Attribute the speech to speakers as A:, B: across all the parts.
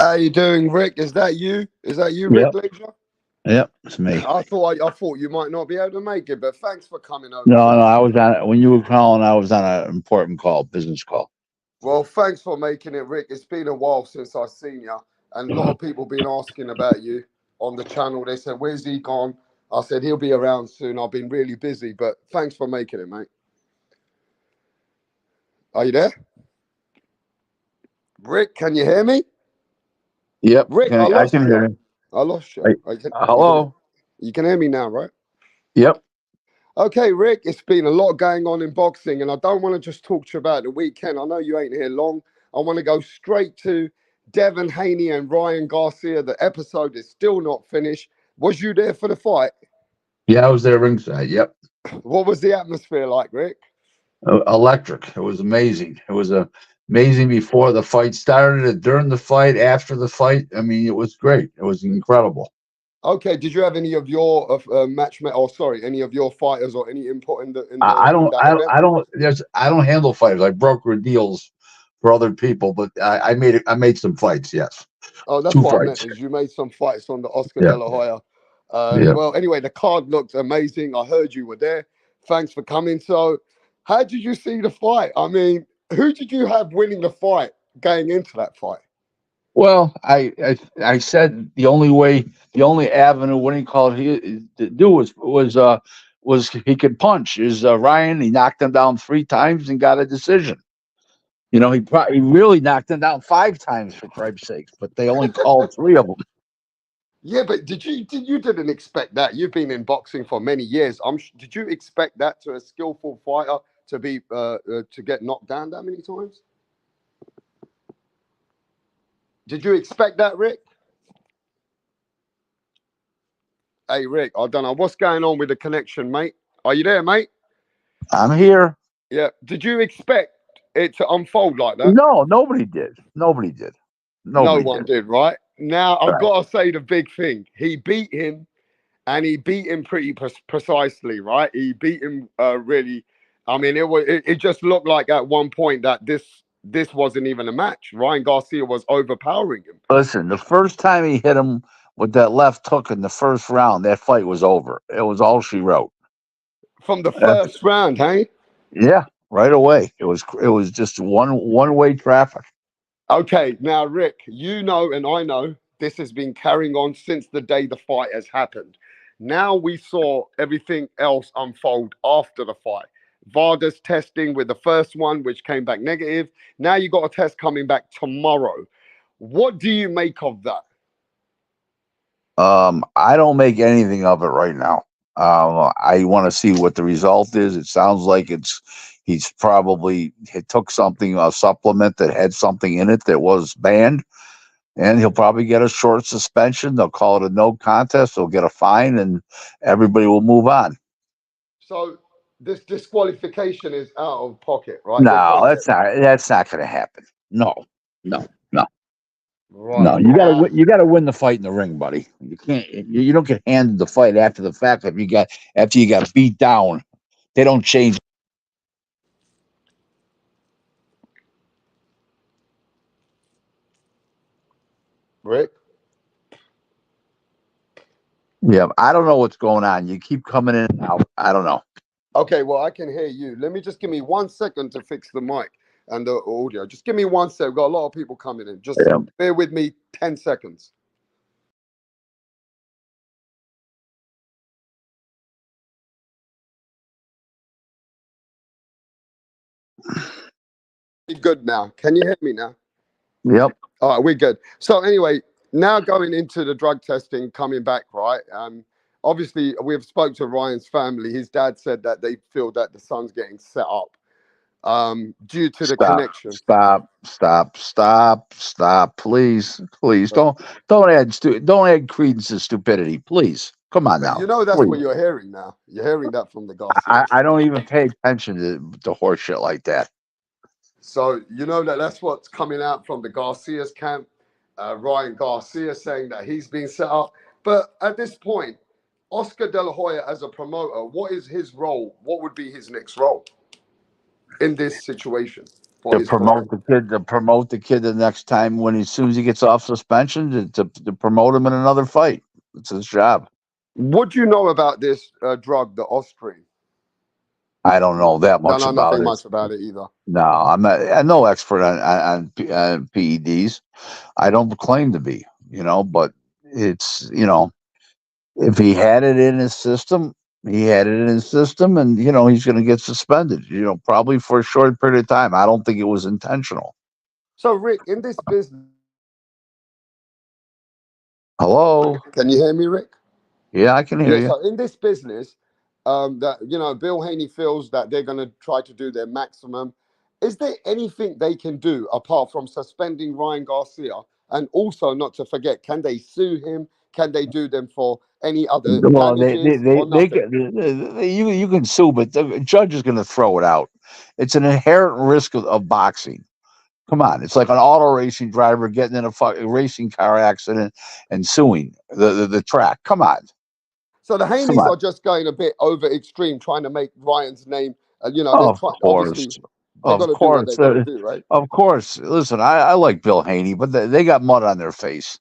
A: How you doing, Rick? Is that you? Is that you, Rick
B: Yep,
A: Glazer?
B: yep, it's me.
A: I thought you might not be able to make it, but thanks for coming over,
B: No,
A: man.
B: I was on when you were calling. I was on an important call, business call.
A: Well, thanks for making it, Rick. It's been a while since I've seen you, and a lot of people been asking about you on the channel. They said, "Where's he gone?" I said, "He'll be around soon." I've been really busy, but thanks for making it, mate. Are you there, Rick? Can you hear me,
B: Yep,
A: Rick? I
B: I
A: lost
B: can
A: you.
B: hear you.
A: I lost you.
B: Hey, hello.
A: You can hear me now, right?
B: Yep.
A: Okay, Rick, it's been a lot going on in boxing, and I don't want to just talk to you about the weekend. I know you ain't here long. I want to go straight to Devin Haney and Ryan Garcia. The episode is still not finished. Was you there for the fight?
B: Yeah, I was there ringside. Yep.
A: What was the atmosphere like, Rick?
B: Electric. It was amazing. It was amazing before the fight started, during the fight, after the fight. I mean, it was great. It was incredible.
A: Okay, did you have any of your any of your fighters or any input in
B: I
A: in
B: don't,
A: that
B: I don't,
A: event?
B: I don't. I don't handle fighters. I broker deals for other people, but I made it. I made some fights. Yes,
A: Oh, that's
B: two
A: what I meant.
B: fights.
A: Is you made some fights on the Oscar
B: Yeah,
A: De La Hoya.
B: yeah.
A: Well, anyway, the card looked amazing. I heard you were there. Thanks for coming. So, how did you see the fight? I mean, who did you have winning the fight going into that fight?
B: Well, I said the only way, the only avenue, what do you call it, to do was he could punch. Is Ryan? He knocked him down 3 times and got a decision. You know, he really knocked him down 5 times for Christ's sakes, but they only called 3 of them.
A: Yeah, but you didn't expect that? You've been in boxing for many years. Did you expect that to a skillful fighter to be to get knocked down that many times? Did you expect that, Rick? Hey, Rick, I don't know what's going on with the connection, mate. Are you there, mate?
B: I'm here.
A: Yeah. Did you expect it to unfold like that?
B: No, nobody did. Nobody did.
A: No
B: Nobody
A: one
B: did.
A: did, right? Now I've
B: Right.
A: got to say the big thing. He beat him, and he beat him pretty precisely, right? He beat him really. I mean, it just looked like at one point that this wasn't even a match. Ryan Garcia was overpowering him
B: Listen, the first time he hit him with that left hook in the first round, that fight was over. It was all she wrote.
A: from the
B: That's
A: first round, hey?
B: Yeah, right away. It was just one way traffic.
A: Okay, now Rick, you know, and I know this has been carrying on since the day the fight has happened. Now we saw everything else unfold after the fight. VADA's testing with the first one, which came back negative. Now you got a test coming back tomorrow. What do you make of that?
B: I don't make anything of it right now. I want to see what the result is. It sounds like he's probably he took something, a supplement that had something in it that was banned, and he'll probably get a short suspension. They'll call it a no contest. They'll get a fine, and everybody will move on.
A: So this disqualification is out of pocket, right? They're
B: No,
A: taking it.
B: that's not going to happen. No, no, no. No,
A: Right.
B: you got to win. You got to win the fight in the ring, buddy. You can't. You don't get handed the fight after the fact. After you got beat down, they don't change.
A: Rick?
B: Yeah, I don't know what's going on. You keep coming in and out. I don't know.
A: Okay, well, I can hear you. Let me just give me 1 second to fix the mic and the audio. Just give me 1 second. We've got a lot of people coming in. Just
B: Yeah.
A: bear with me 10 seconds. Be good now. Can you hear me now?
B: Yep.
A: All right, we're good. So anyway, now going into the drug testing, coming back, right? Obviously, we've spoke to Ryan's family. His dad said that they feel that the son's getting set up due to the
B: Stop.
A: connection.
B: Stop. Stop. Stop. Stop. Please. Please don't add credence to stupidity. Please. Come on
A: But
B: now.
A: you know that's what
B: Please.
A: you're hearing now. You're hearing that from the
B: I,
A: Garcias.
B: I don't even pay attention to horse shit like that.
A: So you know that that's what's coming out from the Garcias camp. Ryan Garcia saying that he's being set up. But at this point, Oscar De La Hoya as a promoter, what is his role? What would be his next role in this situation? for his fight.
B: To promote the kid the next time when as soon as he gets off suspension to promote him in another fight. It's his job.
A: What do you know about this drug, the Osprey?
B: I don't know that
A: Don't
B: much
A: know
B: about
A: nothing
B: it.
A: much about it either.
B: No, I'm no expert on PEDs. I don't claim to be, but it's, if he had it in his system, he had it in his system, and he's going to get suspended. Probably for a short period of time. I don't think it was intentional.
A: So, Rick, in this business,
B: Hello,
A: can you hear me, Rick?
B: yeah, I can hear
A: Yeah.
B: you.
A: So, in this business, that Bill Haney feels that they're going to try to do their maximum. Is there anything they can do apart from suspending Ryan Garcia? And also, not to forget, can they sue him? Can they do them for any other
B: Well,
A: damages or nothing?
B: you can sue, but the judge is going to throw it out. It's an inherent risk of boxing. Come on, it's like an auto racing driver getting in a racing car accident and suing the track. Come on,
A: So the
B: come
A: Haneys
B: on.
A: are just going a bit over extreme, trying to make Ryan's name. They're
B: Of
A: trying.
B: course,
A: Obviously, they're going to do what they're going to do, right?
B: of course. Listen, I like Bill Haney, but they got mud on their face.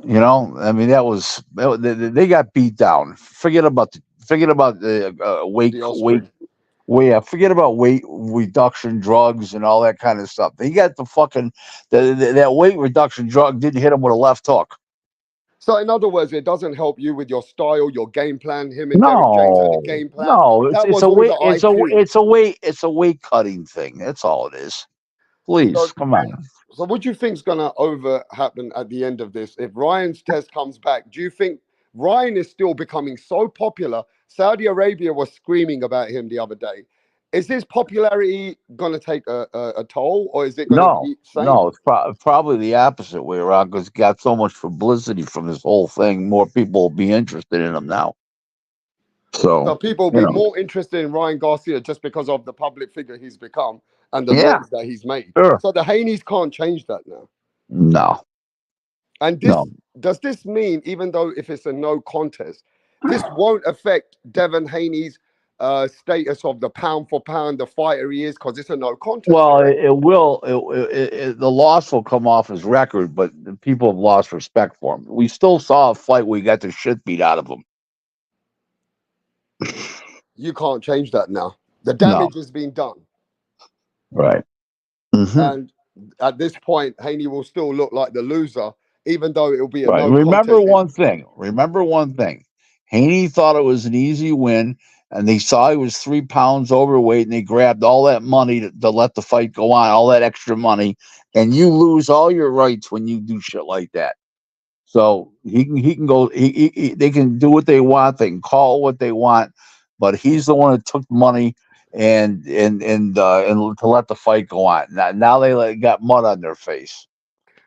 B: I mean they got beat down. Forget about the
A: The Osprey.
B: forget about weight reduction drugs and all that kind of stuff. They got the fucking that weight reduction drug didn't hit him with a left hook.
A: So in other words, it doesn't help you with your style, your game plan. Him and Derek James had a
B: No,
A: game plan.
B: no,
A: That was all the IQ.
B: it's a weight cutting thing. That's all it is. Please,
A: So,
B: come on.
A: so what do you think's gonna over happen at the end of this? If Ryan's test comes back, do you think Ryan is still becoming so popular? Saudi Arabia was screaming about him the other day. Is his popularity gonna take a toll, or is it gonna
B: No,
A: be same?
B: no, it's probably the opposite way around because he got so much publicity from this whole thing. More people will be interested in him now.
A: So
B: So,
A: people will be more interested in Ryan Garcia just because of the public figure he's become and the
B: yeah,
A: noise that he's made.
B: sure.
A: So the Haneys can't change that now.
B: No,
A: And
B: no.
A: this does this mean, even though if it's a no contest, this won't affect Devin Haney's status of the pound for pound, the fighter he is, because it's a no contest,
B: Well,
A: correct?
B: it will. The loss will come off his record, but the people have lost respect for him. We still saw a fight where he got the shit beat out of him.
A: You can't change that now. The
B: No,
A: damage has been done.
B: right. Hmm.
A: And at this point, Haney will still look like the loser, even though it'll be a
B: Right.
A: no contest.
B: Remember one thing. Haney thought it was an easy win, and they saw he was 3 pounds overweight, and they grabbed all that money to let the fight go on, all that extra money, and you lose all your rights when you do shit like that. So he can go. They can do what they want. They can call it what they want, but he's the one that took money and to let the fight go on. Now they got mud on their face.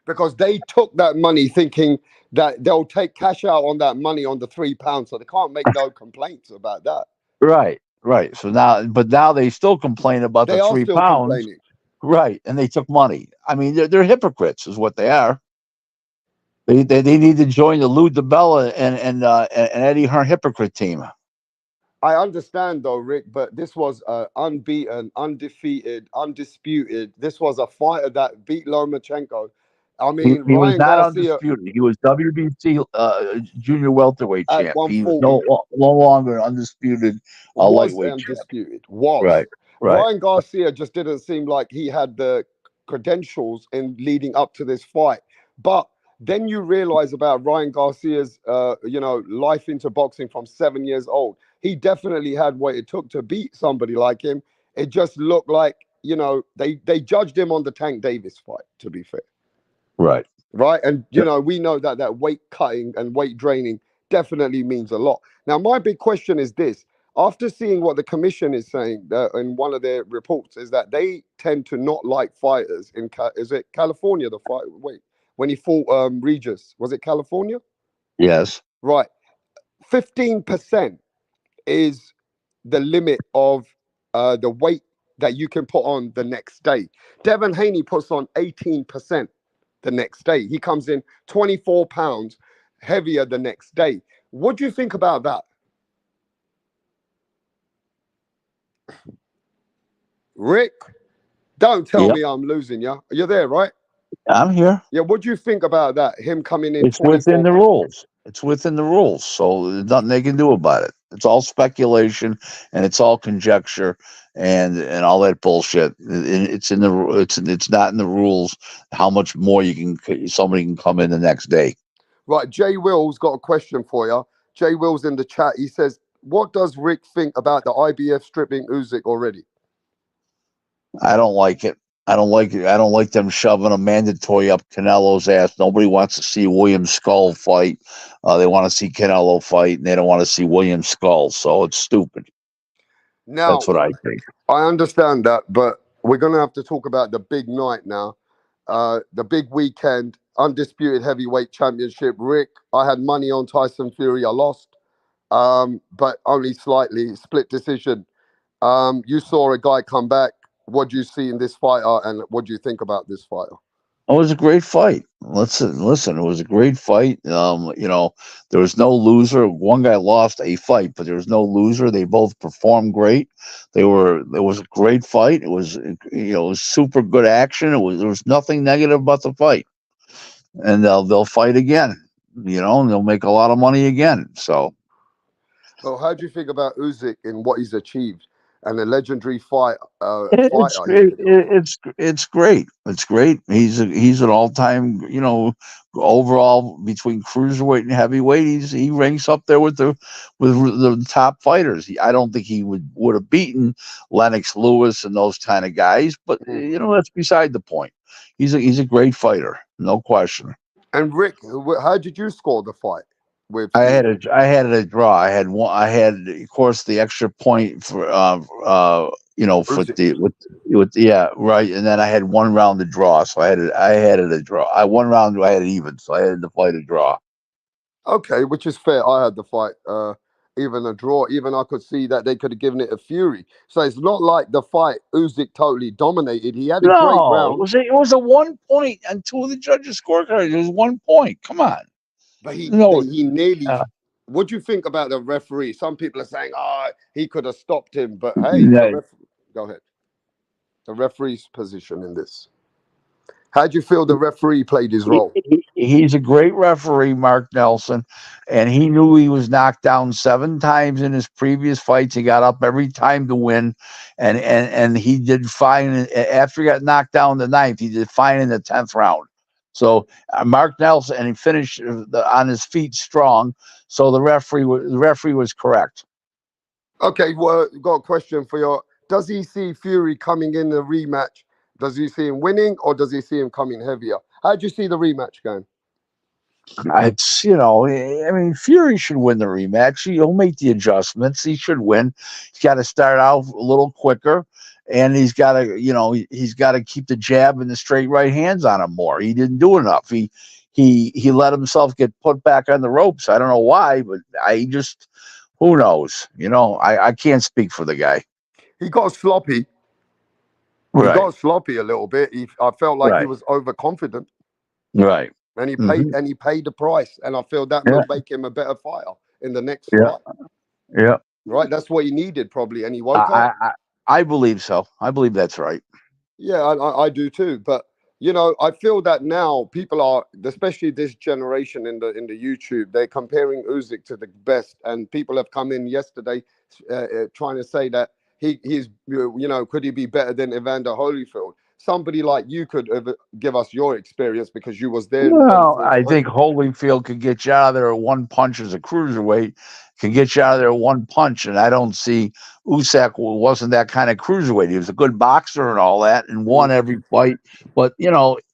A: Because they took that money thinking that they'll take cash out on that money on the £3, so they can't make no complaints about that.
B: Right, right. But now they still complain about the
A: They are
B: three
A: still
B: pounds.
A: complaining.
B: Right, and they took money. I mean, they're hypocrites, is what they are. They need to join the Lou DiBella and Eddie Hearn hypocrite team.
A: I understand though, Rick, but this was unbeaten, undefeated, undisputed. This was a fighter that beat Lomachenko. I mean,
B: He was
A: Ryan
B: not
A: Garcia
B: undisputed. He was WBC junior welterweight
A: at
B: champ. He was
A: 140
B: no longer an undisputed
A: was
B: lightweight champ.
A: undisputed. Was
B: Right, right,
A: Ryan Garcia just didn't seem like he had the credentials in leading up to this fight. But then you realize about Ryan Garcia's, life into boxing from 7 years old. He definitely had what it took to beat somebody like him. It just looked like they judged him on the Tank Davis fight. To be fair,
B: right.
A: right? And
B: Yeah.
A: we know that weight cutting and weight draining definitely means a lot. Now, my big question is this: after seeing what the commission is saying in one of their reports, is that they tend to not like fighters in is it California? The fight, wait, when he fought Regis, was it California?
B: Yes.
A: Right, 15% is the limit of the weight that you can put on the next day. Devin Haney puts on 18% the next day. He comes in 24 pounds heavier the next day. What do you think about that? Rick, Don't tell
B: Yep,
A: me I'm losing, yeah? You're there, right?
B: I'm here.
A: Yeah, what do you think about that? Him coming in
B: It's within
A: 24.
B: the rules. It's within the rules, so there's nothing they can do about it. It's all speculation and it's all conjecture and all that bullshit. It's in the it's not in the rules how much more somebody can come in the next day.
A: Right, Jay Will's got a question for you. Jay Will's in the chat. He says, what does Rick think about the IBF stripping Usyk already?
B: I don't like it. I don't like it. I don't like them shoving a mandatory up Canelo's ass. Nobody wants to see William Skull fight. They want to see Canelo fight, and they don't want to see William Skull. So it's stupid. That's
A: Now,
B: what I think.
A: I understand that, but we're going to have to talk about the big night now. The big weekend, undisputed heavyweight championship. Rick, I had money on Tyson Fury. I lost, but only slightly. Split decision. You saw a guy come back. What do you see in this fighter, and what do you think about this fighter?
B: It was a great fight. Listen. It was a great fight. There was no loser. One guy lost a fight, but there was no loser. They both performed great. It was a great fight. It was, it was super good action. There was nothing negative about the fight, and they'll fight again. And they'll make a lot of money again. So
A: Well, how do you think about Usyk and what he's achieved and the legendary
B: It's
A: fighter he's
B: it,
A: become?
B: it's great. It's great. He's an all time. Overall between cruiserweight and heavyweight, he ranks up there with the top fighters. I don't think he would have beaten Lennox Lewis and those kind of guys, but
A: Mm.
B: that's beside the point. He's a great fighter, no question.
A: And Rick, how did you score the fight with Fury?
B: I had it a draw. I had, of course, the extra point for for
A: Usyk.
B: the with yeah, right. And then I had one round to draw, so I had it a draw. I one round I had it even, so I had to play the draw.
A: Okay, which is fair. I had the fight, even a draw. Even I could see that they could have given it a Fury. So it's not like the fight Usyk totally dominated. He had a great
B: No,
A: round,
B: it was a 1 point on two of the judges' scorecards. It was 1 point. Come on,
A: but
B: no,
A: he nearly.
B: uh,
A: What do you think about the referee? Some people are saying, "Oh, he could have stopped him," but hey, the
B: no,
A: ref. Go ahead. The referee's position in this. How do you feel the referee played his role?
B: he's a great referee, Mark Nelson, and he knew he was knocked down 7 times in his previous fights. He got up every time to win, and he did fine after he got knocked down the ninth. He did fine in the 10th round. So Mark Nelson, and he finished on his feet strong. So the referee was correct.
A: Okay, well, got a question for you. Does he see Fury coming in the rematch? Does he see him winning, or does he see him coming heavier? How do you see the rematch going?
B: It's I mean, Fury should win the rematch. He'll make the adjustments. He should win. He's got to start out a little quicker, and he's got to keep the jab and the straight right hands on him more. He didn't do enough. He let himself get put back on the ropes. I don't know why, but I just who knows. I can't speak for the guy.
A: He got sloppy. He
B: Right,
A: got sloppy a little bit. I felt like he
B: right,
A: was overconfident,
B: right.
A: and
B: Hmm.
A: he paid the price. And I feel that
B: Yeah,
A: will make him a better fighter in the next
B: yeah,
A: fight.
B: yeah.
A: Right? That's what he needed probably, and he woke
B: I,
A: up.
B: I I believe so. I believe that's right.
A: Yeah, I do too. But I feel that now people are, especially this generation in the YouTube, they're comparing Usyk to the best, and people have come in yesterday trying to say that he's could he be better than Evander Holyfield? Somebody like you could give us your experience because you was there in
B: Well, I
A: 2014.
B: think Holyfield could get you out of there at one punch as a cruiserweight, can get you out of there at one punch. And I don't see Usyk wasn't that kind of cruiserweight. He was a good boxer and all that and won
A: Mm.
B: every fight. But,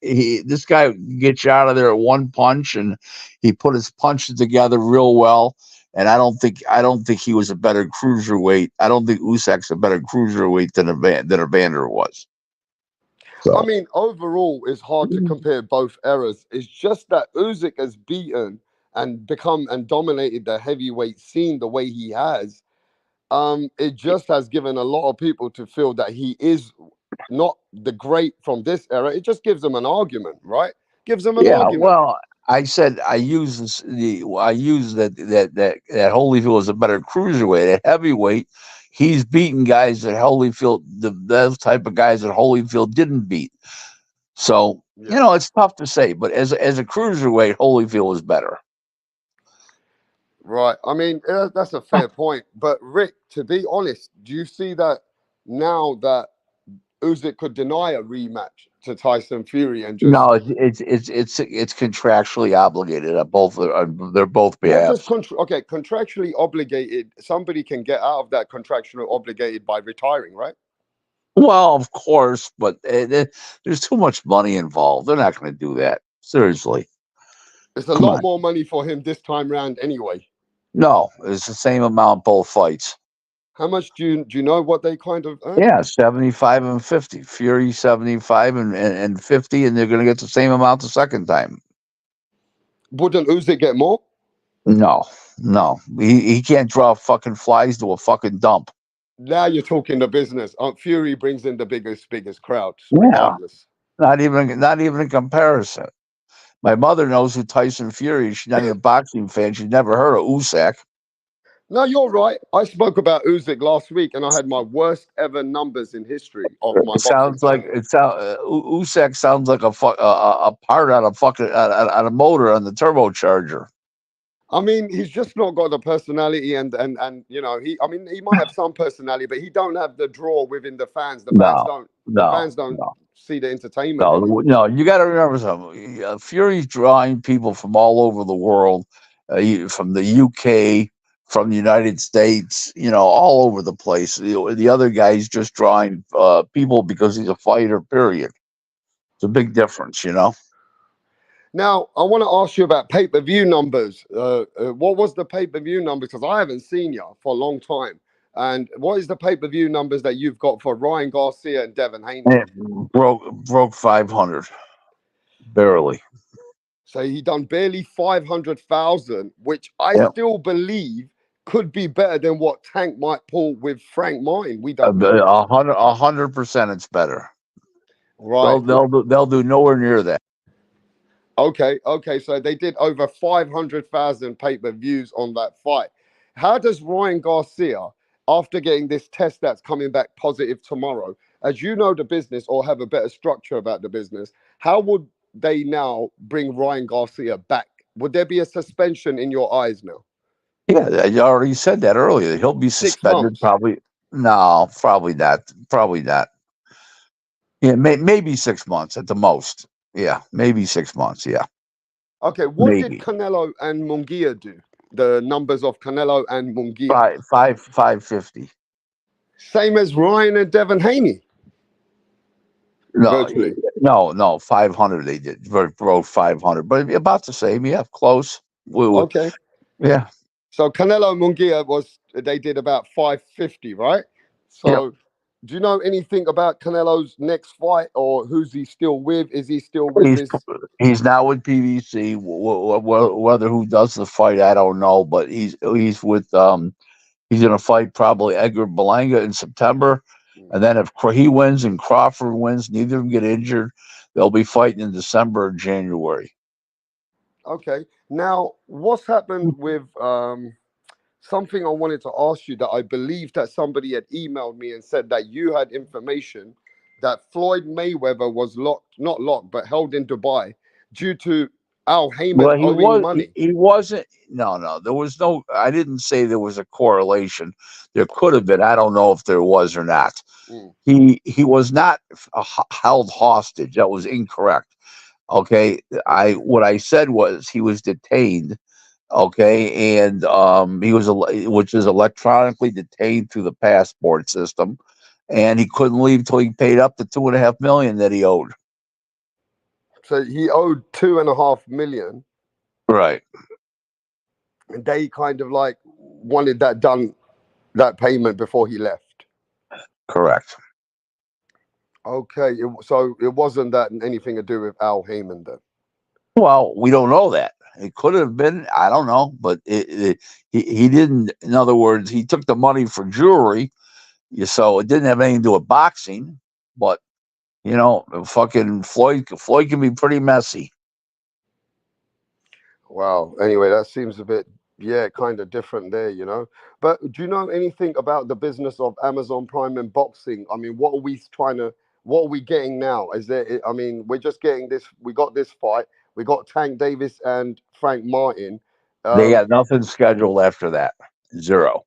B: this guy can get you out of there at one punch and he put his punches together real well. And I don't think he was a better cruiserweight. I don't think Usyk's a better cruiserweight than Evander was.
A: I
B: So,
A: mean, overall, it's hard to compare both eras. It's just that Usyk has beaten and become and dominated the heavyweight scene the way he has. It just has given a lot of people to feel that he is not the great from this era. It just gives them an argument, right? Gives them an
B: yeah,
A: argument.
B: well, I said I use that Holyfield was a better cruiserweight. At heavyweight, he's beaten guys that Holyfield, those type of guys that Holyfield didn't beat. So
A: Yeah.
B: it's tough to say, but as a cruiserweight, Holyfield was better.
A: Right. I mean, that's a fair point. But Rick, to be honest, do you see that now that Usyk could deny a rematch to Tyson Fury and just
B: No, it's contractually obligated at both their both
A: not just
B: behalves.
A: okay, contractually obligated? Somebody can get out of that contractual obligated by retiring, right?
B: Well, of course, but there's too much money involved. They're not going to do that. Seriously,
A: It's a
B: come
A: lot
B: on.
A: more money for him this time round anyway.
B: No, it's the same amount both fights.
A: How much do you know what they kind of earn?
B: Yeah, 75 and 50. Fury 75 and 50, and they're going to get the same amount the second time.
A: Wouldn't Usyk get more?
B: No, no. He can't draw fucking flies to a fucking dump.
A: Now you're talking the business. Fury brings in the biggest crowds,
B: Yeah,
A: regardless.
B: not even a comparison. My mother knows who Tyson Fury is. She's not even a boxing fan. She's never heard of USAC.
A: No, you're right. I spoke about Usyk last week, and I had my worst ever numbers in history of my
B: It
A: boxing
B: sounds like
A: channel.
B: USAC sounds like a part out of fucking out a motor on the turbocharger.
A: I mean, he's just not got the personality, and he. I mean, he might have some personality, but he don't have the draw within the fans. The fans
B: No,
A: don't. The
B: no,
A: fans don't
B: no.
A: see the entertainment
B: No,
A: in him.
B: no, you got to remember something. Fury's drawing people from all over the world, from the UK, from the United States, all over the place. The other guy's just drawing people because he's a fighter. Period. It's a big difference.
A: Now, I want to ask you about pay-per-view numbers. What was the pay-per-view numbers? Because I haven't seen you for a long time. And what is the pay-per-view numbers that you've got for Ryan Garcia and Devin Haney?
B: And it broke 500 barely.
A: So he done barely 500,000, which I
B: Yeah,
A: still believe could be better than what Tank might pull with Frank Mine. We don't know.
B: 100%. It's better.
A: Right.
B: They'll do nowhere near that.
A: Okay. So they did over 500,000 pay-per-views on that fight. How does Ryan Garcia, after getting this test that's coming back positive tomorrow, as you know the business or have a better structure about the business, how would they now bring Ryan Garcia back? Would there be a suspension in your eyes now?
B: Yeah, I already said that earlier. He'll be
A: Six
B: suspended
A: months.
B: probably. No, probably not. Probably not. Yeah, maybe 6 months at the most. Yeah, maybe 6 months. Yeah,
A: Okay, what did
B: maybe
A: Canelo and Munguia do? The numbers of Canelo and Munguia.
B: 550.
A: Same as Ryan and Devin Haney,
B: No,
A: virtually.
B: no, 500. They did broke 500, but about the same. Yeah, close.
A: Okay.
B: Yeah.
A: So Canelo and Munguia they did about 550, right?
B: Yep.
A: So do you know anything about Canelo's next fight or who's he still with? Is he still with
B: He's
A: this?
B: he's now with PVC. Whether who does the fight, I don't know, but he's with he's going to fight probably Edgar Berlanga in September. And then if he wins and Crawford wins, neither of them get injured, they'll be fighting in December or January.
A: Okay. Now, what's happened with something I wanted to ask you that I believe that somebody had emailed me and said that you had information that Floyd Mayweather was not locked, but held in Dubai due to Al Heyman
B: Well,
A: owing money.
B: he wasn't. No, there was no. I didn't say there was a correlation. There could have been. I don't know if there was or not.
A: Mm,
B: He was not held hostage. That was incorrect. Okay, I what I said was he was detained. Okay, and which is electronically detained through the passport system, and he couldn't leave till he paid up the 2.5 million that he owed.
A: so he owed 2.5 million,
B: Right,
A: and they kind of like wanted that done, that payment before he left.
B: correct.
A: Okay, so it wasn't that anything to do with Al Heyman then.
B: Well, we don't know that. It could have been. I don't know, but he didn't. In other words, he took the money for jewelry, so it didn't have anything to do with boxing. But fucking Floyd can be pretty messy.
A: Wow. Anyway, that seems a bit Yeah, kind of different there, you know. But do you know anything about the business of Amazon Prime and boxing? I mean, what are we getting now? Is there, I mean, we're just getting this, we got this fight, we got Tank Davis and Frank Martin,
B: They
A: um,
B: got nothing scheduled after that. Zero.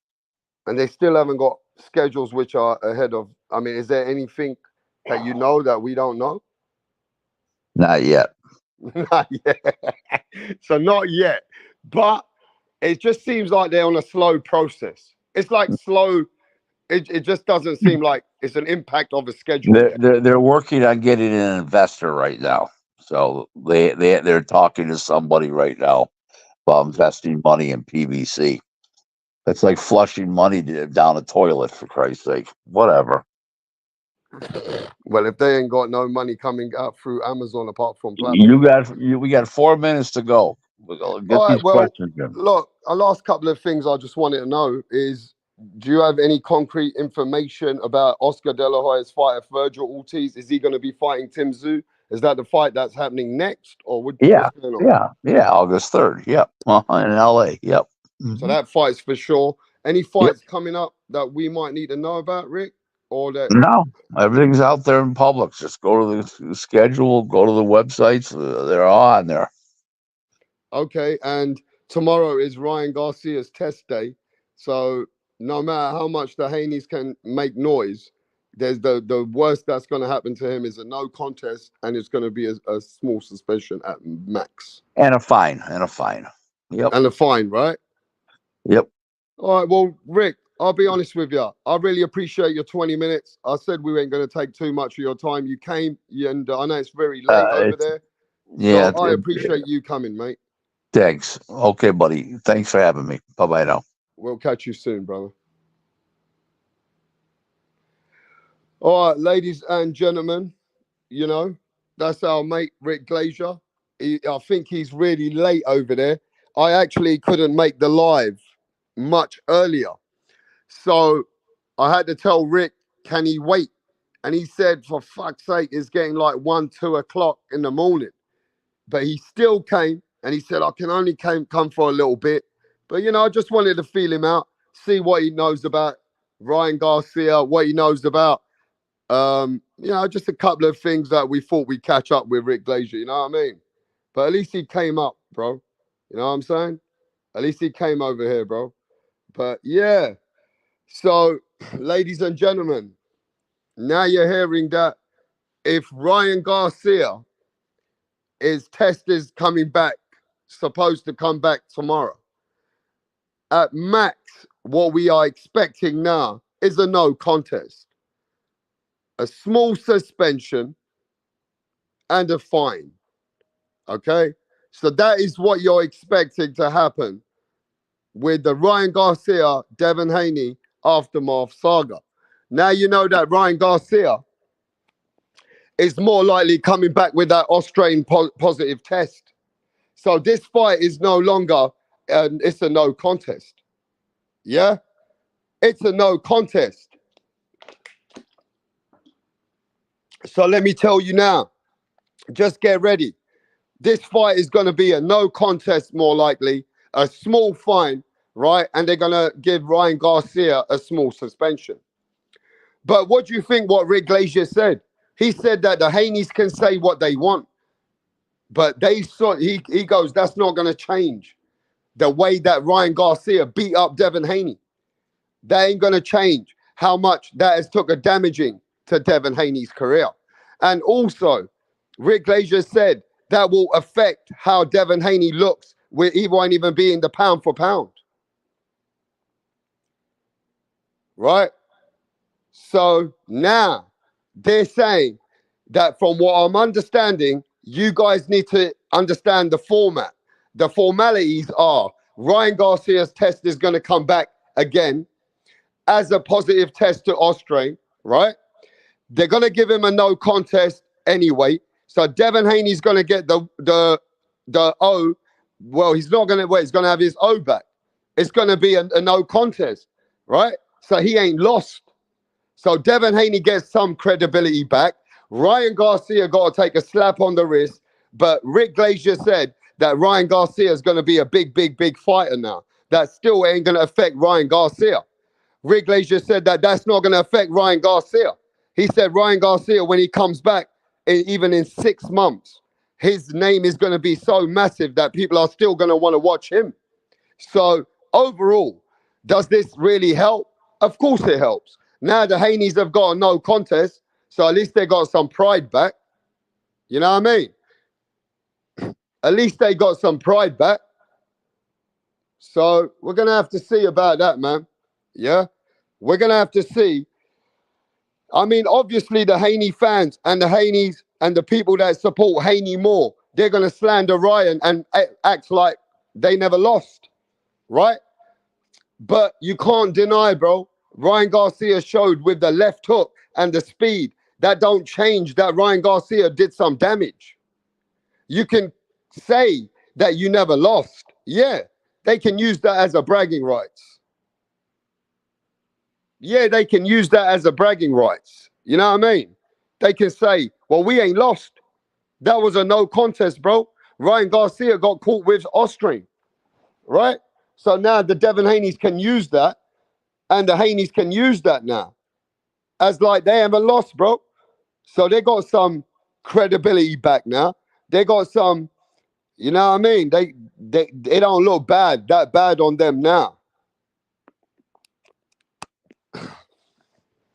A: and they still haven't got schedules which are ahead of, I mean, is there anything that you know that we don't know?
B: Not yet.
A: Not yet. So not yet. But it just seems like they're on a slow process. It's like slow. It just doesn't seem like it's an impact of a schedule
B: They're,
A: yet.
B: they're they're working on getting an investor right now. So they're talking to somebody right now about investing money in PVC. That's like flushing money down a toilet, for Christ's sake. Whatever.
A: Well, if they ain't got no money coming out through Amazon apart from
B: You
A: platforms.
B: got we got 4 minutes to go. We'll get
A: All right.
B: these
A: Well,
B: questions in.
A: look, a last couple of things I just wanted to know is, do you have any concrete information about Oscar De La Hoya's fight at Virgil Ortiz? Is he going to be fighting Tim Tszyu? Is that the fight that's happening next, or
B: Yeah,
A: what's going on?
B: yeah. August 3rd. Yep. In LA. Yep.
A: So
B: Hmm.
A: that fight's for sure. Any
B: Yep.
A: fights coming up that we might need to know about, Rick? Or that
B: No, everything's out there in public. Just go to the schedule, go to the websites. They're all on there.
A: okay? And tomorrow is Ryan Garcia's test day. So no matter how much the Haney's can make noise, there's the worst that's going to happen to him is a no contest, and it's going to be a small suspension at max
B: And a fine. And a fine. Yep.
A: and a fine, right?
B: Yep.
A: All right, well, Rick, I'll be honest with you. I really appreciate your 20 minutes. I said we weren't going to take too much of your time. You came, and I know it's very late over
B: It's
A: there.
B: yeah.
A: So I appreciate you coming, mate.
B: Thanks. Okay, buddy. Thanks for having me. Bye bye now.
A: We'll catch you soon, brother. All right, ladies and gentlemen, you know, that's our mate, Rick Glazier. I think he's really late over there. I actually couldn't make the live much earlier. So I had to tell Rick, can he wait? And he said, for fuck's sake, it's getting like 1, 2 o'clock in the morning. But he still came and he said, I can only come for a little bit. But, you know, I just wanted to feel him out, see what he knows about Ryan Garcia, what he knows about, you know, just a couple of things that we thought we'd catch up with Rick Glazier, you know what I mean? But at least he came up, bro. You know what I'm saying? At least he came over here, bro. But yeah, so ladies and gentlemen, now you're hearing that if Ryan Garcia, his test is coming back, supposed to come back tomorrow. At max, what we are expecting now is a no contest, a small suspension, and a fine. Okay? So that is what you're expecting to happen with the Ryan Garcia, Devin Haney aftermath saga. Now you know that Ryan Garcia is more likely coming back with that Australian positive test. So this fight is no longer, it's a no contest. Yeah? It's a no contest. So let me tell you now, just get ready. This fight is going to be a no contest, more likely, a small fine, right? And they're going to give Ryan Garcia a small suspension. But what do you think what Rick Glazier said? He said that the Haneys can say what they want, but they saw, he goes, that's not going to change the way that Ryan Garcia beat up Devin Haney. That ain't going to change how much that has took a damaging to Devin Haney's career. And also, Rick Glazier said that will affect how Devin Haney looks with he won't even be in the pound for pound. Right? So now they're saying that from what I'm understanding, you guys need to understand the format. The formalities are Ryan Garcia's test is going to come back again as a positive test to Austrain, right? They're going to give him a no contest anyway. So Devin Haney's going to get the O. Well, he's not going to wait. He's going to have his O back. It's going to be a no contest, right? So he ain't lost. So Devin Haney gets some credibility back. Ryan Garcia got to take a slap on the wrist. But Rick Glazier said that Ryan Garcia is going to be a big, big, big fighter now that still ain't going to affect Ryan Garcia. Rick Glazier said that that's not going to affect Ryan Garcia. He said Ryan Garcia, when he comes back, even in 6 months, his name is going to be so massive that people are still going to want to watch him. So overall, does this really help? Of course it helps. Now the Haneys have got a no contest, so at least they got some pride back. You know what I mean? At least they got some pride back. So we're gonna have to see about that, man. Yeah, we're gonna have to see. I mean, obviously the Haney fans and the Haneys and the people that support Haney more, they're gonna slander Ryan and act like they never lost, right? But you can't deny, bro. Ryan Garcia showed with the left hook and the speed. That don't change that Ryan Garcia did some damage. You can say that you never lost. Yeah, they can use that as a bragging rights. Yeah, they can use that as a bragging rights. You know what I mean? They can say, well, we ain't lost. That was a no contest, bro. Ryan Garcia got caught with Ostring, right? So now the Devin Haneys can use that, and the Haneys can use that now as like they haven't lost, bro. So they got some credibility back now. They got some, you know what I mean? They don't look that bad on them now.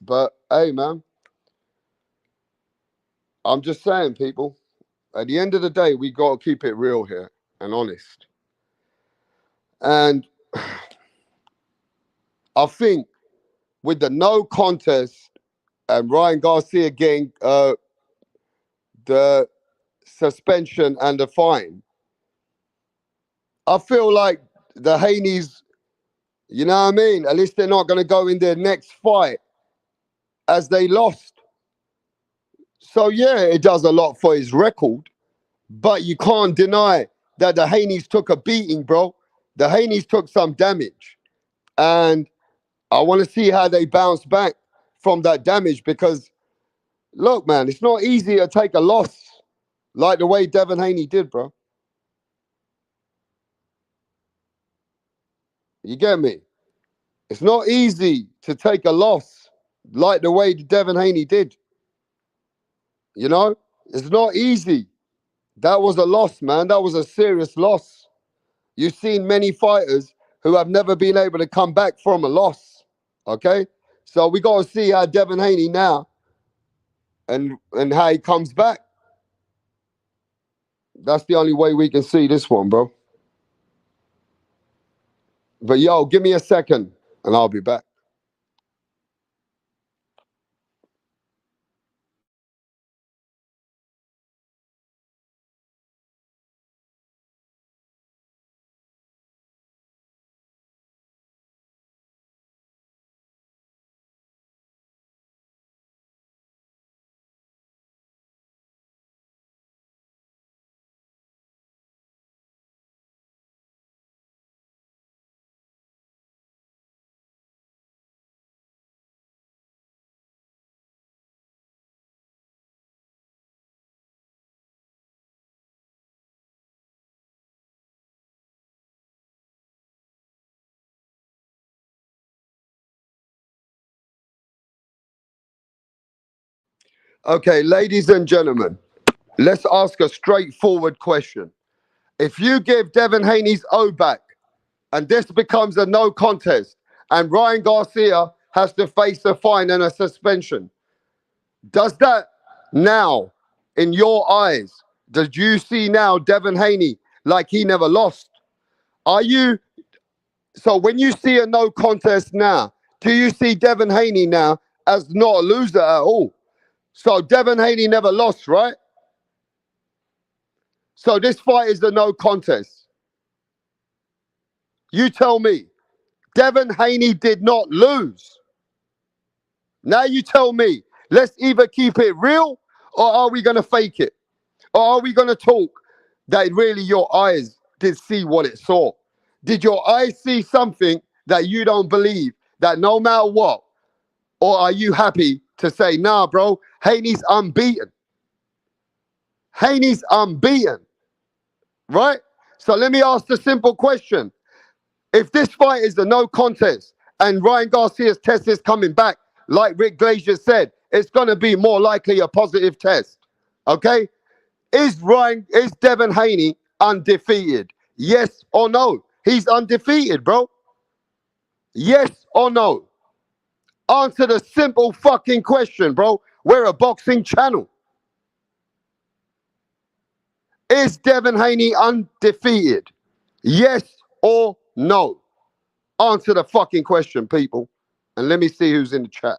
A: But hey, man, I'm just saying, people. At the end of the day, we got to keep it real here and honest. And I think with the no contest and Ryan Garcia getting the suspension and the fine, I feel like the Haneys, you know what I mean? At least they're not going to go in their next fight as they lost. So, yeah, it does a lot for his record, but you can't deny that the Haneys took a beating, bro. The Haneys took some damage. And I want to see how they bounce back from that damage because, look, man, it's not easy to take a loss like the way Devin Haney did, bro. You get me? It's not easy to take a loss like the way Devin Haney did. You know? It's not easy. That was a loss, man. That was a serious loss. You've seen many fighters who have never been able to come back from a loss. Okay? So we got to see how Devin Haney now and how he comes back. That's the only way we can see this one, bro. But yo, give me a second and I'll be back. Okay, ladies and gentlemen, let's ask a straightforward question. If you give Devin Haney's O back and this becomes a no contest and Ryan Garcia has to face a fine and a suspension, does that now, in your eyes, did you see now Devin Haney like he never lost? Are you so when you see a no contest now, do you see Devin Haney now as not a loser at all? So Devin Haney never lost, right? So this fight is the no contest. You tell me. Devin Haney did not lose. Now you tell me. Let's either keep it real or are we going to fake it? Or are we going to talk that really your eyes did see what it saw? Did your eyes see something that you don't believe that no matter what? Or are you happy to say, nah, bro, Haney's unbeaten? Haney's unbeaten, right? So let me ask the simple question. If this fight is a no contest and Ryan Garcia's test is coming back, like Rick GLASER said, it's going to be more likely a positive test. Okay? Is Devin Haney undefeated? Yes or no? He's undefeated, bro. Yes or no? Answer the simple fucking question, bro. We're a boxing channel. Is Devin Haney undefeated? Yes or no? Answer the fucking question, people. And let me see who's in the chat.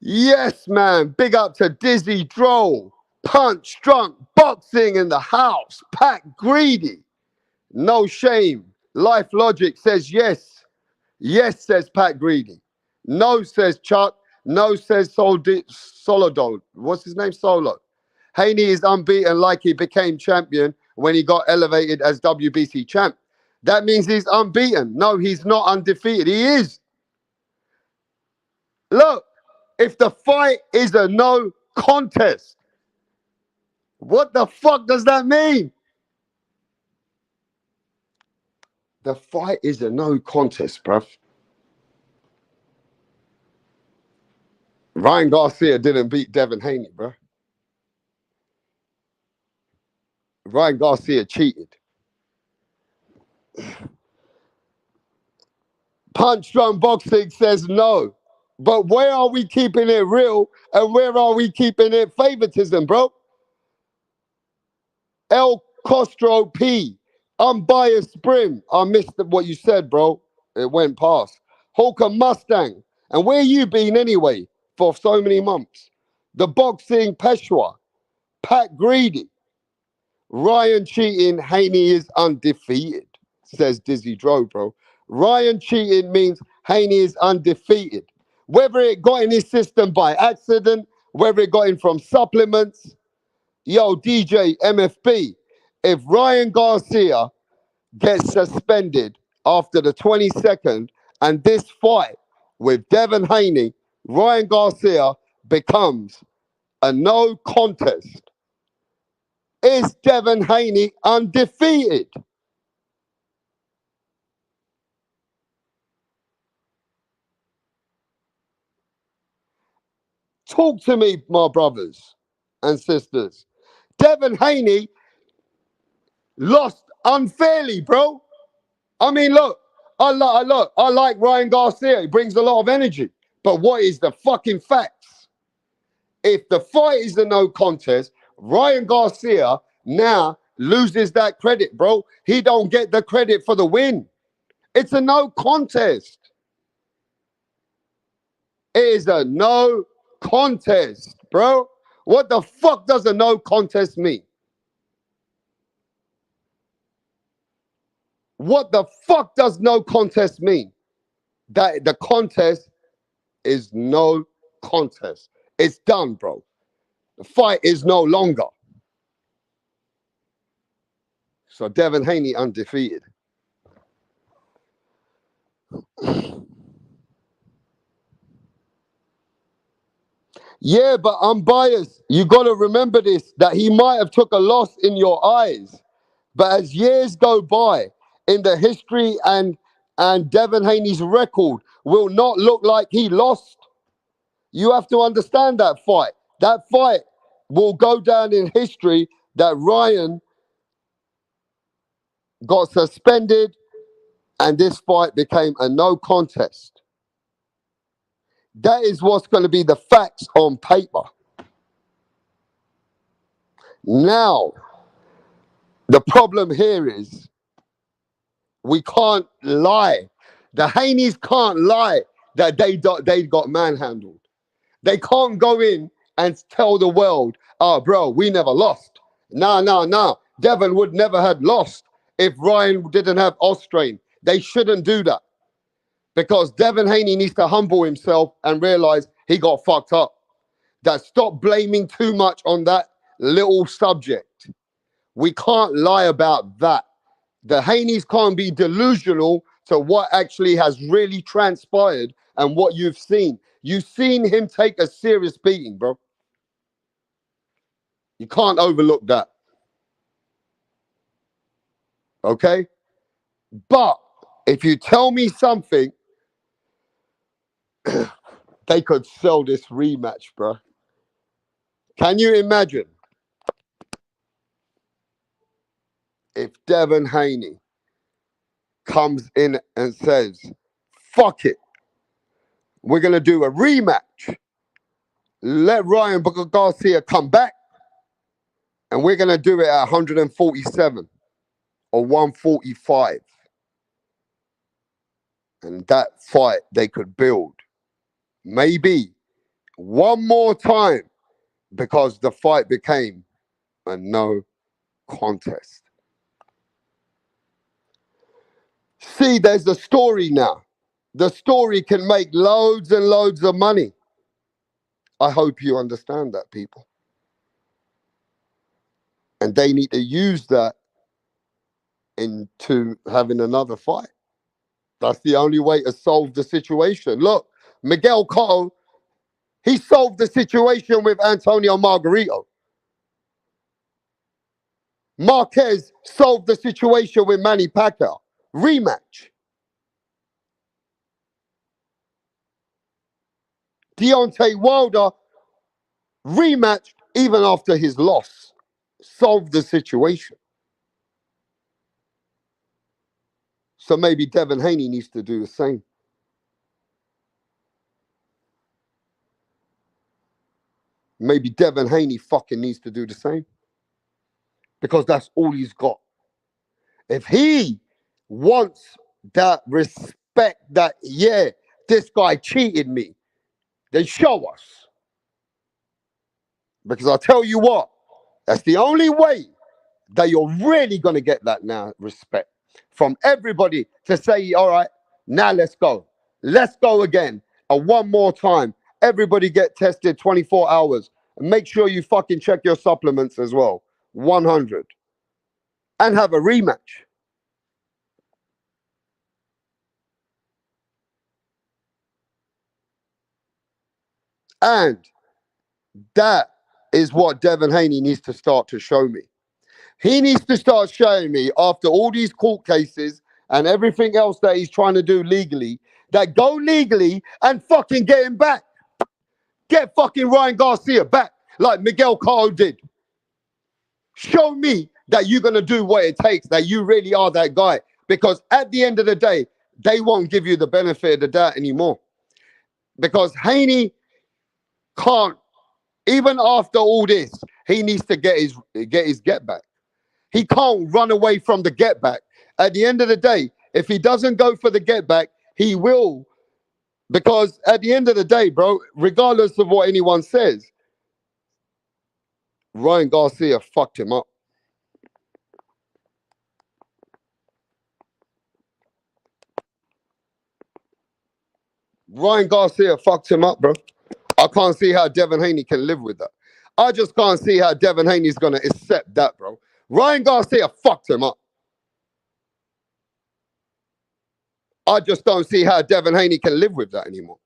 A: Yes, man. Big up to Dizzy Droll. Punch Drunk Boxing in the house. Pat Greedy. No shame. Life Logic says yes. Yes, says Pat Greedy. No, says Chuck. No, says Solodo. What's his name? Solo. Haney is unbeaten like he became champion when he got elevated as WBC champ. That means he's unbeaten. No, he's not undefeated. He is. Look, if the fight is a no contest, what the fuck does that mean? The fight is a no contest, bruv. Ryan Garcia didn't beat Devin Haney, bruh. Ryan Garcia cheated. Punch Drunk Boxing says no. But where are we keeping it real and where are we keeping it favoritism, bro? El Costro P. Unbiased Brim. I missed what you said, bro. It went past. Hawker Mustang. And where you been anyway for so many months? The Boxing Peshwa. Pat Greedy. Ryan cheating. Haney is undefeated, says Dizzy Dro, bro. Ryan cheating means Haney is undefeated. Whether it got in his system by accident, whether it got in from supplements, yo, DJ MFB, if Ryan Garcia gets suspended after the 22nd and this fight with Devin Haney, Ryan Garcia becomes a no contest. Is Devin Haney undefeated? Talk to me, my brothers and sisters. Devin Haney lost unfairly, bro. I mean, look, I like Ryan Garcia. He brings a lot of energy. But what is the fucking facts? If the fight is a no contest, Ryan Garcia now loses that credit, bro. He don't get the credit for the win. It's a no contest. It is a no contest, bro. What the fuck does a no contest mean? What the fuck does no contest mean? That the contest is no contest. It's done, bro. The fight is no longer. So Devin Haney undefeated. Yeah, but I'm biased. You got to remember this, that he might have took a loss in your eyes. But as years go by, in the history and Devin Haney's record will not look like he lost. You have to understand that fight. That fight will go down in history that Ryan got suspended and this fight became a no contest. That is what's going to be the facts on paper. Now, the problem here is we can't lie. The Haneys can't lie that they got manhandled. They can't go in and tell the world, oh, bro, we never lost. No. Devin would never have lost if Ryan didn't have Austrain. They shouldn't do that because Devin Haney needs to humble himself and realize he got fucked up. That stop blaming too much on that little subject. We can't lie about that. The Haneys can't be delusional to what actually has really transpired and what you've seen. You've seen him take a serious beating, bro. You can't overlook that. Okay? But if you tell me something, they could sell this rematch, bro. Can you imagine if Devin Haney comes in and says, fuck it, we're going to do a rematch. Let Ryan Garcia come back, and we're going to do it at 147 or 145. And that fight they could build maybe one more time because the fight became a no contest. See, there's a story now. The story can make loads and loads of money. I hope you understand that, people. And they need to use that into having another fight. That's the only way to solve the situation. Look, Miguel Cotto, he solved the situation with Antonio Margarito. Marquez solved the situation with Manny Pacquiao. Rematch. Deontay Wilder rematched even after his loss. Solved the situation. So maybe Devin Haney needs to do the same. Maybe Devin Haney fucking needs to do the same. Because that's all he's got. If he wants that respect that, yeah, this guy cheated me, then show us. Because I'll tell you what, that's the only way that you're really going to get that now respect from everybody to say, all right, now let's go. Let's go again. And one more time, everybody get tested 24 hours. And make sure you fucking check your supplements as well. 100. And have a rematch. And that is what Devin Haney needs to start to show me. He needs to start showing me after all these court cases and everything else that he's trying to do legally, that go legally and fucking get him back. Get fucking Ryan Garcia back like Miguel Cotto did. Show me that you're going to do what it takes, that you really are that guy. Because at the end of the day, they won't give you the benefit of the doubt anymore. Because Haney can't, even after all this, he needs to get his get back. He can't run away from the get back. At the end of the day, if he doesn't go for the get back, he will. Because at the end of the day, bro, regardless of what anyone says, Ryan Garcia fucked him up. Ryan Garcia fucked him up, bro. I can't see how Devin Haney can live with that. I just can't see how Devin Haney's going to accept that, bro. Ryan Garcia fucked him up. I just don't see how Devin Haney can live with that anymore.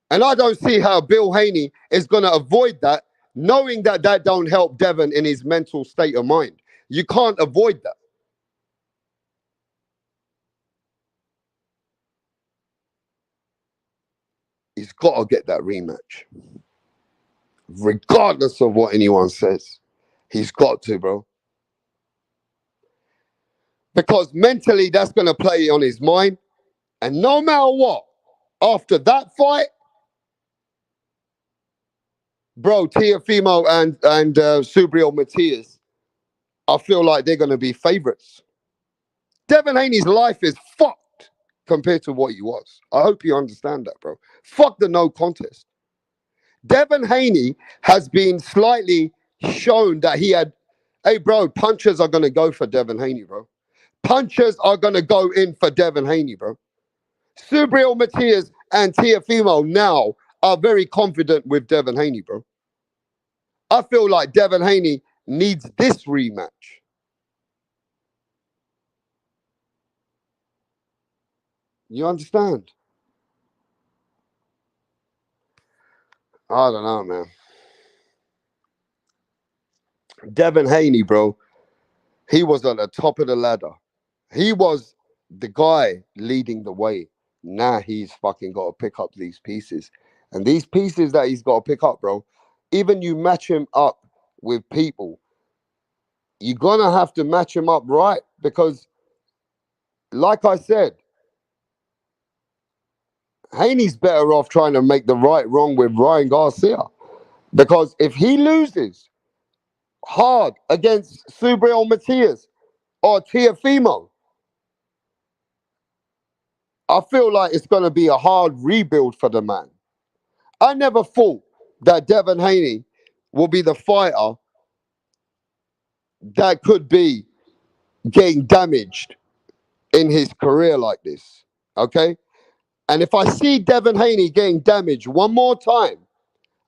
A: And I don't see how Bill Haney is going to avoid that, knowing that that don't help Devin in his mental state of mind. You can't avoid that. He's got to get that rematch. Regardless of what anyone says. He's got to, bro. Because mentally, that's going to play on his mind. And no matter what, after that fight, bro, Teofimo and Subriel Matias, I feel like they're going to be favorites. Devin Haney's life is fucked compared to what he was. I hope you understand that, bro. Fuck the no contest. Devin Haney has been slightly shown that he had, hey, bro, punchers are going to go for Devin Haney, bro. Punchers are going to go in for Devin Haney, bro. Subriel Matias and Teofimo now are very confident with Devin Haney, bro. I feel like Devin Haney needs this rematch. You understand? I don't know, man. Devin Haney, bro, he was at the top of the ladder. He was the guy leading the way. Now he's fucking got to pick up these pieces. And these pieces that he's got to pick up, bro, even you match him up with people, you're going to have to match him up right. Because, like I said, Haney's better off trying to make the right wrong with Ryan Garcia. Because if he loses hard against Subriel Matias or Tiafimo, I feel like it's going to be a hard rebuild for the man. I never thought that Devin Haney will be the fighter that could be getting damaged in his career like this. Okay? And if I see Devin Haney getting damaged one more time,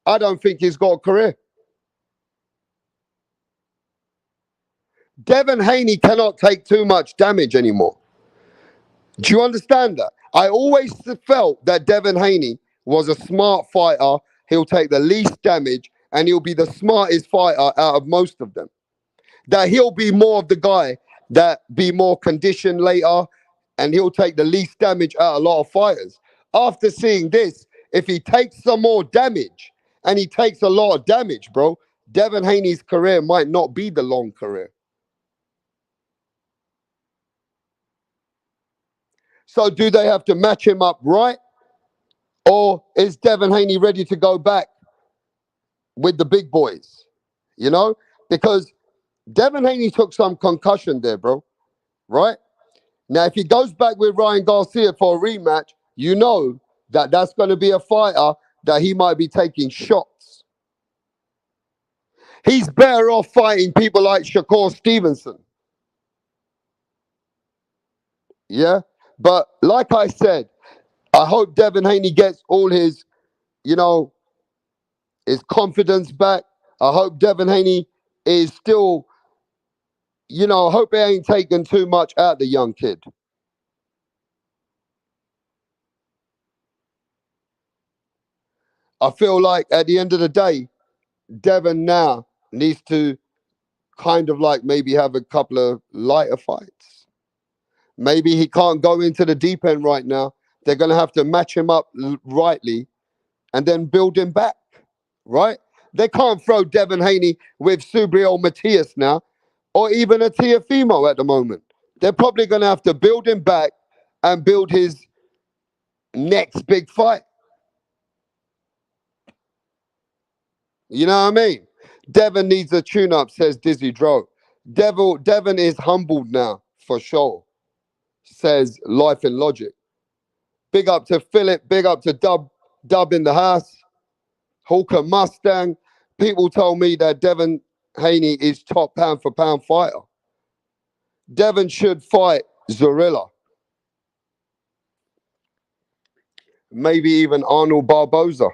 A: I don't think he's got a career. Devin Haney cannot take too much damage anymore. Do you understand that? I always felt that Devin Haney was a smart fighter. He'll take the least damage and he'll be the smartest fighter out of most of them. That he'll be more of the guy that be more conditioned later and he'll take the least damage out of a lot of fighters. After seeing this, if he takes some more damage and he takes a lot of damage, bro, Devin Haney's career might not be the long career. So do they have to match him up right? Or is Devin Haney ready to go back with the big boys? You know? Because Devin Haney took some concussion there, bro. Right? Now, if he goes back with Ryan Garcia for a rematch, you know that that's going to be a fighter that he might be taking shots. He's better off fighting people like Shakur Stevenson. Yeah? But like I said, I hope Devin Haney gets all his, you know, his confidence back. I hope Devin Haney is still, I hope he ain't taking too much out the young kid. I feel like at the end of the day, Devin now needs to kind of like maybe have a couple of lighter fights. Maybe he can't go into the deep end right now. They're going to have to match him up rightly and then build him back, right? They can't throw Devin Haney with Subriel Matias now or even a Tiafimo at the moment. They're probably going to have to build him back and build his next big fight. You know what I mean? Devin needs a tune-up, says Dizzy Dro. Devin is humbled now, for sure, says Life and Logic. Big up to Philip, big up to Dub in the house. Hawker Mustang. People told me that Devin Haney is top pound for pound fighter. Devin should fight Zorilla. Maybe even Arnold Barboza.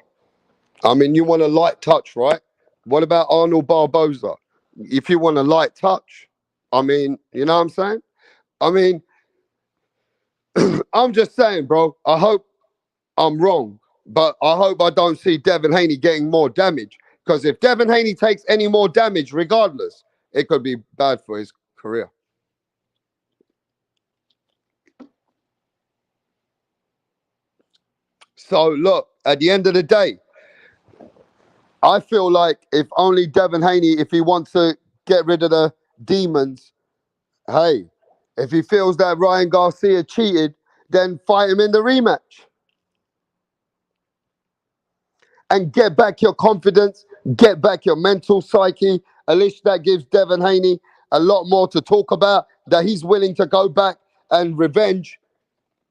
A: I mean, you want a light touch, right? What about Arnold Barboza? If you want a light touch, I mean, you know what I'm saying? I mean, I'm just saying, bro. I hope I'm wrong, but I hope I don't see Devin Haney getting more damage. Because if Devin Haney takes any more damage, regardless, it could be bad for his career. So look, at the end of the day, I feel like if only Devin Haney, if he wants to get rid of the demons, hey, if he feels that Ryan Garcia cheated, then fight him in the rematch. And get back your confidence, get back your mental psyche. At least that gives Devin Haney a lot more to talk about, that he's willing to go back and revenge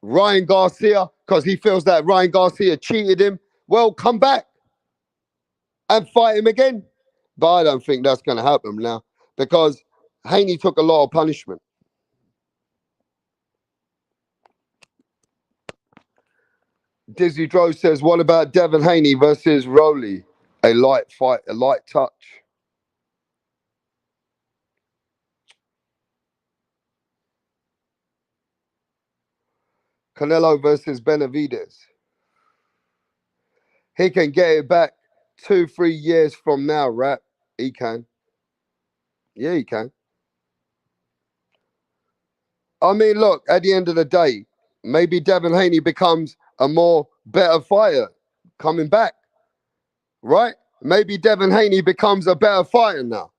A: Ryan Garcia because he feels that Ryan Garcia cheated him. Well, come back and fight him again. But I don't think that's going to happen now because Haney took a lot of punishment. Dizzy Dro says, what about Devin Haney versus Rowley? A light fight, a light touch. Canelo versus Benavides. He can get it back 2, 3 years from now, right? He can. Yeah, he can. I mean, look, at the end of the day, maybe Devin Haney becomes a more better fighter coming back, right? Maybe Devin Haney becomes a better fighter now.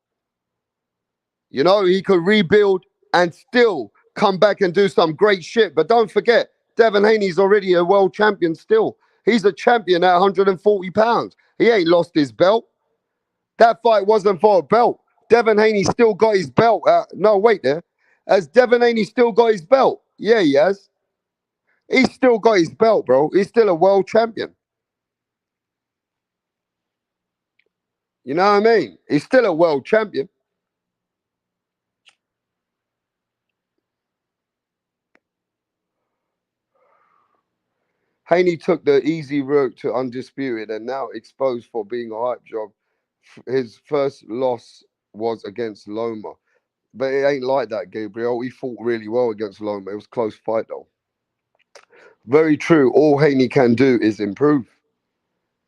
A: You know, he could rebuild and still come back and do some great shit. But don't forget, Devin Haney's already a world champion still. He's a champion at 140 pounds. He ain't lost his belt. That fight wasn't for a belt. Devin Haney still got his belt. No, wait there. Has Devin Haney still got his belt? Yeah, he has. He's still got his belt, bro. He's still a world champion. You know what I mean? He's still a world champion. Haney took the easy route to undisputed and now exposed for being a hype job. His first loss was against Loma. But it ain't like that, Gabriel. He fought really well against Loma. It was a close fight, though. Very true. All Haney can do is improve.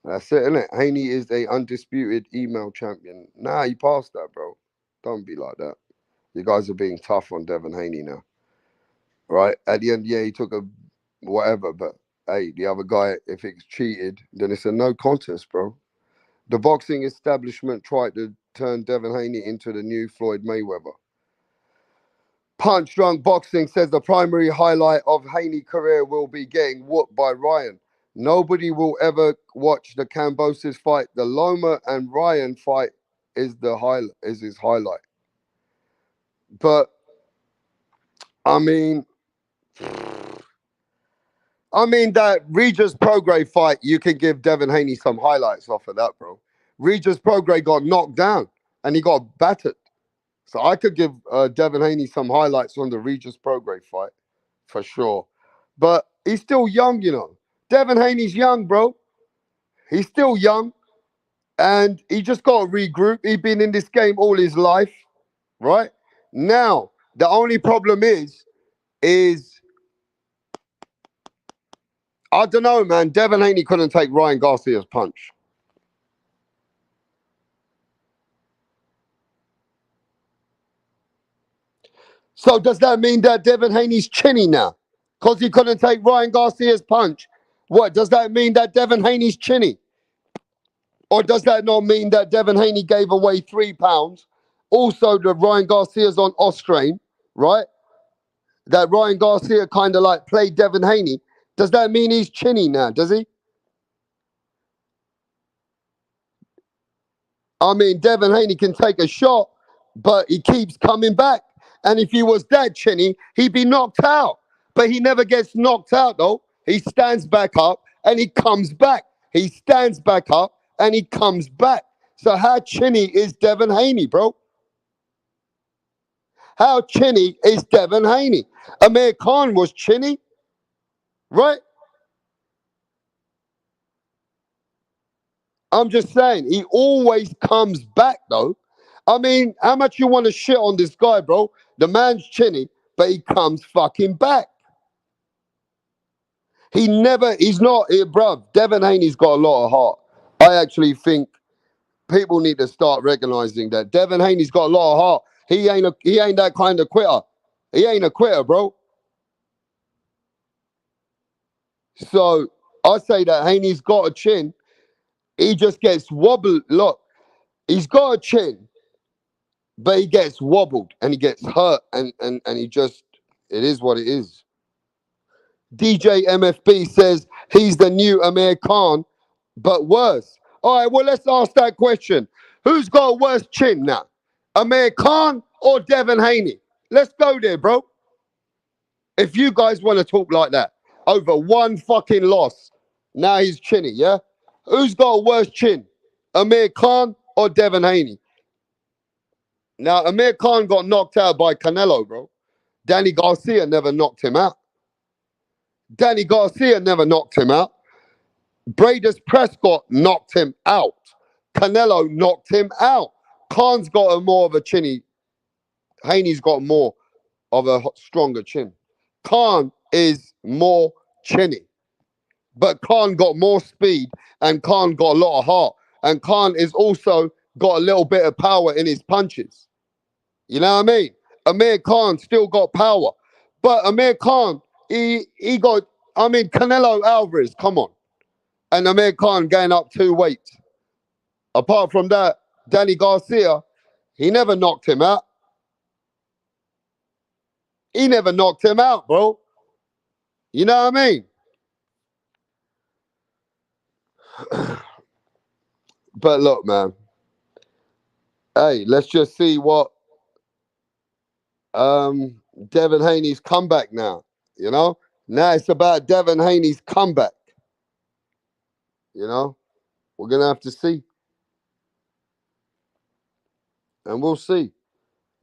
A: That's it, innit? Haney is a undisputed email champion. Nah, he passed that, bro. Don't be like that. You guys are being tough on Devin Haney now. Right? At the end, yeah, he took a whatever, but hey, the other guy, if it's cheated, then it's a no contest, bro. The boxing establishment tried to turn Devin Haney into the new Floyd Mayweather. Punch Drunk Boxing says the primary highlight of Haney's career will be getting whooped by Ryan. Nobody will ever watch the Kambosos fight. The Loma and Ryan fight is his highlight. But I mean, that Regis Prograis fight, you can give Devin Haney some highlights off of that, bro. Regis Prograis got knocked down and he got battered. So I could give Devin Haney some highlights on the Regis Prograis fight for sure. But he's still young, you know. Devin Haney's young, bro. He's still young. And he just got to regroup. He's been in this game all his life, right? Now, the only problem is I don't know, man. Devin Haney couldn't take Ryan Garcia's punch. So does that mean that Devin Haney's chinny now? Because he couldn't take Ryan Garcia's punch. What, does that mean that Devin Haney's chinny? Or does that not mean that Devin Haney gave away £3? Also, the Ryan Garcia's on Austrain, right? That Ryan Garcia kind of like played Devin Haney. Does that mean he's chinny now? Does he? I mean, Devin Haney can take a shot, but he keeps coming back. And if he was that chinny, he'd be knocked out. But he never gets knocked out, though. He stands back up and he comes back. He stands back up and he comes back. So how chinny is Devin Haney, bro? How chinny is Devin Haney? Amir Khan was chinny, right? I'm just saying, he always comes back, though. I mean, how much you want to shit on this guy, bro? The man's chinny, but he comes fucking back. He's not, bruv. Devin Haney's got a lot of heart. I actually think people need to start recognizing that Devin Haney's got a lot of heart. He ain't that kind of quitter. He ain't a quitter, bro. So I say that Haney's got a chin. He just gets wobbled. Look, he's got a chin, but he gets wobbled and he gets hurt and he just, it is what it is. DJ MFB says he's the new Amir Khan, but worse. All right, well, let's ask that question. Who's got a worse chin now? Amir Khan or Devin Haney? Let's go there, bro. If you guys want to talk like that over one fucking loss, now he's chinny, yeah? Who's got a worse chin? Amir Khan or Devin Haney? Now, Amir Khan got knocked out by Canelo, bro. Danny Garcia never knocked him out. Danny Garcia never knocked him out. Bradus Prescott knocked him out. Canelo knocked him out. Khan's got a more of a chinny. Haney's got more of a stronger chin. Khan is more chinny. But Khan got more speed and Khan got a lot of heart. And Khan is also got a little bit of power in his punches. You know what I mean? Amir Khan still got power. But Amir Khan, he got, I mean, Canelo Alvarez, come on. And Amir Khan going up 2 weights. Apart from that, Danny Garcia, he never knocked him out. He never knocked him out, bro. You know what I mean? But look, man. Hey, let's just see what Devin Haney's comeback now. You know? Now it's about Devin Haney's comeback. You know? We're gonna have to see. And we'll see.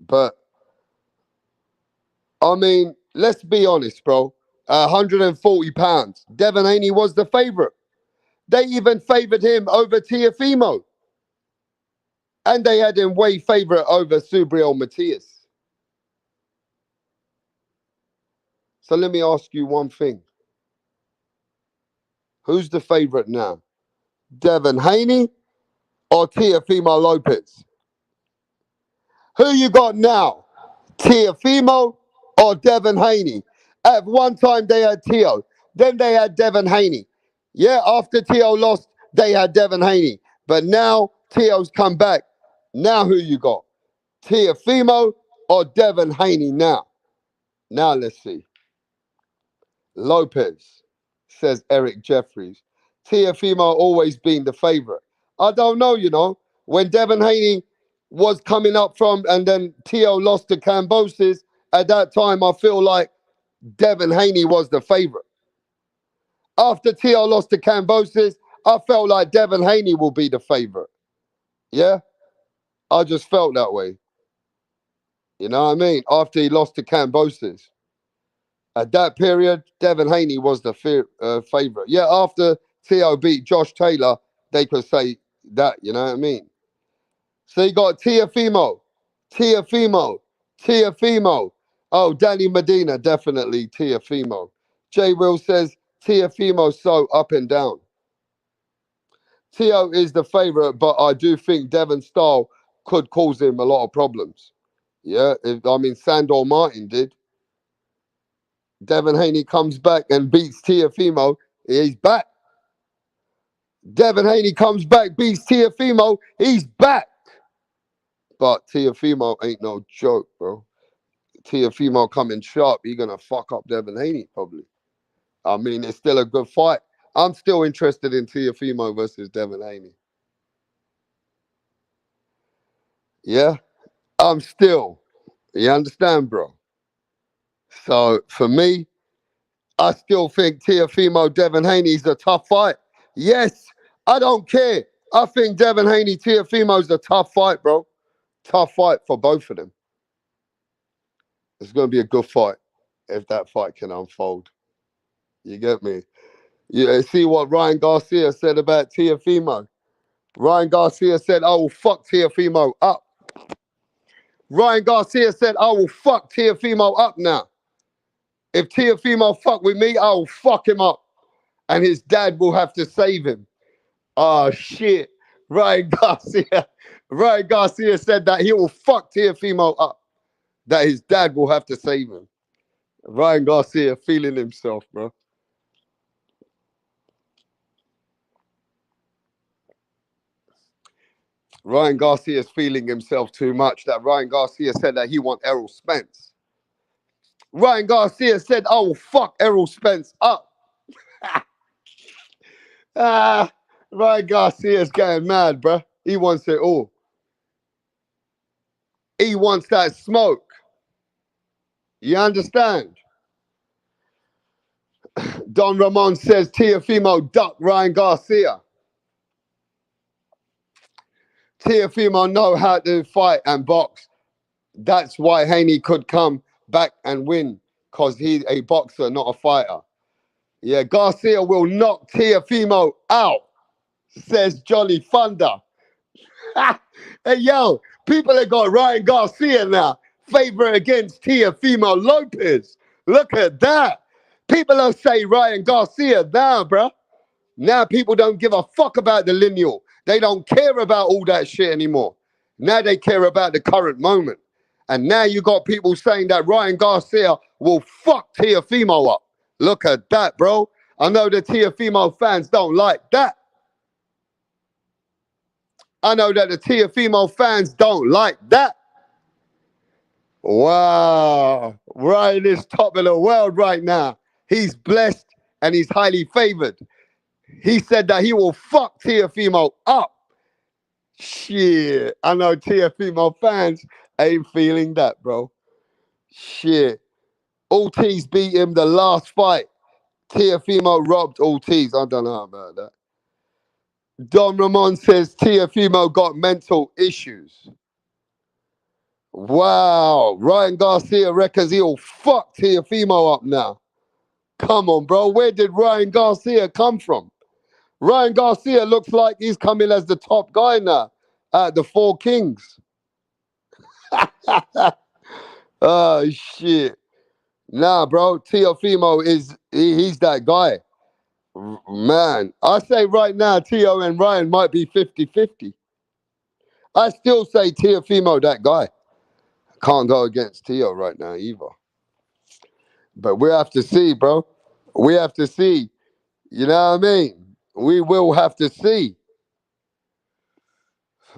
A: But I mean, let's be honest, bro. 140 pounds. Devin Haney was the favorite. They even favored him over Tiafimo. And they had him way favorite over Subriel Matias. So let me ask you one thing. Who's the favorite now? Devin Haney or Tiafimo Lopez? Who you got now? Tiafimo or Devin Haney? At one time they had Tio, then they had Devin Haney. Yeah, after Tio lost, they had Devin Haney. But now Tio's come back. Now who you got? Tiafimo or Devin Haney now? Now let's see. Lopez, says Eric Jeffries. Tiafimo always been the favorite. I don't know, you know. When Devin Haney was coming up from and then Tio lost to Cambosis, at that time I feel like Devin Haney was the favorite. After Tio lost to Cambosis, I felt like Devin Haney will be the favorite. Yeah? I just felt that way. You know what I mean? After he lost to Cambosis. At that period, Devin Haney was the favorite. Yeah, after Tio beat Josh Taylor, they could say that, you know what I mean? So you got Tiafimo, Tiafimo. Oh, Danny Medina, definitely Tiafimo. Jay Will says Tiafimo so up and down. Tio is the favorite, but I do think Devon style could cause him a lot of problems. Yeah, I mean, Sandor Martin did. Devin Haney comes back and beats Tiafimo. He's back. Devin Haney comes back, beats Tiafimo. He's back. But Tiafimo ain't no joke, bro. Tiafimo coming sharp. He's going to fuck up Devin Haney, probably. I mean, it's still a good fight. I'm still interested in Tiafimo versus Devin Haney. Yeah, I'm still. You understand, bro? So for me, I still think Tiafimo Devin Haney is a tough fight. Yes, I don't care. I think Devin Haney Tiafimo is a tough fight, bro. Tough fight for both of them. It's going to be a good fight if that fight can unfold. You get me? You see what Ryan Garcia said about Tiafimo? Ryan Garcia said, I will fuck Tiafimo up. Ryan Garcia said, I will fuck Tiafimo up now. If Tiafimo fuck with me, I will fuck him up. And his dad will have to save him. Oh, shit. Ryan Garcia said that he will fuck Tiafimo up. That his dad will have to save him. Ryan Garcia feeling himself, bro. Ryan Garcia is feeling himself too much. That Ryan Garcia said that he want Errol Spence. Ryan Garcia said, I will fuck Errol Spence up. Ryan Garcia's getting mad, bro. He wants it all. He wants that smoke. You understand? Don Ramon says Tiafimo duck Ryan Garcia. Tiafimo know how to fight and box. That's why Haney could come back and win, because he's a boxer, not a fighter. Yeah, Garcia will knock Tiafimo out, says Jolly Thunder. Hey, yo, people have got Ryan Garcia now, favorite against Tiafimo Lopez. Look at that. People don't say Ryan Garcia now, bro. Now people don't give a fuck about the lineal. They don't care about all that shit anymore. Now they care about the current moment. And now you got people saying that Ryan Garcia will fuck Teofimo up. Look at that, bro. I know the Teofimo fans don't like that. I know that the Teofimo fans don't like that. Wow. Ryan is top of the world right now. He's blessed and he's highly favored. He said that he will fuck Teofimo up. Shit. I know Teofimo fans ain't feeling that, bro. Shit. Ortiz beat him the last fight. Teofimo robbed Ortiz. I don't know about that. Don Ramon says Teofimo got mental issues. Wow. Ryan Garcia reckons he'll fuck Teofimo up now. Come on, bro. Where did Ryan Garcia come from? Ryan Garcia looks like he's coming as the top guy now at the Four Kings. Oh, shit. Nah, bro. Teofimo he's that guy. Man, I say right now, Tio and Ryan might be 50-50. I still say Teofimo that guy. Can't go against Tio right now either. But we have to see, bro. We have to see. You know what I mean? We will have to see.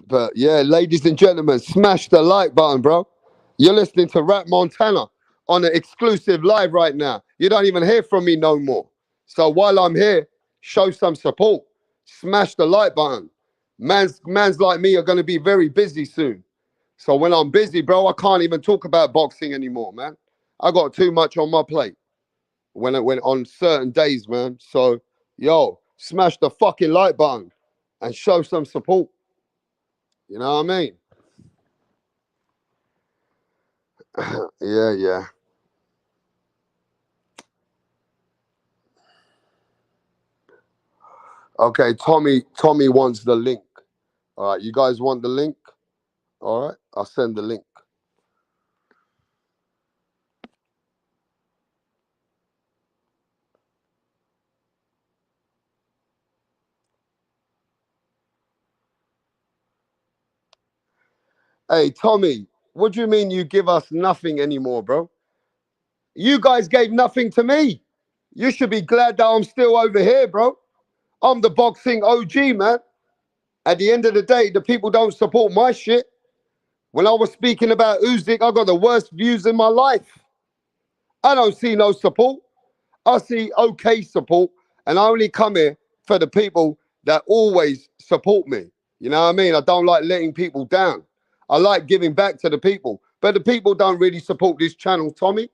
A: But yeah, ladies and gentlemen, smash the like button, bro. You're listening to Rap Montana on an exclusive live right now. You don't even hear from me no more. So while I'm here, show some support. Smash the like button. Mans like me are going to be very busy soon. So when I'm busy, bro, I can't even talk about boxing anymore, man. I got too much on my plate when it went on certain days, man. So, yo, smash the fucking like button and show some support. You know what I mean? Yeah, yeah. Okay, Tommy wants the link. All right, you guys want the link? All right, I'll send the link. Hey, Tommy, what do you mean you give us nothing anymore, bro? You guys gave nothing to me. You should be glad that I'm still over here, bro. I'm the boxing OG, man. At the end of the day, the people don't support my shit. When I was speaking about Usyk, I got the worst views in my life. I don't see no support. I see okay support, and I only come here for the people that always support me. You know what I mean? I don't like letting people down. I like giving back to the people, but the people don't really support this channel, Tommy.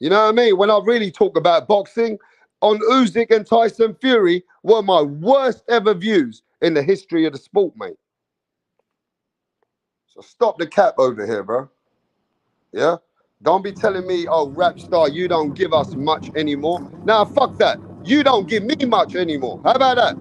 A: You know what I mean? When I really talk about boxing, on Usyk and Tyson Fury were my worst ever views in the history of the sport, mate. So stop the cap over here, bro. Yeah? Don't be telling me, oh, rap star, you don't give us much anymore. Nah, fuck that. You don't give me much anymore. How about that?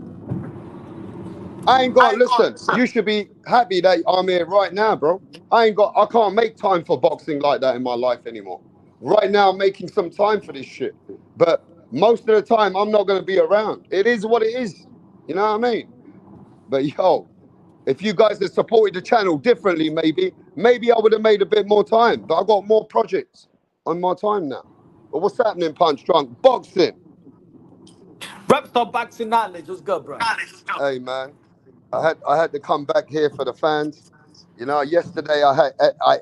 A: I ain't got, listen, you should be happy that I'm here right now, bro. I can't make time for boxing like that in my life anymore. Right now, I'm making some time for this shit. But most of the time, I'm not going to be around. It is what it is. You know what I mean? But yo, if you guys had supported the channel differently, maybe I would have made a bit more time. But I got more projects on my time now. But what's happening, Punch Drunk? Boxing.
C: Rep Star Boxing Knowledge. What's good, bro?
A: Hey man, I had to come back here for the fans. You know, yesterday I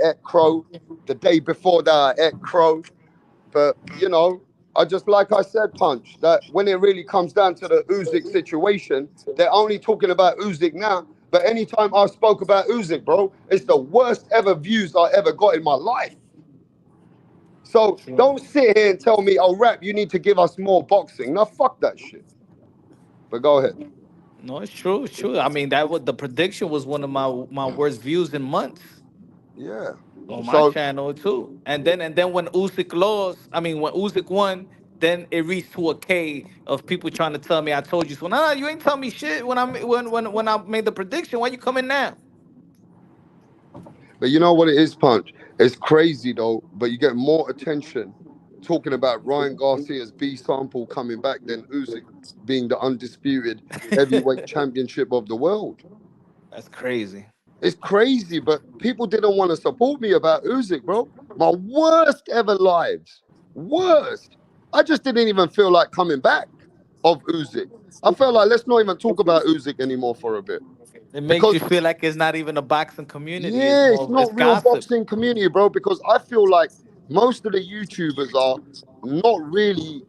A: ate crow. The day before that I ate crow. But you know, I just like I said, Punch, that when it really comes down to the Usyk situation, they're only talking about Usyk now. But anytime I spoke about Usyk, bro, it's the worst ever views I ever got in my life. So don't sit here and tell me, oh, rap, you need to give us more boxing. Now, fuck that shit. But go ahead.
C: No, it's true. It's true. I mean, that was the prediction was one of my worst views in months
A: Yeah.
C: on my
A: So,
C: channel too. And then when Usyk lost, I mean when Usyk won, then it reached to a K of people trying to tell me I told you so. Nah, you ain't tell me shit when I made the prediction. Why you coming now?
A: but you know what it is, Punch? It's crazy though, but you get more attention talking about Ryan Garcia's B sample coming back than Usyk being the undisputed heavyweight championship of the world.
C: That's crazy.
A: It's crazy, but people didn't want to support me about Usyk, bro. My worst ever lives. Worst. I just didn't even feel like coming back of Usyk. I felt like let's not even talk about Usyk anymore for a bit.
C: It makes you
A: Because
C: feel like it's not even a boxing community. It's
A: yeah, it's
C: more, it's
A: not real
C: gossip.
A: boxing community, bro. Because I feel like most of the YouTubers are not really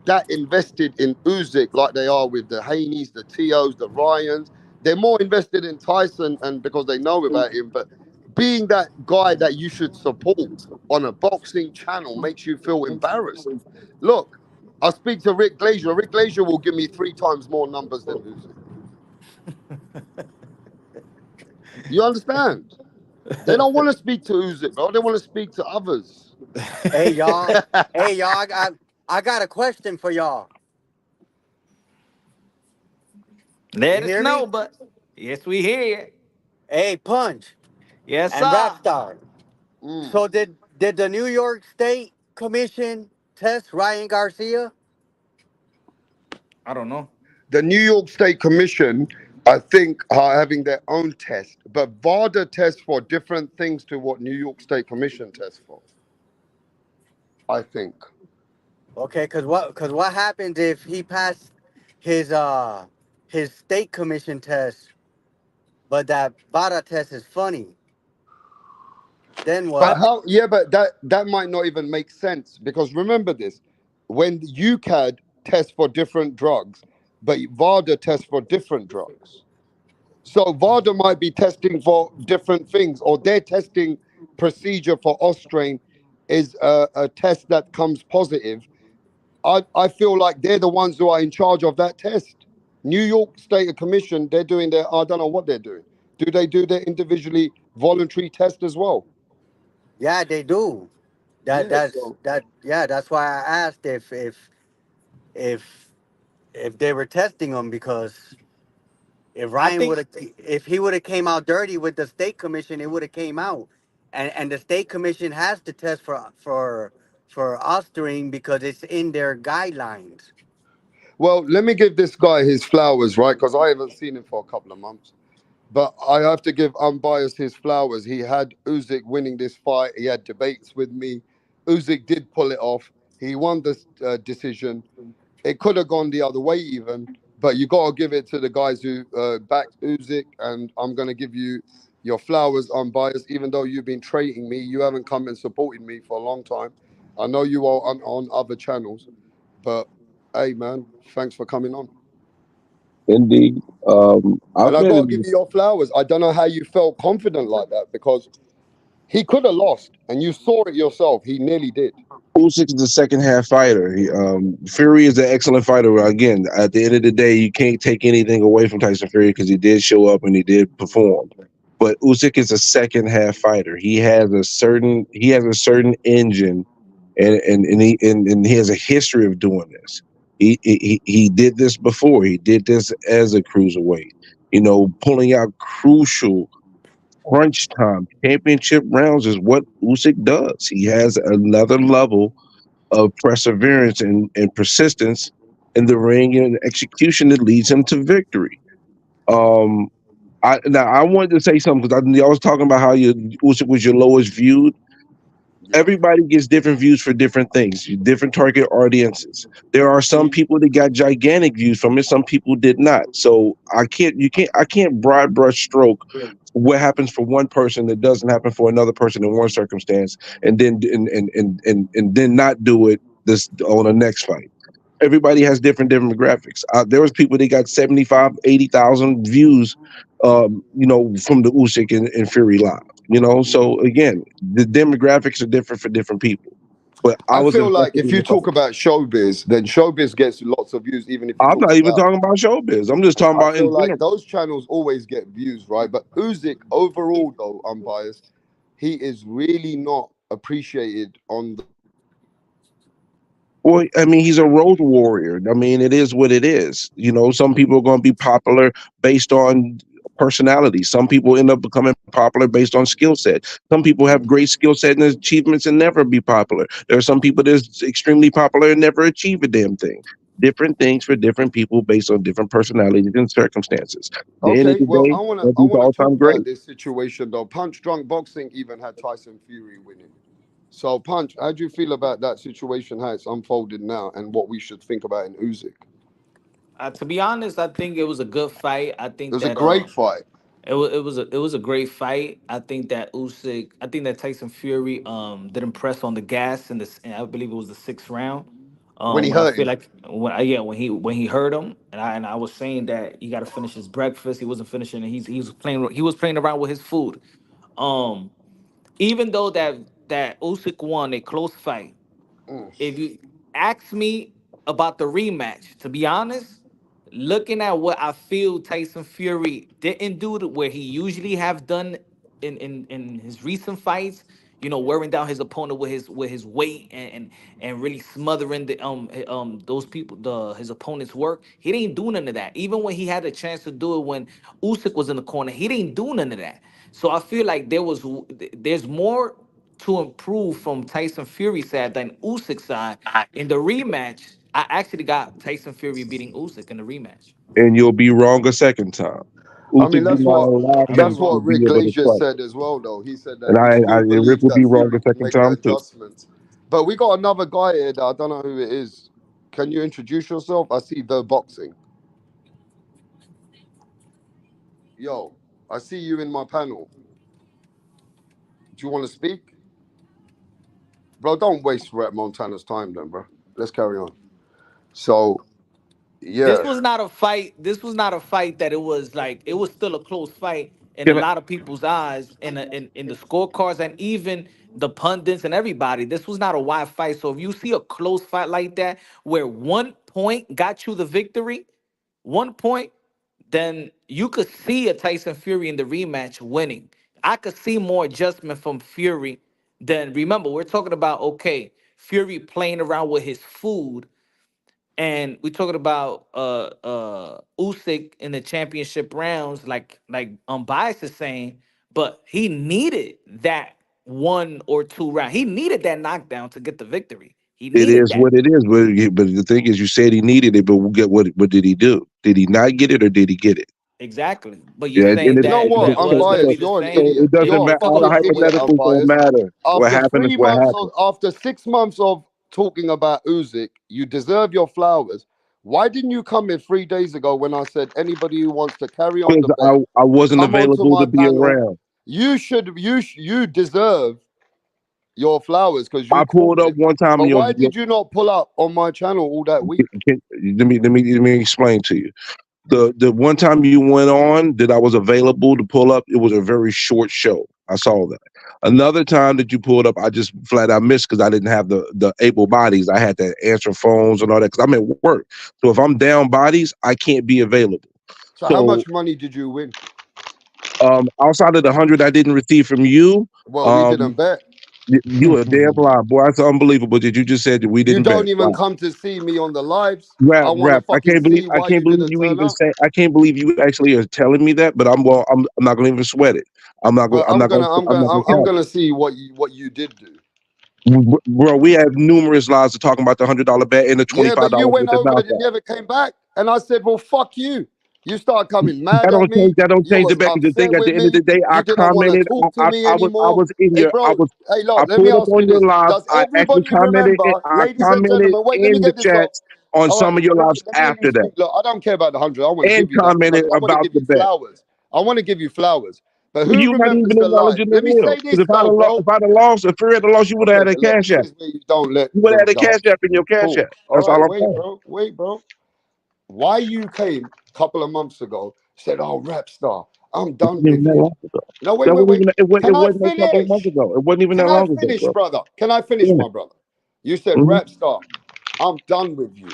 A: that invested in Usyk like they are with the Haneys, the Tios, the Ryans. They're more invested in Tyson and because they know about him. But being that guy that you should support on a boxing channel makes you feel embarrassed. Look, I speak to Rick Glazier. Rick Glazier will give me 3 times more numbers than Usyk. You understand? They don't want to speak to Usyk, bro. They want to speak to others.
D: Hey y'all. Hey y'all. I got a question for y'all. You
C: Let us
D: hear
C: know,
D: me?
C: but yes, we hear you.
D: Hey, Punch
C: Yes,
D: and
C: sir.
D: Rapstar.
A: Mm.
D: So did the New York State Commission test Ryan Garcia?
C: I don't know.
A: The New York State Commission, I think, are having their own test, but VADA tests for different things to what New York State Commission tests for. I think.
D: Okay, cause what happens if he passed his uh his state commission test, but that VADA test is funny? Then
C: I
A: But
D: what?
C: th-
A: how? Yeah, but that might not even make sense because remember this: when UCAD tests for different drugs, but VADA tests for different drugs. So VADA might be testing for different things, or their testing procedure for Austrain is a test that comes positive. I feel like they're the ones who are in charge of that test. New York State Commission, they're doing their, I don't know what they're doing. Do they do their individually voluntary test as well?
D: Yeah, they do. That
A: Yeah,
D: that's
A: so
D: that. Yeah, that's why I asked if if they were testing him because if
C: I
D: Ryan would
C: think
D: have if he would have came out dirty with the state commission, it would have came out, and the state commission has to test for Ostarine because it's in their guidelines.
A: well, let me give this guy his flowers, right? Because I haven't seen him for a couple of months. But I have to give unbiased his flowers. He had Usyk winning this fight. He had debates with me. Usyk did pull it off. He won this decision. It could have gone the other way even, but you got to give it to the guys who backed Usyk, and I'm going to give you your flowers unbiased. Even though you've been trading me, you haven't come and supported me for a long time. I know you are on other channels, but hey, man, thanks for coming on.
B: Indeed.
A: And
B: I've
A: I
B: been
A: got to
B: in
A: give
B: this.
A: you your flowers. I don't know how you felt confident like that because he could have lost, and you saw it yourself. He nearly did.
B: Usyk is the second half fighter. Fury is an excellent fighter. Again, at the end of the day, you can't take anything away from Tyson Fury because he did show up and he did perform. But Usyk is a second half fighter. He has a certain engine, and he has a history of doing this. He did this before. He did this as a cruiserweight. Pulling out crucial crunch time championship rounds is what Usyk does. He has another level of perseverance and persistence in the ring and execution that leads him to victory. Um, I wanted to say something because I was talking about how Usyk was your lowest viewed.
A: Yeah.
B: Everybody gets different views for different things, different target audiences. There are some
A: See,
B: people that got gigantic views from it, some people did not. So I can't broad brush stroke what happens for one person that doesn't happen for another person in one circumstance, and then not do it this on the next fight. Everybody has different demographics. There was people that got 75, 80,000 views, from the Usyk and Fury live. So again, the demographics are different for different people. But I
A: I
B: was
A: feel like
B: invested
A: if
B: in
A: you
B: the
A: talk
B: fight.
A: about showbiz, then showbiz gets lots of views, even if you
B: I'm
A: talk
B: not even
A: about.
B: talking about showbiz. I'm just talking
A: I
B: about
A: feel
B: in
A: like
B: general.
A: those channels always get views, right? But Usyk, overall, though, unbiased, he is really not appreciated on the
B: Well, I mean, he's a road warrior. I mean, it is what it is. Some people are going to be popular based on personality. Some people end up becoming popular based on skill set. Some people have great skill set and achievements and never be popular. There are some people that's extremely popular and never achieve a damn thing.
E: different things for different people based on different personalities and circumstances. At the end of
A: Okay,
E: the
A: well,
E: day,
A: I
E: Anthony's
A: wanna
E: all
A: talk
E: time
A: about
E: great.
A: this situation though. Punch Drunk Boxing even had Tyson Fury winning. So, Punch, how do you feel about that situation, how it's unfolded now, and what we should think about in Usyk? It
C: To be honest, I think it was a good fight. I think
A: was a
C: that
A: great fight.
C: it was a great fight. I think that Tyson Fury didn't press on the gas in this. I believe it was the sixth round.
A: When he
C: When I
A: hurt
C: feel
A: him.
C: like when he hurt him, and I was saying that he got to finish his breakfast. He wasn't finishing, and he was playing around with his food. Um, Even though that Usyk won a close fight,
A: Mm.
C: if you ask me about the rematch, to be honest, looking at what I feel Tyson Fury didn't do where he usually have done in his recent fights, wearing down his opponent with his weight and really smothering those people his opponent's work. He didn't do none of that. Even when he had a chance to do it when Usyk was in the corner, he didn't do none of that. So I feel like there's more to improve from Tyson Fury side than Usyk side. In the rematch, I actually got Tyson Fury beating Usyk in the rematch.
E: And you'll be wrong a second time.
A: I mean,
E: Usyk do not allow
C: I'll be
E: him
A: that's
E: to
A: what
C: wrong.
E: be
A: Rick
E: able to
A: Glazier
E: fight.
A: said as well, though. He said that
E: And
A: he still
E: and Rick
A: believes
E: will be
A: that
E: wrong
A: Fury
E: the
A: can
E: second
A: make the
E: time too.
A: adjustments. But we got another guy here that I don't know who it is. Can you introduce yourself? I see the boxing. Yo, I see you in my panel. Do you want to speak? Bro, don't waste Rhett Montana's time then, bro. Let's carry on. So,
C: This
A: yeah.
C: was not a fight. This was not a fight that it was like it was still a close fight in a
E: Can I,
C: lot of people's eyes in the scorecards and even the pundits and everybody. This was not a wide fight. So if you see a close fight like that where 1 point got you the victory, 1 point, then you could see a Tyson Fury in the rematch winning. I could see more adjustment from Fury than remember, we're talking about okay, Fury playing around with his food, and we're talking about Usyk in the championship rounds, like Bias is saying, but he needed that 1 or 2 round. He needed that knockdown to get the victory. He
E: it
C: needed
E: is
C: that.
E: what it is. But the thing is, you said he needed it, but we'll get what did he do? Did he not get it or did he get it?
C: Exactly. But you're
E: Yeah,
C: saying
E: and
A: You know
C: that
A: what?
C: that was gonna be
A: Unbiased.
C: the
A: You're an
C: same.
E: so it
A: idiot.
E: doesn't
A: You're a
E: matter. All the
A: fucking idiot,
E: hypotheticals don't
A: unbiased.
E: matter. What
A: After
E: happened is
A: three
E: what
A: months
E: happened.
A: after 6 months of talking about Usyk, you deserve your flowers. Why didn't you come in 3 days ago when I said anybody who wants to carry on
E: Because
A: the bet,
E: I wasn't
A: come onto
E: available
A: my
E: to be
A: panel?
E: around.
A: You deserve your flowers because
E: I
A: you
E: pulled
A: called
E: up
A: it.
E: one time.
A: But why did you not pull up on my channel all that week?
E: Let me explain to you. The one time you went on that I was available to pull up, it was a very short show. I saw that. Another time that you pulled up, I just flat out missed because I didn't have the able bodies. I had to answer phones and all that because I'm at work. So if I'm down bodies, I can't be available.
A: So how
E: So
A: much money did you win?
E: outside of the 100 I didn't receive from you,
A: Well, we didn't
E: um,
A: bet.
E: you a damn lie, boy. That's unbelievable that you just said that we
A: You
E: didn't bet.
A: don't even
E: Wow.
A: come to see me on the lives. I
E: Rap,
A: want to
E: rap.
A: fucking see
E: I
A: why
E: can't
A: you
E: believe
A: didn't
E: you
A: turn
E: even
A: up.
E: say. I can't believe you actually are telling me that. But I'm not gonna even sweat it.
A: Well,
E: I'm not gonna
A: I'm
E: count
A: gonna see what you did do.
E: it. Bro, we have numerous lives of talking about the $100 bet and the
A: Yeah, but you
E: $25
A: went
E: with the
A: over it and
E: knockout.
A: never came back. And I said, well, fuck you. You started coming mad at me.
E: That don't
A: You
E: change the
A: was
E: bet. 'Cause the thing
A: upset
E: at the
A: with
E: end of
A: me.
E: the day, I
A: You didn't want to
E: commented.
A: talk to me
E: I
A: anymore.
E: was in
A: Hey,
E: your.
A: bro. Hey,
E: I
A: look, let me
E: pulled up
A: ask you
E: on your
A: this.
E: lives.
A: Does
E: I actually
A: everybody
E: commented.
A: remember,
E: I
A: ladies and
E: commented
A: gentlemen, wait, let me
E: in the
A: get this off.
E: chats on
A: All right,
E: some of your lives
A: let me
E: after that,
A: speak. Look, I don't care about the 100. I want to
E: and
A: give you that
E: commented
A: because I want to
E: about
A: give
E: the
A: you
E: bet.
A: flowers. I want to give you flowers. But
E: Well,
A: who
E: you not
A: remembers
E: even
A: the live?
E: acknowledging the
A: Let me
E: deal.
A: say
E: Because
A: this though, bro.
E: if I'd have lost, if Fury had lost, you would have
A: Okay,
E: had a
A: but look,
E: cash
A: this
E: app.
A: is where you don't let
E: You would have had a
A: the
E: cash app in your cash
A: cool.
E: app.
A: All
E: That's
A: right,
E: all I'm
A: wait,
E: saying.
A: bro. Wait, bro. Why you came a couple of months ago, said, oh, rap star, I'm
E: It
A: done
E: wasn't even
A: with
E: that
A: you.
E: long ago.
A: No, wait,
E: That
A: wait,
E: wasn't
A: wait.
E: even. It
A: Can I
E: wasn't a couple of months
A: finish?
E: ago. It wasn't even
A: Can
E: that
A: I
E: long ago,
A: finish,
E: bro.
A: brother? Can I finish,
E: Yeah.
A: my brother? You said,
E: hmm
A: rap star, I'm done with you.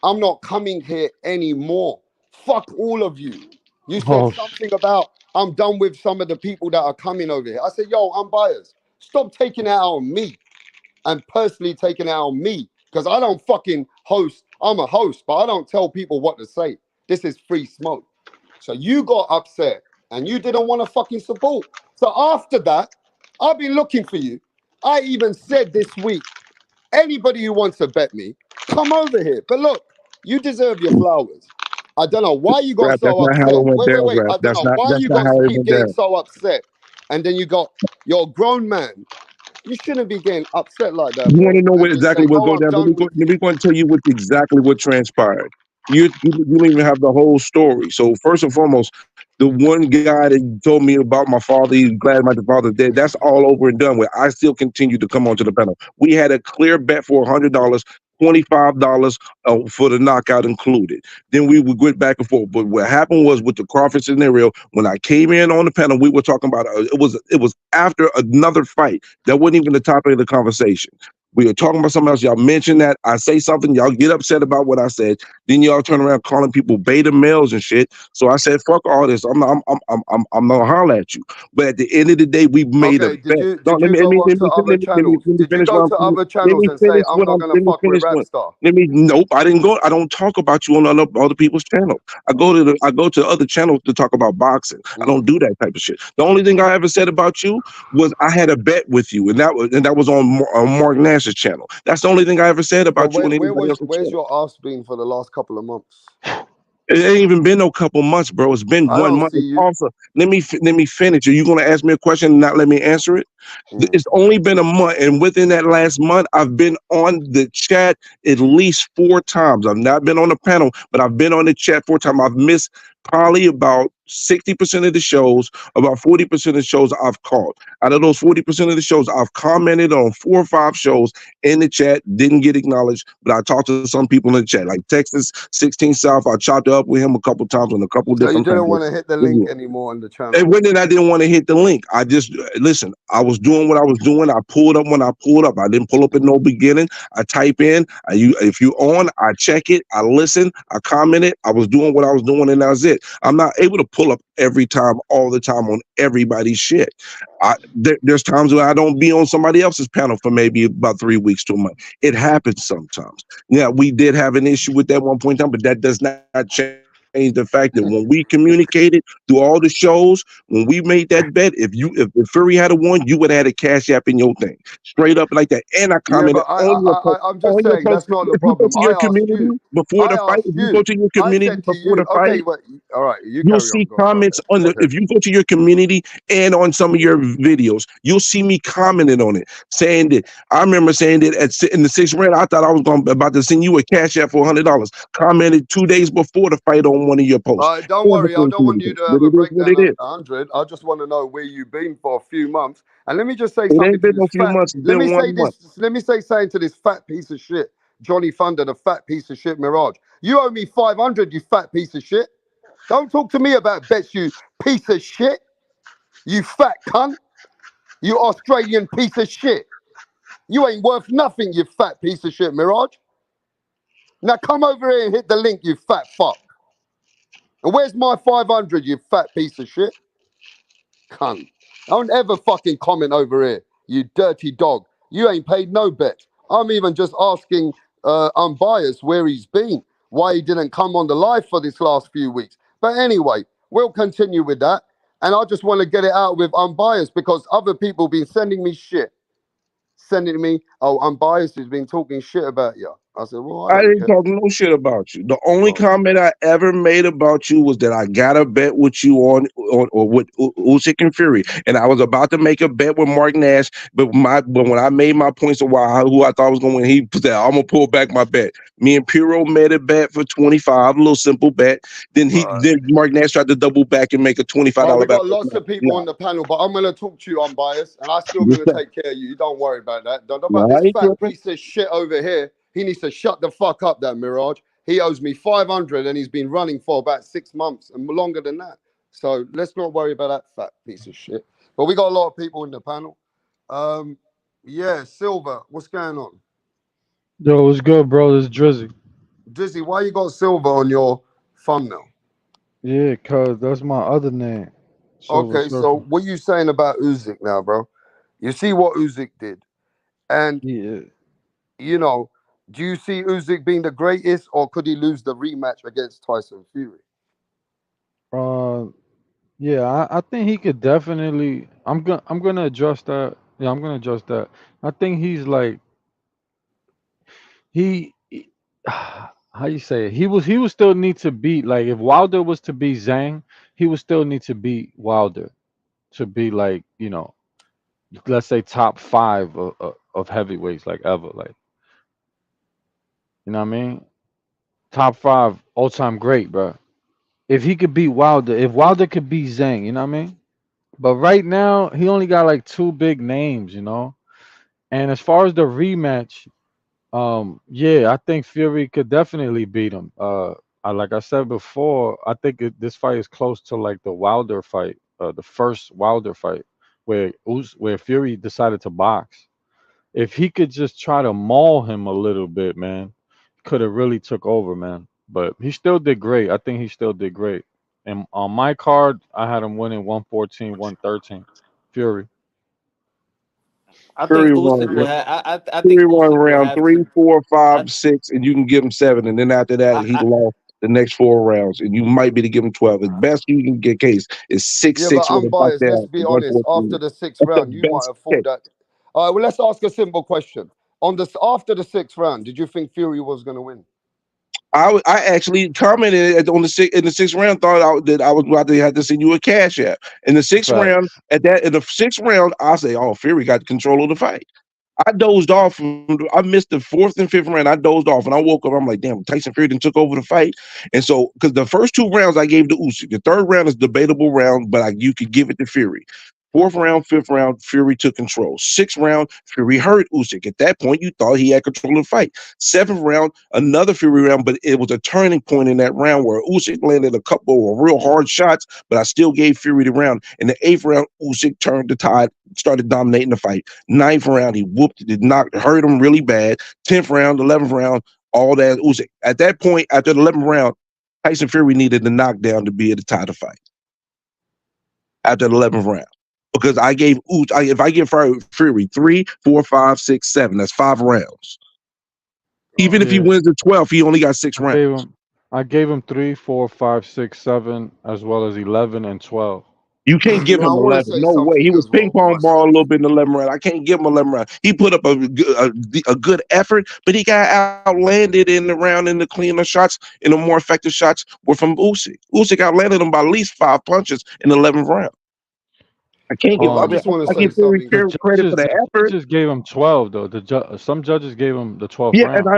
A: I'm not coming here anymore. Fuck all of you. You said
E: Oh,
A: something about I'm done with some of the people that are coming over here. I said, yo, I'm biased. Stop taking it out on me and personally taking it out on me because I don't fucking host. I'm a host, but I don't tell people what to say. This is free smoke. So you got upset and you didn't want to fucking support. So after that, I've been looking for you. I even said this week, anybody who wants to bet me, come over here. But look, You deserve your flowers. I don't know why you got
E: Rap, that's
A: so
E: not how
A: upset.
E: it went
A: Wait, wait,
E: down,
A: wait.
E: Rap.
A: I don't know why
E: That's
A: you
E: not
A: got
E: how it
A: keep
E: went
A: getting
E: down.
A: so upset. And then you got you're a grown man. You shouldn't be getting upset like that,
E: You want
A: bro.
E: to know
A: And
E: what
A: just
E: exactly
A: say,
E: what
A: "Oh,
E: go
A: I'm
E: down?
A: done with
E: Let
A: you."
E: me go and tell you what exactly what transpired. You don't even have the whole story. So first and foremost, the one guy that told me about my father, he's glad my father's dead. That's all over and done with. I still continue to come onto the panel. We had a clear bet for $100, $25 for the knockout included. Then we would go back and forth. But what happened was with the Crawford scenario, when I came in on the panel, we were talking about it was after another fight. That wasn't even the topic of the conversation. We were talking about something else. Y'all mentioned that. I say something. Y'all get upset about what I said. Then y'all turn around calling people beta males and shit. So I said, fuck all this. I'm not holler at you. But at the end of the day, we made a
A: Okay,
E: bet.
A: did
E: No,
A: you go on to other channels?
E: let me
A: Did you
E: finish
A: go
E: what I'm
A: to other
E: let
A: channels
E: me
A: and say
E: finish
A: I'm
E: what
A: not
E: I'm
A: gonna
E: let me
A: fuck with
E: finish what
A: Rapstar?
E: nope, I didn't go. I don't talk about you on other people's channels. I go to other channels to talk about boxing. I don't
A: Mm.
E: do that type of shit. The only thing I ever said about you was I had a bet with you, and that was on Mark Nash's channel. That's the only thing I ever said
A: But
E: about you on anybody else's
A: where's
E: channel.
A: your ass been for the last couple of months?
E: It ain't even been no couple months, bro. It's been
A: I
E: one
A: don't
E: month.
A: see
E: It's
A: you.
E: also let me finish. Are you gonna ask me a question and not let me answer it?
A: Mm.
E: It's only been a month, and within that last month, I've been on the chat at least 4 times. I've not been on the panel, but I've been on the chat 4 times. I've missed probably about 60% of the shows, about 40% of the shows I've called. Out of those 40% of the shows, I've commented on 4 or 5 shows in the chat, didn't get acknowledged, but I talked to some people in the chat, like Texas 16 South. I chopped it up with him a couple times on a couple
A: So you
E: different
A: didn't
E: panels.
A: want to hit the link anymore on the
E: And
A: channel.
E: when did I didn't want to hit the link? I just listen. I was doing what I was doing. I pulled up when I pulled up. I didn't pull up at no beginning. I type in. If you on, I check it. I listen. I comment it. I was doing what I was doing, and that's it. I'm not able to pull up every time, all the time on everybody's shit. There's times where I don't be on somebody else's panel for maybe about 3 weeks to a month. It happens sometimes. Yeah, we did have an issue with that one point in time, but that does not change the fact that when we communicated through all the shows, when we made that bet, if Fury had a won, you would have had a cash app in your thing, straight up like that. And I
A: Yeah,
E: commented
A: but
E: on your post.
A: I'm just saying that's not the
E: If you go
A: problem.
E: to your community before the fight, if you go to your
A: I
E: community
A: said to
E: before
A: you,
E: the
A: okay,
E: fight,
A: but all right, you
E: you'll
A: carry on.
E: see comments on
A: Go
E: the
A: ahead.
E: if you go to your community and on some of your videos, you'll see me commenting on it, saying that I remember saying that in the 6th round, I thought I was about to send you a cash app for $100. Commented 2 days before the fight on one of your posts.
A: Don't
E: Never
A: worry, I
E: sent
A: don't
E: you
A: want you
E: anything.
A: to
E: But
A: have a
E: it is what
A: breakdown
E: it
A: on
E: is.
A: the 100. I just want to know where you've been for a few months. And let me just say
E: It
A: something
E: ain't
A: to
E: been
A: this
E: no few
A: fat.
E: months. It's
A: Let me
E: been
A: say
E: 1 month.
A: this. Let me say something to this fat piece of shit, Johnny Thunder, the fat piece of shit, Mirage. You owe me 500, you fat piece of shit. Don't talk to me about bets, you piece of shit. You fat cunt. You Australian piece of shit. You ain't worth nothing, you fat piece of shit, Mirage. Now come over here and hit the link, you fat fuck. And where's my 500, you fat piece of shit? Cunt. Don't ever fucking comment over here, you dirty dog. You ain't paid no bets. I'm even just asking unbiased where he's been, why he didn't come on the live for this last few weeks. But anyway, we'll continue with that. And I just want to get it out with unbiased because other people been sending me shit. Sending me, oh, unbiased has been talking shit about you. I said, well, I
E: I
A: don't
E: didn't
A: care.
E: talk no shit about you. The only
A: Oh,
E: comment I ever made about you was that I got a bet with you on or with Usyk and Fury, and I was about to make a bet with Mark Nash, but when I made my points of who I thought was going to win, he said I'm gonna pull back my bet. Me and Piro made a bet for 25, a little simple bet.
A: all right.
E: Then Mark Nash tried to double back and make a
A: Bro,
E: $25
A: we
E: bet.
A: got lots of people
E: No,
A: on the panel, but I'm gonna talk to you unbiased, and I'm still
E: no,
A: gonna take care of you. You don't worry about that. Don't
E: no,
A: about
E: I
A: this
E: ain't
A: fat
E: tripping.
A: piece of shit over here. He needs to shut the fuck up, that Mirage. He owes me 500, and he's been running for about 6 months and longer than that. So let's not worry about that fat piece of shit. But we got a lot of people in the panel. Um, yeah, Silver, what's going on?
F: Yo, what's good, bro? This is Drizzy.
A: Dizzy, why you got Silver on your thumbnail?
F: Yeah, cuz that's my other name. Silver
A: Okay, so
F: Surfer.
A: what you saying about Usyk now, bro? You see what Usyk did, and
F: Yeah.
A: you know, do you see Usyk being the greatest, or could he lose the rematch against Tyson Fury?
F: Uh yeah, I think he could definitely I'm gonna adjust that. Yeah, I'm gonna adjust that. I think he's like he how you say it? He would still need to beat, like, if Wilder was to beat Zhang, he would still need to beat Wilder to be like, let's say top five of heavyweights like ever, like, you know what I mean? Top five all time great, bro. If he could beat Wilder, if Wilder could beat Zhang, you know what I mean? But right now he only got like two big names, you know. And as far as the rematch, yeah, I think Fury could definitely beat him. Like I said before, I think this fight is close to like the Wilder fight, the first Wilder fight, where Fury decided to box. If he could just try to maul him a little bit, man, could have really took over, man. But he still did great. I think he still did great. And on my card, I had him winning 114, 113. Fury.
C: I think
E: Fury
C: Usyk will
E: won.
C: have. I think
E: Fury won
C: Usyk will
E: round
C: have
E: three,
C: to.
E: four, five,
C: I,
E: six, and you can give him seven. And then after that, he
C: I,
E: lost the next four rounds, and you might be to give him 12. As best you can get case is six
A: Yeah, but
E: six with a
A: unbiased. Let's
E: knockdown
A: be
E: and one
A: honest. After
E: fourteen.
A: the sixth
E: That's the
A: round, you might
E: best
A: have
E: case.
A: thought that. All right. Well, let's ask a simple question. On this, after the sixth round, did you think Fury was going to win?
E: I actually commented on in the sixth round. Thought that I was about to have to send you a cash app in the sixth round.
F: Facts.
E: In the sixth round, I say, "Oh, Fury got control of the fight." I dozed off. I missed the fourth and fifth round. I dozed off, and I woke up. I'm like, damn, Tyson Fury then took over the fight. And so, because the first two rounds I gave to Usyk, the third round is debatable round, but you could give it to Fury. Fourth round, fifth round, Fury took control. Sixth round, Fury hurt Usyk. At that point, you thought he had control of the fight. Seventh round, another Fury round, but it was a turning point in that round where Usyk landed a couple of real hard shots, but I still gave Fury the round. In the eighth round, Usyk turned the tide, started dominating the fight. Ninth round, he whooped, did not hurt him really bad. 10th round, 11th round, all that Usyk. At that point, after the 11th round, Tyson Fury needed the knockdown to be able to tie the fight. After the 11th round, because I gave if I give Fury 3, 4, 5, 6, 7, that's 5 rounds. Even if he
F: Yeah.
E: wins the 12th, he only got 6 rounds.
F: Gave him I gave him 3, 4, 5, 6, 7, as well as 11 and 12.
E: You can't give
A: I
E: him
A: want to
E: 11.
A: say
E: No way.
A: something
E: He was
A: as
E: ping
A: well
E: pong ball a
A: myself.
E: little bit in the 11th round. I can't give him 11 round. He put up a good effort, but he got outlanded in the round in the cleaner shots, in the more effective shots were from Usyk. Usyk outlanded him by at least 5 punches in the 11th round. I can't
A: Yeah,
E: give.
A: but I
E: I mean,
A: just want to
E: I
A: say
E: give Fury
A: something.
F: The
E: credit for
F: judges
E: the
F: the
E: effort.
F: judges gave him 12 though. Some judges gave him the 12th
E: Yeah, and
F: round.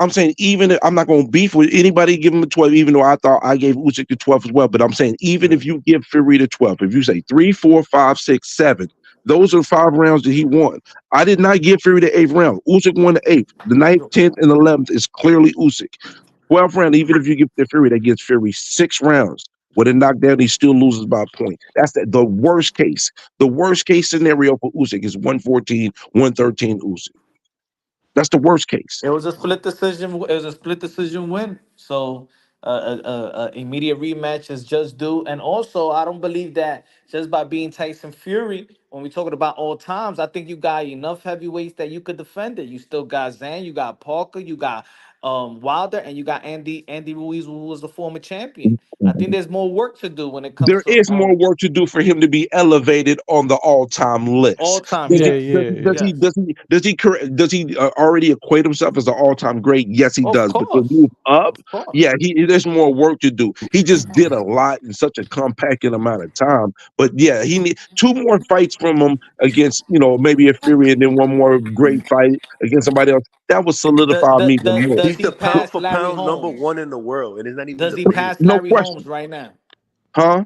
E: I'm saying even if I'm not going to beef with anybody give him a 12, even though I thought I gave Usyk the 12 as well. But I'm saying even if you give Fury the 12, if you say 3, 4, 5, 6, 7, those are 5 rounds that he won. I did not give Fury the eighth round. Usyk won the eighth. The ninth, 10th, and 11th is clearly Usyk. 12th round, even if you give the Fury, that gives Fury 6 rounds. With a knockdown, he still loses by a point. That's the worst case. The worst case scenario for Usyk is 114, 113 Usyk. That's the worst case.
C: It was a split decision. It was a split decision win. So immediate rematch is just due. And also, I don't believe that just by being Tyson Fury, when we're talking about all times, I think you got enough heavyweights that you could defend it. You still got Zan, you got Parker, you got Wilder, and you got Andy Ruiz, who was the former champion. I think there's more work to do when it comes
E: There
C: to
E: is more work to do for him to be elevated on the all-time
C: all
E: list.
C: time.
E: Does he?
F: Yeah,
C: Yes,
E: Does
F: yeah,
E: he? Does
F: yeah.
E: he?
C: yes,
E: Does he already equate himself as an all-time great? Yes, he
C: of
E: does. But to
C: course,
E: move up,
C: of course.
E: yeah, there's more work to do. He just did a lot in such a compacted amount of time. But yeah, he need two more fights from him against maybe a Fury, and then one more great fight against somebody else. That would solidify me even more.
C: Does
G: He's
C: he
G: the pound
C: pass
G: for
C: Larry
G: pound number
C: Holmes?
G: one in the world, and it's not even
C: Does he pass
G: debatable.
E: No
C: Larry
E: question,
C: Holmes right now?
E: huh?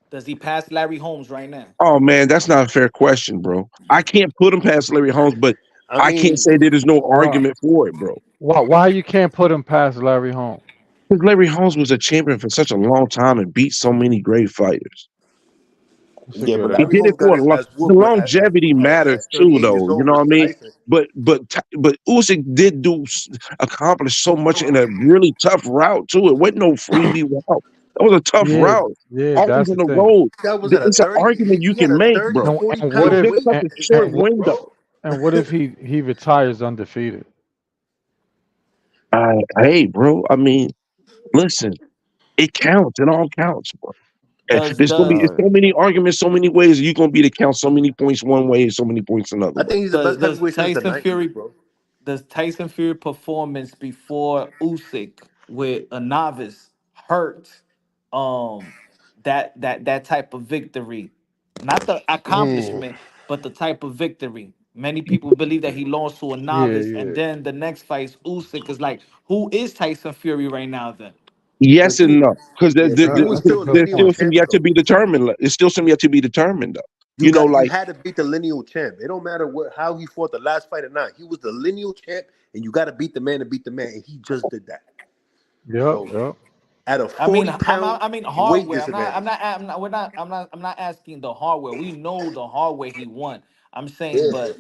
C: Does he pass Larry Holmes right now?
E: Oh man, that's not a fair question, bro. I can't put him past Larry Holmes, but
G: I
E: I can't
G: mean,
E: say that there's no
F: Why
E: argument for it, bro.
F: why you can't put him past Larry Holmes?
E: Because Larry Holmes was a champion for such a long time and beat so many great fighters.
F: That's a
G: yeah,
F: good
G: but
E: He
G: Larry
E: did
F: answer.
E: it
G: Holmes got
E: for a
G: his
E: long.
G: ass
E: The
G: whooped
E: longevity matters
G: at
E: too,
G: 38 years
E: though. You
G: old
E: know what I
G: versus
E: mean?
G: Tyson.
E: But Usyk did accomplish so much in a really tough route too. It wasn't no freebie route. That was a tough
F: Yeah,
E: route.
F: yeah,
E: Always
F: that's
E: on
F: the
E: the
F: thing.
E: road.
G: This guy was at a
E: It's an
G: 30.
E: argument you
G: He had
E: can
G: a
E: make,
G: 30,
E: bro.
F: And,
G: 40
F: and what
E: It's
G: pound
F: if
E: just
G: weight
E: such
F: and,
E: a short
F: and
G: advantage,
F: what
E: window.
G: bro.
F: and what if he retires undefeated?
E: Hey, bro. I mean, listen, it counts. It all counts, bro.
C: Does
E: There's gonna be
C: does
E: it's so many arguments, so many ways. You're gonna be to count so many points one way and so many points another
G: I
E: way.
G: think he's the
C: does
G: best
C: does
G: heavyweight since the
C: Tyson
G: 90s,
C: Fury
G: bro.
C: the Tyson Fury performance before Usyk with a novice hurt um that type of victory, not the
A: Hmm.
C: accomplishment, but the type of victory. Many people believe that he lost to a
F: Yeah,
C: novice, and
F: yeah.
C: then the next fight Usyk is like, who is Tyson Fury right now? Then
E: Yes
G: But
E: and
G: you,
E: no, because
G: yeah, but you was
F: That's a
G: still
F: good
E: there's
G: lineal
E: still
F: point.
E: some
G: champ
E: yet to
G: though.
E: be determined. It's still some yet to be determined though.
G: You you
E: Like
G: had to beat the lineal champ. It don't matter how he fought the last fight or not. He was the lineal champ, and you got to beat the man to beat the man, and he just did that.
F: Yep,
G: So
F: yep.
G: at a
C: I mean,
G: 40-pound
C: I mean
G: weight
C: hardware.
G: disadvantage.
C: I'm not asking the hardware. We know the hardware he won. I'm saying,
G: Yeah.
C: but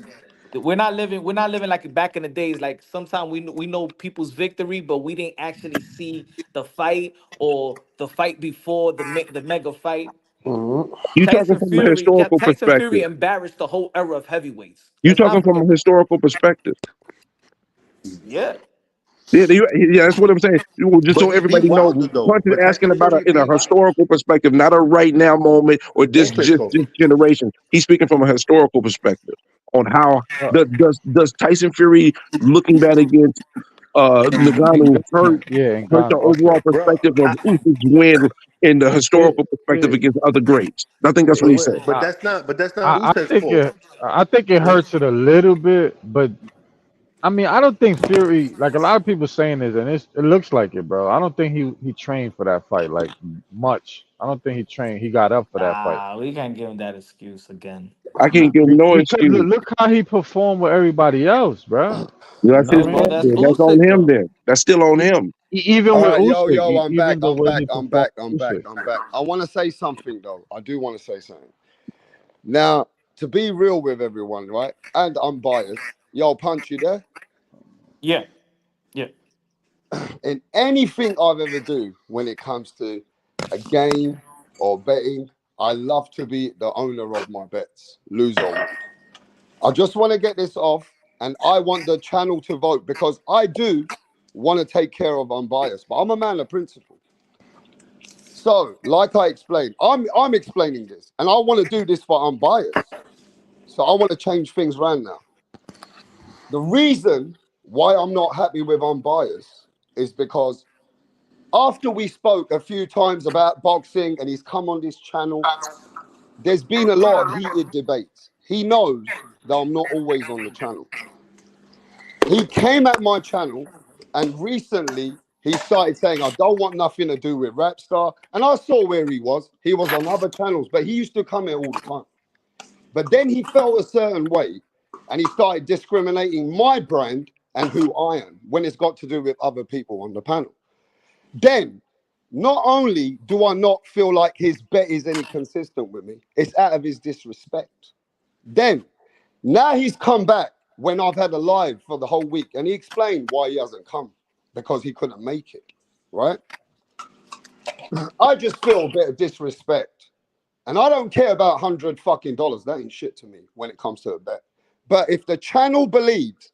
C: we're not living like back in the days. Like sometimes we know people's victory, but we didn't actually see the fight or the fight before the mega fight.
G: Mhm.
E: you talking from a historical
C: Tyson
E: perspective.
C: Fury embarrassed the whole era of heavyweights.
E: You
C: Let's not
E: talking from
C: forget
E: a
C: that.
E: historical perspective.
C: Yeah.
E: Yeah, yeah, that's what I'm saying. Just
G: But
E: so
G: he beat
E: everybody knows,
G: Wilder though.
E: Punch is
G: But
E: asking
G: Tyson
E: about
G: Fury
E: in a
G: beat
E: historical perspective, not a right now moment or
G: and
E: this just
G: Klitschko.
E: this generation. He's speaking from a historical perspective on how
F: Uh,
E: does Tyson Fury looking back against
F: in
E: Ngannou
F: Ghana. Yeah, in
E: hurt the
F: Ghana. Okay.
E: overall
G: Bro,
E: perspective of Usyk's win in the
F: It,
E: historical perspective
F: it,
E: against other greats. I think that's what he said.
G: but
F: I,
G: that's not
F: I
G: Usyk's
F: think
G: fault.
F: it hurts it a little bit, but I mean, I don't think Fury, like a lot of people saying this, and it looks like it, bro. I don't think he trained for that fight like much. I don't think he trained. He got up for that fight.
C: Nah, we can't give him that excuse again.
E: I can't give him no
F: Because
E: excuse.
F: look how he performed with everybody else, bro. You
E: That's
F: know
E: his
F: what I
C: No,
E: fault.
F: mean?
C: that's
E: Then. That's on
C: Usyk
E: him.
C: though.
E: Then that's still on him.
F: Even
A: All
F: with
A: right,
F: Usyk,
A: I'm back.
F: even the
A: I'm
F: way
A: back.
F: he
A: I'm
F: performed
A: back. I'm
F: with
A: back.
F: Usyk.
A: I'm back. I want to say something though. I do want to say something. Now, to be real with everyone, right? And I'm biased. Yo, Punch, you there?
C: Yeah, yeah.
A: In anything I've ever do when it comes to a game or betting, I love to be the owner of my bets, lose or win. I just want to get this off, and I want the channel to vote because I do want to take care of unbiased, but I'm a man of principle. So, like I explained, I'm explaining this, and I want to do this for unbiased. So I want to change things around now. The reason why I'm not happy with unbiased is because after we spoke a few times about boxing and he's come on this channel, there's been a lot of heated debates. He knows that I'm not always on the channel. He came at my channel and recently he started saying, I don't want nothing to do with Rapstar. And I saw where he was. He was on other channels, but he used to come here all the time. But then he felt a certain way and he started discriminating my brand and who I am when it's got to do with other people on the panel. Then, not only do I not feel like his bet is any consistent with me, it's out of his disrespect. Then, now he's come back when I've had a live for the whole week and he explained why he hasn't come because he couldn't make it, right? I just feel a bit of disrespect. And I don't care about $100 fucking. That ain't shit to me when it comes to a bet. But if the channel believes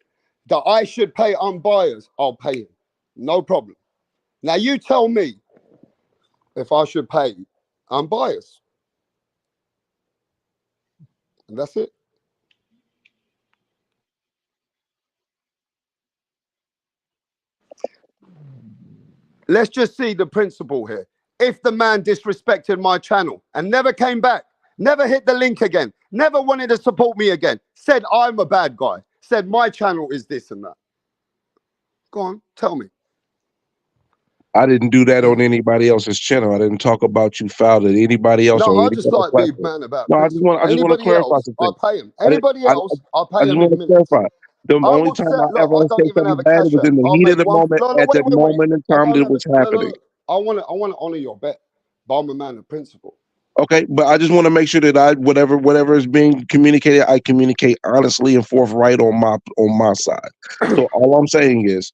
A: that I should pay unbiased, I'll pay him. No problem. Now you tell me if I should pay unbiased. And that's it. Let's just see the principle here. If the man disrespected my channel and never came back, never hit the link again, never wanted to support me again, said I'm a bad guy, said my channel is this and that. Go on, tell me.
E: I didn't do that on anybody else's channel. I didn't talk about you fouled at anybody else
A: No,
E: on
A: I
E: any
A: just
E: other
A: like being
E: platform.
A: man about
E: No,
A: principle.
E: I just want to
A: Anybody
E: clarify
A: else,
E: something.
A: I'll pay him.
E: I didn't,
A: Anybody else, I'll
E: I
A: pay
E: just
A: him
E: want
A: in
E: to
A: minutes.
E: clarify. The
A: I
E: only
A: will
E: time
A: set.
E: I
A: Look,
E: ever
A: I don't
E: say
A: even
E: something
A: have a
E: bad
A: cash
E: was
A: app.
E: in the
A: I'll
E: heat of
A: make
E: the
A: one.
E: moment
A: No, no,
E: at the
A: wait, wait, wait.
E: moment in
A: I
E: time that
A: don't
E: it
A: have.
E: was
A: Look, look,
E: happening.
A: look. I want to honor your bet, but I'm a man of principle.
E: Okay, but I just want to make sure that I whatever is being communicated, I communicate honestly and forthright on my side. So all I'm saying is,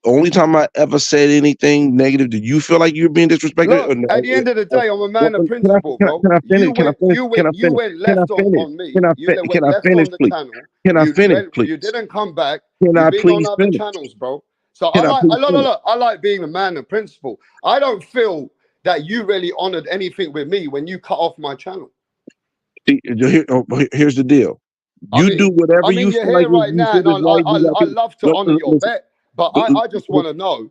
E: only time I ever said anything negative, did you feel like you were being disrespected? Or
A: Look,
E: no?
A: at the end of the day, I'm a
E: Well,
A: man of principle, bro.
E: can I finish?
A: You went, you went, you went
E: Can I
A: left
E: finish?
A: on me. You
E: Can
A: went
E: I
A: left
E: finish,
A: on the
E: please?
A: channel.
E: Can I finish,
A: You
E: please?
A: didn't come back.
E: Can I
A: You've been on
E: please
A: other
E: finish?
A: channels, bro. So
E: Can I please
A: look, look,
E: finish?
A: look. I like being a man of principle. I don't feel that you really honored anything with me when you cut off my channel.
E: Here's the deal.
A: I
E: You do
A: mean,
E: whatever
A: I mean,
E: you
A: you're
E: feel like
A: here right
E: you
A: now,
E: feel
A: and
E: is right. You got
A: I love to honor your
E: listen,
A: bet, but I just want to know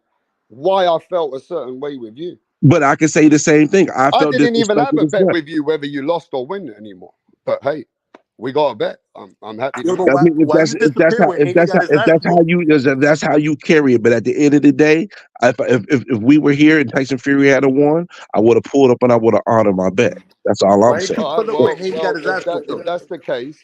A: why I felt a certain way with you.
E: but I can say the same thing. I
A: I
E: felt
A: didn't even have
E: disrespected
A: a
E: as
A: bet
E: well.
A: with you whether you lost or win anymore. But hey, we got a bet. I'm happy to
G: Yo, but
A: know.
E: I mean,
G: why you disappear when Haney got his ass whooped?
E: if that's how you carry it. But at the end of the day, if we were here and Tyson Fury had a won, I would have pulled up and I would have honored my bet. That's all I'm
G: Why ain't
E: saying.
G: you
A: All right.
G: put up when
A: Well,
G: Haney got
A: well,
G: his ass whooped
A: if
G: though?
A: that's the case,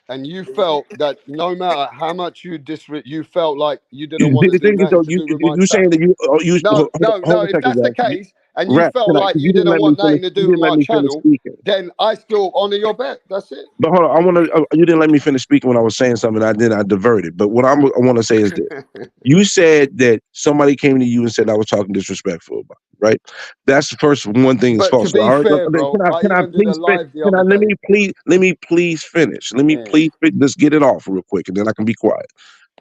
A: and you felt that no matter how much you felt like you didn't want to
E: The
A: do
E: thing is,
A: nothing
E: though,
A: to do with my
E: you saying that
A: channel.
E: you
A: No, no,
E: hold
A: no.
E: a
A: If
E: second,
A: that's the
E: rap.
A: case, and you
E: Rap,
A: felt like
E: you
A: you
E: didn't
A: didn't
E: let me
A: want
E: finish.
A: nothing to
E: You
A: do with
E: didn't let
A: my
E: me finish
A: channel,
E: speaking.
A: then I still honor your bet. That's it.
E: But hold on, you didn't let me finish speaking when I was saying something. I diverted. But what I want to say is this: you said that somebody came to you and said I was talking disrespectful about it, right? That's the first one thing is
A: But to
E: false.
A: be
E: All right,
A: fair, bro, I
E: can I
A: even did a
E: please fin-
A: live the
E: can I
A: other day.
E: let me please finish? Let me
A: Yeah.
E: please just get it off real quick, and then I can be quiet.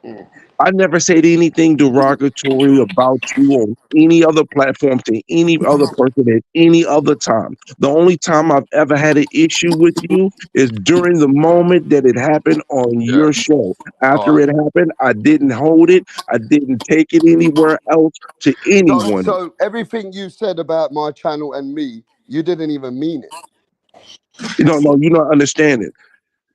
A: Mm.
E: I never said anything derogatory about you on any other platform to any other person at any other time. The only time I've ever had an issue with you is during the moment that it happened on
A: Yeah.
E: your show.
A: All
E: After
A: right.
E: it happened, I didn't hold it. I didn't take it anywhere else to
A: So,
E: anyone.
A: so everything you said about my channel and me, you didn't even mean
E: No, you're not understanding.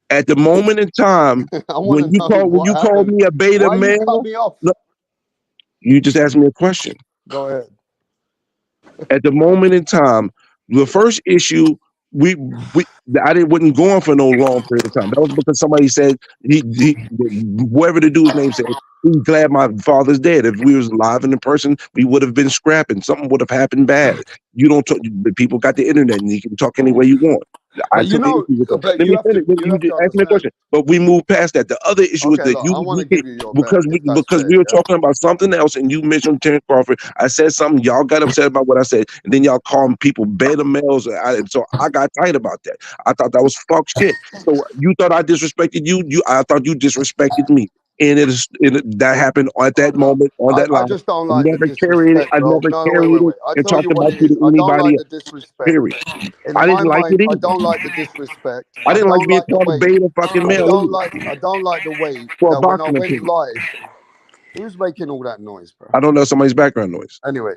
E: At the moment in time
A: it. I want to know
E: when
A: what
E: you called
A: happened.
E: me a beta
A: Why you cut
E: male,
A: me off?
E: no, you just asked me a question.
A: Go ahead.
E: At the moment in time, the first issue we we I didn't wasn't going for no long period of time. That was because somebody said whoever the dude's name said he's glad my father's dead. If we was alive and in person, we would have been scrapping. Something would have happened bad. You don't talk. People got the internet and you can talk any way you want. I
A: But you
E: took the
A: know,
E: issue with that.
A: but
E: Let me finish.
A: you
E: You
A: have to
E: just asked me a
A: understand.
E: question, but we moved past that. The other issue was
A: Okay,
E: that
A: look, I want to
E: you
A: give you your bet if that's
E: because
A: fair.
E: we were
A: Yeah.
E: talking about something else and you mentioned Terrence Crawford. I said something, y'all got upset about what I said, and then y'all called people beta males, and so I got tight about that. I thought that was fuck shit. So you thought I disrespected you. I thought you disrespected me. And that happened at that
A: No,
E: moment on that
A: I
E: line.
A: just don't like the
E: I
A: disrespect, bro.
E: never
A: No, wait,
E: carried
A: wait,
E: it
A: wait. I
E: and
A: tell
E: talked
A: you what
E: about
A: it
E: you
A: is.
E: to
A: I don't
E: anybody
A: like the
E: else.
A: disrespect.
E: Period.
A: In
E: I
A: my
E: didn't like it
A: mind, I
E: either.
A: don't like the disrespect.
E: I
A: I
E: didn't like
A: don't
E: being
A: like the
E: called a
A: way.
E: beta fucking male either
A: I don't like the way
E: for a
A: that when I
E: boxing
A: went
E: opinion.
A: live, who's making all that noise, bro?
E: I don't know somebody's background noise.
A: Anyway,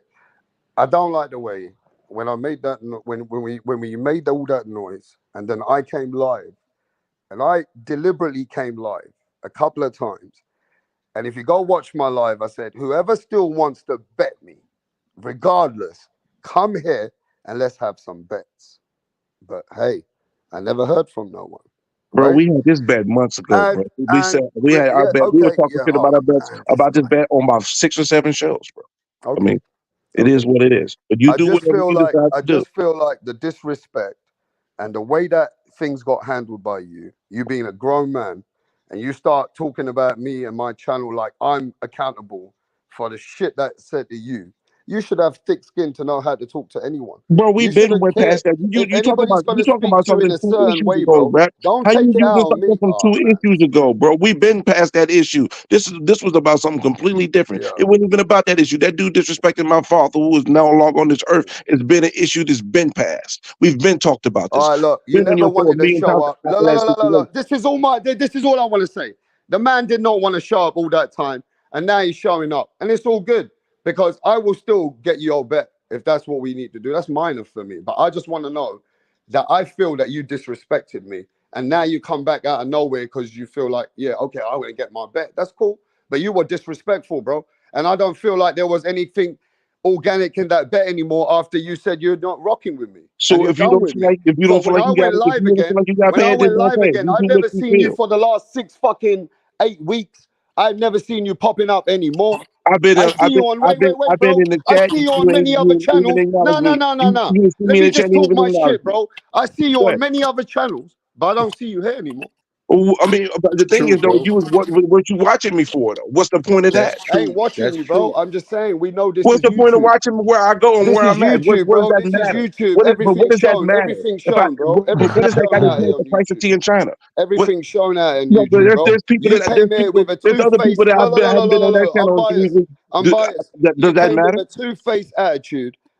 A: I don't like the way when I made that when we made all that noise, and then I came live, and I deliberately came live a couple of times. And if you go watch my live, I said, whoever still wants to bet me, regardless, come here and let's have some bets. But hey, I never heard from no one,
E: Bro,
A: right?
E: we had this bet months ago, bro. We said we had our
A: Yeah,
E: bet. We were
A: okay,
E: talking
A: yeah,
E: shit
A: all
E: about our
A: right,
E: bets
A: man, this
E: about this
A: guy.
E: bet on about 6 or 7 shows, bro. I
A: Okay,
E: mean, it is
A: okay.
E: what it is. But you do whatever you decide
A: I
E: to do.
A: just feel like the disrespect and the way that things got handled by you, you being a grown man, and you start talking about me and my channel like I'm accountable for the shit that's said to you. You should have thick skin to know how to talk to anyone.
E: Bro, we
A: You
E: been
A: shouldn't
E: went
A: care
E: past that.
A: if anybody's going
E: You
A: to
E: talking
A: speak
E: about
A: to you in
E: something
A: a
E: 2 issues
A: certain way,
E: ago,
A: bro.
E: bro.
A: Don't
E: How you
A: take it
E: using
A: out on
E: something
A: me.
E: from
A: Oh
E: two
A: man,
E: issues ago, bro? We been past that issue. This was about something completely different.
A: yeah.
E: It wasn't even about that issue. That dude disrespecting my father, who is no longer on this earth, has been an issue that's been passed. We've been talked about this.
A: All right, look, you
E: Been on
A: never
E: your show a
A: wanted to
E: million
A: show
E: times
A: up.
E: after that situation.
A: This is this is all I want to say. The man did not want to show up all that time, and now he's showing up, and it's all good because I will still get your bet if that's what we need to do. That's minor for me, but I just want to know that I feel that you disrespected me, and now you come back out of nowhere because you feel like, yeah, okay, I want to get my bet. That's cool, but you were disrespectful, bro, and I don't feel like there was anything organic in that bet anymore after you said you're not rocking with me and
E: So
A: you're done with me.
E: if you
A: So
E: don't feel
A: when
E: like
A: I
E: you got
A: went
E: it, if
A: live
E: you don't feel
A: again,
E: like you got paid, then don't pay it. You
A: I've
E: do what
A: never
E: you
A: seen you
E: feel.
A: for the last six fucking 8 weeks. I've never seen you popping up anymore. I see you on wait,
E: I've been
A: bro.
E: in the
A: I
E: chat.
A: see you on many other
E: You ain't even
A: channels.
E: acknowledge me.
A: No.
E: You see
A: Let
E: me in
A: me
E: the chat
A: just
E: and you
A: talk
E: even
A: my
E: acknowledge
A: shit,
E: me.
A: bro. I see you
E: Go
A: on
E: ahead.
A: many other channels, but I don't see you here anymore.
E: Oh, I mean, but the thing
A: True,
E: is though,
A: bro.
E: you was what you watching me for though? What's the point of
A: That's
E: that?
A: I ain't
G: true.
A: watching
G: That's
A: you, bro.
G: true.
A: I'm just saying we know this
E: What's
A: is
E: the point of
A: YouTube.
E: watching where I go and
A: This
E: where
A: is
E: I'm at?
A: YouTube,
E: What does
A: bro.
E: that
A: This is
E: matter?
A: YouTube.
E: What
A: Everything's
E: does that
A: shown.
E: matter?
A: Everything's shown, bro.
E: But what
A: Everything's
E: does that got
A: shown
E: to
A: out
E: do
A: here
E: with
A: on
E: the price of
A: YouTube.
E: tea in China? What?
A: Everything's shown out on
E: No, but
A: YouTube, bro.
E: there's people
A: You
E: that
A: came here with a
E: there's other people
A: two-faced.
E: that
A: Look,
E: haven't been on that channel
A: I'm
E: in 3
A: biased.
E: weeks.
A: I'm biased.
E: Does
A: You
E: that
A: came with
E: matter?
A: a two-faced attitude,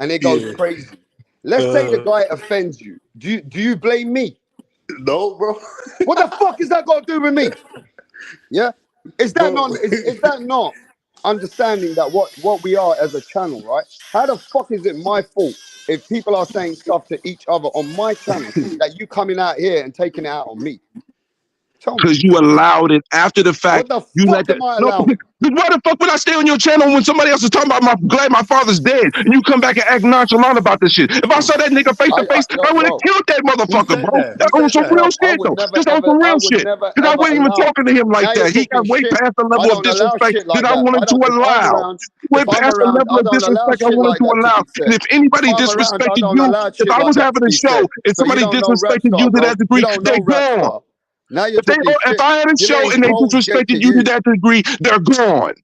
A: and it goes
G: Yeah.
A: crazy. Let's say the guy offends you. Do you blame me?
G: No, bro.
A: What the fuck is that got to do with me? Yeah, is that
G: Bro.
A: not? Is that not understanding that what we are as a channel, right? How the fuck is it my fault if people are saying stuff to each other on my channel that you coming out here and taking it out on me? Tell me.
E: Because you allowed it after the fact.
A: What the
E: You let
A: fuck
E: that.
A: am I
E: No,
A: allowing?
E: why the fuck would I stay on your channel when somebody else is talking about glad my father's dead, and you come back and act nonchalant about this shit? If I saw that nigga face to face, I
A: Yo,
E: would have
A: bro,
E: killed that
G: Who
E: motherfucker,
G: said
E: bro.
G: that? Who
E: That on
G: said
E: some
G: that?
E: real
A: bro,
E: shit though. Just on some
A: I
E: real
A: would
E: shit.
A: never
E: Because I
A: ever
E: wasn't even
A: allow.
E: talking to him like
A: Now you're
E: that. He
A: talking
E: got way
A: shit.
E: past the
A: I
E: level of
A: don't allow
E: disrespect
A: shit
E: that
A: like
E: I
A: that. I
E: wanted to
A: don't. If I'm
E: allow.
A: around,
E: Went past the level
A: I
E: of
A: don't allow
E: disrespect I
A: shit
E: wanted
A: like
E: to
A: that to
E: allow.
A: be
E: And
A: said.
E: if
A: If
E: anybody
A: I'm around, I
E: disrespected
A: don't
E: you,
A: allow
E: if
A: shit
E: I
A: like
E: was
A: that to
E: having a
A: be
E: show
A: said.
E: and
A: So you
E: somebody
A: don't know
E: disrespected
A: Rapstar,
E: you to
A: bro.
E: that
A: You
E: degree,
A: don't
E: they're
A: know
E: gone.
A: Rapstar. Now you're talking
E: If
A: shit.
E: I had a
A: You're
E: show
A: letting
E: and they
A: trolls get to
E: disrespected you to
A: you.
E: that degree, they're gone.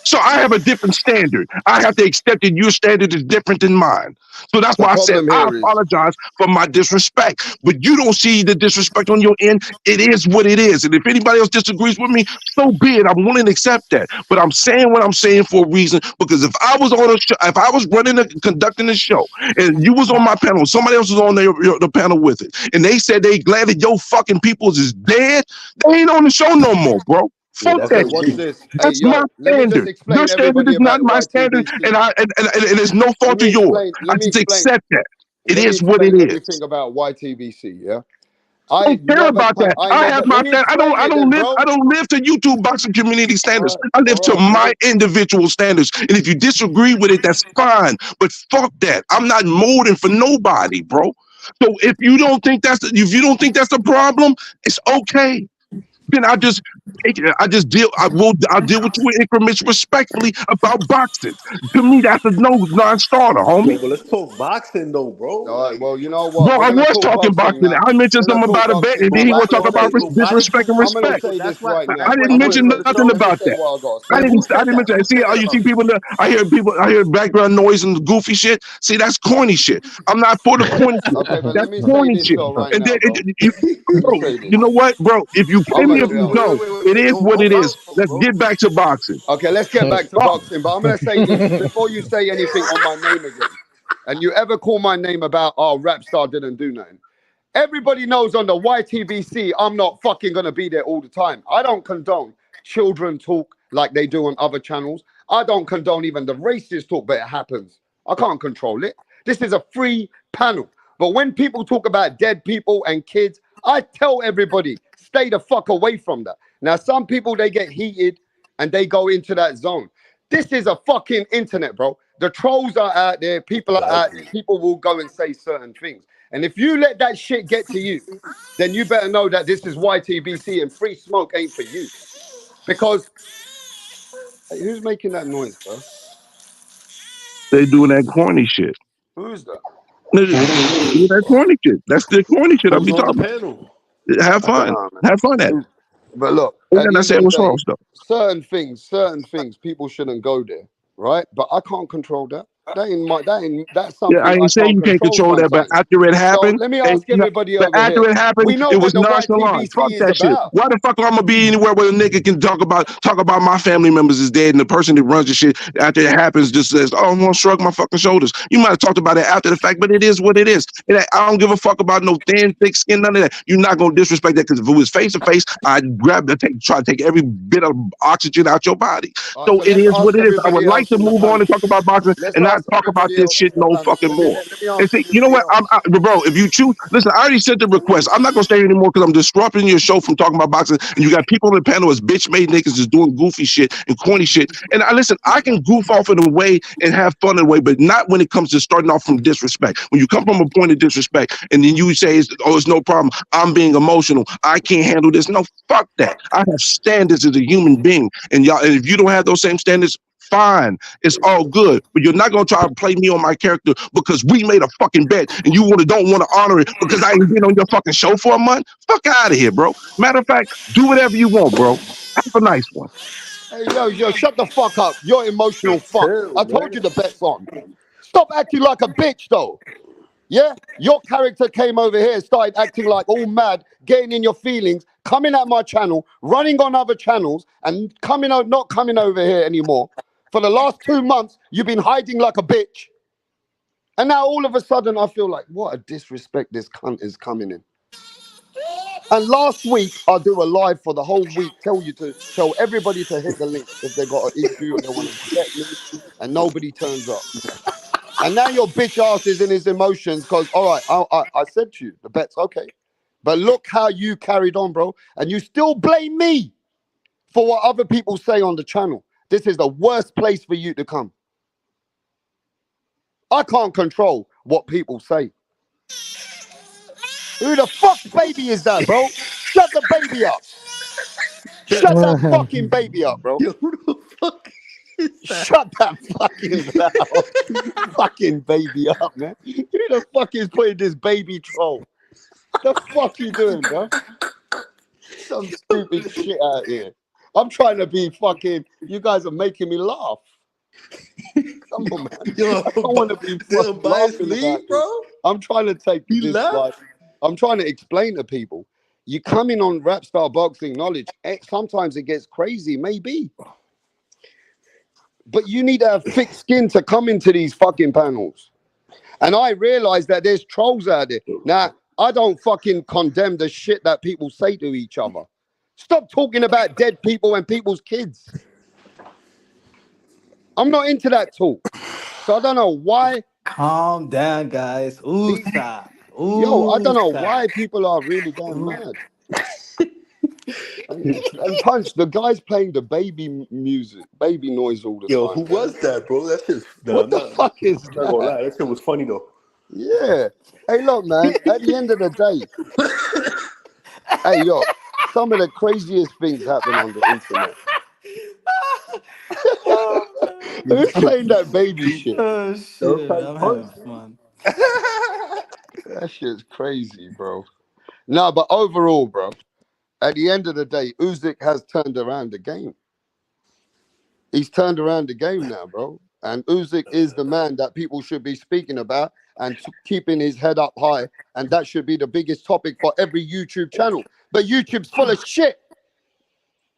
E: So I have a different standard. I have to accept that your standard is different than mine. So that's
A: The
E: why I said
A: problem
E: I
A: here is,
E: apologize for my disrespect. But you don't see the disrespect on your end. It is what it is. And if anybody else disagrees with me, so be it. I'm willing to accept that. But I'm saying what I'm saying for a reason. Because if I was on a show, if I was conducting a show, and you was on my panel, somebody else was on the panel with it, and they said they glad that your fucking peoples is dead, they ain't on the show no more, bro.
G: Yeah,
E: Fuck
G: that's
E: that
A: okay,
G: OG.
A: watch
E: shit.
A: this. Hey,
E: That's my
A: yo, let me just
E: standard. Your
A: explain
E: standard
A: everybody
E: is
A: about
E: not
A: the
E: my standard,
A: YTBC.
E: and it's no fault of yours. I
A: Let me
E: just
A: explain.
E: accept that. It
A: Let me
E: is what it
A: explain
E: is.
A: everything about YTBC. Yeah,
E: I don't care about that.
A: I
E: I have
A: never.
E: my
A: Let me
E: stand.
A: explain it then, bro.
E: I don't live to YouTube boxing community standards. I live to
A: All right.
E: my individual standards. And if you disagree with it, that's fine. But fuck that. I'm not molding for nobody, bro. So if you don't think that's a problem, it's okay. Then I just deal. I'll deal with you in increments respectfully about boxing. To me, that's a no non-starter, homie.
G: Yo, but let's talk boxing though, bro.
A: All right.
G: Like,
A: Well, you know what?
E: Bro,
A: We're
E: I
A: gonna
E: was
A: talk
E: talking
A: boxing
E: boxing.
A: now.
E: I mentioned
A: We're gonna
E: something
A: talk
E: about a bet,
A: boxing,
E: and
A: but
E: then he
A: I'm
E: want to
A: just
E: talk
A: gonna
E: about
A: say
G: okay,
A: this.
G: but why did
E: disrespect
G: you?
E: and
A: I'm gonna
G: So,
E: respect.
G: but
A: say
G: that's
A: this
G: why.
A: right
G: But
E: I
A: now.
G: that's why
E: didn't
G: you
A: I'm
G: went
A: gonna
E: mention
G: to
A: say
G: the
A: this.
E: nothing
G: show.
A: Let me
E: about
A: say
E: that.
A: what I gotta say.
G: Who
E: I
G: said
E: didn't
G: that?
E: mention.
G: Who
E: See,
G: said that
E: you
G: about
E: see
G: me?
E: people. I hear background noise and goofy shit. See, that's corny shit. I'm not for the corny shit.
A: Okay, but
E: That's
A: let me say
E: corny
A: this
E: shit.
A: though right
E: And then,
A: now, bro. Let me
E: bro,
A: say
E: you know
A: this.
E: what, bro? If you
A: I'm
E: pay me,
A: gonna
E: if you
A: tell.
E: it is what
G: Don't
E: it is.
G: follow,
E: Let's
G: bro.
E: get back to boxing.
A: Okay, let's get back to
E: Oh,
A: boxing. But I'm gonna say this before you say anything on my name again, and you ever call my name about Rapstar didn't do nothing. Everybody knows on the YTBC, I'm not fucking gonna be there all the time. I don't condone children talk like they do on other channels. I don't condone even the racist talk, but it happens. I can't control it. This is a free panel. But when people talk about dead people and kids, I tell everybody, stay the fuck away from that. Now, some people they get heated and they go into that zone. This is a fucking internet, bro. The trolls are out there, people are out there,
G: Exactly.
A: people will go and say certain things. And if you let that shit get to you, then you better know that this is YTBC and free smoke ain't for you. Because hey, who's making that noise, bro?
E: they doing that corny shit.
A: Who's that?
E: Do that corny shit. That's the corny shit I
G: Who's
E: be
G: on the
E: talking
G: panel?
E: about. Have
A: I don't
E: fun.
A: know, man.
E: Have fun at it.
A: But look,
E: And
A: at
E: then
A: the
E: I
A: end of
E: said
A: the
E: what's
A: day,
E: wrong stuff.
A: certain things, people shouldn't go there, right? But I can't control that. That's
E: Yeah, I
A: something I
E: ain't saying
A: can't
E: you can't
A: control
E: control that, but
A: sometimes.
E: after it
A: So
E: happened,
A: let me ask everybody
E: but
A: over
E: after
A: here.
E: it happened,
A: We know
E: it
A: what
E: was
A: the
E: nonchalant. Fuck
A: YTBC is
E: that shit.
A: about.
E: Why the fuck I'm gonna be anywhere where a nigga can talk about my family members is dead and the person that runs the shit after it happens just says, "Oh, I'm gonna shrug my fucking shoulders." You might have talked about it after the fact, but it is what it is. I don't give a fuck about no thin, thick skin, none of that. You're not gonna disrespect that because if it was face to face, I'd try to take every bit of oxygen out your body.
A: All right,
E: So
A: so
E: it
A: let's
E: is what
A: ask
E: it is. I would
A: everybody
E: like
A: else
E: to
A: in the
E: move on
A: panel.
E: and talk about boxing
A: Let's
E: and not
A: ask
E: talk about
A: everybody
E: this
A: else
E: shit
A: in the
E: no
A: panel.
E: fucking more.
A: Let me
E: And
A: ask
E: see, you know
A: everybody
E: what?
A: else.
E: Bro, if you choose, listen, I already sent the request. I'm not gonna stay anymore because I'm disrupting your show from talking about boxing. And you got people on the panel as bitch made niggas just doing goofy shit and corny shit. And I listen, I can goof off in a way and have fun in a way, but not when it comes to starting off from disrespect. When you come from a point of disrespect and then you say, it's no problem. I'm being emotional. I can't handle this. No, fuck that. I have standards as a human being. And y'all, and if you don't have those same standards, fine. It's all good. But you're not gonna try to play me on my character because we made a fucking bet and you don't want to honor it because I ain't been on your fucking show for a month. Fuck out of here, bro. Matter of fact, do whatever you want, bro. Have a nice one.
A: Hey, yo, shut the fuck up. You're emotional fuck.
G: Chill,
A: I told
G: man.
A: you the bet's on. Stop acting like a bitch, though. Yeah? Your character came over here, started acting like all mad, getting in your feelings, coming at my channel, running on other channels, and not coming over here anymore. For the last 2 months, you've been hiding like a bitch. And now all of a sudden, I feel like, what a disrespect this cunt is coming in. And last week, I do a live for the whole week. Tell everybody to hit the link if they got an issue, they want to bet me, and nobody turns up. And now your bitch ass is in his emotions because, all right, I said to you, the bet's okay. But look how you carried on, bro. And you still blame me for what other people say on the channel. This is the worst place for you to come. I can't control what people say. Who the fuck's baby is that, bro? Shut the baby up. Shut that fucking baby up, bro.
G: Yo, who the fuck is that?
A: Shut that fucking loud fucking baby up, man. Who the fuck is putting this baby troll? The fuck you doing, bro? Some stupid shit out here. I'm trying to be fucking. You guys are making me laugh. Come on, man.
G: Yo,
A: I don't want to be
G: the
A: fucking
G: unbiased
A: laughing about
G: lead,
A: this.
G: bro.
A: I'm trying to take
G: He
A: this
G: left.
A: like. I'm trying to explain to people. You come in on rap star boxing knowledge. Sometimes it gets crazy, maybe. But you need to have thick skin to come into these fucking panels. And I realize that there's trolls out there. Now, I don't fucking condemn the shit that people say to each other. Stop talking about dead people and people's kids. I'm not into that talk. So I don't know why.
C: Calm down, guys. Usa.
A: Yo, I don't know why
C: Usa.
A: people are really going mad. And Punch, the guy's playing the baby music, baby noise all the
G: Yo, who
A: time, man.
G: was that, bro? That shit's nah,
A: What the fuck is
G: I'm not gonna
A: that?
G: lie. That shit was funny though.
A: Yeah. Hey, look, man, at the end of the day, hey, yo, some of the craziest things happen on the internet. Who's playing that baby shit?
C: Oh
G: That was
C: shit,
G: probably
C: I'm
G: Punch.
C: having fun.
A: That shit's crazy, bro. No, but overall, bro, at the end of the day, Usyk has turned around the game. He's turned around the game now, bro. And Usyk is the man that people should be speaking about and keeping his head up high. And that should be the biggest topic for every YouTube channel. But YouTube's full of shit.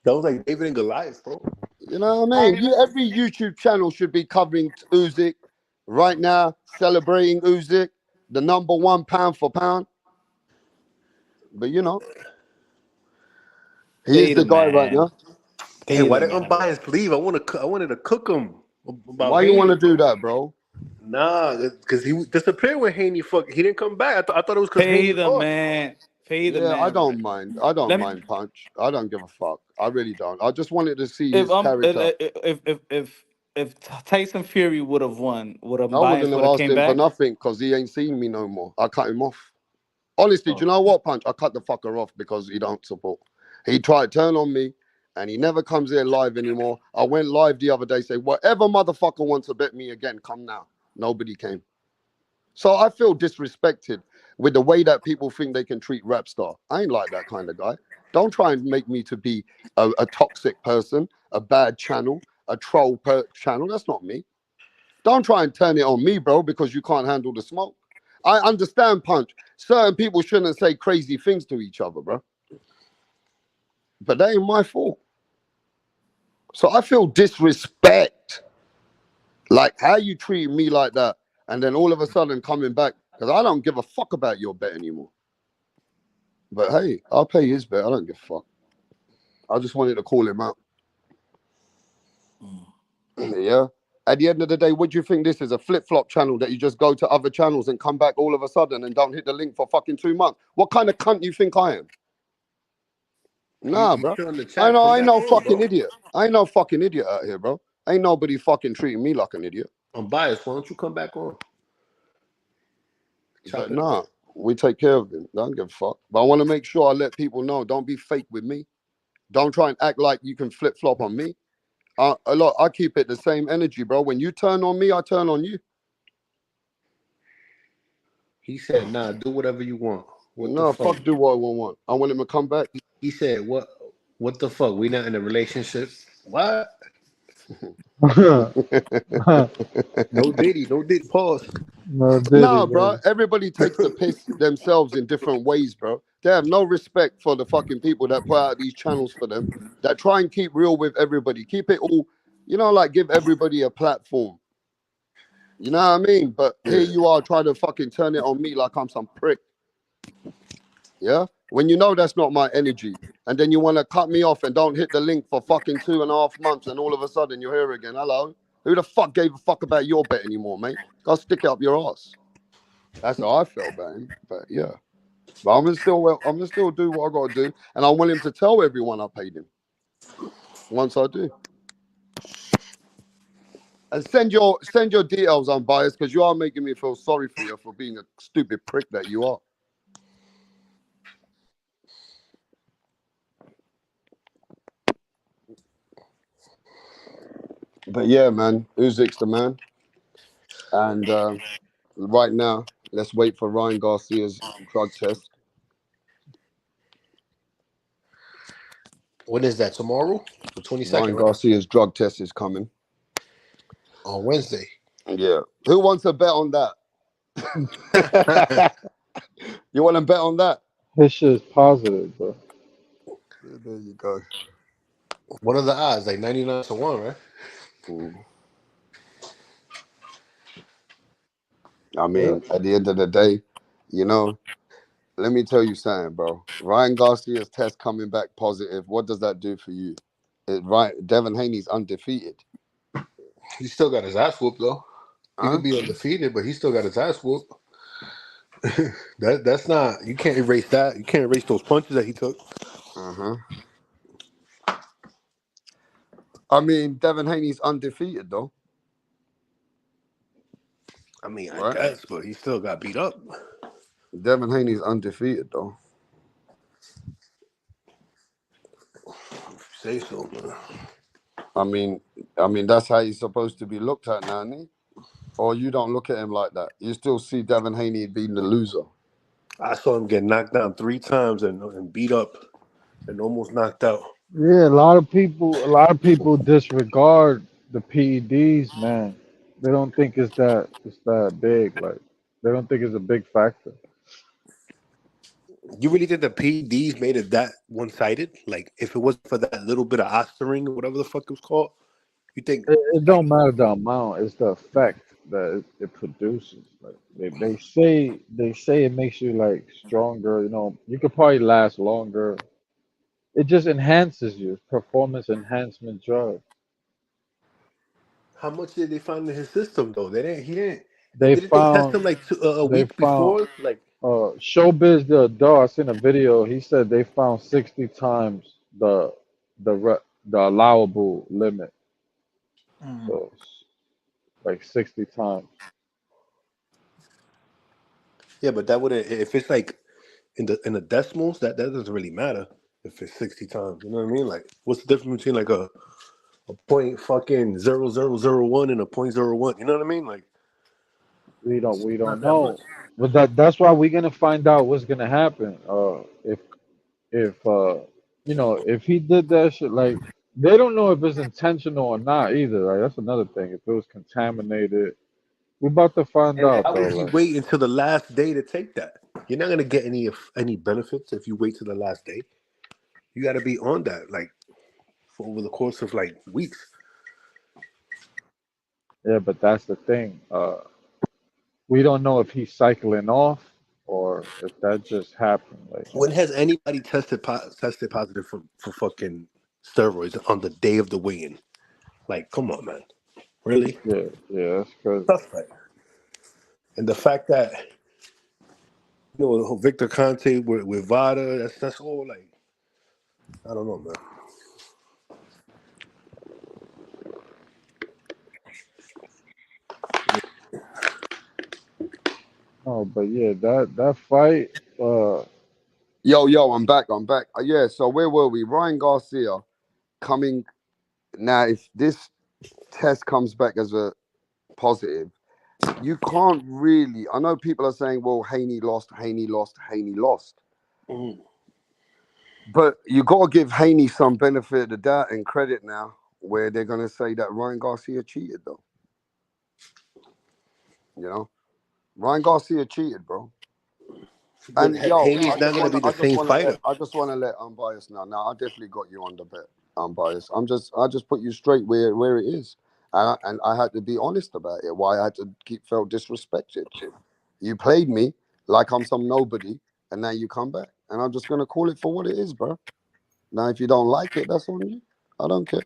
G: That was like David and Goliath, bro.
A: You know what I mean? Every YouTube channel should be covering Usyk right now, celebrating Usyk, the number one pound for pound. But you know, he is
C: Pay
A: the
C: the
A: guy right
C: man.
A: now.
G: Hey,
C: Pay
G: why
C: the
G: did
C: man.
G: unbiased leave? I wanted to cook him about
A: Why you want
G: Haney.
A: to do that, bro?
G: Nah, because he disappeared when Haney He didn't come back. I thought it was because
C: Pay
G: Haney
C: the
G: lost.
C: man. Pay the
A: Yeah, I
C: man.
A: don't mind. I don't
C: Let me.
A: mind Punch. I don't give a fuck. I really don't. I just wanted to see
C: If
A: his character.
C: if Tyson Fury would have won, would
A: I
C: Bias
A: wouldn't
C: would
A: have
C: have
A: asked
C: came
A: him for
C: back?
A: nothing because he ain't seen me no more. I cut him off. Honestly, do you
G: Oh.
A: know what, Punch? I cut the fucker off because he don't support. He tried to turn on me and he never comes here live anymore. I went live the other day, say, whatever motherfucker wants to bet me again, come now. Nobody came. So I feel disrespected with the way that people think they can treat rap star. I ain't like that kind of guy. Don't try and make me to be a toxic person, a bad channel, a troll channel. That's not me. Don't try and turn it on me, bro, because you can't handle the smoke. I understand, Punch. Certain people shouldn't say crazy things to each other, bro. But that ain't my fault. So I feel disrespect. Like how you treat me like that, and then all of a sudden coming back, because I don't give a fuck about your bet anymore. But hey, I'll pay his bet. I don't give a fuck. I just wanted to call him out. Yeah. At the end of the day, what do you think this is? A flip-flop channel that you just go to other channels and come back all of a sudden and don't hit the link for fucking 2 months? What kind of cunt do you think I am? Nah,
G: You
A: bro.
G: still in the
A: I
G: chat?
A: know,
G: Come
A: I ain't
G: back
A: no
G: on,
A: fucking
G: bro.
A: idiot. I ain't no fucking idiot out here, bro. Ain't nobody fucking treating me like an idiot.
G: Unbiased. Why don't you come back on?
A: But
G: Chop it
A: nah,
G: up.
A: we take care of him. Don't give a fuck. But I want to make sure I let people know. Don't be fake with me. Don't try and act like you can flip flop on me. Look, I keep it the same energy, bro. When you turn on me, I turn on you.
G: He said, "Nah, do whatever you want." What the
A: No,
G: fuck?
A: fuck do what I want. I want him to come back.
G: He said, "What? What the fuck? We not in a relationship? What? No Diddy. No Diddy. Pause.
F: No Diddy,
A: Nah, bro.
F: baby.
A: Everybody takes the piss themselves in different ways, bro. They have no respect for the fucking people that put out these channels for them. That try and keep real with everybody. Keep it all, like give everybody a platform. You know what I mean? But here
G: Yeah.
A: you are trying to fucking turn it on me like I'm some prick. Yeah? When you know that's not my energy, and then you want to cut me off and don't hit the link for fucking 2.5 months, and all of a sudden you're here again. Hello, who the fuck gave a fuck about your bet anymore, mate? Go stick it up your ass. That's how I felt about him. But yeah, but I'm gonna still do what I gotta do, and I'm willing to tell everyone I paid him once I do. And send your details, unbiased, because you are making me feel sorry for you for being a stupid prick that you are. But yeah, man, Uzyk's the man. And right now, let's wait for Ryan Garcia's drug test.
G: When is that? Tomorrow? The 22nd,
A: Ryan
G: right?
A: Garcia's drug test is coming.
G: On Wednesday.
A: Yeah. Who wants to bet on that? You want to bet on that?
F: His shit is positive, bro.
A: There you go.
G: What are the odds? Like 99 to 1, right?
A: Mm. I
F: Yeah.
A: mean, at the end of the day, you know, let me tell you something, bro. Ryan Garcia's test coming back positive. What does that do for you? Right, Devin Haney's undefeated.
G: He still got his ass whooped, though. He
A: Huh?
G: could be undefeated, but he still got his ass whooped. That's not, you can't erase that. You can't erase those punches that he took.
A: Uh-huh. I mean, Devin Haney's undefeated though,
G: I mean, I
A: right?
G: guess, but he still got beat up.
A: Devin Haney's undefeated though.
G: Say so, man.
A: I mean, that's how he's supposed to be looked at now, isn't he? Or you don't look at him like that. You still see Devin Haney being the loser.
G: I saw him get knocked down 3 times and beat up and almost knocked out.
F: Yeah, a lot of people disregard the PEDs, man. They don't think it's that big. Like they don't think it's a big factor.
G: You really think the PEDs made it that one sided? Like, if it wasn't for that little bit of Osterine or whatever the fuck it was called, you think,
F: It don't matter the amount; it's the effect that it produces. Like they say it makes you like stronger. You know, you could probably last longer. It just enhances you. It's performance enhancement drug.
G: how much did they find in his system though? He didn't.
F: They
G: Didn't they test
F: found
G: him like a
F: they
G: week
F: found
G: before? Like,
F: Showbiz the adult. I seen a video. He said they found 60 times the allowable limit. So it's like 60 times.
G: yeah, but that wouldn't. If it's like in the decimals, that doesn't really matter. If it's 60 times, you know what I mean? Like, what's the difference between like a point fucking 0001 and a point 0.01? You know what I mean? Like,
F: We don't
G: not that much.
F: know. But that's why we're gonna find out what's gonna happen. If if he did that shit, like they don't know if it's intentional or not either. Right? That's another thing. If it was contaminated, we're about to find
G: And
F: out
G: why
F: though.
G: would you
F: Like
G: wait until the last day to take that? You're not gonna get any benefits if you wait till the last day. You got to be on that like for over the course of like weeks.
F: yeah, but that's the thing. We don't know if he's cycling off or if that just happened. Like,
G: When has anybody tested positive for fucking steroids on the day of the weigh-in? Like, come on, man, really?
F: yeah, yeah, that's crazy.
G: Suspect. And the fact that Victor Conte with VADA, that's all like, I don't know, man.
F: No, but yeah, that fight,
A: Yo, I'm back. I'm back. Yeah. So where were we? Ryan Garcia coming now. If this test comes back as a positive, you can't really. I know people are saying, "Well, Haney lost, Haney lost, Haney lost,"
G: Mhm.
A: but you got to give Haney some benefit of the doubt and credit now, where they're gonna say that Ryan Garcia cheated, though. You know, Ryan Garcia cheated, bro.
G: But
A: And yo,
G: Haney's not gonna be the same fighter.
A: I just wanna let unbiased now. Now I definitely got you on the bet, unbiased. I just put you straight where it is, and I had to be honest about it. Why I had to keep felt disrespected. You played me like I'm some nobody, and now you come back. and I'm just gonna call it for what it is, bro. Now, if you don't like it, that's on you. I don't care.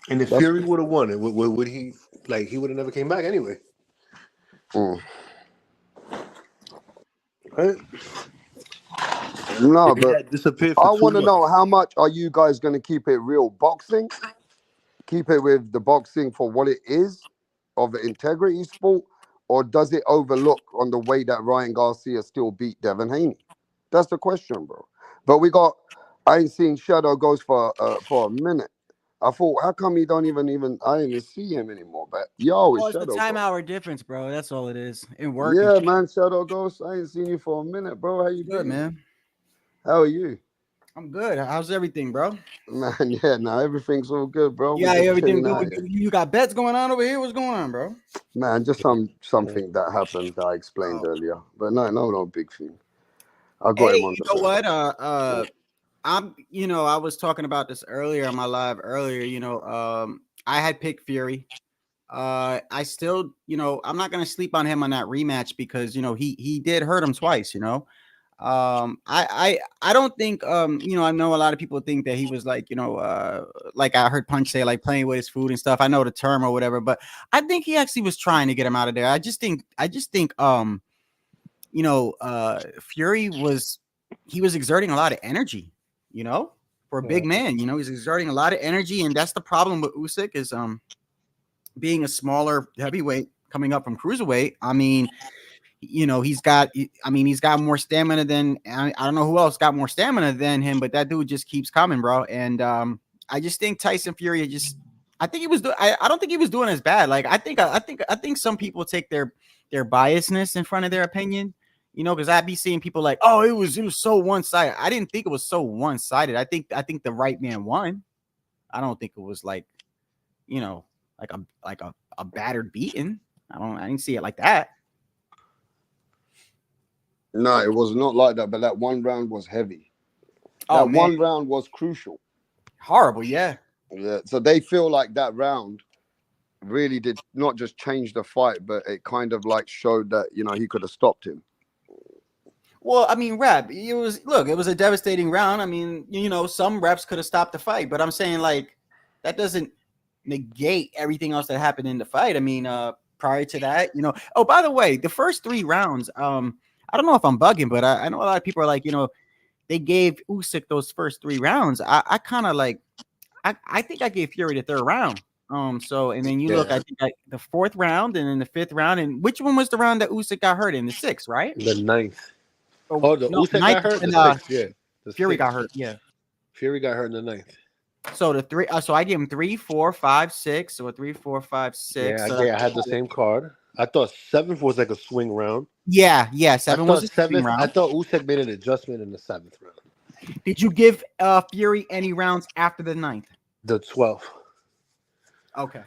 G: And if
A: That's
G: Fury would have won it, would he like he would have never came back anyway?
A: mm.
G: Right?
A: No,
G: If he
A: but
G: had disappeared for
A: I
G: two
A: want to
G: months.
A: know how much are you guys gonna keep it real boxing? Keep it with the boxing for what it is of the integrity sport, or does it overlook on the way that Ryan Garcia still beat Devin Haney? That's the question, bro. But we got. I ain't seen Shadow Ghost for a minute. I thought, how come he don't even? I didn't even see him anymore. But yo, it's
H: Well, it's the
A: Shadow
H: time
A: Ghost.
H: hour difference, bro. That's all it is. In work and
A: Yeah,
H: shit.
A: man, Shadow Ghost. I ain't seen you for a minute, bro. How you
H: Good,
A: been?
H: man.
A: How are you,
H: I'm good. How's everything, bro?
A: man? Yeah, now everything's all good, bro. We're
H: Yeah,
A: just
H: everything
A: chilling
H: good
A: out
H: with
A: here.
H: you. You got bets going on over here? What's going on, bro?
A: Man, just something that happened that I explained
H: Oh.
A: earlier. But no big thing. I got
H: Hey,
A: him on
H: you
A: the
H: know
A: phone.
H: what? I was talking about this earlier on my live earlier. I had picked Fury. I still, I'm not gonna sleep on him on that rematch because he did hurt him twice. I don't think I know a lot of people think that he was like like I heard Punch say like playing with his food and stuff. I know the term or whatever, but I think he actually was trying to get him out of there. I just think Fury was exerting a lot of energy, for a big man. He's exerting a lot of energy, and that's the problem with Usyk is being a smaller heavyweight coming up from cruiserweight. I mean, he's got more stamina than I don't know who else got more stamina than him, but that dude just keeps coming, bro. And I just think Tyson Fury I think he was I don't think he was doing as bad. Like I think some people take their biasness in front of their opinion. Because I'd be seeing people like, oh, it was so one-sided. I didn't think it was so one-sided. I think the right man won. I don't think it was like, like a battered beaten. I didn't see it like that.
A: No, it was not like that. But that one round was heavy.
H: Oh
A: That
H: man,
A: one round was crucial.
H: horrible. Yeah.
A: Yeah. So they feel like that round really did not just change the fight, but it kind of like showed that he could have stopped him.
H: Well, I mean, it was a devastating round. I mean, some reps could have stopped the fight, but I'm saying like that doesn't negate everything else that happened in the fight. I mean, prior to that, oh, by the way, the first 3 rounds, I don't know if I'm bugging, but I know a lot of people are like, they gave Usyk those first 3 rounds. I kind of like, I think I gave Fury the 3rd round. So, and then you look, I think the 4th round and then the 5th round. And which one was the round that Usyk got hurt in? The 6th, right?
G: The ninth.
H: Oh,
G: Oh, the
H: no,
G: Usyk
H: ninth
G: got hurt.
H: and
G: The sixth, yeah. The
H: Fury
G: sixth.
H: got hurt. Yeah.
G: Fury got hurt in the ninth.
H: So the 3, so I gave him 3, 4, 5, 6. So 3, 4, 5, 6.
G: Yeah, I had the same card. I thought seventh was like a swing round.
H: Yeah.
G: I
H: 7 was
G: thought
H: a swing
G: seventh. I
H: round.
G: thought Usyk made an adjustment in the 7th round.
H: Did you give Fury any rounds after the 9th?
G: The 12th.
H: Okay.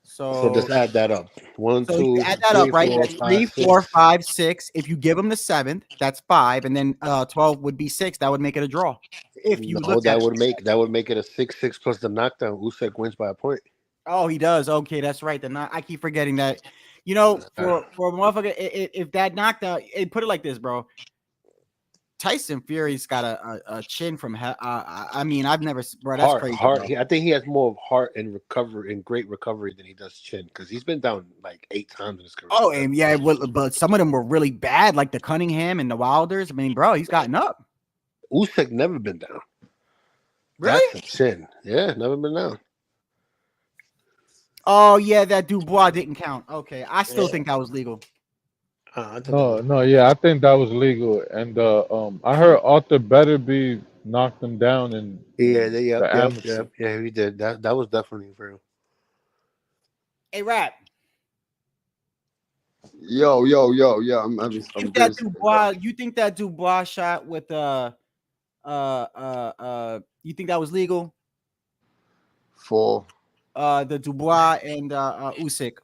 G: So just add that up. 1,
H: So
G: 2,
H: you add that
G: 3,
H: up, right?
G: 4,
H: That's 3,
G: 5,
H: 4,
G: 6.
H: 5, 6. If you give him the 7th, that's 5, and then 12 would be 6. That would make it a draw. If you
G: No,
H: looked at
G: that would make it a 6-6 plus the knockdown. Usyk wins by a point.
H: Oh, he does. Okay, that's right. I keep forgetting that. For a motherfucker, if that knockdown, put it like this, bro. Tyson Fury's got a chin from I mean, I've never, bro. That's crazy.
G: Heart.
H: Bro.
G: I think he has more of heart and great recovery than he does chin because he's been down like 8 times in his career.
H: Oh, and yeah, but some of them were really bad, like the Cunningham and the Wilders. I mean, bro, he's gotten up.
G: Usyk never been down.
H: Really?
G: That's a chin. Yeah, never been down.
H: Oh yeah, that Dubois didn't count. Okay, I still think that was legal.
F: Yeah, I think that was legal. And I heard Arthur Betterby knocked him down in the amateur.
G: Yeah, he did. That was definitely real.
H: Hey, Rap.
A: Yo, yeah. I'm doing something, bro.
H: You think that Dubois shot with you think that was legal?
A: For
H: The Dubois and Usyk.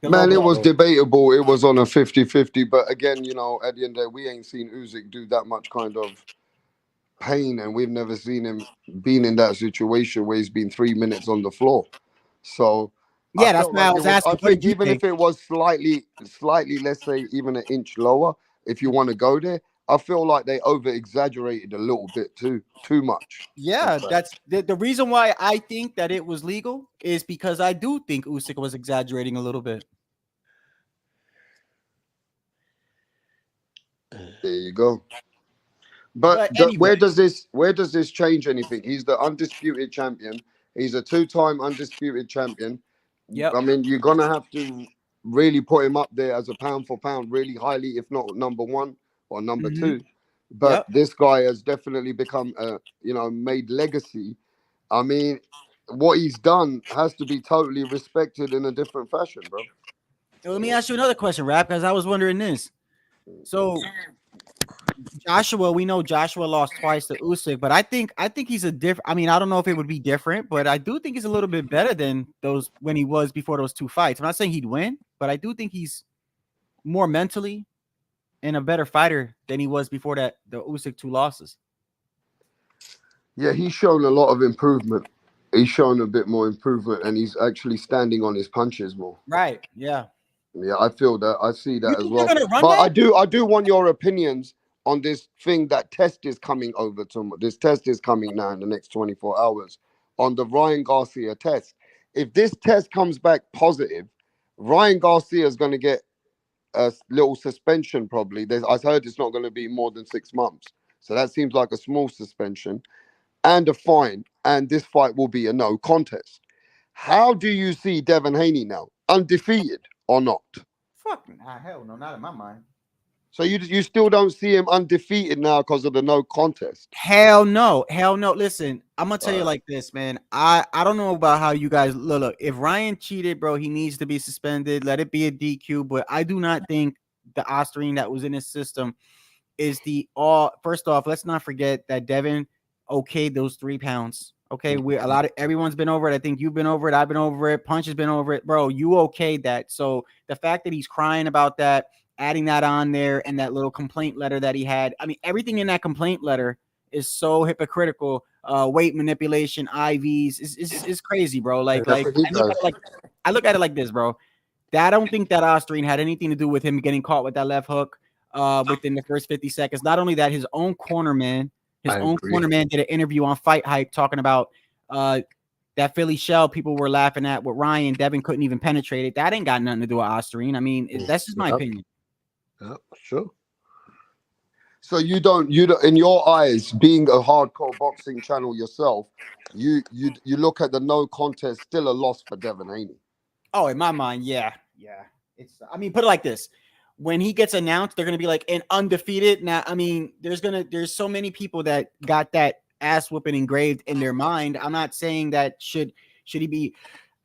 A: man, it was debatable. It was on a 50-50. But again, at the end of the day, we ain't seen Usyk do that much kind of pain, and we've never seen him being in that situation where he's been 3 minutes on the floor. So
H: yeah, that's why I was asking.
A: I think even if it was slightly, let's say even an inch lower, if you want to go there, I feel like they over exaggerated a little bit too much.
H: Yeah, that's the reason why I think that it was legal is because I do think Usyk was exaggerating a little bit.
A: There you go. But
H: But anyway,
A: where does this change anything? He's the undisputed champion. He's a two-time undisputed champion.
H: yep.
A: I mean, you're gonna have to really put him up there as a pound for pound, really highly, if not number one or number
H: Hmm.
A: two. But
H: Yep.
A: this guy has definitely become made legacy. I mean, what he's done has to be totally respected in a different fashion, bro.
H: Let me ask you another question, Rap, because I was wondering this. So Joshua, we know Joshua lost twice to Usyk, but I think he's a different. I mean, I don't know if it would be different, but I do think he's a little bit better than those when he was before those two fights. I'm not saying he'd win, but I do think he's more mentally and a better fighter than he was before the Usyk two losses.
A: Yeah, he's shown a lot of improvement. He's shown a bit more improvement, and he's actually standing on his punches more.
H: Right. Yeah.
A: Yeah, I feel that. I see
H: You
A: that as
H: think they're
A: well.
H: gonna run
A: But
H: that?
A: I do want your opinions on this thing that test is coming over to. This test is coming now in the next 24 hours on the Ryan Garcia test. If this test comes back positive, Ryan Garcia is going to get a little suspension probably. I heard it's not going to be more than 6 months. So that seems like a small suspension and a fine. And this fight will be a no contest. How do you see Devin Haney now? Undefeated or not?
H: Fuck, hell no, not in my mind.
A: So you still don't see him undefeated now because of the no contest?
H: Hell no, hell no. Listen, I'm gonna tell you
A: Uh,
H: like this, man. I don't know about how you guys look. If Ryan cheated, bro, he needs to be suspended. Let it be a DQ. But I do not think the Osterine that was in his system is the all. First off, let's not forget that Devin okayed those 3 pounds. Okay, we a lot of everyone's been over it. I think you've been over it. I've been over it. Punch has been over it, bro. You okayed that. So the fact that he's crying about that, adding that on there, and that little complaint letter that he had. I mean, everything in that complaint letter is so hypocritical. Weight manipulation, IVs is crazy, bro.
G: And that's
H: Like
G: what he does.
H: I look at it like this, bro. I don't think that Osterine had anything to do with him getting caught with that left hook within the first 50 seconds. Not only that, his own cornerman
G: I agree.
H: did an interview on Fight Hype talking about that Philly shell people were laughing at with Ryan. Devin couldn't even penetrate it. That ain't got nothing to do with Osterine. I mean, that's just my
G: Yep.
H: opinion.
G: Yep, sure.
A: so you don't in your eyes, being a hardcore boxing channel yourself, you look at the no contest still a loss for Devin Haney.
H: Oh, in my mind, yeah. It's. I mean, put it like this: when he gets announced, they're gonna be like an undefeated. Now, I mean, there's so many people that got that ass whooping engraved in their mind. I'm not saying that should he be.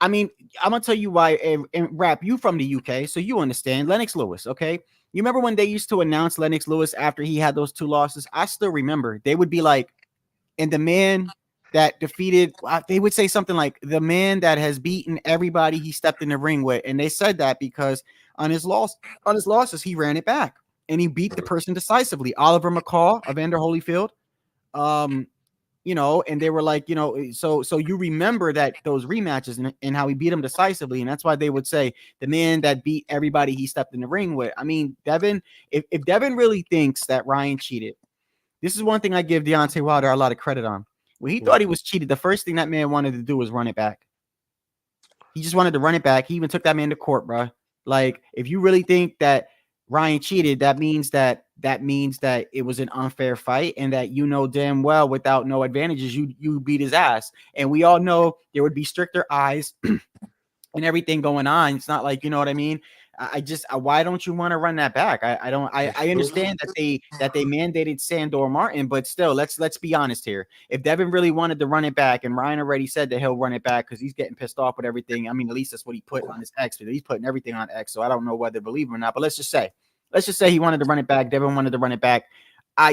H: I mean, I'm gonna tell you why. And Rap, you from the UK, so you understand. Lennox Lewis, okay? You remember when they used to announce Lennox Lewis after he had those two losses? I still remember. They would be like, and the man that defeated, they would say something like the man that has beaten everybody he stepped in the ring with. And they said that because on his losses, he ran it back and he beat the person decisively. Oliver McCall, Evander Holyfield. And they were like, so you remember that those rematches and how he beat him decisively. And that's why they would say the man that beat everybody he stepped in the ring with. I mean, Devin, if Devin really thinks that Ryan cheated, this is one thing I give Deontay Wilder a lot of credit on. When he thought he was cheated, the first thing that man wanted to do was run it back. He just wanted to run it back. He even took that man to court, bro. Like, if you really think that Ryan cheated, that means that it was an unfair fight, and that damn well without no advantages, you beat his ass. And we all know there would be stricter eyes and everything going on. It's not like, you know what I mean? Why don't you want to run that back? I understand that they mandated Sandor Martin, but still, let's be honest here. If Devin really wanted to run it back, and Ryan already said that he'll run it back because he's getting pissed off with everything. I mean, at least that's what he put on his X. He's putting everything on X, so I don't know whether to believe him or not. But let's just say he wanted to run it back. Devin wanted to run it back.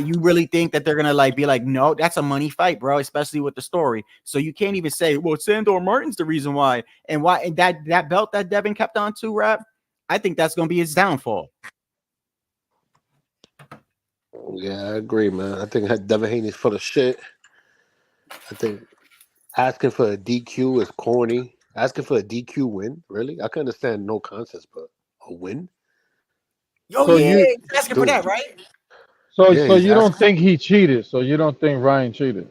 H: You really think that they're gonna be like, no, that's a money fight, bro, especially with the story. So you can't even say, well, Sandor Martin's the reason why, and that belt that Devin kept on to, Rap. I think that's gonna be his downfall.
G: Yeah, I agree, man. I think Devin Haney's full of shit. I think asking for a DQ is corny. Asking for a DQ win, really? I can understand no contest, but a win?
H: Oh
F: So
H: yeah,
F: you
H: he's asking for that, right?
F: So
G: Yeah,
F: so
G: he's
F: you don't
G: asking.
F: think he cheated? So you don't think Ryan cheated?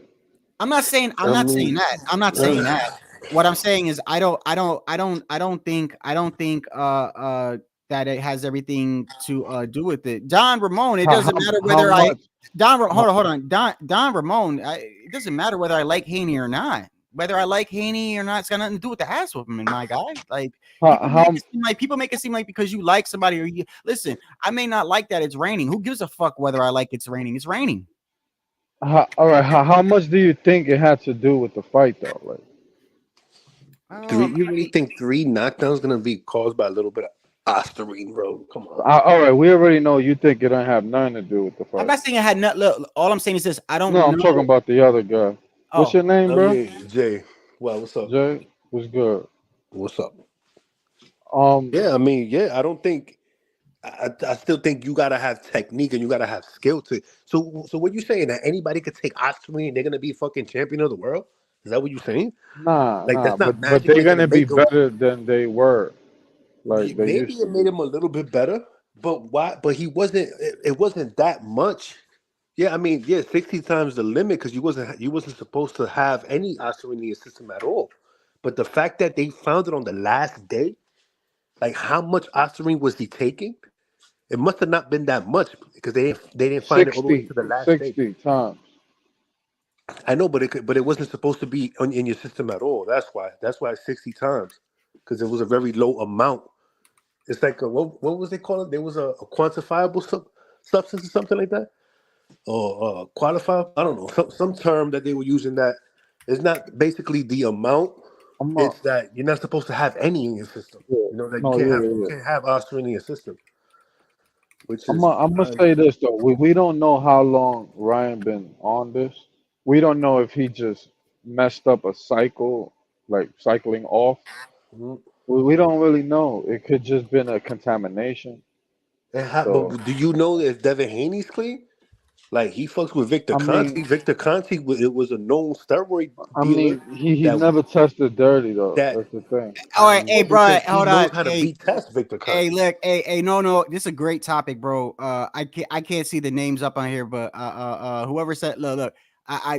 H: I'm not saying I'm
G: I
H: not saying
G: mean,
H: that. I'm not saying that. What I'm saying is I don't think that it has everything to do with it. Don Ramon, it
F: How
H: doesn't
F: how,
H: matter
F: how
H: whether I
F: much?
H: Hold
F: How,
H: on, hold on. Don Ramon, it doesn't matter whether I like Haney or not. Whether I like Haney or not, it's got nothing to do with the ass whooping, my guy. Like
F: how
H: people make it seem like because you like somebody or you listen, I may not like that it's raining. Who gives a fuck whether I like it's raining? It's raining.
F: all right? How much do you think it had to do with the fight though? Like,
G: three.
H: Um,
G: You really think 3 knockdowns gonna be caused by a little bit of Ostarine, bro? Come on.
F: all right, we already know you think it don't have nothing to do with the
H: I'm
F: fight.
H: not saying it had not. Look, all I'm saying is this: I
F: No,
H: don't
F: I'm talking
H: know.
F: about the other guy. What's
H: Oh,
F: your name,
G: Oh
F: bro?
G: yeah, Jay. Well, what's up?
F: Jay. What's good?
G: What's up?
F: Um,
G: Yeah, I mean, yeah, I don't think. I still think you gotta have technique and you gotta have skill to. So what you saying that anybody could take Ostarine and they're gonna be fucking champion of the world? Is that what you saying?
F: nah,
G: Like that's
F: but
G: not
F: they're
G: magically gonna
F: gonna be
G: make them.
F: better than they were, like they
G: Maybe
F: used
G: it
F: to
G: made
F: be.
G: him a little bit better, but why? But he wasn't. It wasn't that much. Yeah, I mean, yeah, 60 times the limit because you wasn't supposed to have any Ostarine in your system at all. But the fact that they found it on the last day, like how much Ostarine was he taking? It must have not been that much because they didn't find it all the way
F: 60,
G: to the last day.
F: 60 times.
G: I know, but it wasn't supposed to be in your system at all. That's why it's 60 times because it was a very low amount. It's like what was they call it? There was a quantifiable substance or something like that, or qualified. I don't know some term that they were using that is not basically the amount.
F: I'm not.
G: It's that you're not supposed to have any in your system.
F: Yeah,
G: You know that
F: no, yeah,
G: you
F: yeah.
G: can't have ostarine in your system, which
F: I'm
G: is
F: gonna I'm gonna say this though. We don't know how long Ryan been on this. We don't know if he just messed up a cycle, like cycling off.
G: Mhm.
F: We don't really know. It could just been a contamination. So
G: But do you know if Devin Haney's clean? Like he fucks with Victor
F: I
G: Conti.
F: mean,
G: Victor Conti, it was a known steroid dealer
F: he's
G: that
F: never tested dirty though.
G: that
F: That's the thing.
H: all
G: I
H: right, hey,
G: know
H: bro,
G: because he
H: hold on,
G: knows how to
H: hey,
G: beat test Victor
H: hey,
G: Conti.
H: look, hey, no, this is a great topic, bro. I can't see the names up on here, but whoever said, look,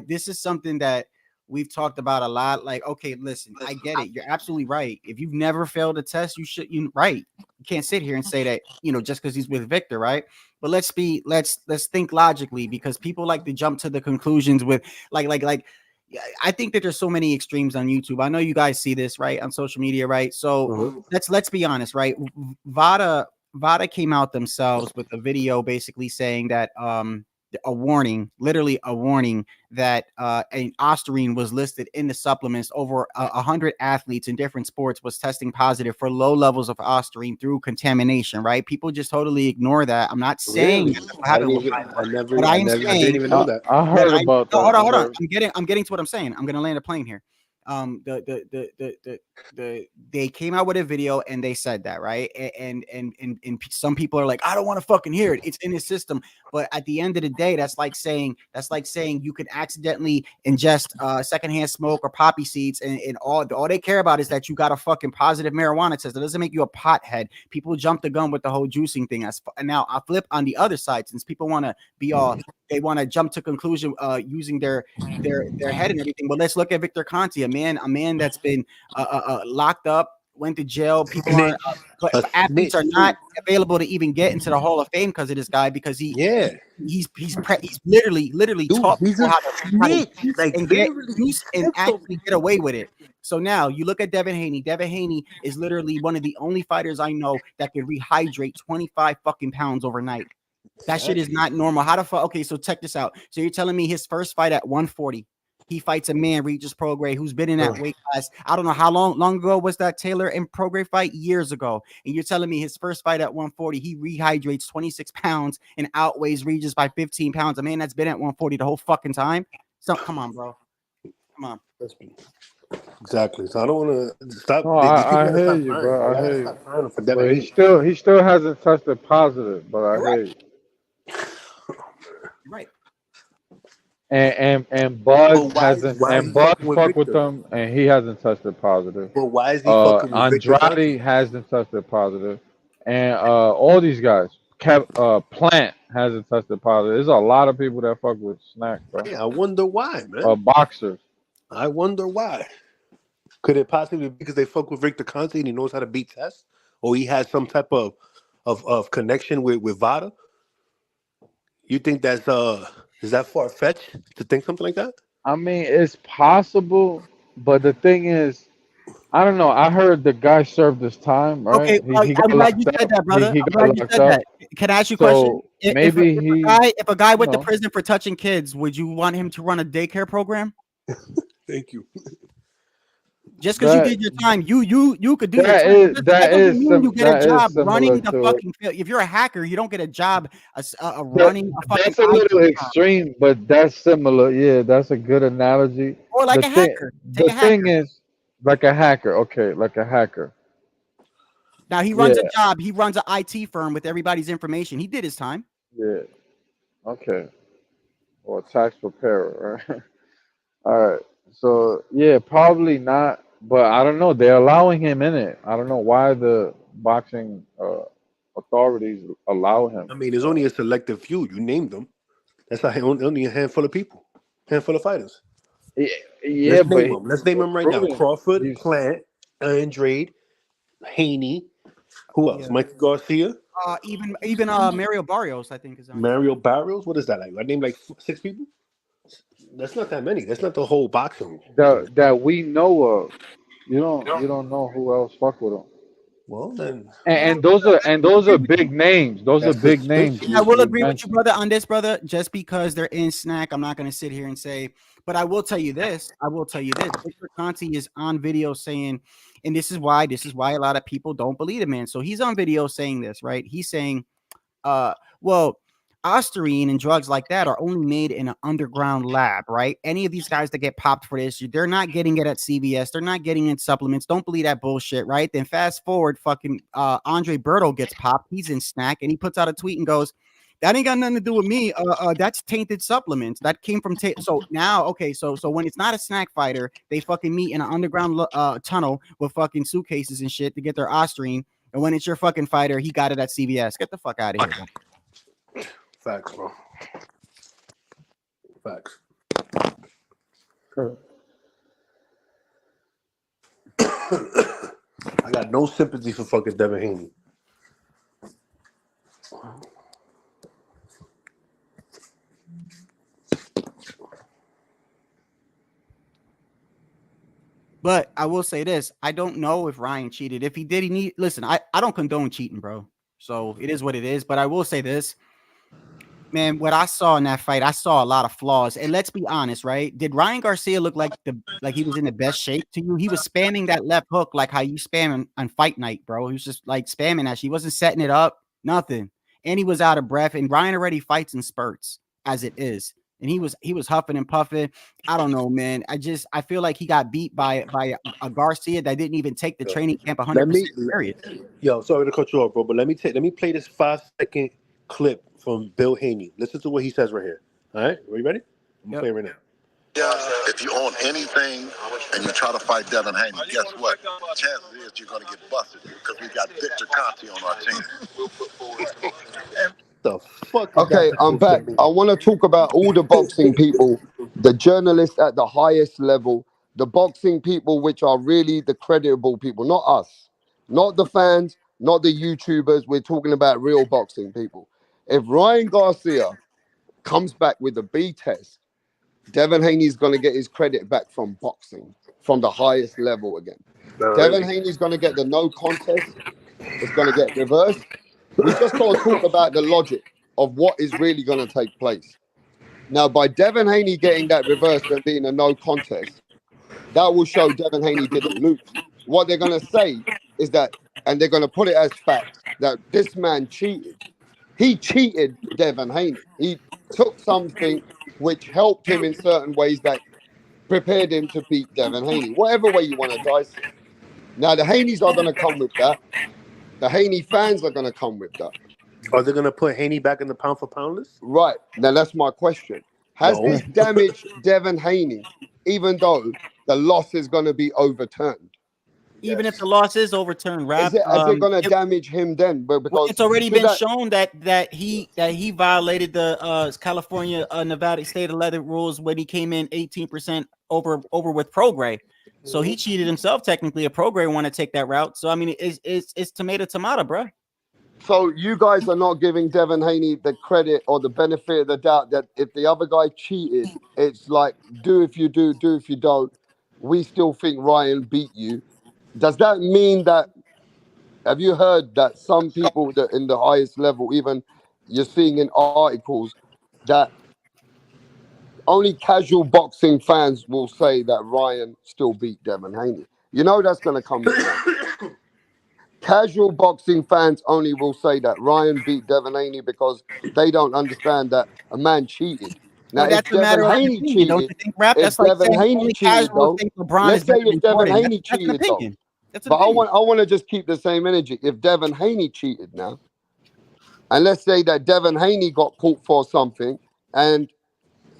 H: this is something that we've talked about a lot. Like, okay, listen, I get it. You're absolutely right. If you've never failed a test, you right. You can't sit here and say that, just because he's with Victor, right? But let's think logically because people like to jump to the conclusions with like yeah, I think that there's so many extremes on YouTube. I know you guys see this right on social media, right? So
G: Mhm.
H: let's be honest, right? VADA came out themselves with a video basically saying that a warning, literally a warning that an ostarine was listed in the supplements. Over 100 athletes in different sports was testing positive for low levels of ostarine through contamination. Right? People just totally ignore that. I'm not saying
G: Really?
H: that's what
G: I didn't
H: happened with
G: even. I never.
H: but I
G: I
H: am
G: never. I didn't
H: saying
G: even know that.
F: I
H: that
F: heard
H: I
F: about
H: no,
F: that. I
H: hold on.
F: heard.
H: I'm getting to what I'm saying. I'm gonna land a plane here. They came out with a video and they said that right, and some people are like, I don't want to fucking hear it. It's in his system, but at the end of the day, that's like saying you could accidentally ingest secondhand smoke or poppy seeds, and all they care about is that you got a fucking positive marijuana test. That doesn't make you a pothead. People jump the gun with the whole juicing thing. And now I flip on the other side since people want to be all they want to jump to conclusion using their head and everything. But let's look at Victor Conti, a man that's been locked up, went to jail. People aren't,
G: Snitch.
H: but
G: A
H: athletes are
G: snitch
H: not
G: too.
H: available to even get into the Hall of Fame because of this guy because
G: Yeah,
H: he's literally
G: dude,
H: taught
G: he's
H: people
G: a
H: how to
G: snitch.
H: juice
G: Like
H: and get
G: literally, he
H: juice and
G: snitched on
H: actually get away with it. So now you look at Devin Haney. Devin Haney is literally one of the only fighters I know that could rehydrate 25 fucking pounds overnight. That shit is
G: Exactly.
H: not normal. How the fuck? Okay, so check this out. So you're telling me his first fight at 140, he fights a man, Regis Prograis, who's been in that weight class. I don't know how long ago was that Taylor and Prograis fight? Years ago. And you're telling me his first fight at 140, he rehydrates 26 pounds and outweighs Regis by 15 pounds. A man that's been at 140 the whole fucking time. So come on, bro. Come on.
G: Exactly. So I don't want to stop.
F: No,
G: These people
F: I
G: gotta
F: hear
G: stop
F: you,
G: crying. They
F: bro. I
G: gotta
F: hear you.
G: stop crying for Devin
F: But he
G: Haney.
F: still hasn't tested positive. But I
H: You're right.
F: hear you.
H: You're right.
F: And Bud
G: But
F: hasn't,
G: why is
F: and
G: he
F: Bud
G: fucking with
F: fuck with
G: Victor?
F: them, and he hasn't tested positive.
G: But why is he fucking with Victor Conti?
F: Andrade hasn't tested positive, and all these guys, Plant hasn't tested positive. There's a lot of people that fuck with Snack, bro.
G: Yeah, I wonder why, man.
F: Boxers.
G: I wonder why. Could it possibly be because they fuck with Victor Conte and he knows how to beat Test, or he has some type of connection with VADA? You think that's is that far fetched to think something like that?
F: I mean, it's possible, but the thing is, I don't know. I heard the guy served his time, right?
H: Okay,
F: He got
H: I'm glad you
F: locked
H: said
F: up.
H: that, brother.
F: He
H: I'm
F: got
H: glad you
F: locked
H: said
F: up.
H: that. Can I ask you a question?
F: So maybe
H: If a guy went to
F: know,
H: prison for touching kids, would you want him to run a daycare program?
G: Thank you.
H: Just because you did your time, you could do your
F: that
H: time.
F: is
H: That
F: that
H: doesn't
F: is
H: mean you get a
F: that is
H: job
F: similar
H: running the
F: to it.
H: fucking field. If you're a hacker, you don't get a job running a fucking
F: That's a little
H: IT firm.
F: extreme, but that's similar. Yeah, that's a good analogy.
H: Or like a hacker. Take
F: The
H: a hacker.
F: thing is, like a hacker. Okay, like a hacker.
H: Now he runs a job. He runs an IT firm with everybody's information. He did his time.
F: Yeah. Okay. Or a tax preparer, right? All right. So yeah, probably not. But I don't know. They're allowing him in it. I don't know why the boxing authorities allow him.
G: I mean, there's only a selective few. You named them. That's only a handful of people, handful of fighters.
F: Yeah,
G: Let's name them right now: Crawford, Plant, Andrade, Haney. Who else? Mike Garcia.
H: Even Mario Barrios, I think is on.
G: Mario Barrios. What is that like? I named like 6 people. That's not that many. That's not the whole boxing
F: that we know of. You don't know who else fuck with him.
G: Well then,
F: and those are big names. Those are big names.
H: I will agree with you, brother, on this, brother. Just because they're in Snack, I'm not going to sit here and say. But I will tell you this. Victor Conte is on video saying, and this is why a lot of people don't believe it, man. So he's on video saying this, right? He's saying, well, Ostarine and drugs like that are only made in an underground lab, right? Any of these guys that get popped for this, they're not getting it at CVS. They're not getting it in supplements. Don't believe that bullshit, right? Then fast forward, fucking Andre Berto gets popped. He's in Snack, and he puts out a tweet and goes, that ain't got nothing to do with me. That's tainted supplements. That came from so now, okay, so when it's not a Snack fighter, they fucking meet in an underground tunnel with fucking suitcases and shit to get their Ostarine. And when it's your fucking fighter, he got it at CVS. Get the fuck out of here.
G: Facts, bro. Facts. I got no sympathy for fucking Devin Haney.
H: But I will say this. I don't know if Ryan cheated. If he did, listen, I don't condone cheating, bro. So it is what it is. But I will say this. Man, what I saw in that fight, I saw a lot of flaws. And let's be honest, right? Did Ryan Garcia look like he was in the best shape to you? He was spamming that left hook like how you spam on fight night, bro. He was just like spamming that. He wasn't setting it up, nothing. And he was out of breath. And Ryan already fights in spurts as it is. And he was huffing and puffing. I don't know, man. I feel like he got beat by a Garcia that didn't even take the training camp 100%. Period.
G: Yo, sorry to cut you off, bro, but let me play this 5-second clip from Bill Haney. Listen to what he says right here. All right, are you ready? I'm gonna play it right now.
I: Yeah, if you own anything and you try to fight Devin Haney, guess what? Chances is you're gonna get busted because we got Victor Conte on our team.
G: The fuck?
A: Okay, I'm back. I want to talk about all the boxing people, the journalists at the highest level, the boxing people which are really the credible people, not us, not the fans, not the YouTubers. We're talking about real boxing people. If Ryan Garcia comes back with a B test, Devin Haney's going to get his credit back from boxing, from the highest level again. Devin Haney's going to get the no contest. It's going to get reversed. We just got to talk about the logic of what is really going to take place. Now, by Devin Haney getting that reversed and being a no contest, that will show Devin Haney didn't lose. What they're going to say is that, and they're going to put it as fact, that this man cheated. He cheated Devin Haney. He took something which helped him in certain ways that prepared him to beat Devin Haney. Whatever way you want to dice it. Now, the Haneys are going to come with that. The Haney fans are going to come with that.
G: Are they going to put Haney back in the pound for pound list?
A: Right. Now, that's my question. Has this damaged Devin Haney, even though the loss is going to be overturned?
H: even if the
A: Yes.
H: loss is overturned,
A: Is
H: rap,
A: it gonna damage him then? But
H: well,
A: because
H: it's already
A: to
H: been
A: that,
H: shown that he violated the California Nevada state of leather rules when he came in 18% over with Progray. So he cheated himself technically. A Progray want to take that route. So I mean, it's tomato, bro.
A: so you guys are not giving Devin Haney the credit or the benefit of the doubt that if the other guy cheated, it's like do if you do, do if you don't. We still think Ryan beat you. Does that mean that? Have you heard that some people that in the highest level, even you're seeing in articles, that only casual boxing fans will say that Ryan still beat Devin Haney? You know that's going to come out now. Casual boxing fans only will say that Ryan beat Devin Haney because they don't understand that a man cheated. Now,
H: Well,
A: if
H: that's a
A: Devin
H: matter of an
A: Haney
H: opinion, don't
A: cheated,
H: you think, Rap?
A: if
H: That's like
A: Devin
H: saying
A: Haney
H: only
A: cheated
H: casuals
A: though,
H: think LeBron is
A: let's say
H: better
A: if
H: than
A: Devin
H: Jordan.
A: Haney
H: That's an
A: cheated though,
H: opinion. That's an
A: but I
H: opinion.
A: want I want to just keep the same energy. If Devin Haney cheated now, and let's say that Devin Haney got caught for something, and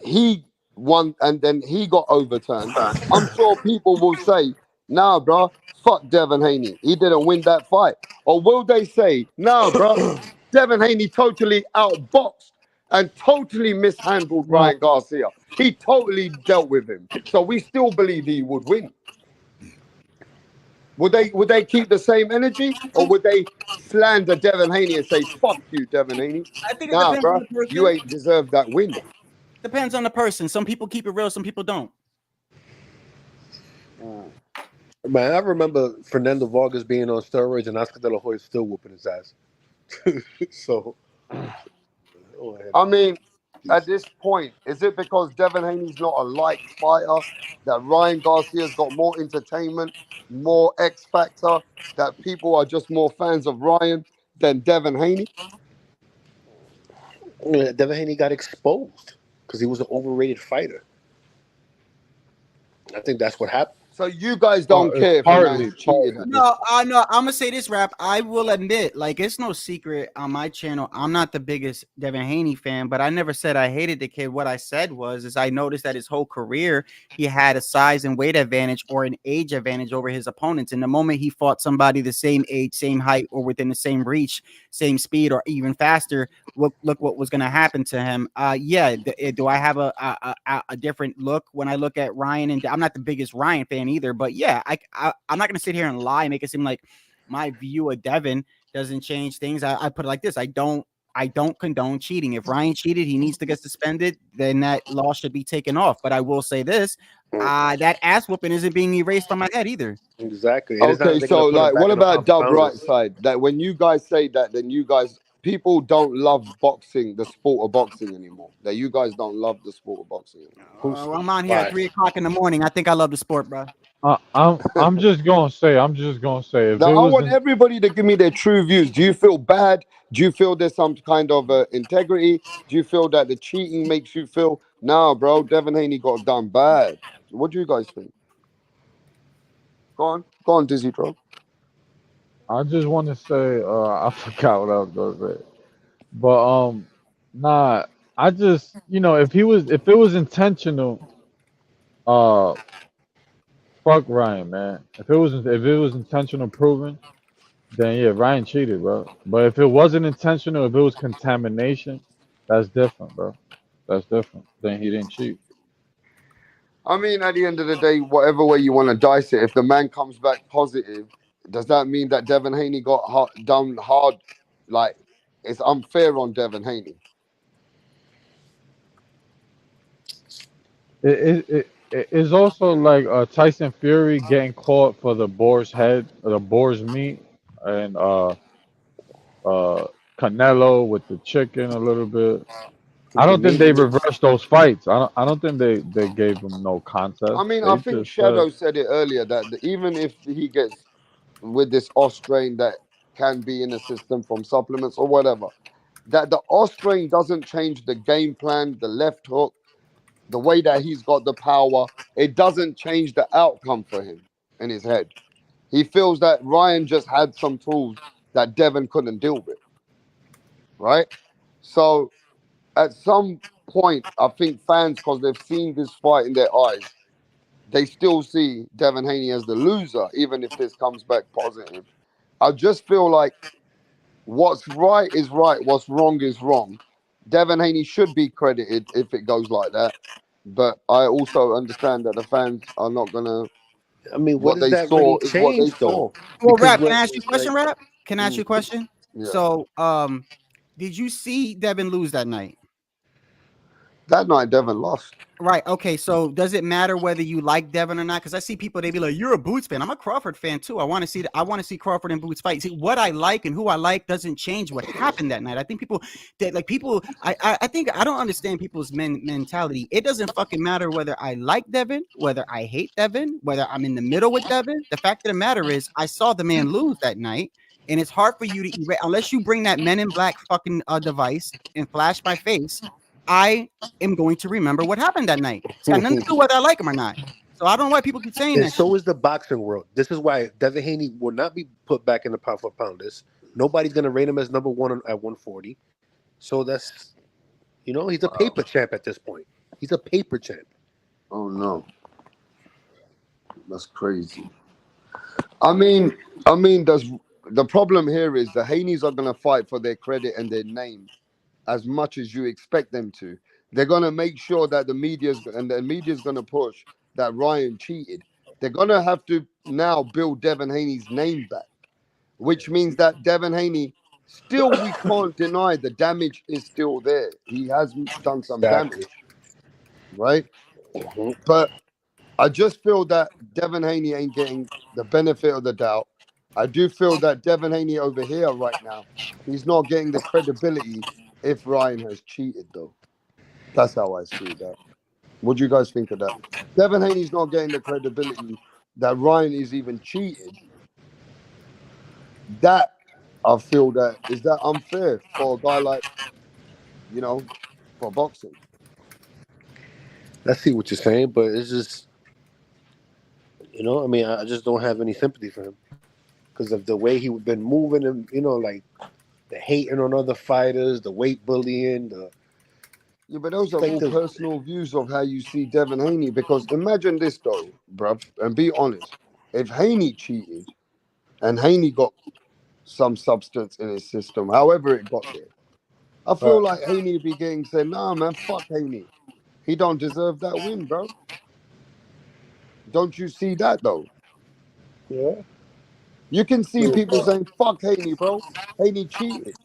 A: he won and then he got overturned, I'm sure people will say, nah, bro, fuck Devin Haney. He didn't win that fight. Or will they say, nah, bro, Devin Haney totally outboxed and totally mishandled
F: No,
A: Ryan Garcia. He totally dealt with him. So we still believe he would win. Would they keep the same energy or would they slander Devin Haney and say, fuck you, Devin Haney?
H: I think it
A: Nah,
H: depends on
A: bro,
H: the
A: you
H: person.
A: ain't deserved that win.
H: Depends on the person. Some people keep it real. Some people don't.
G: Man, I remember Fernando Vargas being on steroids and Oscar De La Hoya still whooping his ass. So, go ahead.
A: I mean, at this point, is it because Devin Haney's not a liked fighter that Ryan Garcia's got more entertainment, more X factor, that people are just more fans of Ryan than Devin Haney?
G: Devin Haney got exposed because he was an overrated fighter. I think that's what happened.
A: So you guys don't
F: it's
A: care if a
F: partly,
A: man's cheated at this
H: No,
A: point.
H: no. I'm gonna say this, Rap. I will admit, like, it's no secret on my channel. I'm not the biggest Devin Haney fan, but I never said I hated the kid. What I said is I noticed that his whole career he had a size and weight advantage or an age advantage over his opponents. And the moment he fought somebody the same age, same height, or within the same reach, same speed, or even faster, look what was gonna happen to him. Yeah. Do I have a different look when I look at Ryan? And I'm not the biggest Ryan fan either, but yeah, I'm not gonna sit here and lie, make it seem like my view of Devin doesn't change things. I put it like this: I don't condone cheating. If Ryan cheated, he needs to get suspended. Then that law should be taken off. But I will say this: that ass whooping isn't being erased from my head either.
G: Exactly. And it's not
A: Okay,
G: like they're going
A: so
G: to put him
A: like,
G: back
A: what
G: in the
A: about
G: pound for
A: Dub
G: pound
A: Right
G: list.
A: side? That when you guys say that, then you guys people don't love boxing, the sport of boxing anymore. That you guys don't love the sport of boxing
G: Who's
H: I'm on here at
G: why?
H: 3 o'clock in the morning. I think I love the sport, bro.
F: I'm just gonna say if
A: Now,
F: it
A: I
F: was
A: want
F: in
A: everybody to give me their true views. Do you feel bad? Do you feel there's some kind of integrity? Do you feel that the cheating makes you feel, nah, bro, Devin Haney got done bad? What do you guys think? Go on, Dizzy Dro.
F: I just want to say I forgot what I was gonna say, but nah, I just if it was intentional, uh, fuck Ryan, man. If it was intentional proven, then yeah, Ryan cheated, bro. But if it wasn't intentional, if it was contamination, that's different, bro. That's different. Then he didn't cheat.
A: I mean, at the end of the day, whatever way you want to dice it, if the man comes back positive, does that mean that Devin Haney got done hard? Like, it's unfair on Devin Haney.
F: It is also like Tyson Fury getting caught for the boar's head, or the boar's meat, and uh Canelo with the chicken a little bit. I
G: With the
F: don't think
G: meat
F: they
G: and the
F: reversed those fights. I don't think they gave him no
A: I
F: contest.
A: mean, I
F: They
A: think
F: just said
A: Shadow said it earlier that even if he gets with this Austrain that can be in the system from supplements or whatever, that the Austrain doesn't change the game plan, the left hook, the way that he's got the power. It doesn't change the outcome for him in his head. He feels that Ryan just had some tools that Devin couldn't deal with, right? So at some point, I think fans, because they've seen this fight in their eyes, they still see Devin Haney as the loser, even if this comes back positive. I just feel like what's right is right, what's wrong is wrong. Devin Haney should be credited if it goes like that. But I also understand that the fans are not gonna.
G: I mean, what
A: What
G: does
A: they
G: that really
A: saw is what they
G: change though?
A: saw.
H: Well,
G: Because
H: Rap, can
G: what
H: I ask you a question,
G: like
H: Rap? Can I ask you
A: Mm,
H: a question?
A: yeah,
H: So, did you see Devin lose that night?
A: that night Devin lost.
H: Right. Okay. So does it matter whether you like Devin or not? Because I see people, they be like, "You're a Boots fan." I'm a Crawford fan too. I want to see. I want to see Crawford and Boots fight. See, what I like and who I like doesn't change what happened that night. I think people that like people. I think I don't understand people's mentality. It doesn't fucking matter whether I like Devin, whether I hate Devin, whether I'm in the middle with Devin. The fact of the matter is, I saw the man lose that night, and it's hard for you to unless you bring that Men in Black fucking device and flash my face. I am going to remember what happened that night. It's got nothing to do whether I like him or not. So I don't know why people keep saying
G: and
H: that shit.
G: so is the boxing world. This is why Devin Haney will not be put back in the pound for pound list. Nobody's gonna rate him as number one at 140. So that's he's a
A: Wow.
G: paper champ at this point. He's a paper champ.
A: Oh no, that's crazy. I mean, does the problem here is the Haneys are gonna fight for their credit and their name as much as you expect them to. They're gonna make sure that the media's gonna push that Ryan cheated. They're gonna have to now build Devin Haney's name back, which means that Devin Haney still we can't deny the damage is still there. He has done some
G: Exactly.
A: damage, right?
G: Mhm.
A: But I just feel that Devin Haney ain't getting the benefit of the doubt. I do feel that Devin Haney over here right now, he's not getting the credibility if Ryan has cheated, though. That's how I see that. What do you guys think of that? Devin Haney's not getting the credibility that Ryan is even cheated. That I feel that is that unfair for a guy like, you know, for boxing.
G: I see what you're saying, but it's just I mean, I just don't have any sympathy for him because of the way he been moving and like the hating on other fighters, the weight bullying, the
A: Yeah, but those are
G: like
A: all
G: the
A: personal views of how you see Devin Haney. Because imagine this though, bruv, and be honest. If Haney cheated and Haney got some substance in his system, however it got there, I feel
G: right.
A: like Haney would be getting said, nah man, fuck Haney. He don't deserve that win, bro. Don't you see that though?
G: Yeah.
A: You can see people saying, fuck Haney, bro. Haney cheated.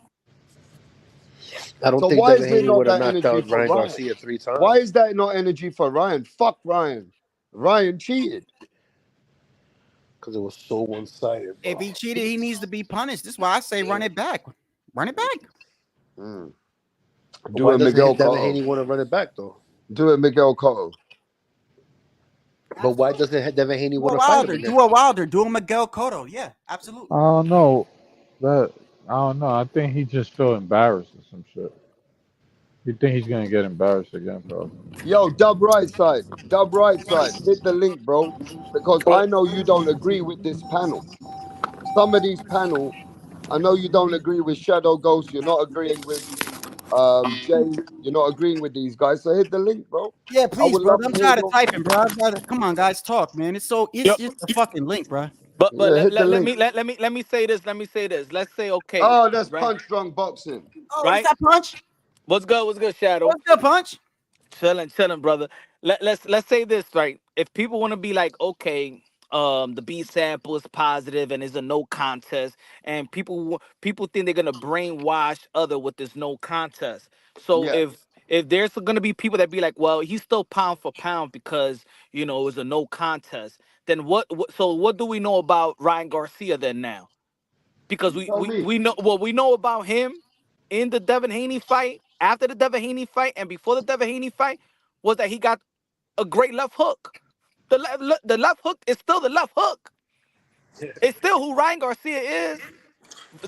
G: I don't
A: So
G: think
A: why
G: Devin
A: is there
G: Haney
A: not
G: would have
A: that
G: knocked
A: energy
G: out
A: for
G: Ryan
A: Ryan?
G: Garcia 3 times
A: Why is that not energy for Ryan? Fuck Ryan. Ryan cheated.
G: because it was so one sided,
H: If
G: bro.
H: he cheated, he needs to be punished. This is why I say run it back. Run it back.
A: Mm.
G: But
A: Do
G: why
A: it,
G: doesn't
A: Miguel
G: Devin
A: Cotto.
G: Haney want to run it back though?
A: Do it, Miguel Cotto.
G: But why
H: Absolutely.
G: doesn't Devin Haney
H: Do
G: want
H: a
G: to fight him
H: Wilder.
G: again?
H: Do a Wilder. Do a Miguel Cotto. Yeah,
F: I
H: absolutely.
F: don't know. That I don't know. I think he just feel embarrassed or some shit. You think he's gonna get embarrassed again, probably.
A: Yo, dub right side. Dub right side. Hit the link, bro. Because I know you don't agree with this panel. Some of these panel, I know you don't agree with Shadow Ghost. You're not agreeing with Jay. You're not agreeing with these guys. So hit the link, bro.
H: Yeah,
A: I
H: please,
A: would
H: bro.
A: love
H: I'm
A: to hear
H: tired of
A: your
H: typing,
A: views.
H: bro. Come on, guys, talk, man. It's
C: Yo,
H: just a fucking link, bro.
C: but
A: Yeah, hit the link.
C: let me say this. Let me say this. Let's say okay,
A: Oh, that's
C: right,
A: punch drunk boxing.
H: Oh, is
C: right.
H: that Punch?
C: What's good? What's good, Shadow?
H: What's good, Punch?
C: Chilling, chilling, brother. Let's say this right. If people want to be like, okay, the B sample is positive and it's a no contest, and people think they're gonna brainwash other with this no contest. So
A: Yeah.
C: if there's gonna be people that be like, well, he's still pound for pound because it was a no contest. Then so what do we know about Ryan Garcia then now? Because
A: You tell me.
C: we know what we know about him in the Devin Haney fight, after the Devin Haney fight, and before the Devin Haney fight, was that he got a great left hook. The left hook is still the left hook. It's still who Ryan Garcia is.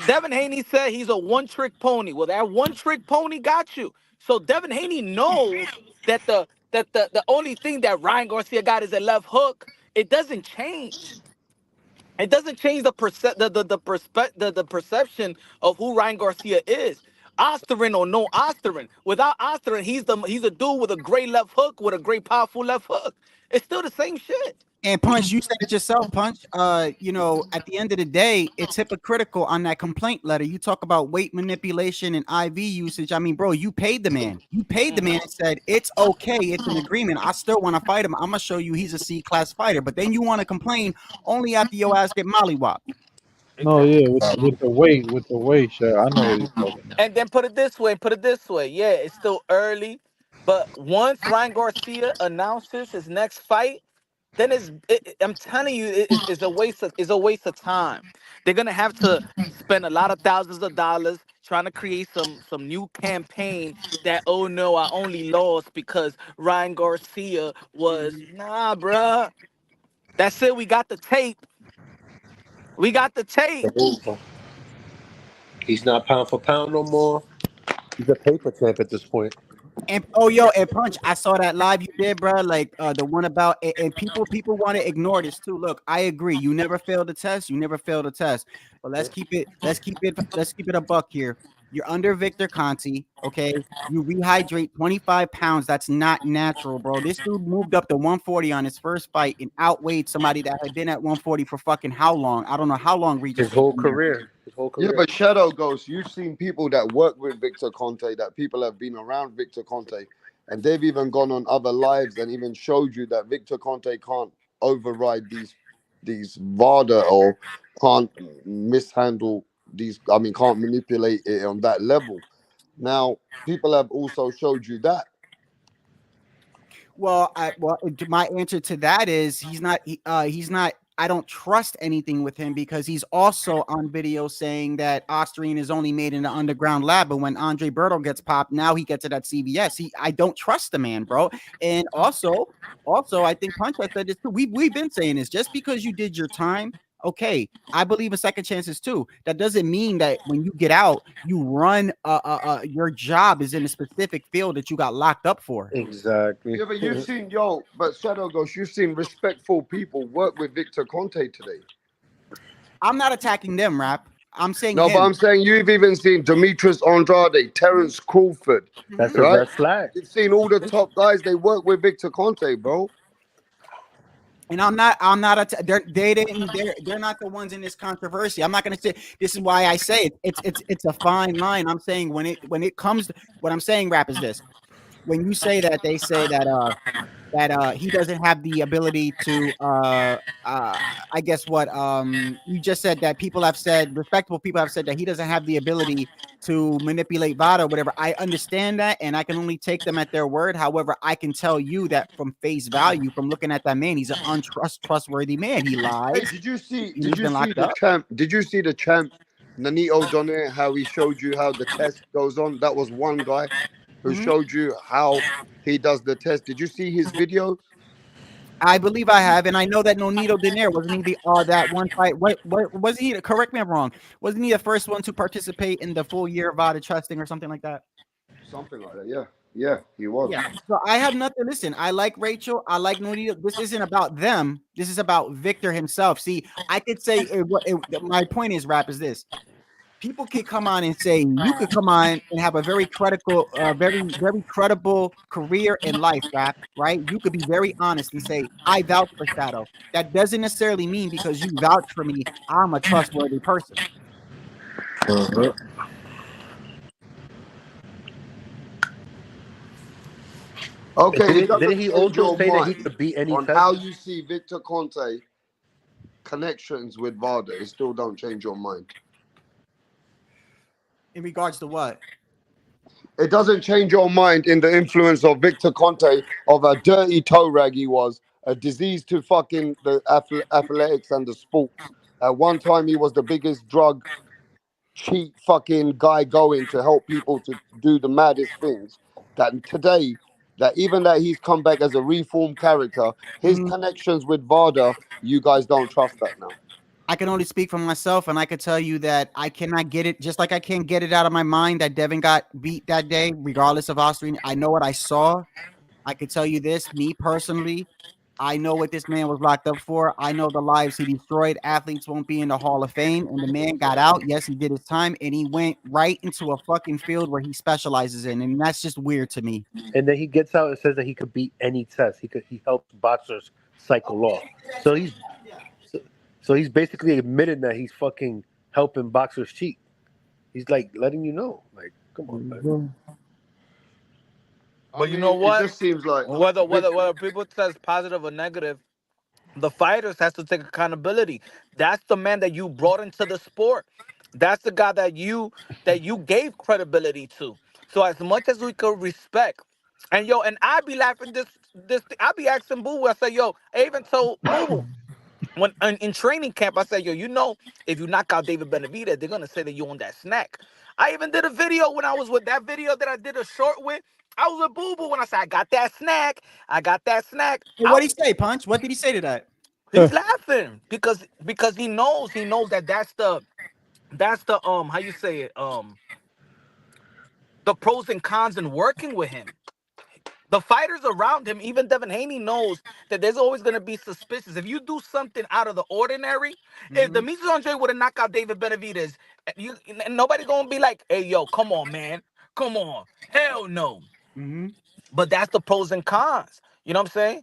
C: Devin Haney said he's a one-trick pony. Well, that one-trick pony got you. So Devin Haney knows that the only thing that Ryan Garcia got is a left hook. It doesn't change. It doesn't change the perception of who Ryan Garcia is. Osterin or no Osterin. Without Osterin, he's a dude with a great left hook, with a great powerful left hook. It's still the same shit.
H: And Punch, you said it yourself, Punch. You know, at the end of the day, it's hypocritical on that complaint letter. You talk about weight manipulation and IV usage. I mean, bro, you paid the man. You paid the man and said it's okay. It's an agreement. I still want to fight him. I'm gonna show you he's a C-class fighter. But then you want to complain only after your ass get mollywopped.
F: No,
C: Exactly.
F: yeah, with the weight, sure. I know what you're talking about.
C: And then put it this way. Yeah, it's still early, but once Ryan Garcia announces his next fight, then I'm telling you, it's a waste of time. They're gonna have to spend a lot of thousands of dollars trying to create some new campaign that, oh no, I only lost because Ryan Garcia was, nah, bruh. That's it. We got the tape. We got the tape.
G: He's not pound for pound no more. He's a paper champ at this point.
H: And oh, yo, and Punch, I saw that live you did, bro. Like the one about and people want to ignore this too. Look, I agree. You never failed the test. You never failed the test. But let's keep it a buck here. You're under Victor Conti, okay? You rehydrate 25 pounds. That's not natural, bro. This dude moved up to 140 on his first fight and outweighed somebody that had been at 140 for fucking how long? I don't know how long. Regis
G: His whole career.
A: Yeah, but Shadow Ghost, you've seen people that work with Victor Conte, that people have been around Victor Conte, and they've even gone on other lives and even showed you that Victor Conte can't override these VADA or can't mishandle these. I mean, can't manipulate it on that level. Now, people have also showed you that.
H: Well, my answer to that is he's not. He's not. I don't trust anything with him because he's also on video saying that Austrian is only made in the underground lab. But when Andre Berto gets popped, now he gets it at CVS. I don't trust the man, bro. And also, I think Punch has said this too. We've been saying this. Just because you did your time, okay, I believe in second chances too. That doesn't mean that when you get out, you run your job is in a specific field that you got locked up for.
G: Exactly.
A: Yeah, but you've seen but Shadow Ghost, you've seen respectful people work with Victor Conte today.
H: I'm not attacking them, Rap. I'm saying
A: no,
H: him.
A: but I'm saying you've even seen Demetrius Andrade, Terence Crawford.
G: That's a
A: right?
G: red flag.
A: You've seen all the top guys. They work with Victor Conte, bro.
H: And they're not the ones in this controversy. I'm not going to say this is why I say it's a fine line. I'm saying when it comes to what I'm saying, Rap, is this: when you say that, they say that he doesn't have the ability to I guess what you just said, that people have said, respectable people have said that he doesn't have the ability to manipulate VADA or whatever. I understand that, and I can only take them at their word. However, I can tell you that from face value, from looking at that man, he's an untrustworthy man. He lies.
A: Hey, did you see the champ? Did you see the champ Nanito Donaire, how he showed you how the test goes on? That was one guy who showed you how he does the test. Did you see his video?
H: I believe I have, and I know that Nonito Donaire wasn't he that one fight. What wasn't he? Correct me if I'm wrong. Wasn't he the first one to participate in the full year VADA testing or something like that?
A: Something like that. Yeah, he was.
H: Yeah. So I have nothing. Listen, I like Rachel. I like Nonito. This isn't about them. This is about Victor himself. See, I could say my point is, Rap, is this. People could come on and say you could come on and have a very credible, very credible career in life, Rap. Right? You could be very honest and say, "I vouch for Shadow." That doesn't necessarily mean because you vouch for me, I'm a trustworthy person.
A: Okay.
G: Did he also say that he could beat any
A: on
G: test?
A: how you see Victor Conte connections with VADA? It still don't change your mind.
H: In regards to what?
A: It doesn't change your mind in the influence of Victor Conte, of a dirty toe rag he was, a disease to fucking the athletics and the sports. At one time, he was the biggest drug cheat fucking guy going to help people to do the maddest things. That today, that even that he's come back as a reformed character, his connections with VADA, you guys don't trust that now.
H: I can only speak for myself, and I could tell you that I cannot get it, just like I can't get it out of my mind that Devin got beat that day, regardless of Austrian. I know what I saw. I could tell you this, me personally, I know what this man was locked up for. I know the lives he destroyed. Athletes won't be in the Hall of Fame. And the man got out. Yes, he did his time, and he went right into a fucking field where he specializes in. And that's just weird to me.
G: And then he gets out and says that he could beat any test. He helps boxers cycle off. So so he's basically admitted that he's fucking helping boxers cheat. He's like letting you know, like, come on, man.
A: I
C: But you
A: mean,
C: know
A: it
C: what?
A: just seems like
C: Whether people says positive or negative, the fighters has to take accountability. That's the man that you brought into the sport. That's the guy that you gave credibility to. So as much as we could respect, and yo, and I be laughing this. I be asking Boo Boo. I say, yo, I even told Boo Boo when in training camp, I said, yo, if you knock out David Benavidez, they're gonna say that you on that snack. I even did a video when I was with that video that I did a short with. I was with Boo Boo when I said I got that snack. I got that snack.
H: What did he say, Punch? What did he say to that?
C: He's laughing because he knows that that's the how you say it the pros and cons in working with him. The fighters around him, even Devin Haney knows that there's always going to be suspicious. If you do something out of the ordinary, if Demetrius Andre would have knocked out David Benavidez, nobody going to be like, hey, yo, come on, man. Come on. Hell no. But that's the pros and cons. You know what I'm saying?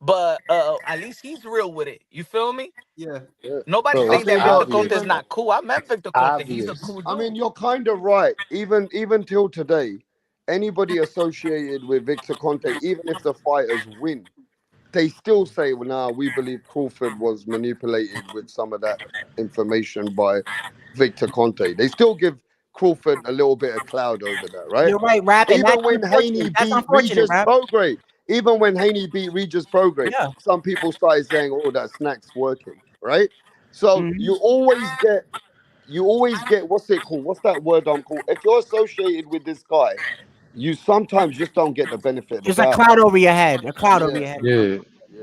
C: But at least he's real with it. You feel me?
H: Yeah.
C: Nobody's
G: Bro,
A: I
C: saying
G: it's
C: that
A: mean,
C: Victor
A: but
C: Conte is
G: obvious.
A: even
C: not cool. I met Victor Conte. He's a
G: Obvious.
C: cool
A: I mean,
C: dude.
A: you're kind of right. Even till today, anybody associated with Victor Conte, even if the fighters win, they still say, "Well, now we believe Crawford was manipulated with some of that information by Victor Conte." They still give Crawford a little bit of cloud over that, right?
H: You're right, Rap, and that's
A: Even when Haney
H: unfortunate. That's
A: beat
H: unfortunate,
A: Regis
H: Rap.
A: Prograis, even when Haney beat Regis Prograis,
H: Yeah.
A: some people started saying, "Oh, that snack's working," right? So you always get what's it called? What's that word I'm called? If you're associated with this guy, you sometimes just don't get the benefit of the
H: There's a
A: doubt.
H: cloud over your head. A cloud over
A: Yeah,
H: your head.
F: Yeah,
A: yeah.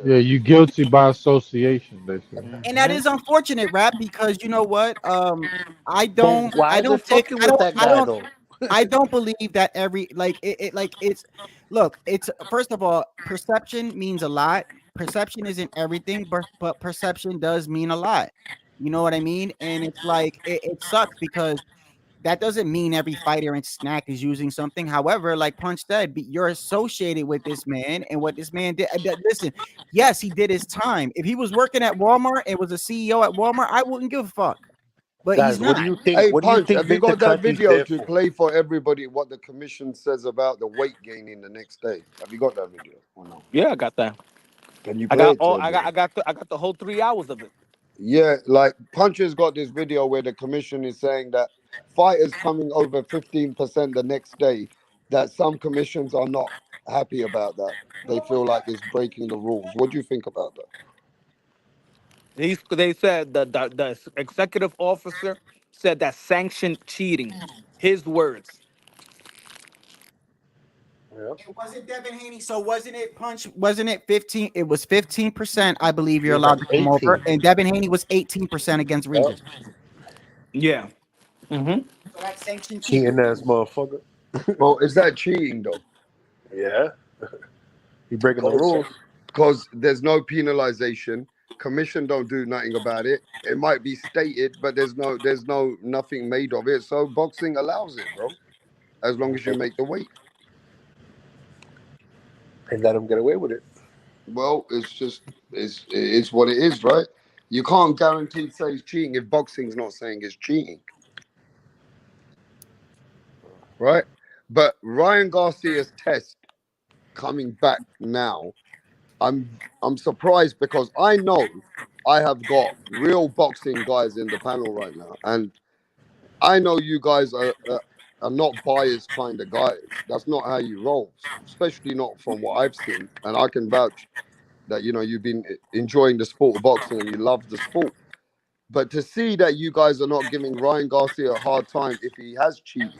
F: yeah. You guilty by association, they say.
H: And that
C: Hmm.
H: is unfortunate, Rap, because you know what? I
G: But
H: don't
G: why
H: I
G: is it
H: don't take
G: fucking with that guy though?
H: I don't believe that every like it like it's look, it's first of all, perception means a lot. Perception isn't everything, but perception does mean a lot. You know what I mean? And it's like it sucks because that doesn't mean every fighter and snack is using something. However, like Punch said, you're associated with this man and what this man did. Listen, yes, he did his time. If he was working at Walmart and was a CEO at Walmart, I wouldn't give a fuck. But he's
G: Guys, what
H: not.
G: do you think?
A: Hey,
G: What do you
A: Punch,
G: think
A: have you
G: Victor
A: got that
G: Conti's
A: video
G: there
A: to
G: for?
A: play for everybody what the commission says about the weight gaining the next day? Have you got that video or no?
C: Yeah, I got that.
A: Can you
C: I
A: play
C: got
A: it to
C: all. I got.
A: everybody?
C: I got the whole 3 hours of it.
A: Yeah, like Punch has got this video where the commission is saying that fighters coming over 15% the next day, that some commissions are not happy about that. They feel like it's breaking the rules. What do you think about that?
C: They said the executive officer said that sanctioned cheating. His words.
G: Yeah.
H: It wasn't Devin Haney. So wasn't it Punch? Wasn't it 15? It was 15%, I believe
G: It
H: you're
G: was like
H: allowed to come over.
G: 18.
H: And Devin Haney was 18% against
G: Yep.
H: Regis.
C: Yeah. Hmm.
H: So that's sanctioned cheating.
G: Cheating ass motherfucker.
A: Well, is that cheating though?
G: Yeah. He breaking the rules.
A: Because there's no penalization. Commission don't do nothing about it. It might be stated, but there's no nothing made of it. So boxing allows it, bro. As long as you make the weight.
G: And let him get away with it.
A: Well, it's what it is, right? You can't guarantee say it's cheating if boxing's not saying it's cheating, right? But Ryan Garcia's test coming back now, I'm surprised because I know I have got real boxing guys in the panel right now, and I know you guys are not biased kind of guys. That's not how you roll, especially not from what I've seen, and I can vouch that you've been enjoying the sport of boxing and you love the sport. But to see that you guys are not giving Ryan Garcia a hard time if he has cheated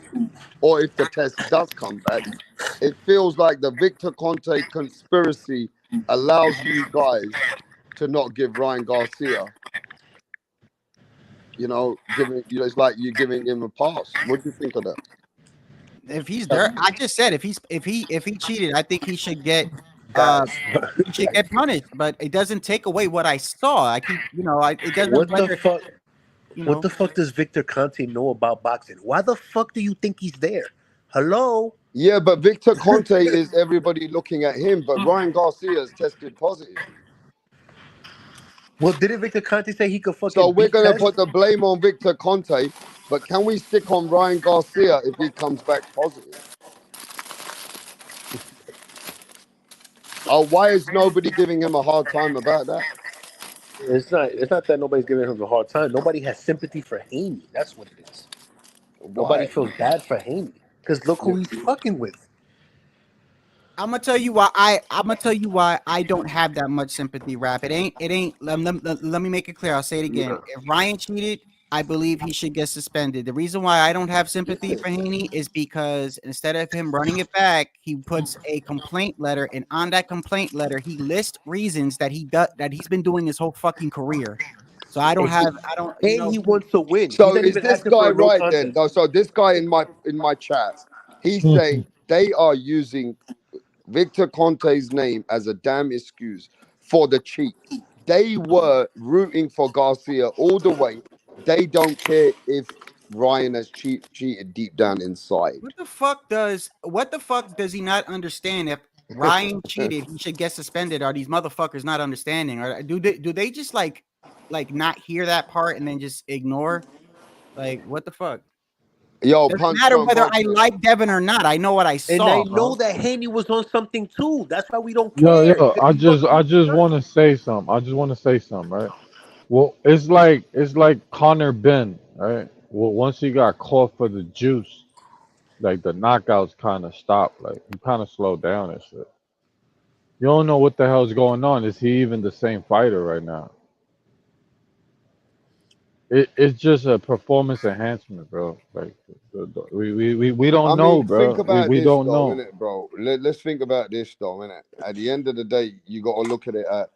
A: or if the test does come back, it feels like the Victor Conte conspiracy allows you guys to not give Ryan Garcia, it's like you giving him a pass. What do you think of that?
H: If he's there, I just said if he cheated, I think he should get uh,
G: That's
H: he should get punished. But it doesn't take away what I saw. I keep, it doesn't
G: what the
H: render,
G: fuck.
H: you
G: What
H: know.
G: the fuck does Victor Conte know about boxing? Why the fuck do you think he's there? Hello.
A: Yeah, but Victor Conte is everybody looking at him, but Ryan Garcia has tested positive.
G: Well, didn't Victor Conte say he could
A: So
G: fucking
A: we're
G: beat
A: gonna
G: Test?
A: put the blame on Victor Conte, but can we stick on Ryan Garcia if he comes back positive? Oh, why is nobody giving him a hard time about that?
G: It's not. It's not that nobody's giving him a hard time. Nobody has sympathy for Haney. That's what it is. Nobody
A: Why?
G: feels bad for Haney because look who
A: You-
G: he's fucking with.
H: I'm gonna tell you why I don't have that much sympathy. Rap. It ain't. Let me make it clear. I'll say it again.
G: Yeah.
H: If Ryan cheated, I believe he should get suspended. The reason why I don't have sympathy for Haney is because instead of him running it back, he puts a complaint letter, and on that complaint letter, he lists reasons that he's been doing his whole fucking career. So I don't
G: And
H: have.
G: he,
H: I don't.
G: and he wants to win. He's
A: So
G: not
A: is
G: even
A: this
G: asking for
A: guy
G: a no
A: right then?
G: contest.
A: No, so this guy in my chat, he's saying they are using Victor Conte's name as a damn excuse for the cheat. They were rooting for Garcia all the way. They don't care if Ryan has cheated deep down inside.
H: What the fuck does he not understand? If Ryan cheated, he should get suspended. Are these motherfuckers not understanding? Or do they just like not hear that part and then just ignore? Like what the fuck?
A: Yo,
H: Doesn't
A: punch
H: matter
A: drunk
H: whether I
A: boxing.
H: like Devin or not. I know what I
G: And I
H: saw,
G: know
H: bro.
G: that Haney was on something too. That's why we don't
F: Yo,
G: care
F: yo,
G: because
F: I
G: he
F: just
G: fucking
F: I
G: beat
F: just want
G: us.
F: to say something. I just want to say something, right? Well, it's like Connor Ben, right? Well, once he got caught for the juice, like the knockouts kind of stopped. Like he kind of slowed down and shit. You don't know what the hell's going on. Is he even the same fighter right now? It's just a performance enhancement, bro. Like we don't
A: I
F: know,
A: mean, think
F: bro. We
A: about
F: we
A: this
F: don't
A: though,
F: know.
A: innit, bro? Let's think about this though, innit? At the end of the day, you got to look at it at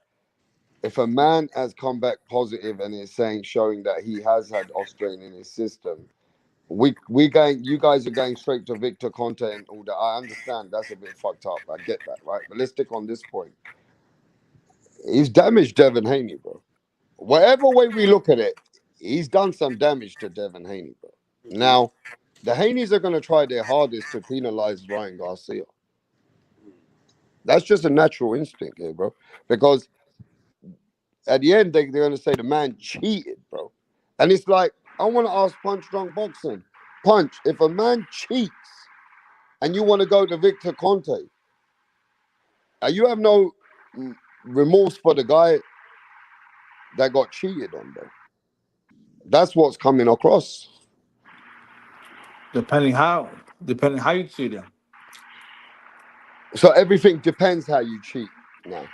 A: if a man has come back positive and is saying showing that he has had Australian in his system, we going you guys are going straight to Victor Conte and all that. I understand that's a bit fucked up. I get that, right? But let's stick on this point. He's damaged Devin Haney, bro. Whatever way we look at it, he's done some damage to Devin Haney, bro. Now, the Haneys are going to try their hardest to penalize Ryan Garcia. That's just a natural instinct here, bro. Because at the end, they're going to say the man cheated, bro. And it's like, I want to ask Punch Drunk Boxing. Punch, if a man cheats and you want to go to Victor Conte, you have no remorse for the guy that got cheated on, bro. That's what's coming across.
C: Depending how you treat him.
A: So everything depends how you cheat now.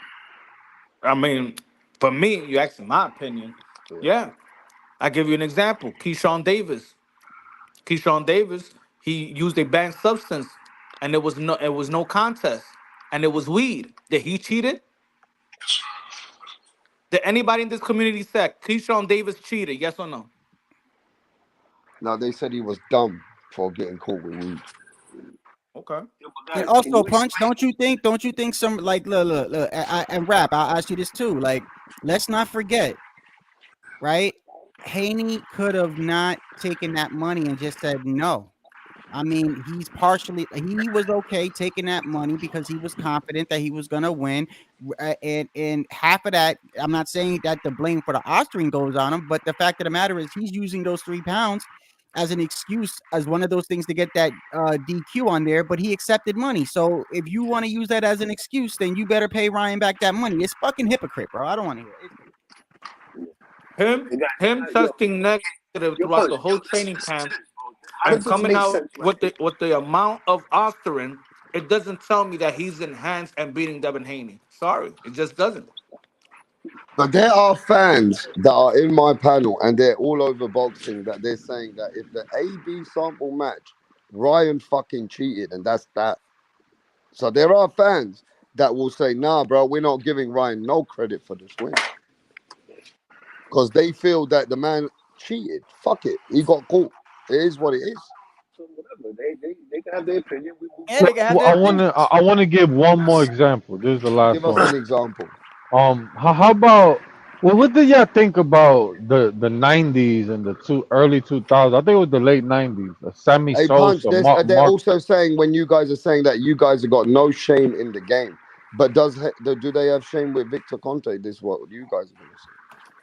C: I mean, for me, you asking my opinion.
A: Yeah.
C: Yeah, I give you an example. Keyshawn Davis. Keyshawn Davis. He used a banned substance, and it was no contest, and it was weed. Did he cheated? Did anybody in this community say Keyshawn Davis cheated? Yes or no?
A: Now they said he was dumb for getting caught with weed.
C: Okay.
H: And also, Punch, don't you think some like look, and Rap, I'll ask you this too. Like, let's not forget, right? Haney could have not taken that money and just said no. I mean, he was okay taking that money because he was confident that he was gonna win. And half of that, I'm not saying that the blame for the Austrian goes on him, but the fact of the matter is he's using those 3 pounds as an excuse, as one of those things to get that DQ on there. But he accepted money, so if you want to use that as an excuse, then you better pay Ryan back that money. It's fucking hypocrite, bro. I don't want to hear it.
C: Him testing negative
G: Your
C: throughout
G: punch.
C: the whole training camp
G: How
C: and
G: does this
C: coming
G: make
C: out
G: sense, right?
C: with the amount of Osterin, it doesn't tell me that he's enhanced and beating Devin Haney. Sorry, it just doesn't.
A: But there are fans that are in my panel and they're all over boxing that they're saying that if the AB sample match, Ryan fucking cheated and that's that. So there are fans that will say, nah, bro, we're not giving Ryan no credit for this win. Because they feel that the man cheated. Fuck it. He got caught. It is what it is.
G: So whatever. They can have their opinion.
H: Yeah, they can have their
F: I
H: opinion.
F: wanna I wanna give one more example. This is the last
A: Give us
F: one.
A: an example.
F: How about what did y'all think about the '90s and the early 2000s? I think it was the late '90s. Sammy
A: Hey, Punch,
F: Sosa,
A: they're
F: Mark.
A: also saying when you guys are saying that you guys have got no shame in the game, but do they have shame with Victor Conte? This is what you guys are going to say.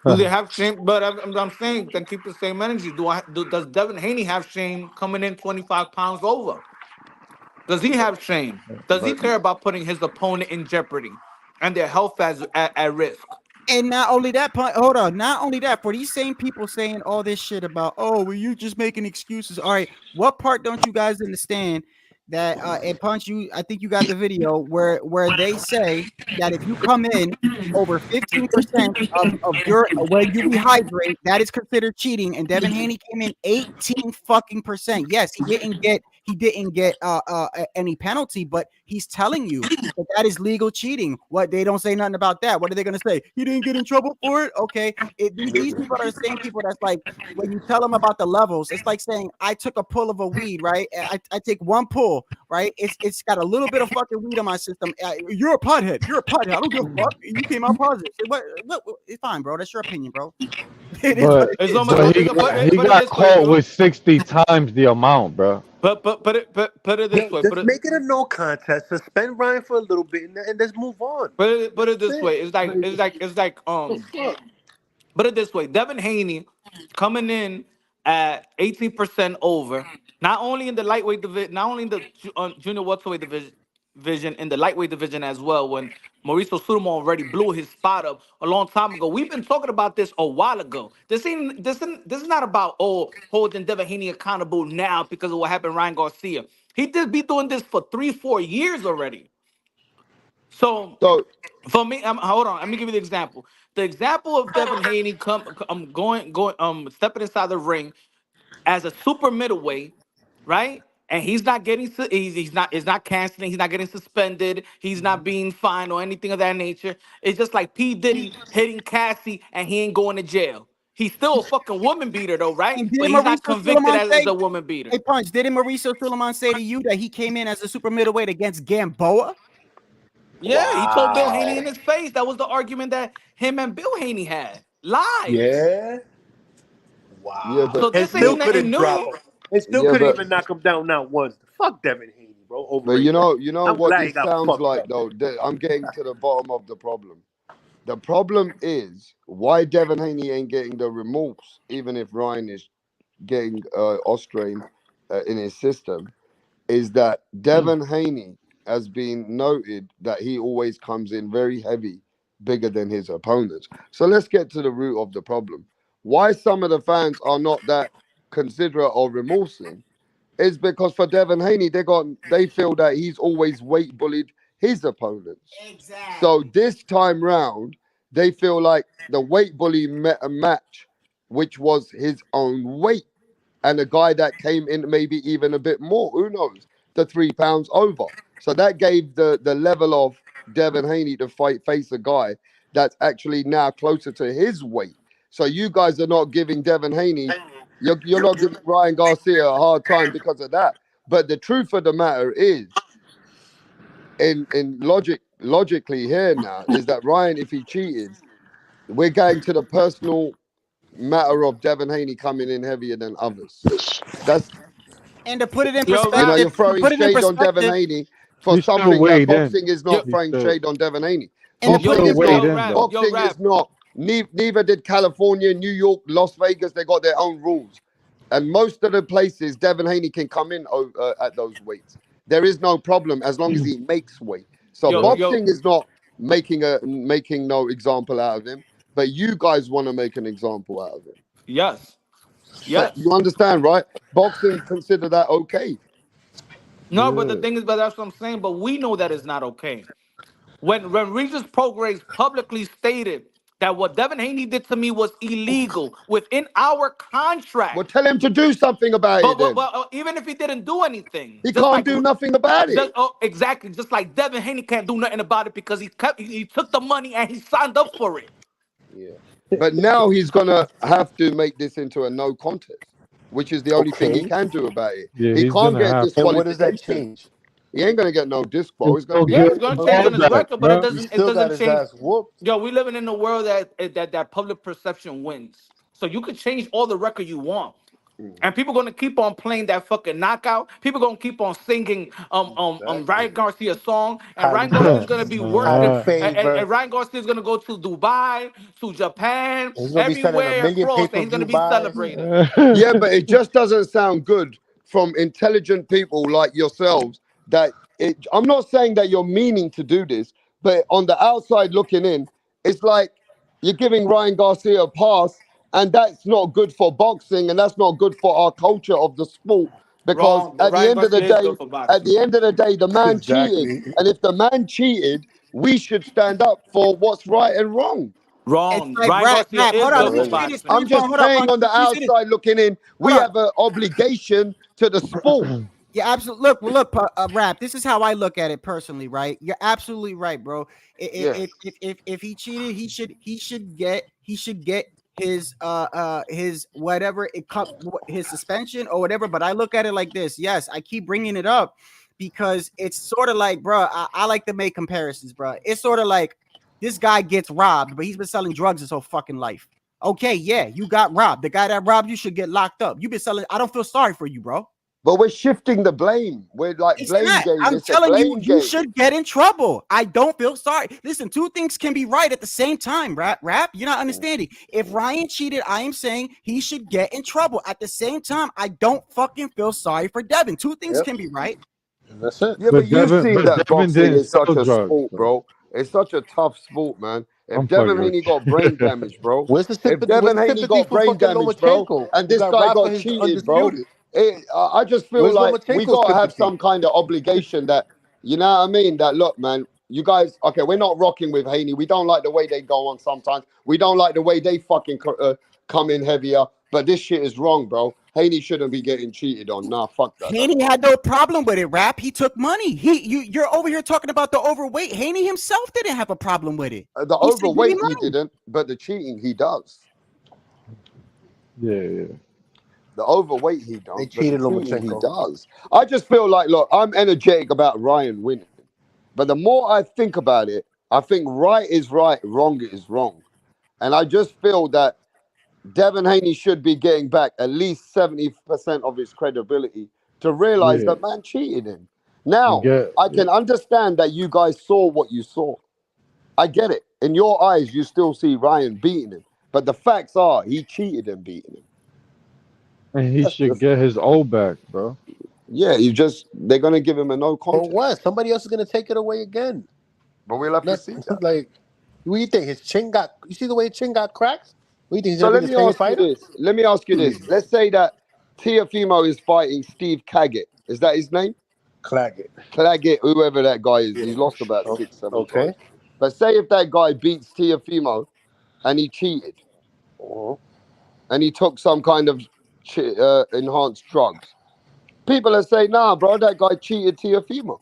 C: Do they have shame? But I'm saying then keep the same energy. Does Devin Haney have shame coming in 25 pounds over? Does he have shame? Does he
A: But
C: care about putting his opponent in jeopardy and their health at risk?
H: And not only that, hold on. Not only that, for these same people saying all this shit about, oh, well, you just making excuses. All right, what part don't you guys understand? That and Punch, you, I think you got the video where they say that if you come in over 15% of your when you rehydrate, that is considered cheating. And Devin Haney came in 18 fucking percent. Yes, he didn't get any penalty, but he's telling you that is legal cheating. What, they don't say nothing about that. What are they going to say? He didn't get in trouble for it. Okay, these people are the same people that's like when you tell them about the levels. It's like saying I took a pull of a weed, right? I take one pull, right? It's got a little bit of fucking weed in my system. You're a pothead. You're a pothead. I don't give a fuck. You came out positive. What? It's fine, bro. That's your opinion, bro. It is what
F: But
H: it
C: It's
H: is.
C: almost,
F: but he
C: put it
F: got
C: this way.
F: caught with 60 times the amount, bro.
C: Put it this
G: Yo,
C: way.
G: just make it a no contest. Suspend Ryan for a little bit and let's move on.
C: Put it
G: That's
C: this way.
G: it.
C: It's like
G: The fuck?
C: put it this way. Devin Haney coming in at 18% over, not only in the lightweight division, not only in the junior welterweight division, in the lightweight division as well. When Mauricio Sudamo already blew his spot up a long time ago. We've been talking about this a while ago. This is not about holding Devin Haney accountable now because of what happened to Ryan Garcia. He did be doing this for 3-4 years already. So
A: so
C: for me, hold on. Let me give you the example. The example of Devin Haney stepping inside the ring as a super middleweight, right? And he's not getting he's not canceling, he's not getting suspended, he's not being fined or anything of that nature. It's just like P. Diddy hitting Cassie and he ain't going to jail. He's still a fucking woman beater though, right?
H: And
C: But
H: didn't
C: he's not
H: Mauricio
C: convicted
H: Suleiman
C: as
H: say,
C: a woman beater.
H: hey, Punch, didn't Mauricio Suleiman say to you that he came in as a super middleweight against Gamboa?
C: Yeah, he told Bill Haney
G: Wow.
C: in his face. That was the argument that him and Bill Haney had. Lies.
G: Yeah.
A: yeah,
G: Wow.
A: but
C: So
G: And
C: this
G: still
C: ain't
A: but
C: nothing
G: couldn't drop
C: new.
G: him. And still
A: yeah,
G: couldn't
A: but
G: even knock him down not once. Fuck Devin Haney, bro.
A: but you
G: Overrated.
A: know you know
G: I'm
A: what
G: glad he
A: this
G: got
A: sounds
G: fucked
A: like
G: up.
A: though. I'm getting to the bottom of the problem. The problem is why Devin Haney ain't getting the remorse, even if Ryan is getting Austrian in his system, is that Devin Haney has been noted that he always comes in very heavy, bigger than his opponents. So let's get to the root of the problem. Why some of the fans are not that considerate or remorsing is because for Devin Haney, they feel that he's always weight bullied his opponents. So
H: Exactly.
A: this time round, they feel like the weight bully met a match, which was his own weight, and a guy that came in maybe even a bit more. Who knows? The 3 pounds over. So that gave the level of Devin Haney to face a guy that's actually now closer to his weight. So you guys are not giving Devin Haney, you're not giving Ryan Garcia a hard time because of that. But the truth of the matter is, in logically here now, is that Ryan, if he cheated, we're going to the personal matter of Devin Haney coming in heavier than others. That's
H: And to put it in
C: Yo,
A: You know,
C: rap.
H: perspective,
A: you're throwing shade on Devin
H: perspective,
A: Haney for
F: He's still
A: something that
F: weighed in.
A: boxing is
C: Yo,
A: not throwing shade on Devin Haney.
H: and to
F: He's
H: put
A: Boxing
H: it
F: still
H: in
A: is
F: weighed
A: not.
F: in though.
C: Yo,
A: Boxing is
C: rap.
A: not. Neither did California, New York, Las Vegas. They got their own rules, and most of the places Devin Haney can come in at those weights. There is no problem as long as he makes weight. So
C: Yo,
F: Yeah.
C: yo,
A: boxing is not making no example out of him, but you guys want to make an example out of him.
C: yes,
A: You
C: yes.
A: understand, right? Boxing consider that okay.
C: No, but the
F: Yeah.
C: thing is, but that's what I'm saying. But we know that it's not okay. When Regis Prograis publicly stated that what Devin Haney did to me was illegal within our
A: Well,
C: contract.
A: tell him to do something about it then.
C: Even if he didn't do anything,
A: He can't do nothing about
C: just
A: it.
C: exactly, just like Devin Haney can't do nothing about it because he took the money and he signed up for it.
A: Yeah. But now he's gonna have to make this into a no contest. which is the only thing he
G: Okay.
A: can do about it.
F: Yeah,
A: He
F: he's
A: can't
F: gonna
A: get
F: have
G: And what does that
A: disqualification.
G: change?
A: He ain't gonna get no disc, bro.
F: to
A: It's gonna
F: go
A: be
C: Yeah,
F: get
C: it's gonna
F: his
C: change
F: all
C: on his
F: back,
C: record, but
F: bro.
G: He
C: it
G: still got
C: doesn't
G: his
C: change.
G: ass whooped.
C: Yo, we living in a world that public perception wins. So you could change all the record you want. And people gonna keep on playing that fucking knockout. People gonna keep on singing
G: Exactly.
C: Ryan Garcia song, and
G: Highly
C: Ryan Garcia is gonna
G: judged.
C: be
G: Highly
C: worshiped,
G: favored.
C: and Ryan Garcia is gonna go to Dubai, to Japan,
G: He's gonna be selling a
C: everywhere
G: million
C: across, and he's gonna
G: pay-per-view
C: be
G: buys.
C: celebrated.
A: Yeah, but it just doesn't sound good from intelligent people like yourselves. I'm not saying that you're meaning to do this, but on the outside looking in, it's like you're giving Ryan Garcia a pass, and that's not good for boxing, and that's not good for our culture of the sport. Because
C: Wrong, but Ryan Garcia is good for boxing.
A: the man cheated,
G: Exactly.
A: and if the man cheated, we should stand up for what's right and wrong.
H: It's
C: Wrong.
H: like
C: Ryan
H: rap,
C: Garcia
H: rap.
C: is
H: Hold on,
C: good
H: let me
C: for
H: say this.
C: boxing.
H: Let me
A: I'm
H: put,
A: just
H: hold up,
A: saying on the
H: let me say this.
A: outside looking in, we
H: Hold on.
A: have an obligation to the sport.
H: Yeah, absolutely. Look, rap. This is how I look at it personally, right? You're absolutely right, bro.
A: Yeah.
H: If he cheated, he should get his whatever his suspension or whatever. But I look at it like this. Yes, I keep bringing it up because it's sort of like, bro. I like to make comparisons, bro. It's sort of like this guy gets robbed, but he's been selling drugs his whole fucking life. Okay, yeah, you got robbed. The guy that robbed you should get locked up. You've been selling. I don't feel sorry for you, bro.
A: But we're shifting the blame. We're like
H: It's
A: blame
H: not.
A: game.
H: I'm
A: It's a
H: telling you,
A: blame
H: you
A: game.
H: should get in trouble. I don't feel sorry. Listen, two things can be right at the same time, rap. You're not understanding. If Ryan cheated, I am saying he should get in trouble. At the same time, I don't fucking feel sorry for Devin. Two things
G: Yep.
H: can be right.
G: And that's it.
A: Yeah, but you've seen
F: But
A: that
F: Devin
A: boxing
F: didn't
A: is such
F: sell
A: a
F: drugs,
A: sport,
F: though.
A: bro. It's such a tough sport, man. If
F: I'm
A: Devin
F: fucking
A: Haney
F: with
A: got brain damage, bro.
G: Where's the
A: If
G: sympathy? Where's
A: Devin
G: the
A: Haney
G: sympathy
A: got
G: for
A: brain
G: fucking
A: damage, bro,
G: Lomachenko,
A: and
G: who
A: this
G: got
A: guy
G: robbed for
A: got
G: his
A: cheated, bro,
G: undisputed?
A: I just feel
G: Where's
A: like we
G: Lomachenko's
A: gotta have
G: sympathy?
A: some kind of obligation that, you know what I mean? That look, man, you guys, okay, we're not rocking with Haney. We don't like the way they go on sometimes. We don't like the way they fucking come in heavier. But this shit is wrong, bro. Haney shouldn't be getting cheated on. Nah, fuck that.
H: Haney had no problem with it, rap. He took money. You're over here talking about the overweight. Haney himself didn't have a problem with it.
A: The
H: He said, "Give me
A: overweight he
H: money."
A: didn't, but the cheating he does.
F: Yeah.
A: The overweight he
G: They
A: don't, but the
G: cheated
A: cheating he
G: Lomachenko.
A: does. I just feel like, look, I'm energetic about Ryan winning. But the more I think about it, I think right is right, wrong is wrong. And I just feel that Devin Haney should be getting back at least 70% of his credibility to realize
F: Yeah.
A: that man cheated him.
F: And
A: Now,
F: get
A: I can understand that you guys saw what you saw. I get it. In your eyes, you still see Ryan beating him. But the facts are he cheated and beating him.
F: and he
A: That's
F: should
A: just,
F: get his O back, bro.
A: yeah, they're gonna give him a no
G: For
A: contest.
G: what? Somebody else is gonna take it away again.
A: But we'll have to
G: Not
A: see that.
G: like what do you think? His chin got you see the way his chin got cracked? What do you think he's
A: So
G: gonna
A: let
G: be the
A: me
G: same
A: ask you
G: fighter?
A: this. Let me ask you this. Let's say that Teofimo is fighting Steve Claggett. Is that his name?
G: Claggett.
A: Claggett, whoever that guy is.
G: Yeah.
A: He's lost about
G: Oh,
A: 6, 7
G: okay.
A: times. But say if that guy beats Teofimo and he cheated
G: Mhm.
A: and he took some kind of enhanced drugs, people are saying, nah, bro, that guy cheated Teofimo.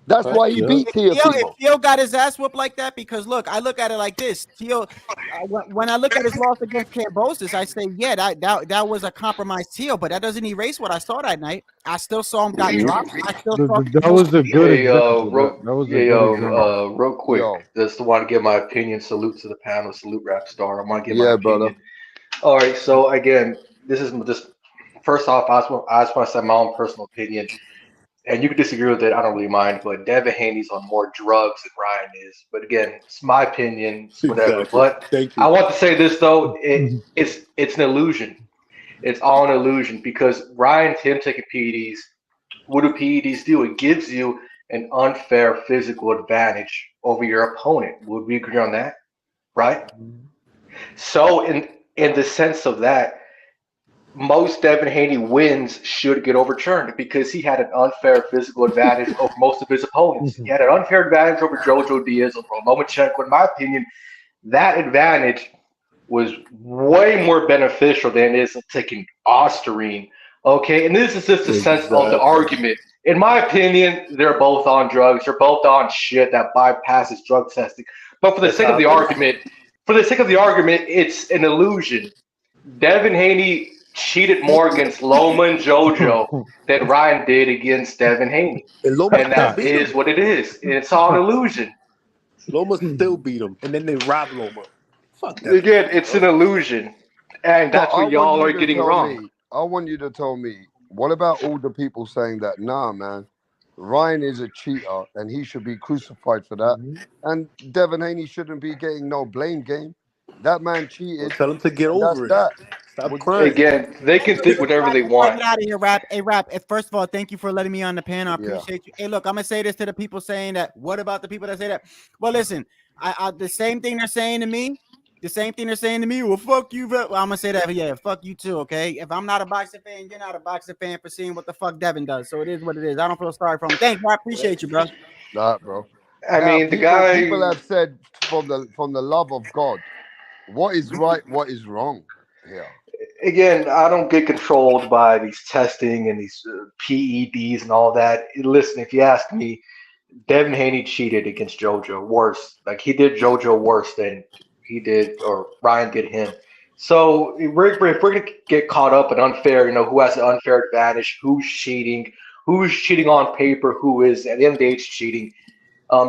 A: That's
G: Okay.
A: why he
F: Yeah.
A: beat
H: If
A: Teofimo.
H: Theo got his ass whooped like that, because look, I look at it like this. Theo, when I look at his loss against Cambosis, I say, yeah, that was a compromised Theo, but that doesn't erase what I saw that night. I still saw him got dropped. I still saw
F: That was a good
J: Hey,
F: example. That was a good example.
J: real quick,
A: Yo,
J: just want to give my opinion. Salute to the panel. Salute Rap Star. I want to give my
A: yeah, brother.
J: opinion. All right, so again, this is just first off, I just want to say my own personal opinion, and you can disagree with it. I don't really mind, but Devin Haney's on more drugs than Ryan is. But again, it's my opinion, it's whatever.
G: Exactly.
J: But
G: Thank
J: I
G: you.
J: want to say this though, it's an illusion. It's all an illusion because Ryan, him taking PEDs, what do PEDs do? It gives you an unfair physical advantage over your opponent. Would we agree on that? Right? So in the sense of that, most Devin Haney wins should get overturned because he had an unfair physical advantage over most of his opponents. He had an unfair advantage over Jojo Diaz, over Lomachenko. In my opinion, that advantage was way more beneficial than it is taking Osterine. Okay, and this is just a sense of the argument. In my opinion, they're both on drugs. They're both on shit that bypasses drug testing. But for the sake of the argument, it's an illusion. Devin Haney cheated more against Loma and JoJo than Ryan did against Devin Haney.
G: And Loma
J: And
G: still
J: that
G: beat him.
J: is what it is. It's all an illusion.
G: Loma still beat him, and then they robbed Loma. Fuck Devin
J: Again,
G: Haney,
J: it's an
G: bro.
J: illusion. And
A: So
J: that's
A: I
J: what
A: want
J: y'all
A: you
J: are
A: to
J: getting
A: tell
J: wrong.
A: me. I want you to tell me. What about all the people saying that? Nah, man. Ryan is a cheater and he should be crucified for that. And Devin Haney shouldn't be getting no blame game. That man
G: Well,
A: cheated,
G: tell him to get
A: and that's
G: over it.
A: that.
G: Stop
A: What you
G: crying.
A: say?
J: Again, they can think whatever
H: Rap,
J: they
H: before I
J: want.
H: get out of here, Rap. Hey, Rap. First of all, thank you for letting me on the panel. I
A: Yeah.
H: appreciate you. Hey, look, I'm gonna say this to the people saying that. What about the people that say that? Well, listen, I the same thing they're saying to me. The same thing they're saying to me. Well, fuck you. Well, I'm gonna say that. Yeah, fuck you too. Okay. If I'm not a boxing fan, you're not a boxing fan for seeing what the fuck Devin does. So it is what it is. I don't feel sorry for him. Thanks, I appreciate you, bro.
A: That, bro.
J: I
A: Now,
J: mean, the
A: people
J: guy,
A: have said from the love of God, what is right, what is wrong here.
J: again, I don't get controlled by these testing and these PEDs and all that. Listen, if you ask me, Devin Haney cheated against JoJo worse. Like he did JoJo worse than he did, or Ryan did him. So if we're gonna get caught up in unfair, who has an unfair advantage, who's cheating on paper, who is at the end of the day it's cheating.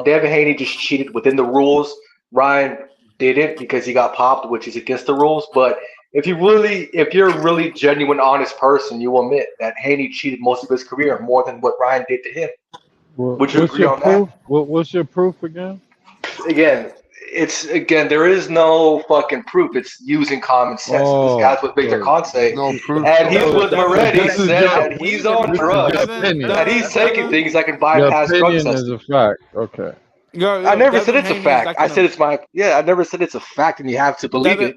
J: Devin Haney just cheated within the rules. Ryan didn't because he got popped, which is against the rules. But if you're a really genuine, honest person, you will admit that Haney cheated most of his career more than what Ryan did to him. Would you
F: What's
J: agree
F: your
J: on that?
F: proof? What's your proof again?
J: Again, there is no fucking proof. It's using common sense. This
F: Oh,
J: guy's with Victor
F: so
A: There's
J: Conte,
A: no proof
J: and
A: though.
J: he's
F: so
J: with
C: Devin,
J: Moretti.
F: this
C: Devin,
F: is
J: Said
F: your
J: that
C: Devin,
J: he's on
F: this is your
J: drugs,
F: opinion.
J: and he's taking
C: Devin,
J: things that can
F: Your
J: bypass drug
F: opinion is
J: testing.
F: a fact. Okay.
J: I never said
C: Devin
J: it's a
C: Haney is
J: fact.
C: like
J: I
C: an
J: said it's my yeah. I never said it's a fact, and you have to believe
C: Devin,
J: it.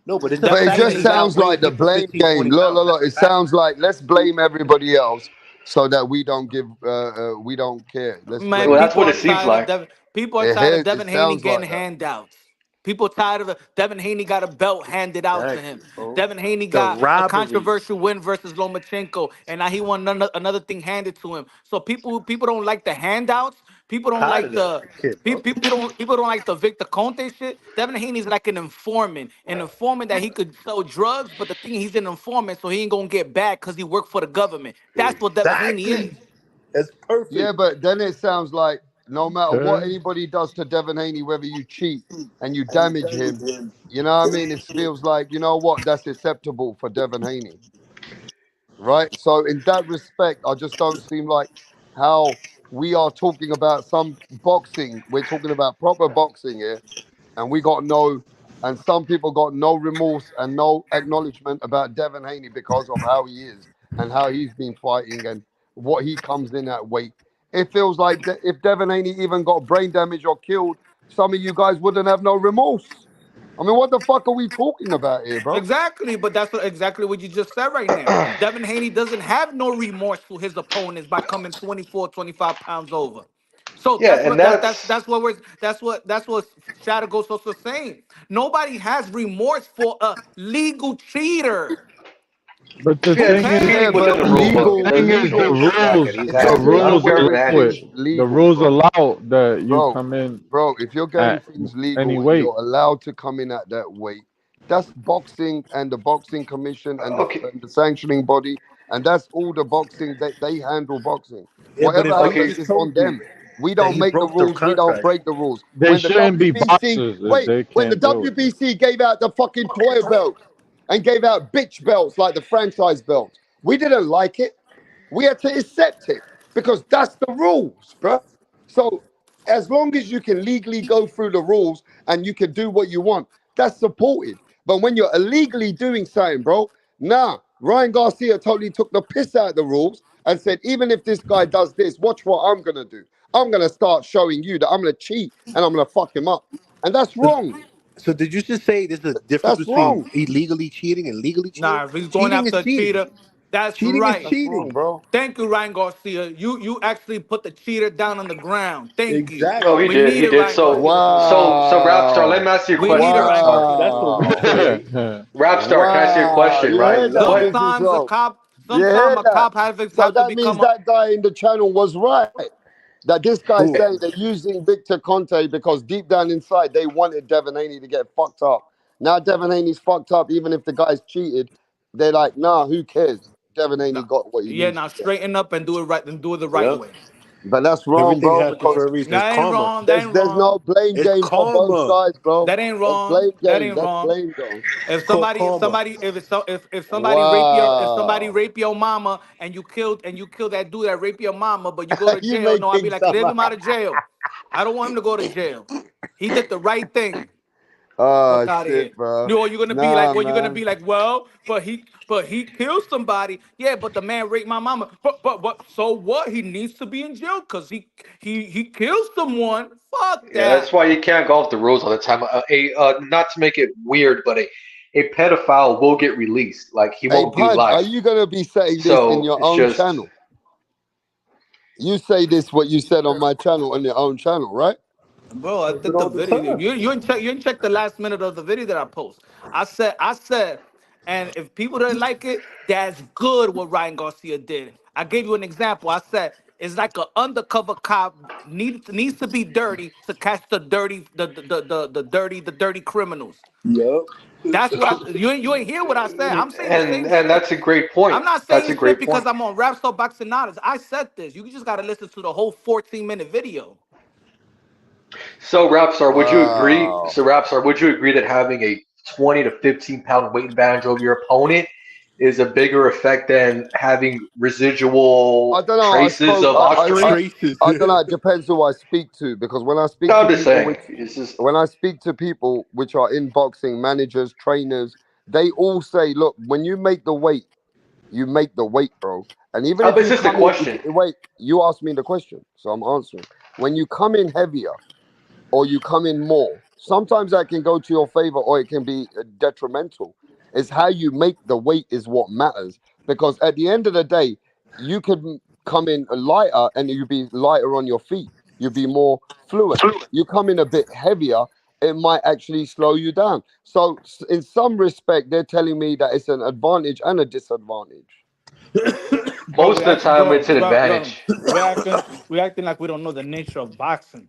G: No, but it's a
A: But
C: Devin
A: it
G: fact
C: Haney
G: that
A: just
G: he
C: is like
A: sounds
G: outweighs
A: like the
G: me for
A: blame
G: 15,
A: game.
G: 20
A: Look,
G: pounds.
A: look, look.
G: That's a
A: It
G: fact.
A: sounds like let's blame everybody else so that we don't care. Let's
C: man.
J: Well,
A: blame
J: that's
C: People
J: what
C: are
J: it seems
C: tired of
J: like.
C: Devin. People are
A: it.
C: tired of
A: It
C: Devin Haney
A: sounds
C: getting
A: like that.
C: handouts. People tired of it. Devin Haney got a belt handed out to him.
G: Exactly, bro.
C: Devin Haney
G: The
C: got a
G: robberies.
C: controversial win versus Lomachenko, and now he won another thing handed to him. So people don't like the handouts. People don't
G: Tired
C: like
G: of that
C: the
G: kid, bro.
C: people don't like the Victor Conte shit. Devin Haney's like an informant that he could sell drugs, but the thing he's an informant, so he ain't gonna get back because he worked for the government. That's what Devin Haney is.
G: Exactly. That's
A: Yeah,
G: perfect.
A: but then it sounds like no matter what
F: Okay.
A: anybody does to Devin Haney, whether you cheat and you damage him, you know what I mean? It feels like, you know what, that's acceptable for Devin Haney, right? So in that respect, I just don't seem like how we are talking about some boxing. We're talking about proper boxing here, and we got no, and some people got no remorse and no acknowledgement about Devin Haney because of how he is and how he's been fighting and what he comes in at weight. It feels like if Devin Haney even got brain damage or killed, some of you guys wouldn't have no remorse. I mean, what the fuck are we talking about here, bro?
C: Exactly, but exactly what you just said right now. Devin Haney doesn't have no remorse for his opponents by coming 24, 25 pounds over. So
J: Yeah,
C: that's
J: and
C: what
J: that's
C: that's what Shadow Ghost also saying. Nobody has remorse for a legal cheater.
F: But the
J: yeah,
C: Who
J: he's
F: thing is,
J: cheating
A: Yeah,
J: within
C: cares?
A: but
J: the rule book.
A: legal,
F: thing
J: There's
F: is the
A: legal,
J: the fact that
F: rules,
J: he
F: the
J: has
A: if
J: an
A: you're
F: rules
J: unfair
A: doing
J: advantage.
A: things
F: allow it. The
A: legal,
F: rules
A: bro,
F: allow that you
A: bro,
F: come in
A: bro, if you're getting
F: at
A: things
F: any
A: legal and
F: weight.
A: you're allowed to come in at that weight, that's boxing and the boxing commission
J: Okay,
A: and the sanctioning body, and that's all the boxing that they handle boxing.
G: Yeah, but
A: Whatever
G: if he
J: okay,
A: happens
G: just
A: is on
G: told you
A: them. We
G: that
A: don't
G: he
A: make the
G: broke their
A: rules, we don't
G: contract,
A: break the rules.
F: They
A: When the
F: shouldn't be
A: WBC,
F: boxers if
A: wait,
F: they
A: when the
F: can't do it.
A: WBC gave out the fucking toy belts and gave out bitch belts like the franchise belts, we didn't like it. We had to accept it because that's the rules, bruh. So as long as you can legally go through the rules and you can do what you want, that's supported. But when you're illegally doing something, bro, nah, Ryan Garcia totally took the piss out of the rules and said, even if this guy does this, watch what I'm gonna do. I'm gonna start showing you that I'm gonna cheat and I'm gonna fuck him up. And that's
G: so,
A: wrong.
G: so did you just say there's a difference
A: That's
G: between
A: wrong.
G: illegally cheating and legally cheating?
C: Nah, if he's going
G: Cheating is
C: after a
G: cheating.
C: cheater, that's
G: Cheating is
C: right.
A: That's wrong,
G: cheating.
A: bro.
C: Thank you, Ryan Garcia. You actually put the cheater down on the ground. Thank you.
J: oh, he
G: Exactly.
C: We
J: did, he
C: need it,
J: did.
C: Ryan
J: So,
C: Garcia.
J: Rapstar, let
A: Wow.
J: me ask you a
C: We need
J: question,
C: it, Ryan
J: Rapstar.
G: That's what
C: Garcia.
G: we say.
J: Rapstar, can I ask you a
A: Wow.
J: question?
A: You
J: Right?
A: heard that,
J: What?
A: Busy
C: Sometimes a
A: Flow?
C: cop,
A: You heard
C: sometimes a
A: that?
C: cop has
A: So
C: have to
A: that means
C: become a.
A: that guy in the channel was right. That this guy's
G: Who?
A: saying they're using Victor Conte because deep down inside they wanted Devin Haney to get fucked up. Now Devin Haney's fucked up. Even if the guy's cheated, they're like, nah, who cares? Devin Haney
C: Now,
A: got what he
C: yeah,
A: needs
C: now
A: to get.
C: straighten up and do it right, and do it the right
G: Yep.
C: way.
A: But that's wrong,
G: Everything
A: bro,
G: happens
A: because
G: for a reason. It's
C: That ain't
G: karma.
C: wrong. That
A: there's
C: ain't
A: there's
C: wrong.
A: no blame
G: It's
A: game for both
G: karma.
A: sides, bro.
C: That ain't
A: There's
C: wrong.
A: blame
C: That
A: game.
C: ain't
A: That's
C: wrong.
A: blame though.
C: If
G: It's called
C: somebody, if
G: karma.
C: somebody, if somebody
A: Wow.
C: rape your mama and you kill that dude that raped your mama, but you go to
A: You
C: jail, no, I'll be
A: making
C: like,
A: some
C: leave him out of jail. I don't want him to go to jail. He did the right thing.
A: oh
C: Fuck out of here.
A: shit, bro.
C: No, you're gonna be like,
A: Nah,
C: well, you're gonna
A: man.
C: be like, well, but he killed somebody. Yeah, but the man raped my mama. But so what? He needs to be in jail because he killed someone. Fuck
J: Yeah, that's
C: that.
J: why you can't go off the rules all the time. Not to make it weird, but a pedophile will get released. Like he
A: Hey
J: won't do
A: Punch, are
J: life.
A: you gonna be saying this in
J: So
A: your
J: it's
A: own
J: just
A: channel? You say this what you said on my channel on your own channel, right?
C: Bro, I
G: Does it
C: think the
G: all the
C: video
G: time.
C: you didn't check the last minute of the video that I post. I said, and if people didn't like it, that's good what Ryan Garcia did. I gave you an example. I said it's like an undercover cop needs to be dirty to catch the dirty the dirty criminals.
G: Yep.
C: That's what you ain't hear what I said. I'm saying the same
J: and
C: shit.
J: that's a great point.
C: I'm not
J: That's
C: saying
J: a
C: shit
J: great
C: because
J: point.
C: I'm on Rap Star Boxing Knowledge. I said this. You just gotta listen to the whole 14-minute video.
J: So Rapstar, would you agree?
A: Wow.
J: So Rapstar, would you agree that having a 20 to 15 pound weight advantage over your opponent is a bigger effect than having
A: I
J: residual
A: don't know. I
J: traces
A: spoke.
J: of ostery?
G: Traces.
A: I don't know. It depends who I speak to because when I
J: No,
A: speak to
J: I'm just
A: people
J: saying.
A: which
J: It's just
A: when I speak to people which are in boxing, managers, trainers, they all say, look, when you make the weight, you make the weight, bro. And even if
J: it's
A: you
J: just a
A: come in,
J: question.
A: wait, you asked me the question, so I'm answering. When you come in heavier or you come in more. Sometimes that can go to your favor or it can be detrimental. It's how you make the weight is what matters. Because at the end of the day, you could come in lighter and you be lighter on your feet. You'd be more fluent. You come in a bit heavier, it might actually slow you down. So, in some respect, they're telling me that it's an advantage and a disadvantage.
C: Bro,
J: Most of the time, it's an
C: bro,
J: advantage.
C: we acting like we don't know the nature of boxing.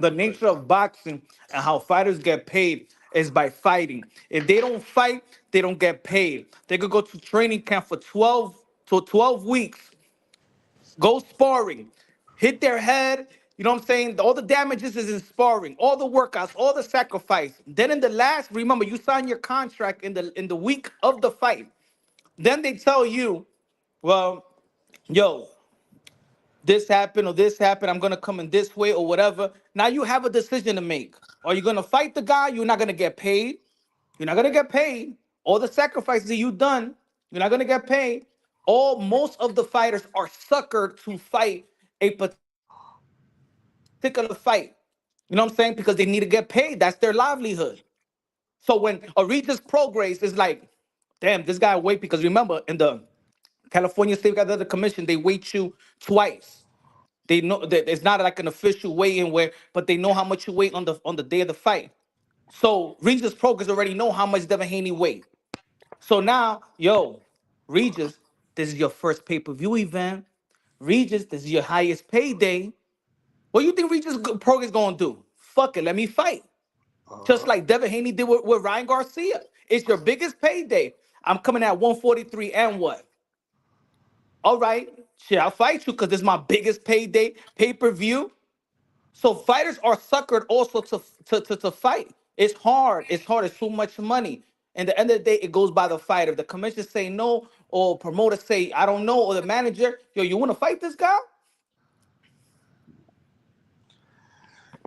C: The nature of boxing and how fighters get paid is by fighting. If they don't fight, they don't get paid. They could go to training camp for 12 weeks, go sparring, hit their head. You know what I'm saying? All the damages is in sparring, all the workouts, all the sacrifice. Then in the last, remember, you sign your contract in the week of the fight. Then they tell you, well, yo, this happened, I'm gonna come in this way or whatever. Now you have a decision to make. Are you gonna fight the guy? You're not gonna get paid. You're not gonna get paid. All the sacrifices that you've done, you're not gonna get paid. All most of the fighters are suckered to fight a particular fight. You know what I'm saying? Because they need to get paid. That's their livelihood. So when a Regis Progress is like, damn, this guy wait because remember in the California State Athletic Commission, they weight you twice. They know that it's not like an official weigh-in where, but they know how much you weigh on the day of the fight. So Regis Progress already know how much Devin Haney weigh. So now, yo, Regis, this is your first pay-per-view event. Regis, this is your highest payday. What do you think Progress gonna do? Fuck it, let me fight. Just like Devin Haney did with Ryan Garcia. It's your biggest payday. I'm coming at 143 and what? All right, shit, I'll fight you because this is my biggest payday pay-per-view. So fighters are suckered also to fight. It's hard. It's hard. It's too much money. And the end of the day, it goes by the fighter. If the commission say no, or promoter say I don't know, or the manager, yo, you want to fight this guy?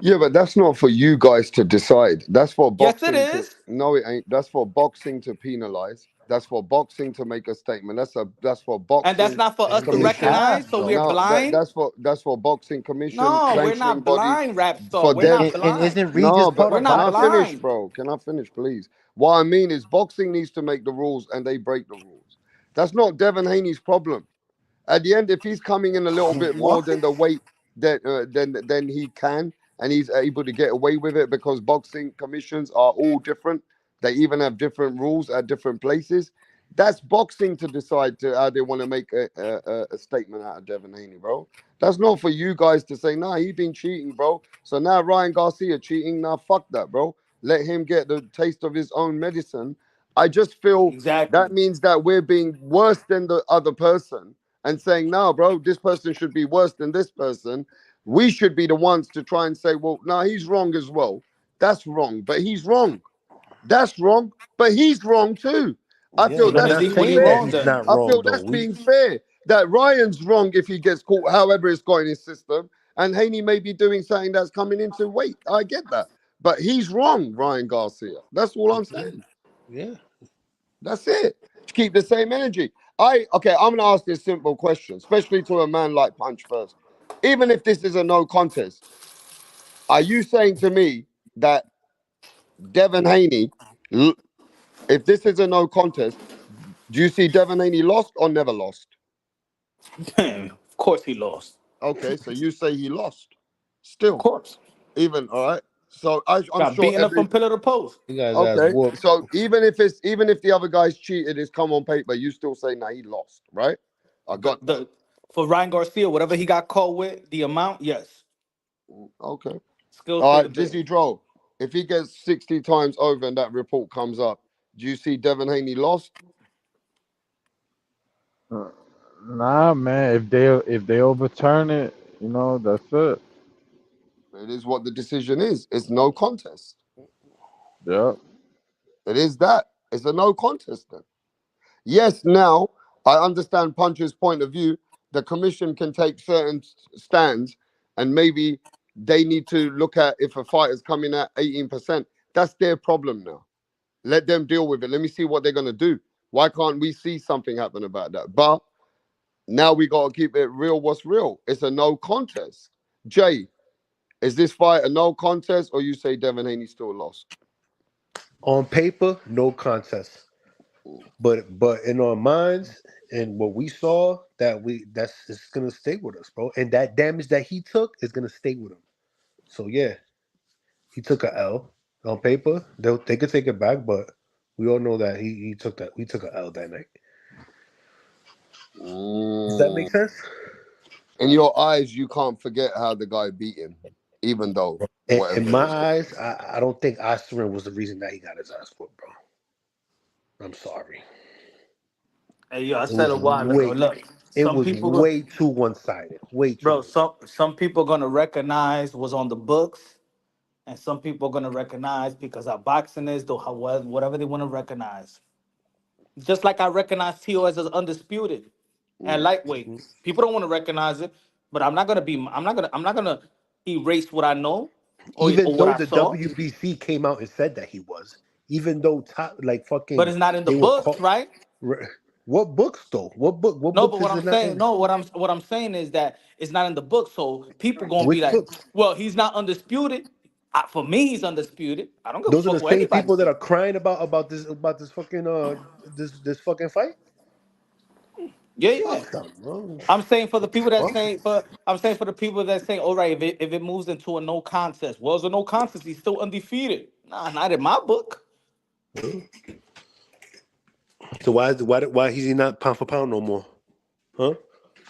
A: Yeah, but that's not for you guys to decide. That's for
C: Yes, it
A: boxing to.
C: is.
A: No, it ain't. That's for boxing to penalize. That's for boxing to make a statement. That's for
C: And that's
A: boxing
C: not for us to
G: They
A: commission.
C: recognize.
G: have
C: So we're
G: though.
A: No,
C: blind.
A: that's for boxing commission
C: No, we're
A: sanctioning
C: not
A: body
C: blind, rap star.
A: for
C: We're
A: them.
C: not
D: And
C: blind.
D: isn't Regis
A: No, but
D: part
C: We're
D: of
A: can
C: not
A: I
D: boxing?
A: finish,
C: blind.
A: bro? Can I finish, please? What I mean is boxing needs to make the rules and they break the rules. That's not Devin Haney's problem. At the end, if he's coming in a little bit more
G: What?
A: than the weight that then he can, and he's able to get away with it because boxing commissions are all different. They even have different rules at different places. That's boxing to decide to how they want to make a statement out of Devin Haney, bro. That's not for you guys to say, nah, he been cheating, bro. So now Ryan Garcia cheating. Nah, fuck that, bro. let him get the taste of his own medicine. I just feel that
C: Exactly.
A: means that we're being worse than the other person and saying, no, bro, this person should be worse than this person. We should be the ones to try and say, well, no, he's wrong as well. That's wrong, but he's wrong. That's wrong, but he's wrong too. I
G: Yeah,
A: feel
C: So then
G: we're
A: that's
C: is
G: not
C: he
A: being
C: is he
G: saying that
A: fair.
C: wrong
G: he's
C: then?
G: not
A: I
G: wrong
A: feel
G: though.
A: that's being fair. That Ryan's wrong if he gets caught, however it's got in his system, and Haney may be doing something that's coming into weight. I get that, but he's wrong, Ryan Garcia. That's all I'm
G: Yeah,
A: saying.
G: yeah.
A: That's it. To keep the same energy. Okay. I'm gonna ask this simple question, especially to a man like Punch first. Even if this is a no contest, are you saying to me that Devin Haney, if this is a no contest, do you see Devin Haney lost or never lost?
C: Of course he lost.
A: Okay, so you say he lost.
C: Of
A: Still,
C: course.
A: even all right. So I'm
C: Got
A: sure
C: beaten up
A: every
C: from pillar to post.
G: You guys ass
A: okay.
G: whooped.
A: So even if the other guys cheated, it's come on paper. You still say nah, he lost, right? I got that.
C: The for Ryan Garcia, whatever he got caught with, the amount, yes.
A: Okay.
C: Still
A: All
C: say the
A: right, Dizzy
C: bill.
A: Dro. If he gets 60 times over and that report comes up, do you see Devin Haney lost?
F: Uh, Nah, man. If they overturn it, that's it.
A: It is what the decision is. It's no contest.
F: Yeah.
A: It is that. It's a no contest then. Yes, now I understand Punch's point of view. The commission can take certain stands, and maybe they need to look at if a fighter's coming at 18%. That's their problem now. Let them deal with it. Let me see what they're gonna do. Why can't we see something happen about that? But now we gotta keep it real. What's real? It's a no contest. Jay, is this fight a no contest, or you say Devin Haney still lost?
G: On paper, no contest. But in our minds and what we saw, that's it's gonna stay with us, bro. And that damage that he took is gonna stay with him. So yeah, he took a L. On paper, they could take it back, but we all know that he took a L that night. Does that
A: Mm.
G: make sense?
A: In your eyes, you can't forget how the guy beat him, even though
G: In
A: whatever
G: my
A: was going
G: eyes, I don't think Osterin was the reason that he got his ass whooped, bro. I'm sorry.
C: Hey, yo, I
G: It
C: said
G: was
C: a while ago.
G: way
C: Look,
G: it
C: some
G: was
C: people,
G: way too one sided. Way too
C: bro,
G: one.
C: some people gonna recognize was on the books, and some people gonna recognize because our boxing is the whatever they want to recognize. Just like I recognize Tio as undisputed and
A: on.
C: lightweight. People don't want to recognize it, but I'm not gonna erase what I know
G: Even
C: or what
G: though
C: I
G: the
C: saw.
G: WBC came out and said that he was, even though top like
C: But
G: fucking
C: it's not in the
G: they were
C: books,
G: called.
C: right?
G: What books though? What
C: No,
G: books
C: but what
G: is
C: I'm
G: it not
C: saying,
G: in?
C: no, what I'm saying is that it's not in the book. So people gonna be
G: Which
C: like,
G: books?
C: well, he's not undisputed. For me, he's undisputed. I don't give a
G: Those are the
C: fuck what
G: same
C: anybody
G: people that
C: say.
G: are crying about this fucking this fucking fight.
C: Yeah, yeah.
G: Fuck them, bro.
C: I'm saying for the people that
G: Fuck.
C: say, but I'm saying for the people that say, all right, if it moves into a no contest, well, it's a no contest. He's still undefeated. Nah, not in my book.
G: So why is he not pound for pound no more? Huh?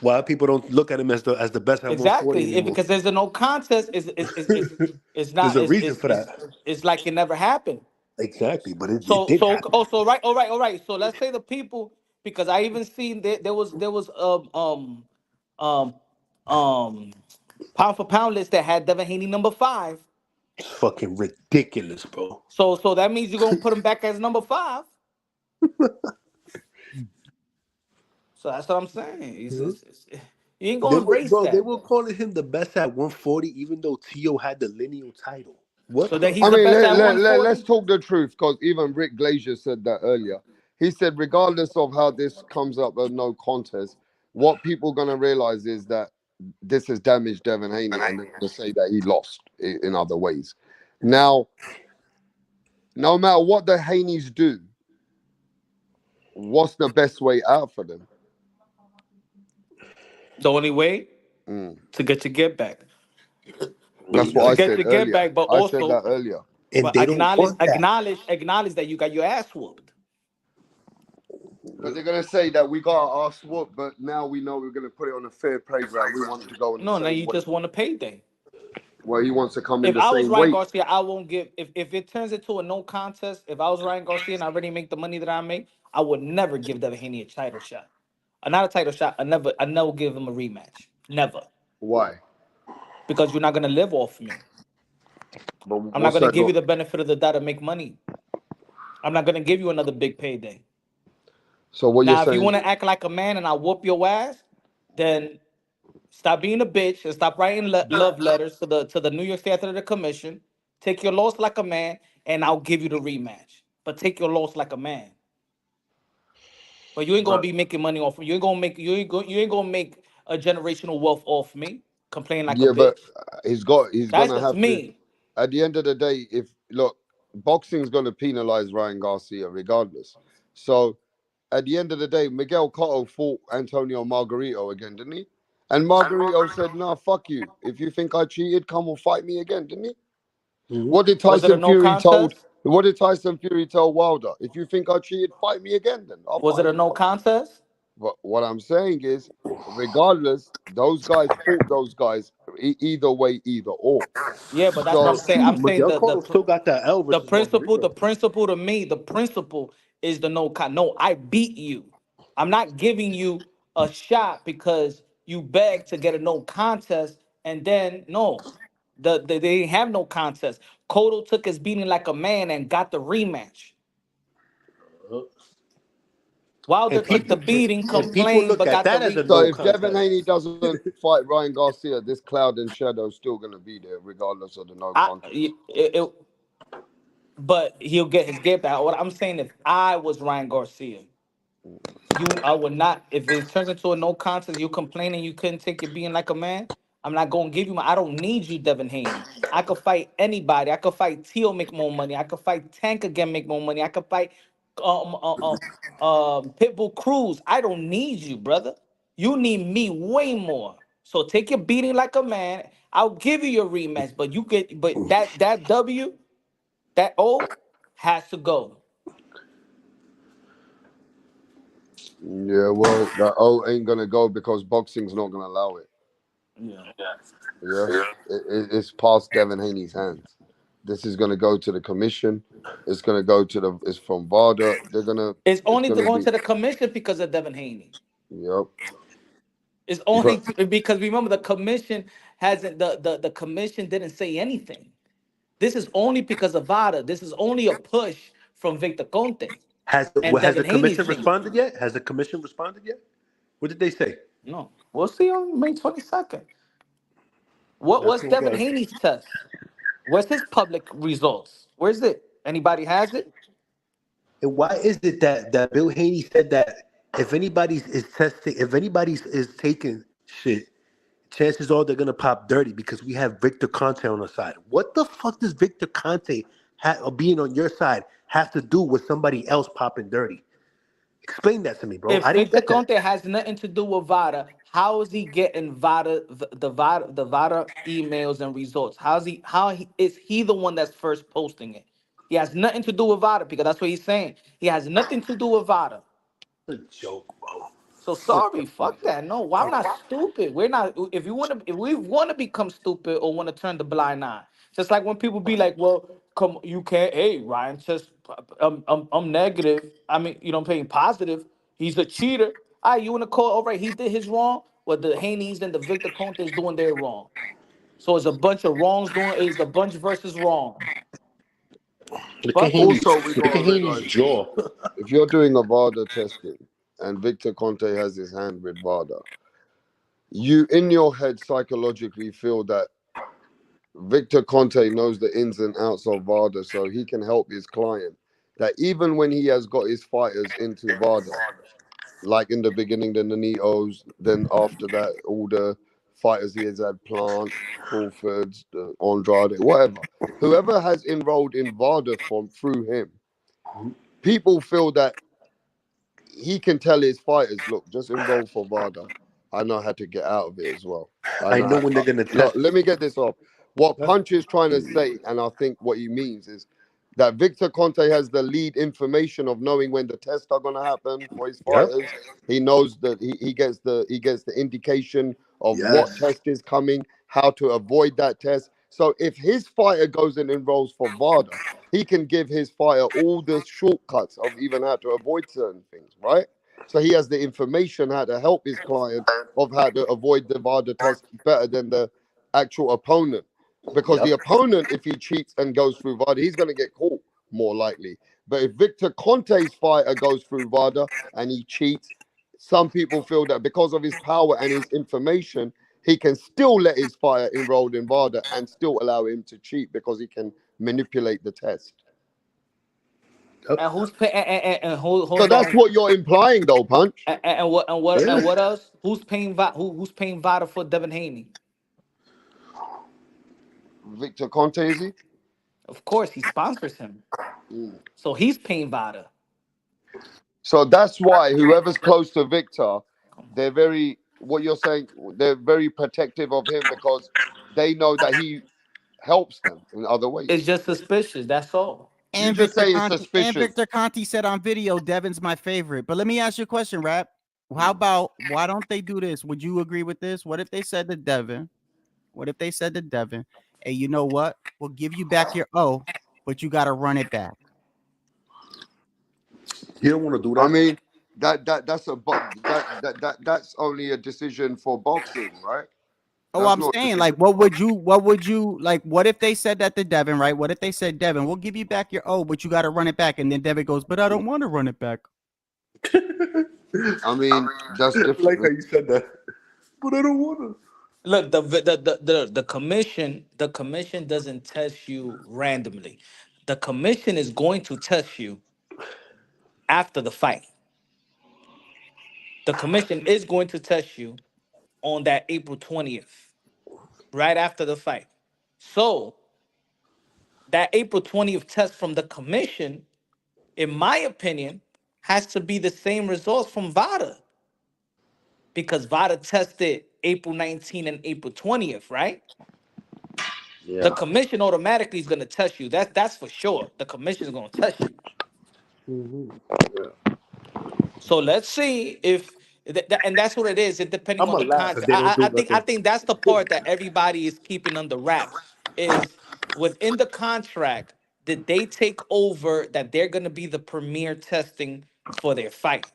G: Why people don't look at him as the best at 140
C: Exactly,
G: anymore?
C: because there's a no contest. It's
G: There's
C: not.
G: a reason for that.
C: It's like it never happened.
G: Exactly, but it did happen.
C: So right, all right. So let's say the people, because I even seen that there was um um pound for pound list that had Devin Haney number 5.
G: It's fucking ridiculous, bro.
C: So that means you're gonna put him back as number 5. So that's what I'm saying. You ain't gonna erase
G: They
C: that
G: were
C: though.
G: calling him the best at 140, even though Tio had the lineal title. What
C: So that
G: the
C: he's
A: I
C: the
A: mean,
C: best at 140.
A: let's talk the truth because even Rick Glazier said that earlier. He said, regardless of how this comes up a no contest, what people going to realize is that this has damaged Devin Haney and they're going to say that he lost in other ways. Now, no matter what the Haneys do, what's the best way out for them?
C: The only way
A: Mm.
C: to get your get back.
A: That's what
C: To
A: I
C: get
A: said
C: your get
A: earlier.
C: back, but
A: I said
C: also
A: that earlier.
G: And
C: but
G: they don't want that.
C: acknowledge that you got your ass whooped.
A: But they're going to say that we got our ass whooped, but now we know we're going to put it on a fair playground. We want it to go on the
C: No, now
A: same
C: you
A: weight.
C: just want a payday.
A: Well, he wants to come in
C: If
A: the
C: I was
A: same
C: Ryan
A: weight.
C: Garcia, I won't give. If it turns into a no contest, if I was Ryan Garcia and I already make the money that I make, I would never give Devin Haney a title shot. Not a title shot. I never give him a rematch. Never,
A: Why?
C: because you're not gonna live off me.
A: But
C: I'm not
A: what's
C: gonna
A: that
C: give you
A: got?
C: the benefit of the doubt to make money. I'm not gonna give you another big payday.
A: So what you're
C: Now, if you
A: saying?
C: want to act like a man and I whoop your ass, then stop being a bitch and stop writing love letters to the New York State Athletic Commission. Take your loss like a man, and I'll give you the rematch. But take your loss like a man. But you ain't gonna
A: But
C: be making money off me. You ain't gonna make a generational wealth off me. Complain like a
A: yeah, but
C: bitch.
A: he's
C: That's
A: gonna
C: just
A: have to.
C: me.
A: At the end of the day, if look, boxing's gonna penalize Ryan Garcia regardless. So at the end of the day, Miguel Cotto fought Antonio Margarito again, didn't he? And Margarito said, "Nah, fuck you. If you think I cheated, come and fight me again," didn't he?
G: Hmm.
A: What did
C: Was it a
A: Tyson
C: no
A: Fury told?
C: contest?
A: What did Tyson Fury tell Wilder? If you think I cheated, fight me again. Then I'll
C: Was it
A: fight
C: a
A: you.
C: no contest?
A: But what I'm saying is, regardless, those guys fought those guys either way, either or.
C: Yeah, but that's what I'm
A: So
C: saying. I'm saying
G: Miguel Cotto still got that L
C: the
G: versus
C: principle,
G: Margarito.
C: the principle to me, the principle is the no con. No, I beat you. I'm not giving you a shot because you begged to get a no contest, and then no, they didn't have no contest. Cotto took his beating like a man and got the rematch.
G: Uh,
C: Wilder
G: And
C: took the
G: people
C: beating,
G: and people
C: complained,
G: look
C: but
G: at
C: got the
G: that as a
A: So
G: no
C: rematch.
A: if Devin
G: contest.
A: Haney doesn't fight Ryan Garcia, this cloud and shadow is still gonna be there, regardless of the no
C: I,
A: contest.
C: but he'll get his get back. What I'm saying, if I was Ryan Garcia, I would not. If it turns into a no contest, you complaining you couldn't take your being like a man. I'm not gonna give you my. I don't need you, Devin Haney. I could fight anybody. I could fight Teal, make more money. I could fight Tank again, make more money. I could fight Pitbull Cruz. I don't need you, brother. You need me way more. So take your beating like a man. I'll give you your rematch, but that W, that O, has to go.
A: Yeah, well, that O ain't gonna go because boxing's not gonna allow it.
C: Yeah.
A: Yeah, it's past Devin Haney's hands. This is gonna go to the commission. It's gonna go to the. It's from VADA.
C: It's
A: It's
C: only
A: gonna
C: going
A: be.
C: to the commission because of Devin Haney.
A: Yep.
C: It's only
A: But
C: because remember the commission hasn't the commission didn't say anything. This is only because of VADA. This is only a push from Victor Conte and
G: Has the
C: Devin
G: commission
C: Haney's team.
G: responded yet? Has the commission responded yet? What did they say?
C: No, we'll see on May 22nd.
G: That's
C: What's
G: gonna
C: Devin
G: get.
C: Haney's test? Where's his public results? Where's it? Anybody has it?
G: And why is it that Bill Haney said that if anybody's is taking shit, chances are they're gonna pop dirty because we have Victor Conte on our side. What the fuck does Victor Conte or being on your side have to do with somebody else popping dirty? Explain that to me, bro.
C: If
G: I didn't
C: Victor
G: get that.
C: Conte has nothing to do with VADA, how is he getting the VADA emails and results? Is he the one that's first posting it? He has nothing to do with VADA because that's what he's saying. He has nothing to do with VADA.
G: It's a joke, bro.
C: So sorry, fuck that. No, well, I'm not stupid. We're not. If we want to become stupid or want to turn the blind eye, just like when people be like, "Well, come, you can't." Hey, Ryan says, I'm negative. I mean, I'm paying positive. He's a cheater. All right, you want to call? All right, he did his wrong. Well, the Haney's and the Victor Contes doing their wrong. So it's a bunch of wrongs doing. It's a bunch versus wrong.
G: Look at
C: Fuck it.
A: also, we
G: Look
A: gotta
G: at Haney's
A: realize this:
G: jaw.
A: if you're doing a VADA testing and Victor Conte has his hand with VADA, you in your head psychologically feel that Victor Conte knows the ins and outs of VADA, so he can help his client. That even when he has got his fighters into VADA, like in the beginning, the Nanitos, then after that, all the fighters he has had, Plant, Crawfords, the Andrade, whatever. Whoever has enrolled in VADA from through him, people feel that he can tell his fighters, look, just enroll for VADA. I know how to get out of it as well. I
G: I
A: know
G: know
A: how.
G: when they're gonna
A: Look,
G: test
A: let
G: me.
A: me get this off. What
G: Huh?
A: Punch is trying to say, and I think what he means is that Victor Conte has the lead information of knowing when the tests are going to happen for his
G: Yep.
A: fighters. He knows that he gets the indication of what
G: Yes.
A: test is coming, how to avoid that test. So if his fighter goes and enrolls for VADA, he can give his fighter all the shortcuts of even how to avoid certain things, right? So he has the information how to help his client of how to avoid the VADA test better than the actual opponent. Because the
J: Yep.
A: opponent, if he cheats and goes through VADA, he's going to get caught more likely. But if Victor Conte's fighter goes through VADA and he cheats, some people feel that because of his power and his information, he can still let his fighter enrolled in VADA and still allow him to cheat because he can manipulate the test.
J: Yep.
C: And who's paying? And
A: So
C: hold
A: that's
C: on.
A: what you're implying, though, Punch.
J: Yeah.
C: And what else? Who's paying Vada for Devin Haney?
A: Victor Conte, is he?
C: Of course, he sponsors him,
A: Mm.
C: so he's paying Vada.
A: So that's why whoever's close to Victor, they're very, what you're saying, they're very protective of him because they know that he helps them in other
C: It's
A: ways.
C: just suspicious. That's all.
A: You
H: And
A: just
H: Victor
A: say it's
H: Conti and
A: suspicious.
H: Victor Conti said on video, Devin's my favorite. But let me ask you a question, Rap. How about why don't they do this? Would you agree with this? What if they said to Devin? What if they said to Devin, "Hey, you know what? We'll give you back your O, but you got to run it back."
G: You don't want to do
A: I
G: that.
A: mean, that's only a decision for boxing, right?
H: Oh,
A: That's
H: I'm
A: not a
H: saying, like,
A: decision.
H: what would you like? What if they said that to Devin, right? What if they said, Devin, we'll give you back your O, but you got to run it back, and then Devin goes, but I don't want to run it back.
A: I mean, that's
G: I like how
A: different.
G: you said that, but I don't want to.
C: Look, the commission doesn't test you randomly. The commission is going to test you after the fight. The commission is going to test you on that April 20th, right after the fight. So that April 20th test from the commission, in my opinion, has to be the same results from VADA because VADA tested April 19th and April 20th, right? The
A: Yeah.
C: commission automatically is going to test you. That's for sure. The commission is going to test you. So let's see if and that's what it is. It depending
G: I'm
C: on
G: gonna
C: the
G: laugh if
C: content.
G: they don't do
C: I
G: nothing.
C: think that's the part that everybody is keeping under wraps. Is within the contract, did they take over that they're going to be the premier testing for their fight?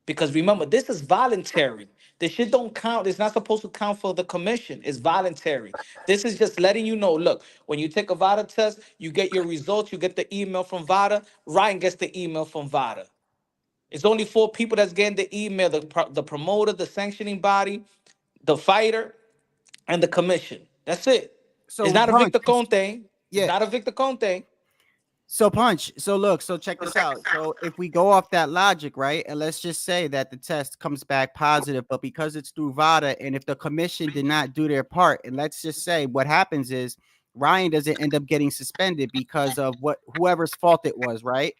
C: Because remember, this is voluntary. This shit don't count. It's not supposed to count for the commission. It's voluntary. This is just letting you know. Look, when you take a VADA test, you get your results. You get the email from VADA. Ryan gets the email from VADA. It's only four people that's getting the email: the promoter, the sanctioning body, the fighter, and the commission. That's it. It's
H: So
C: not a
H: Punch,
C: Victor Conte. It's
H: yeah.
C: not a Victor Conte.
H: So Punch. So look. So check this out. So if we go off that logic, right, and let's just say that the test comes back positive, but because it's through VADA, and if the commission did not do their part, and let's just say what happens is Ryan doesn't end up getting suspended because of what whoever's fault it was, right?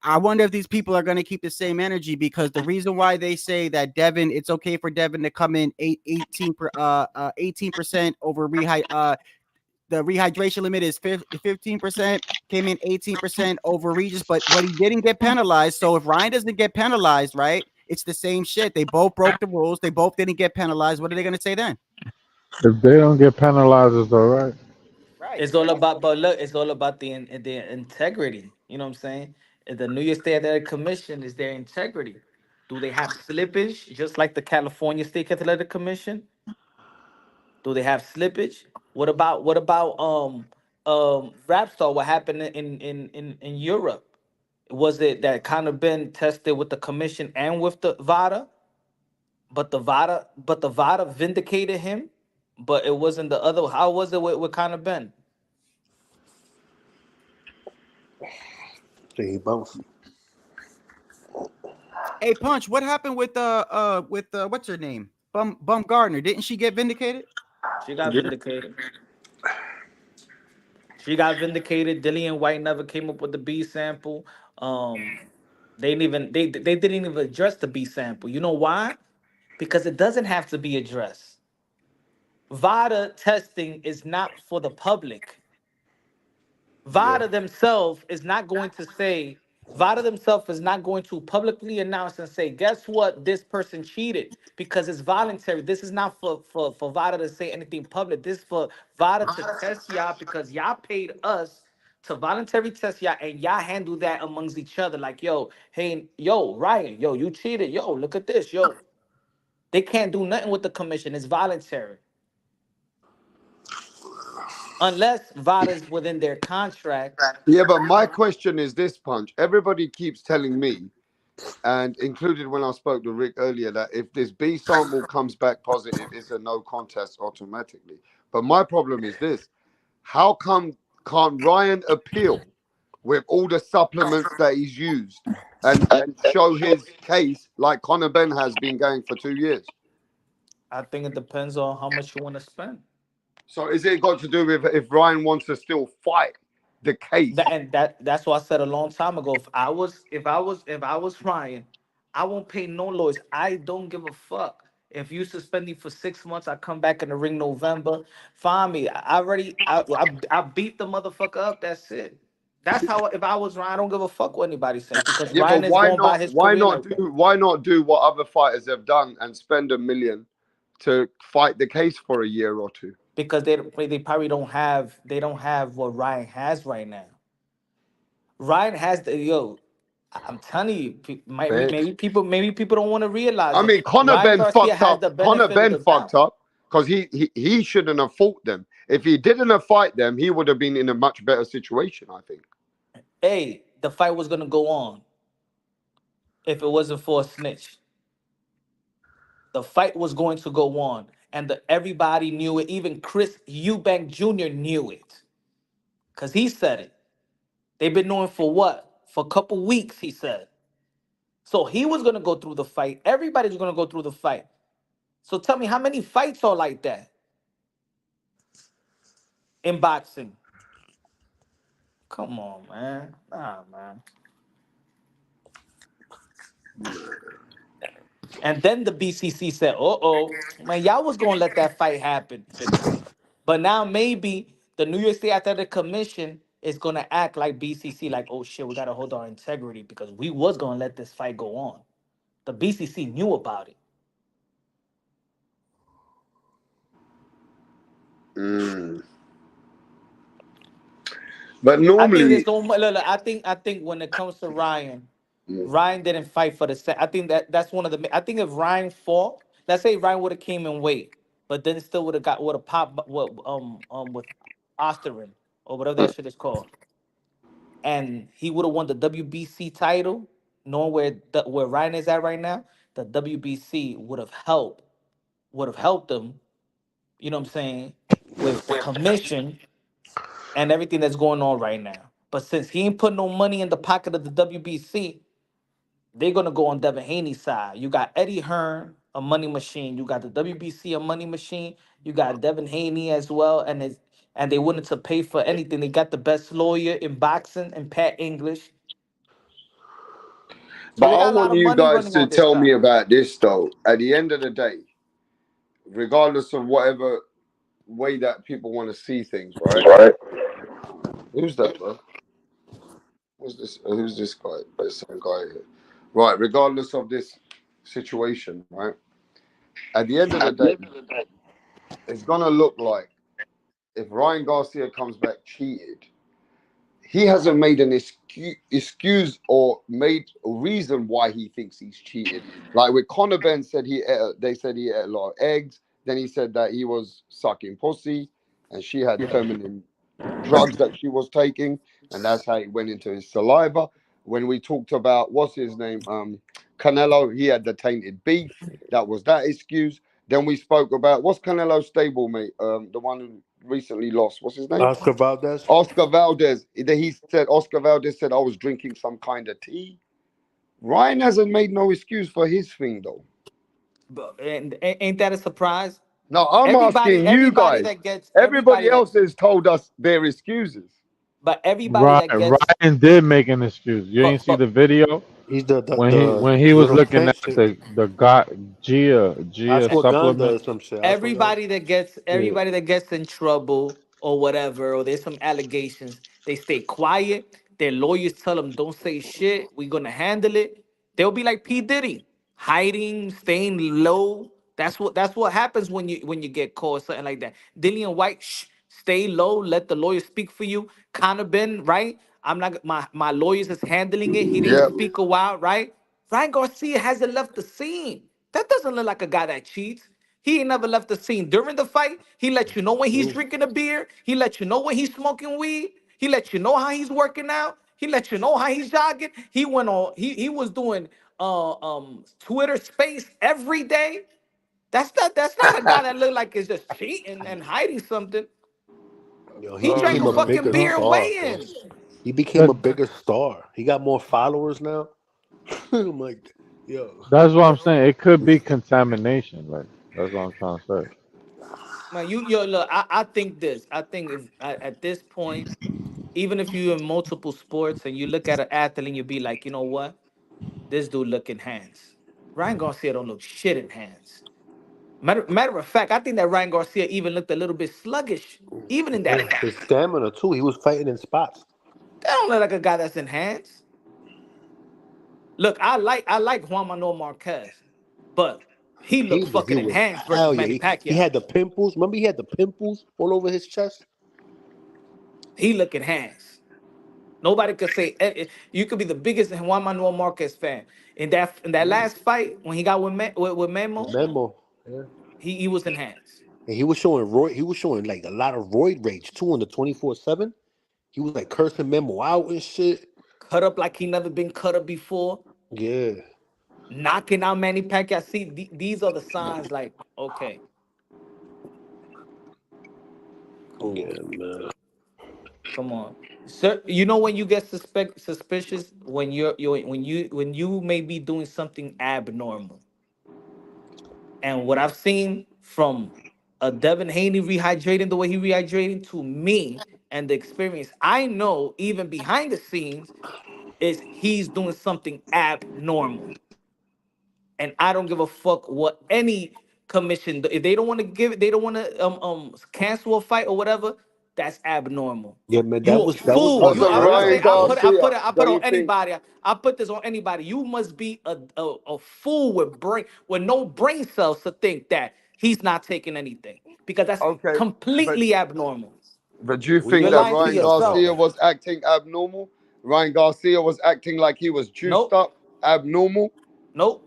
H: I wonder if these people are going to keep the same energy because the reason why they say that Devin, it's okay for Devin to come in 18% over the rehydration limit is 15%, came in 18% over Regis, but he didn't get penalized. So if Ryan doesn't get penalized, right, it's the same shit. They both broke the rules. They both didn't get penalized. What are they going to say then?
F: If they don't get penalized, it's all right.
H: Right,
C: It's all about, but look, it's all about the integrity. You know what I'm saying? The New York State Athletic Commission is their integrity. Do they have slippage, just like the California State Athletic Commission? Do they have slippage? What about Rapstar? What happened in Europe? Was it that kind of been tested with the commission and with the VADA? But the VADA vindicated him, but it wasn't the other. How was it with kind of Ben?
G: He bounced.
H: Hey, Punch, what happened with what's her name? Bum Gardner. Didn't she get vindicated?
C: She got
G: Yeah.
C: vindicated. She got vindicated. Dillian White never came up with the B sample. Um, they didn't even address the B sample. You know why? Because it doesn't have to be addressed. VADA testing is not for the public.
G: Yeah.
C: VADA themselves is not going to say VADA themselves is not going to publicly announce and say, guess what, this person cheated, because it's voluntary. This is not for VADA to say anything public. This is for VADA to test y'all, because y'all paid us to voluntarily test y'all, and y'all handle that amongst each other. Like, yo, hey, yo, Ryan, yo, you cheated. Yo, look at this. Yo, they can't do nothing with the commission. It's voluntary. Unless VADA's within their contract.
A: Yeah, but my question is this, Punch. Everybody keeps telling me, and included when I spoke to Rick earlier, that if this B sample comes back positive, it's a no contest automatically. But my problem is this: how come can't Ryan appeal with all the supplements that he's used and show his case like Conor Ben has been going for 2 years?
C: I think it depends on how much you want to spend.
A: So is it got to do with if Ryan wants to still fight the case?
C: That's what I said a long time ago. If I was Ryan, I won't pay no lawyers. I don't give a fuck. If you suspend me for 6 months, I come back in the ring November. Find me. I already I beat the motherfucker up. That's it. That's how, if I was Ryan, I don't give a fuck what anybody say, because
A: Yeah, but
C: Ryan is going by his career like that.
A: why not do what other fighters have done and spend 1 million to fight the case for a year or two?
C: Because they probably don't have what Ryan has right now. Ryan has the yo. I'm telling you,
G: Banks.
C: maybe people don't want to realize
A: I
C: it.
A: mean, Conor
C: Ryan
A: Ben
C: Garcia
A: fucked
C: has
A: up.
C: the
A: Conor
C: benefit of
A: Ben
C: the
A: fucked
C: doubt.
A: up because he shouldn't have fought them. If he didn't have fight them, he would have been in a much better situation, I think.
C: Hey, the fight was gonna go on if it wasn't for a snitch. The fight was going to go on, and everybody knew it. Even Chris Eubank Jr. knew it, cause he said it. They've been knowing for what? For a couple weeks, he said. So he was gonna go through the fight. Everybody's gonna go through the fight. So tell me, how many fights are like that in boxing? Come on, man. Nah, man. And then the BCC said, oh, man, y'all was going to let that fight happen. But now maybe the New York State Athletic Commission is going to act like BCC, like, oh, shit, we got to hold our integrity, because we was going to let this fight go on. The BCC knew about it.
A: Mm. But
C: I think there's
A: normally,
C: so much. Look, I think when it comes to Ryan,
A: mm,
C: Ryan didn't fight for the set. I think that's one of the. I think if Ryan fought, let's say Ryan would have came in weight, but then still would have popped with Osterin or whatever that shit is called, and he would have won the WBC title, knowing where Ryan is at right now. The WBC would have helped him. You know what I'm saying, with the commission and everything that's going on right now. But since he ain't put no money in the pocket of the WBC, they're gonna go on Devin Haney's side. You got Eddie Hearn, a money machine. You got the WBC, a money machine. You got Devin Haney as well, and they willing to pay for anything. They got the best lawyer in boxing and Pat English. So
A: but
C: they
A: I
C: got a lot
A: want
C: of
A: you
C: money
A: guys
C: running
A: to
C: on this
A: tell me
C: side.
A: about this though. At the end of the day, regardless of whatever way that people want to see things, right?
B: Right.
A: Who's that, bro? Who's this? Who's this guy? There's some guy here. Right. Regardless of this situation, right? At the end of the day, it's gonna look like if Ryan Garcia comes back cheated, he hasn't made an excuse or made a reason why he thinks he's cheated. Like with Conor Ben said they said he ate a lot of eggs. Then he said that he was sucking pussy, and she had feminine drugs that she was taking, and that's how it went into his saliva. When we talked about what's his name, Canelo, he had the tainted beef. That was that excuse. Then we spoke about what's Canelo's stablemate, the one who recently lost. What's his name?
G: Oscar Valdez.
A: Oscar Valdez. He said Oscar Valdez said I was drinking some kind of tea. Ryan hasn't made no excuse for his thing though.
C: But and ain't that a surprise?
A: Now I'm
C: Everybody,
A: asking you
C: everybody
A: guys.
C: that gets
A: Everybody
C: everybody that,
A: else has told us their excuses.
C: but everybody
F: Right,
C: that gets,
F: Ryan did make an excuse. You ain't see
C: but
F: the video
G: He's
F: when he was
G: little
F: looking
G: plant
F: at
G: shit.
F: the Gia
G: Ashwagandha
F: supplement.
G: or some shit. Ashwagandha.
C: everybody that gets
G: Yeah.
C: everybody that gets in trouble or whatever, or there's some allegations, they stay quiet. their lawyers tell them don't say shit, we're gonna handle it. They'll be like P. Diddy, hiding, staying low. That's what happens when you get caught, something like that. Dillian White, stay low, let the lawyer speak for you. Connor Ben, right? I'm not my lawyers is handling it. He didn't
A: Yep.
C: speak a while, right? Ryan Garcia hasn't left the scene. That doesn't look like a guy that cheats. He ain't never left the scene. During the fight, he let you know when he's
G: True.
C: drinking a beer. He let you know when he's smoking weed. He let you know how he's working out. He let you know how he's jogging. He went on. He was doing Twitter Space every day. That's not a guy that look like is just cheating and hiding something.
G: Yo, he
C: He drank
G: became
C: a
G: a
F: No,
C: fucking
G: bigger
C: beer in
G: star, bro.
C: weigh-ins.
G: He became a
F: that
G: bigger star. He got more followers now. I'm like, yo,
F: that's what I'm saying. It could be contamination. Like that's what I'm trying to say.
C: Man, yo look. I think this. I think if at this point, even if you're in multiple sports and you look at an athlete and you be like, you know what, this dude look in hands. Ryan Garcia don't look shit in hands. Matter of fact, I think that Ryan Garcia even looked a little bit sluggish, even in that
G: yeah,
C: fight.
G: his stamina too. He was fighting in spots.
C: That don't look like a guy that's in hands. Look, I like Juan Manuel Marquez, but he looked
G: He
C: fucking in
G: was
C: hands
G: hell
C: versus
G: yeah.
C: Manny
G: He
C: Pacquiao.
G: had the pimples. Remember, he had the pimples all over his chest.
C: He look in hands. Nobody could say you could be the biggest Juan Manuel Marquez fan. In that last fight when he got with Memo,
G: Memo. Yeah.
C: he was in hands.
G: And he was showing Roy. He was showing like a lot of roid rage too on the 24/7. He was like cursing Memo out and shit.
C: Cut up like he never been cut up before.
G: Yeah.
C: Knocking out Manny Pacquiao. See, these are the signs. Like, okay, come on,
G: Yeah, man.
C: come on, sir. You know when you get suspicious when when you may be doing something abnormal. And what I've seen from Devin Haney rehydrating the way he rehydrating to me and the experience I know even behind the scenes is he's doing something abnormal. And I don't give a fuck what any commission if they don't want to give it, they don't want to cancel a fight or whatever. That's abnormal.
G: Yeah, man.
C: You a
G: That was
C: fool.
G: one
C: You
A: Also,
C: I'm gonna
G: round,
C: say
A: Ryan
C: I
G: bro.
C: put it I
A: Garcia,
C: put it I put
A: don't
C: on
A: you think?
C: anybody. I put this on anybody. You must be a fool with no brain cells to think that he's not taking anything because that's
A: Okay, but
C: completely abnormal.
A: do you
G: We
A: think
C: You're
A: that
G: know
C: lying to
G: he
A: Ryan
G: ain't like
C: yourself.
A: Garcia
G: that.
A: was acting abnormal? Ryan Garcia was acting like he was juiced
C: Nope.
A: up, abnormal.
C: Nope.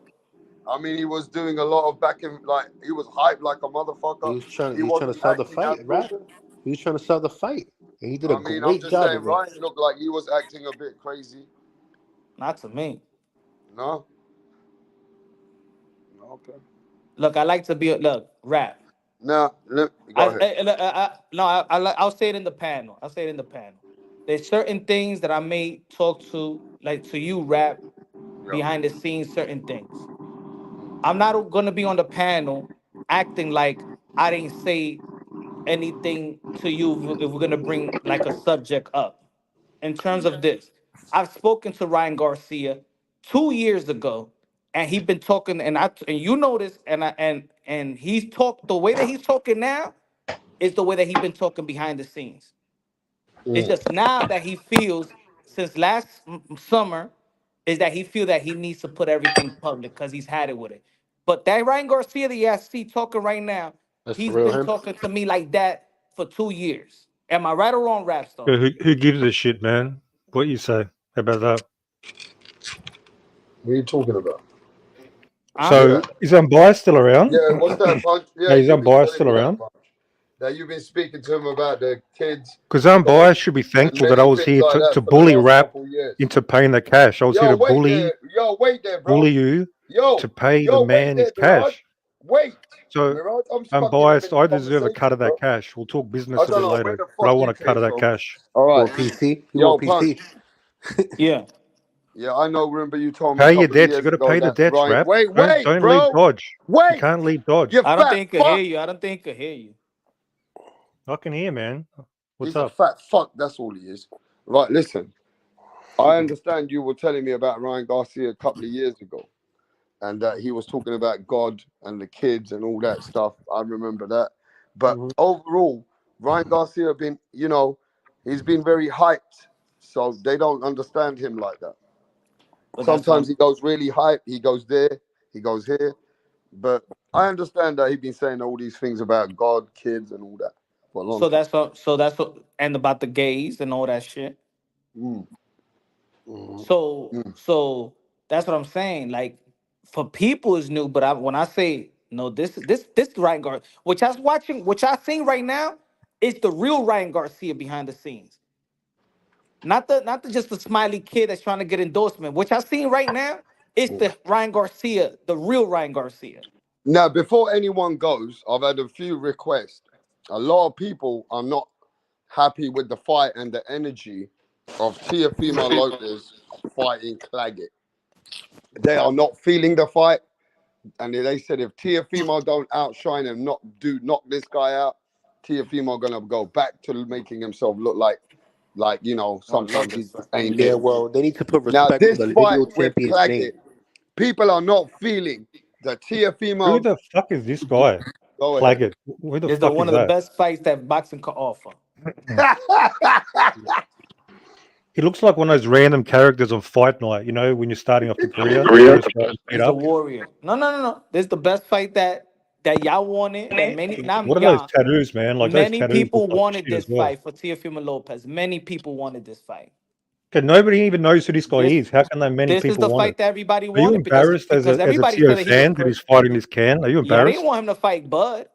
A: I mean, he was doing a lot of back in, like he was hyped like a motherfucker. He
G: He was trying to
A: wasn't
G: sell the
A: acting
G: fight, rap.
A: abnormal.
G: He was trying to sell the fight, and he did a
A: I mean, I'm
G: great
A: just
G: job
A: saying,
G: of it.
A: Ryan looked like he was acting a bit crazy.
C: Not to me.
A: No, okay.
C: Look, I like to be look rap.
A: Now, go ahead.
C: No, I'll say it in the panel. I'll say it in the panel. There's certain things that I may talk to, like to you, rap,
A: Yeah.
C: behind the scenes, certain things. I'm not gonna be on the panel acting like I didn't say anything to you if we're gonna bring like a subject up. In terms of this, I've spoken to Ryan Garcia 2 years ago, and he been talking, and you notice, and he's talked the way that he's talking now is the way that he's been talking behind the scenes. It's
A: Mm.
C: just now that he feels since last summer is that he feel that he needs to put everything public because he's had it with it. But that Ryan Garcia that you see talking right now,
G: That's the
C: he's
G: real
C: been
G: him.
C: talking to me like that for 2 years. Am I right or wrong, Rapstar?
K: Yeah, who gives a shit, man? What you say about that?
A: What are you talking about?
C: Huh?
A: Yeah,
K: So is Unbiased still around?
A: yeah. What's that punch? Yeah,
K: Hey, is
A: you've been
K: Unbiased
A: telling
K: still
A: me that
K: around?
A: punch. That you've been speaking to him about the kids,
K: Because
A: the,
K: Unbiased should be
A: and
K: thankful that I
A: many
K: was
A: things
K: here
A: like
K: to
A: that for the
K: bully
A: last
K: Rap
A: couple years.
K: into paying the cash. I was here
A: Yo,
K: to
A: wait there. Yo, wait there,
K: bully
A: bro.
K: you
A: Yo,
K: to pay the
A: yo, wait
K: man his
A: there, Mirage.
K: cash.
A: Wait,
K: So
A: Mirage. I'm fucking
K: Unbiased,
A: having a
K: I deserve a
A: conversation,
K: cut of
A: bro.
K: that cash. We'll talk business
A: I
K: a
A: don't
K: bit
A: know where
K: later,
A: the
K: but I
A: fuck
K: want
A: you
K: a cut
A: came
K: of that
A: from.
K: cash.
A: All
G: You
A: right,
G: want PC? You
A: yo,
G: want
A: punch.
G: PC?
C: Yeah.
A: Yeah, I know. Remember, you told me a
K: Pay your
A: couple of
K: debts. You
A: years
K: got to
A: ago
K: pay the
A: that
K: debts,
A: Ryan.
K: Rap.
A: Wait,
K: Don't
A: wait,
K: don't leave
A: bro.
K: Dodge. You
A: Wait,
K: can't leave Dodge.
A: you
C: I don't
A: fat
C: think he could hear
A: fuck.
C: you. I don't think he could hear you.
K: I can hear, man. What's
A: He's a
K: up?
A: fat fuck. That's all he is. Right, listen. I understand you were telling me about Ryan Garcia a couple of years ago, and that he was talking about God and the kids and all that stuff. I remember that. But
G: Hmm.
A: overall, Ryan Garcia been, he's been very hyped So they don't understand him like that.
C: But that's what
A: Sometimes
C: I'm.
A: he goes really hype, he goes there, he goes here. But I understand that he's been saying all these things about God, kids, and all that for a long
C: So
A: time.
C: that's what. So that's what. And about the gays and all that shit.
A: Mm,
G: Mhm.
A: mm.
C: So that's what I'm saying. Like for people is new, but when I say no, this Ryan Garcia, which I was watching, which I seen right now, is the real Ryan Garcia behind the scenes. Not the just the smiley kid that's trying to get endorsement. Which I seen right now, it's the Ryan Garcia, the real Ryan Garcia.
A: Now, before anyone goes, I've had a few requests. A lot of people are not happy with the fight and the energy of Teofimo Lopez fighting Claggett. They are not feeling the fight, and they said if Teofimo don't outshine and knock this guy out, Teofimo gonna go back to making himself look like
C: Oh, I love
A: sometimes he
C: this
A: just
C: fight.
A: ain't
G: Yeah,
A: it.
G: well, they need to put
A: Now
G: respect on
A: this
G: the
A: fight
G: lineal
A: with
G: champion's
A: Claggett,
G: name.
A: people are not feeling the
K: Who
A: Teofimo.
K: the fuck is this guy?
A: Go ahead.
K: Claggett. Who the
C: It's the
K: fuck
C: one
K: is
C: of the
K: that?
C: best fights that boxing could offer.
K: He looks like one of those random characters on Fight Night, when you're starting off your career, you
C: He's
K: just start beat
C: a
K: up.
C: warrior. No. This is the best fight that y'all wanted. That many, not
K: What are those
C: y'all.
K: tattoos, man? Like those
C: Many
K: tattoos look
C: people
K: like
C: wanted
K: shit as
C: this
K: well.
C: fight for Teofimo Lopez. Many people wanted this fight.
K: Okay, nobody even knows who this guy
C: This
K: is. How can that many
C: this is
K: people
C: the
K: want it?
C: fight that everybody
K: Are you
C: wanted
K: embarrassed as
C: because
K: a
C: everybody
K: Tio
C: said that he was
K: fan that
C: great.
K: he's fighting this can? Are you
C: Yeah, they didn't
K: embarrassed?
C: want him to fight Bud.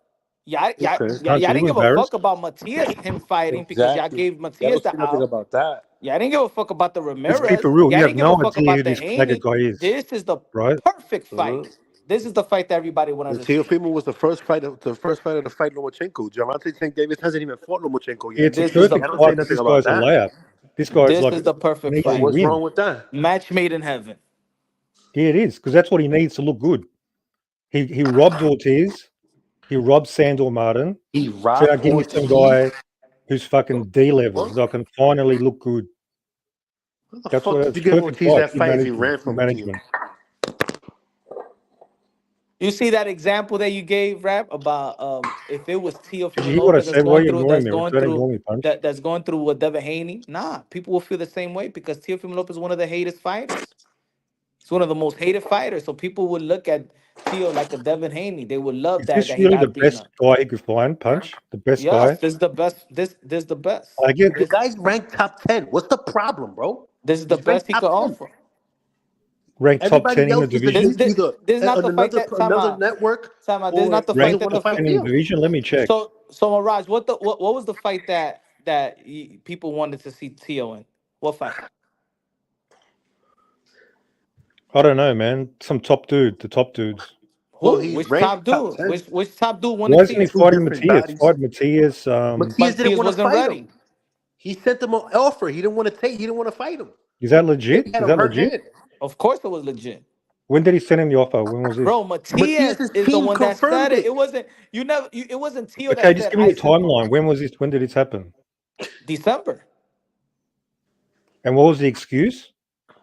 G: Okay.
K: Aren't
C: Y'all
K: you
C: didn't give a fuck
K: embarrassed?
C: about Matias him fighting because y'all
G: Exactly.
C: gave
G: Y'all
C: Matias
G: don't
C: the
G: say nothing
C: out.
G: about that.
C: Y'all didn't give a fuck about the
K: Let's keep it
C: Ramirez.
K: real.
C: Y'all
K: You have
C: didn't give a
K: no
C: fuck
K: idea
C: about
K: who
C: the
K: this Claggett
C: Haney.
K: guy is,
C: This is the
K: right?
C: perfect fight.
G: Mhm.
C: This is the fight that everybody wanted
G: And
C: to see.
G: Teofimo was the first fighter to fight Lomachenko. Javante Tank Davis hasn't even fought Lomachenko
K: Yeah,
G: yet.
K: it's a
C: This is the
G: Y'all
K: perfect
G: don't say
K: fight
C: per-
K: because
G: nothing
K: this
G: about
K: guy's a
G: that.
K: layup. This guy's
C: this
K: like
C: is the
K: an
C: perfect
G: So
K: easy
C: fight.
G: what's
K: win.
G: wrong with that?
C: Match made in heaven.
K: Yeah, it is because that's what he needs to look good. He robbed Ortiz. He robbed Sandor Martin.
G: He
K: So now
G: robbed
K: give me some
G: Ortiz.
K: guy who's fucking D level
G: What?
K: so I can finally look good.
G: How the
K: That's
G: fuck
K: what
G: did
K: it's
G: you give
K: perfect
G: Ortiz
K: fight.
G: that
K: Good
G: fight if he
K: management.
G: ran
K: Good
G: from it to you?
K: management.
C: You see that example that you gave, Rap, about if it was
K: Did you
C: Teofimo
K: hear what I
C: Lopez
K: said? Why are you ignoring me? Or trying to ignore me, Punch?
C: that's going through what Devin Haney, nah, people will feel the same way because Teofimo Lopez is one of the hated fighters. He's one of the most hated fighters. So people would look at Teo like a Devin Haney. They would love
K: Is
C: that
K: this
C: he
K: really the
C: got beaten
K: best
C: up.
K: guy he could find, Punch? The best
C: Yes,
K: guy?
C: this is the best. This is the best.
K: I get
G: The guy's ranked top 10. What's the problem, bro?
C: This is the
G: He's
C: best
G: ranked
C: he could
G: top 10.
C: offer.
K: ranked top 10
G: Everybody
K: in the
G: else is
C: This
K: division.
G: against
C: this,
G: either
C: this is not
G: on
C: the fight
G: another
C: that
G: another network
C: This is
G: or
C: not the
G: they
C: fight
G: don't
C: that
G: want to
C: the
G: fight
K: 10
G: with
K: in the
G: Theo.
K: division? Let me check.
C: so Mirage, what was the fight that people wanted to see Teo in? What fight?
K: I don't know, man. Some top dude, the top dudes.
G: Well,
C: Who?
G: he's
C: Which
G: ranked
C: top
G: top
C: dude?
G: 10.
C: Which top dude
K: Why
C: wanted
K: isn't he
C: Teo?
G: Two
K: fighting
G: different
K: Matthias?
G: bodies.
K: Fight Matthias.
G: Matias didn't
C: Matias
G: want to
C: wasn't
G: fight him.
C: ready.
G: He sent him an offer. He didn't want to take. He didn't want to fight him.
K: Is that
G: And
K: legit?
G: he had
K: Is
G: a
K: that
G: hurt
K: legit?
G: hand.
C: Of course, it was legit,
K: When did he send him the offer? When was this?
C: bro. Matias
G: Matias'
C: is the
G: team
C: one that said
G: confirmed
C: it.
G: it.
C: It wasn't you. Never. It wasn't Teo
K: Okay,
C: that
K: just
C: said
K: give me
C: I
K: a
C: sent
K: timeline. When was this? When did this happen?
C: December.
K: And what was the excuse?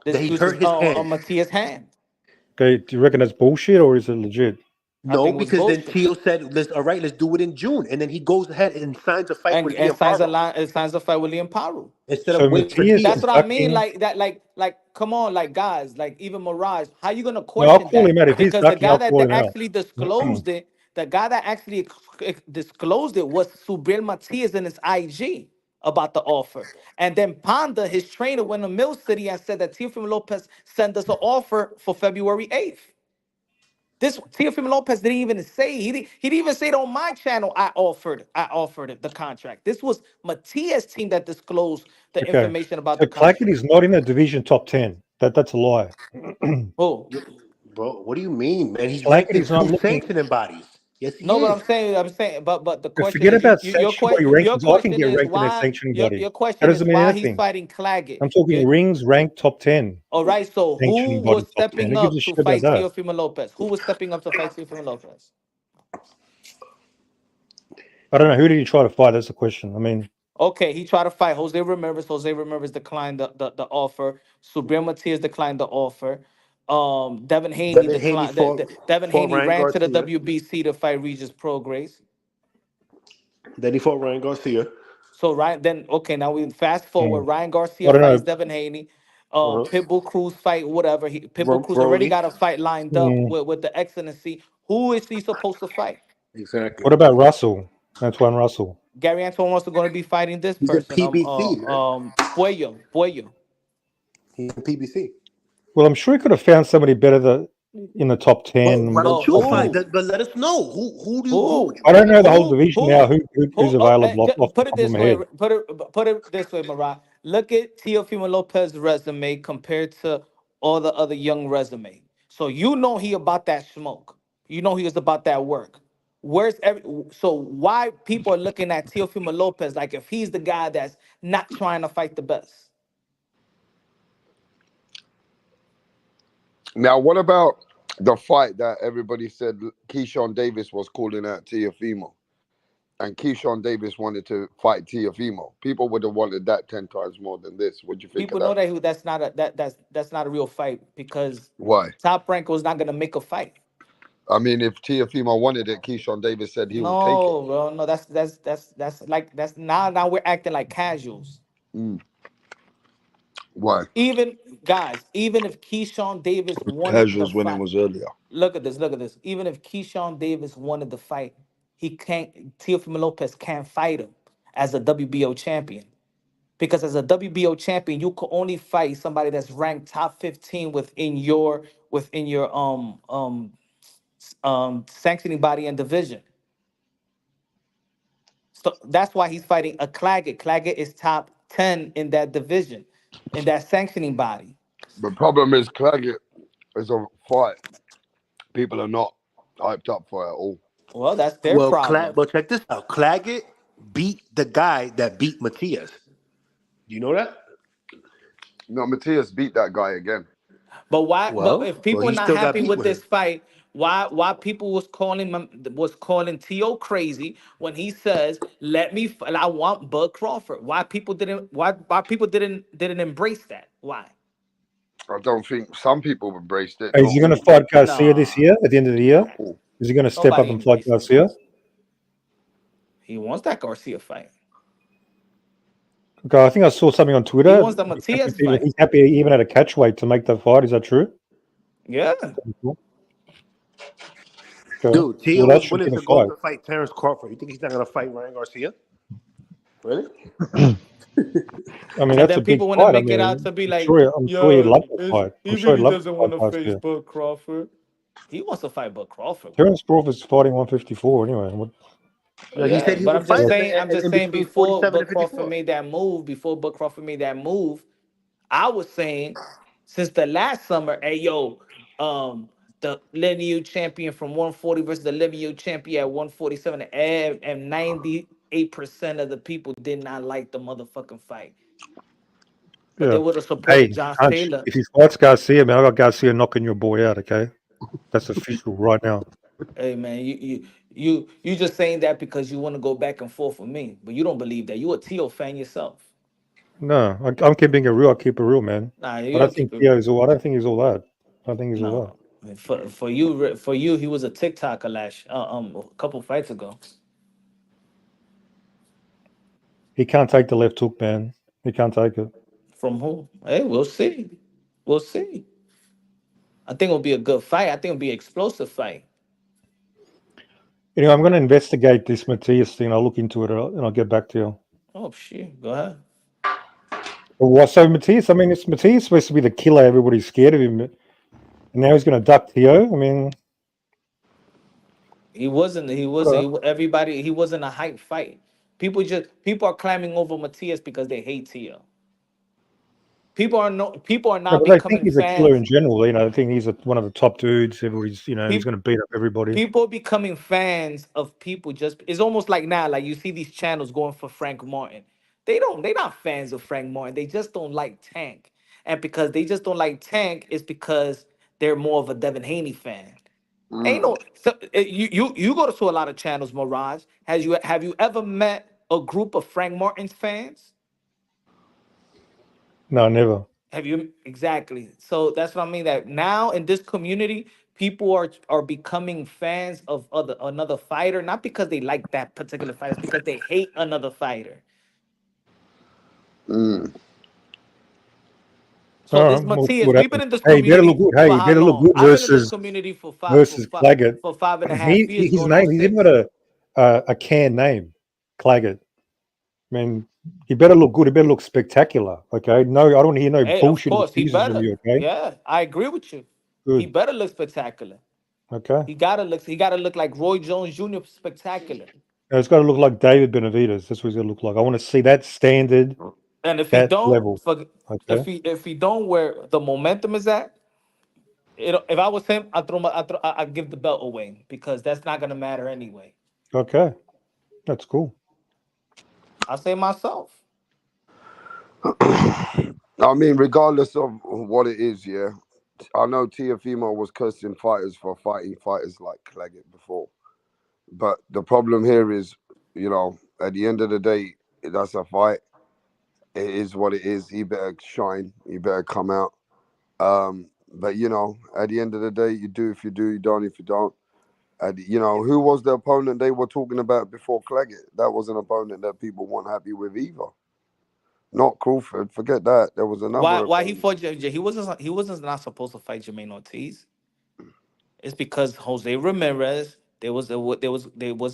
C: The
G: That he
C: excuse is
G: hurt his
C: on
G: hand.
C: Matias' hand.
K: Okay, do you reckon that's bullshit or is it legit?
C: I
G: No,
C: think it was
G: because then
C: bullshit.
G: Tio said, "All right, let's do it in June." And then he goes ahead and signs a fight with
C: And
G: Liam
C: signs a
G: Paro
C: line. It signs a fight with Liam Paru.
G: instead of
K: So
G: waiting for
K: Matthias
C: That's
G: Tio.
C: what I mean.
K: ducking.
C: Like that. Like. Come on, like guys. Like even Mirage. How you gonna
K: No, I'll
C: question
K: call
C: that?
K: him out. If he's
C: Because the
K: ducking,
C: guy
K: I'll
C: that
K: call him out.
C: actually disclosed it, the guy that actually disclosed it was Subriel Matias in his IG about the offer. And then Panda, his trainer, went to Mill City and said that Teofimo Lopez sent us an offer for February 8th. This Teofimo Lopez didn't even say he didn't even say it on my channel. I offered it, the contract. This was Matias' team that disclosed the
K: Okay.
C: information about
K: So
C: the
K: Clackett
C: contract.
K: is not in the division top 10. That's a lie.
C: Oh
G: Bro, what do you mean, man? He's ranked
K: Clackett
G: in
K: is not
G: two
K: looking.
G: sanctioning bodies. Yes, he
C: no, but
G: is.
C: I'm saying, but the question
K: Forget
C: is,
K: about
C: your
K: sanctioned body rankings. I can
C: question
K: get
C: is
K: ranked in a
C: why
K: sanctioning
C: your
K: body. That
C: question is
K: doesn't mean
C: why he's
K: anything.
C: fighting Claggett.
K: I'm talking rings ranked top 10.
C: All right, so who
K: Sanctioning body
C: was
K: top 10.
C: stepping
K: Who gives a
C: up to
K: shit about
C: fight
K: that?
C: Teofimo Lopez? Who was stepping up to fight Teofimo Lopez?
K: I don't know. Who did he try to fight? That's the question. I mean,
C: Okay, he tried to fight Jose Ramirez. Jose Ramirez declined the offer. Subriel Matias declined the offer. Devin Haney
G: Devin Haney
C: declined. Devin
G: fought
C: Haney
G: Ryan
C: ran to the
G: Garcia.
C: WBC to fight Regis Prograis.
G: Then he fought Ryan Garcia.
C: So right then, okay, now we fast forward.
K: Mm.
C: Ryan
K: I
C: Garcia
K: don't
C: fights
K: know.
C: Devin Haney.
G: Uh-huh.
C: Pitbull Cruz fight whatever. Pitbull Cruz already
G: Brody.
C: got a fight lined up
K: Mm.
C: with the Excellency. Who is he supposed to fight?
G: Exactly.
K: What about Russell? Antoine Russell.
C: Gary Antoine wants to going to be fighting this
G: He's in
C: person.
G: PBC, man.
C: Puello.
G: He's in PBC.
K: Well, I'm sure he could have found somebody better in the top
G: But
K: 10.
G: why don't
C: But
G: you fight?
C: who?
G: But let us know who would
C: Who?
G: you
K: I don't
G: fight?
K: know the whole division now.
C: Who?
K: Who's
C: Who? Oh,
K: available off the
C: put it
K: top of
C: this
K: my
C: way.
K: head?
C: Put it this way, Marat. Look at Teofimo Lopez's resume compared to all the other young resume. So you know he about that smoke. You know he was about that work. Where's every? So why people are looking at Teofimo Lopez like if he's the guy that's not trying to fight the best?
A: Now, what about the fight that everybody said Keyshawn Davis was calling out Teofimo? And Keyshawn Davis wanted to fight Teofimo. People would have wanted that 10 times more than this. What do you think of
C: People know
A: that?
C: that that's not a that's not a real fight because
A: Why?
C: Top Rank was not gonna make a fight.
A: I mean, if Teofimo wanted it, Keyshawn Davis said he will take it.
C: No, bro. No, that's like that's now we're acting like casuals.
A: Mm. Why?
C: Even guys, even if Keyshawn Davis wanted the
A: Casuals when it
C: fight,
A: was earlier.
C: look at this. Even if Keyshawn Davis wanted the fight, he can't. Teofimo Lopez can't fight him as a WBO champion because as a WBO champion, you could only fight somebody that's ranked top 15 within your sanctioning body and division. So that's why he's fighting a Claggett. Claggett is top 10 in that division, in that sanctioning body.
A: The problem is Claggett is a fight people are not hyped up for at all.
C: Well, that's their problem.
G: Well, check this out. Claggett beat the guy that beat Matias. Do you know that?
A: No, Matthias beat that guy again.
C: But why? But
G: Well,
C: if people are
G: he
C: not
G: still got
C: happy
G: beat
C: with
G: with him.
C: this fight, why people was calling To crazy when he says, "Let me, I want Bud Crawford." Why people didn't embrace that? Why?
A: I don't think some people embraced it,
K: Is
A: not
K: he going to
A: all.
K: fight Garcia this
C: Nah,
K: year at the end of the year?
A: Not all.
K: Is he going to step up
C: nobody
K: and fight
C: embraced it.
K: Garcia?
C: He wants that Garcia fight.
K: Okay, I think I saw something on
C: He
K: Twitter.
C: wants the Matias fight.
K: He's happy even at a catchweight to make that fight. Is that true?
C: Yeah.
K: Okay.
G: Dude, Tio
K: Well, that
G: was
K: should
G: willing
K: be the
G: to go
K: fight.
G: to fight Terrence Crawford. You think he's not gonna fight Ryan Garcia? Really?
K: I mean,
C: And
K: that's a
C: then
K: big
C: people want to
K: fight. I
C: make it
K: mean,
C: out to be like,
K: I'm sure he'd
C: yeah,
K: love that fight. I'm
C: he
K: sure he'd
C: really
K: love to
C: doesn't
K: fight
C: want to face
K: Garcia.
C: Bud Crawford. He wants to fight Bud Crawford, bro.
K: Terence Crawford's fighting 154 anyway.
G: Yeah, he said
C: Yeah,
G: he
C: but
G: would fight
C: I'm just
G: in
C: saying
G: between
C: before
G: 47
C: Bud
G: and
C: Crawford
G: 54.
C: made that move, I was saying since the last summer, hey yo, the lineal champion from 140 versus the lineal champion at 147, and 98% of the people did not like the motherfucking fight. But they
K: Yeah.
C: would have supported
K: Hey,
C: Josh
K: Hunch,
C: Taylor.
K: if he fights Garcia, man, I got Garcia knocking your boy out, okay? That's official right now.
C: Hey man, you just saying that because you want to go back and forth with me, but you don't believe that. You a Tio fan yourself.
K: No, I'm keeping it real. I keep it real, man.
C: Nah, you don't keep it.
K: I don't think he's all that. I don't think he's all that.
C: No, for you, he was a TikToker a couple fights ago.
K: He can't take the left hook, man. He can't take it.
C: From who? Hey, we'll see. We'll see. I think it'll be a good fight. I think it'll be an explosive fight.
K: Anyway, I'm going to investigate this Matthias thing. I'll look into it and I'll get back to you.
C: Oh shit, go ahead.
K: Well, so Matthias, I mean, it's Matthias supposed to be the killer. Everybody's scared of him, and now he's going to duck Theo. I mean,
C: He wasn't. He wasn't.
K: whatever.
C: Everybody. He wasn't a hype fight. People are clamming over Matias because they hate Tio. People are
K: No,
C: now
K: but they think
C: becoming
K: he's a killer
C: fans.
K: in general. I think he's one of the top dudes. Everybody's, he's
C: People
K: going to beat up everybody.
C: people becoming fans of people just it's almost like now, like you see these channels going for Frank Martin. They're not fans of Frank Martin. They just don't like Tank. And because they just don't like Tank, it's because they're more of a Devin Haney fan. Ain't
A: Mm.
C: no you go to a lot of channels, Mirage. Have you ever met a group of Frank Martin's fans?
K: No, never.
C: Have you exactly? So that's what I mean. That now in this community, people are becoming fans of another fighter, not because they like that particular fighter, it's because they hate another fighter.
A: Mm.
C: So
K: All
C: this
K: right, we'll see
C: Matias,
K: what
C: we've been
K: happens.
C: in this
K: Hey, he better look
C: community
K: good. Hey,
C: for
K: he
C: how
K: better look
C: long?
K: good
C: I've been in this community
K: versus Claggett.
C: for 5.5 years,
K: He's
C: going on
K: even
C: 6.
K: got a canned name, Claggett. I mean, he better look good. He better look spectacular. Okay, no, I don't want to hear no
C: Hey, of
K: bullshit
C: course he
K: excuses from
C: better.
K: you. Okay,
C: Yeah, I agree with you. He
K: good.
C: better look spectacular.
K: Okay,
C: He gotta look like Roy Jones Jr. spectacular.
K: now, it's got to look like David Benavidez. That's what he's got to look like. I want to see that standard,
C: And if he
K: that
C: don't,
K: level. Okay,
C: if he don't where the momentum is at, if I was him, I'd give the belt away because that's not gonna matter anyway.
K: okay, that's cool.
C: I say myself.
A: I mean, regardless of what it is, yeah. I know Tiafimo was cursing fighters for fighting fighters like Claggett before, but the problem here is, at the end of the day, that's a fight. It is what it is. He better shine. He better come out. But at the end of the day, you do if you do, you don't if you don't. And who was the opponent they were talking about before Claggett? That was an opponent that people weren't happy with either. Not Crawford. Forget that. There was another
C: Why he
A: opponent.
C: fought he wasn't not supposed to fight Jermaine Ortiz. It's because Jose Ramirez there was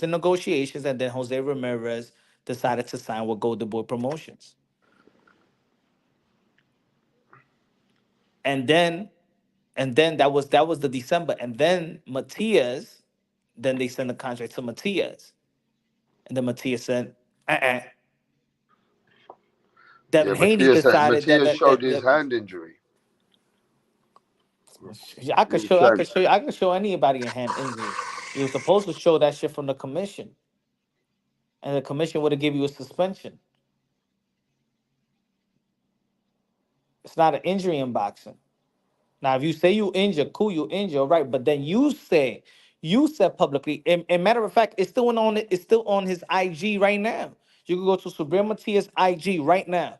C: in negotiations and then Jose Ramirez decided to sign with Golden Boy Promotions. And then that was the December. And then Matias, then they sent the contract to Matias. And then Matias said, uh-uh.
A: Yeah,
C: Devin Haney
A: Matthias,
C: decided
A: Matthias showed his hand injury. He was
C: I
A: saying,
C: could show you, I could show anybody a hand injury. You were supposed to show that shit from the commission, and the commission would have given you a suspension. It's not an injury in boxing. Now, if you say you injured, cool, you injured, right? But then you said publicly, and matter of fact, it's still on his IG right now. You can go to Subriel Matias IG right now,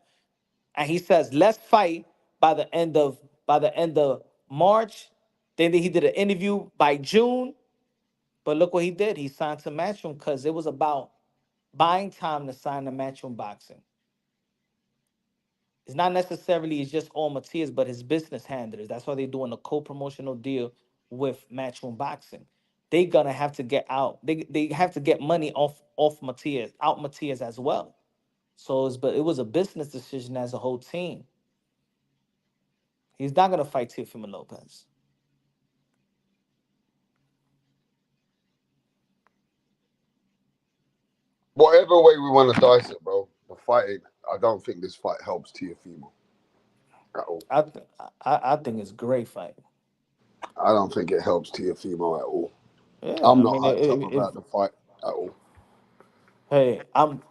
C: and he says, "Let's fight by the end of March." Then he did an interview by June. But look what he did. He signed to Matchroom because it was about buying time to sign to Matchroom Boxing. It's not necessarily it's just all Matias, but his business handlers. That's why they're doing a co-promotional deal with Matchroom Boxing. They're gonna have to get out. They have to get money off Matias, out Matias as well. So but it was a business decision as a whole team. He's not gonna fight Teofimo Lopez.
A: whatever way we want to dice it, bro, the fighting, I don't think this fight helps Tiafimo at all.
C: I think it's a great fight.
A: I don't think it helps Tiafimo at all.
C: Yeah,
A: I'm
C: I
A: not
C: mean,
A: hyped up about the fight at all.
C: hey, I'm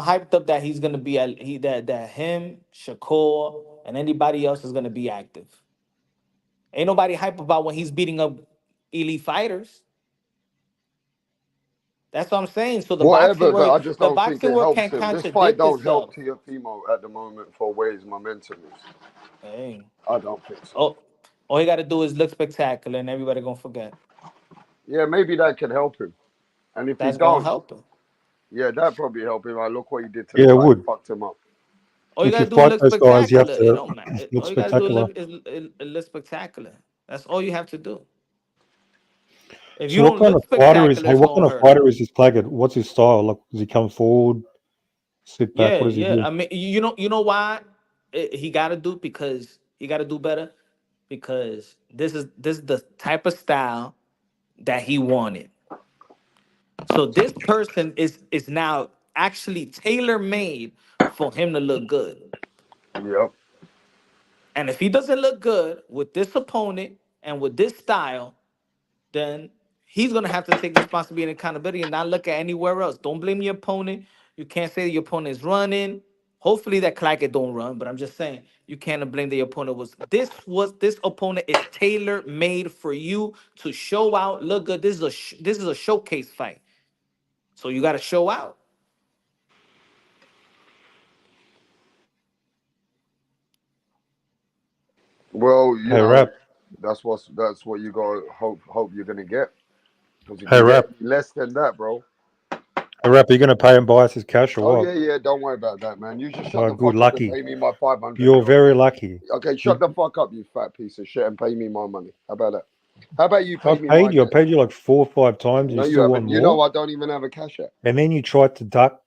C: hyped up that he's gonna be that him, Shakur, and anybody else is gonna be active. Ain't nobody hype about when he's beating up elite fighters. That's what I'm saying. So
A: Whatever, but I just
C: the
A: don't think
C: boxing
A: it
C: world
A: helps
C: can't
A: him. This fight
C: contradict
A: don't help
C: itself.
A: Tiafimo at the moment for where his momentum is.
C: Hey,
A: I don't think so.
C: oh, all he got to do is look spectacular, and everybody gonna forget.
A: Yeah, maybe that could help him. And if he
C: That's gonna
A: don't,
C: help him.
A: yeah, that probably help him. I look what he did to the
K: Yeah, it
A: guy who
K: would.
A: fucked him up.
C: All you
K: If you
C: gotta do is
K: fight
C: look
K: those guys, you have
C: spectacular. It
K: to
C: don't matter.
K: look
C: All you gotta do
K: spectacular.
C: is look spectacular. That's all you have to do. If
K: So
C: you
K: what
C: don't
K: kind
C: look
K: of fighter is?
C: spectacular,
K: Hey,
C: it's
K: what
C: gonna
K: kind of
C: hurt him.
K: fighter is this Claggett? What's his style? Like, does he come forward, sit back?
C: Yeah,
K: What does he
C: yeah.
K: do?
C: I mean, you know why he got to do because he got to do better because this is the type of style that he wanted. So this person is now actually tailor made for him to look good.
A: Yep.
C: And if he doesn't look good with this opponent and with this style, then he's gonna have to take responsibility and accountability and not look at anywhere else. Don't blame your opponent. You can't say your opponent is running. Hopefully that Clackett don't run, but I'm just saying you can't blame the opponent. This opponent is tailor made for you to show out, look good. This is a showcase fight, so you got to show out.
A: Well,
K: Hey, rap.
A: that's what you got to hope you're gonna get because if
K: Hey,
A: you get
K: rap.
A: less than that, bro,
K: The rapper, you gonna pay him Bias's cash or
A: Oh
K: what?
A: yeah, yeah. Don't worry about that, man. You just shut
K: Oh,
A: the
K: good,
A: fuck up and
K: lucky.
A: pay me my 500.
K: You're very lucky.
A: Okay, shut the fuck up, you fat piece of shit, and pay me my money. How about that? How about you pay
K: I've
A: me my
K: paid you. I
A: debt?
K: paid you like 4 or 5 times. And
A: No,
K: you
A: you
K: still want
A: haven't. You know
K: more?
A: I don't even have a cash app.
K: And then you tried to duck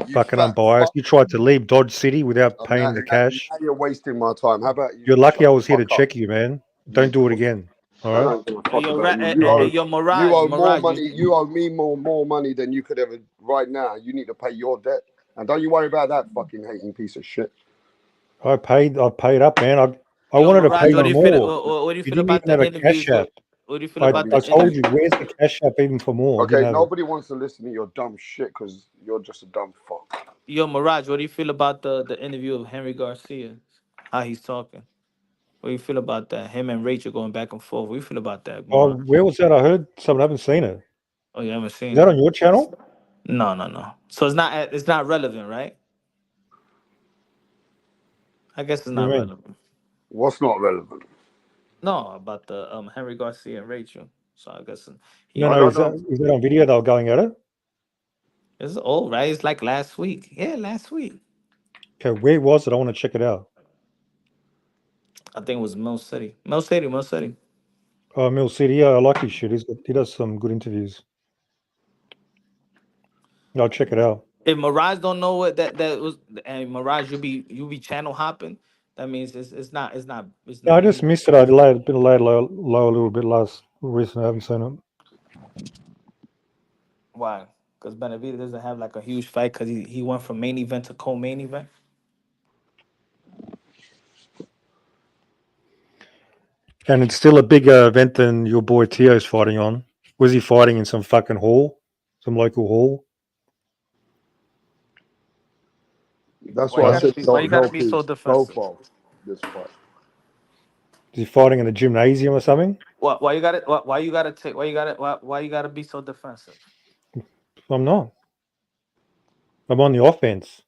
A: You
K: fucking
A: fat
K: unbiased.
A: fuck.
K: You tried to leave Dodge City without
A: And now,
K: paying the cash.
A: now you're wasting my time. How about you
K: You're lucky
A: shut
K: I
A: the
K: was here to
A: fuck up?
K: check you, man.
A: You
K: Don't do it
A: pussy.
K: again. All
A: I
K: right.
A: don't give a
C: Hey,
A: fuck
C: yo,
A: about you. You
K: All
C: hey,
K: right.
A: owe
C: yo,
A: you
C: Mirage,
A: owe more
C: Mirage.
A: money. You owe me more money than you could ever right now. You need to pay your debt. And don't you worry about that fucking hating piece of shit.
K: I paid up, man. I
C: Yo,
K: wanted to pay
C: Mirage, what
K: you
C: do you feel?
K: more.
C: What do you
K: You
C: feel
K: didn't
C: about
K: even
C: the
K: have a
C: interviews
K: cash app.
C: with? What do you feel
K: I,
C: about
K: I
C: the
K: told you,
C: interview?
K: where's the cash app even for more? I
A: Okay,
K: didn't have it.
A: nobody wants to listen to your dumb shit because you're just a dumb fuck.
C: Yo, Mirage, what do you feel about the interview of Henry Garcia? How he's talking? What do you feel about that? Him and Rachel going back and forth. What do you feel about that,
K: Oh,
C: Mirage?
K: where was that? I heard something. I haven't seen it.
C: Oh, you haven't
K: Is
C: seen
K: that
C: it?
K: on your channel?
C: No, no, no. So it's not relevant, right? I guess it's
K: What do you
C: not
K: mean?
C: relevant.
A: What's not relevant?
C: No, about the Henry Garcia and Rachel. So I guess he
K: No,
A: I
K: no.
A: don't
C: on.
A: know.
K: Is that on video? They were going at it.
C: It's old, right? It's like last week. Yeah, last week.
K: Okay, where was it? I want to check it out.
C: I think it was Mill City. Mill City, Mill City.
K: Oh, Mill City. Yeah, I like his shit. He does some good interviews. I'll check it out.
C: If Mirage don't know what that was, and Mirage you be channel hopping, that means it's
K: No, I
C: not
K: just
C: you.
K: missed it. I delayed, been laid low a little bit last recently. I haven't seen it.
C: Why? Because Benavidez doesn't have like a huge fight because he went from main event to co-main event.
K: And it's still a bigger event than your boy Tio's fighting on. Was he fighting in some fucking hall? Some local hall?
A: That's
C: Why you
A: why I
K: Huh?
C: gotta
A: said
C: be why you
A: don't
C: gotta
A: help
C: be so
A: his
C: defensive?
A: profile this fight.
K: Is he fighting in a gymnasium or something?
C: Why you gotta why you gotta take why you gotta be so defensive?
K: I'm not. I'm on the offense.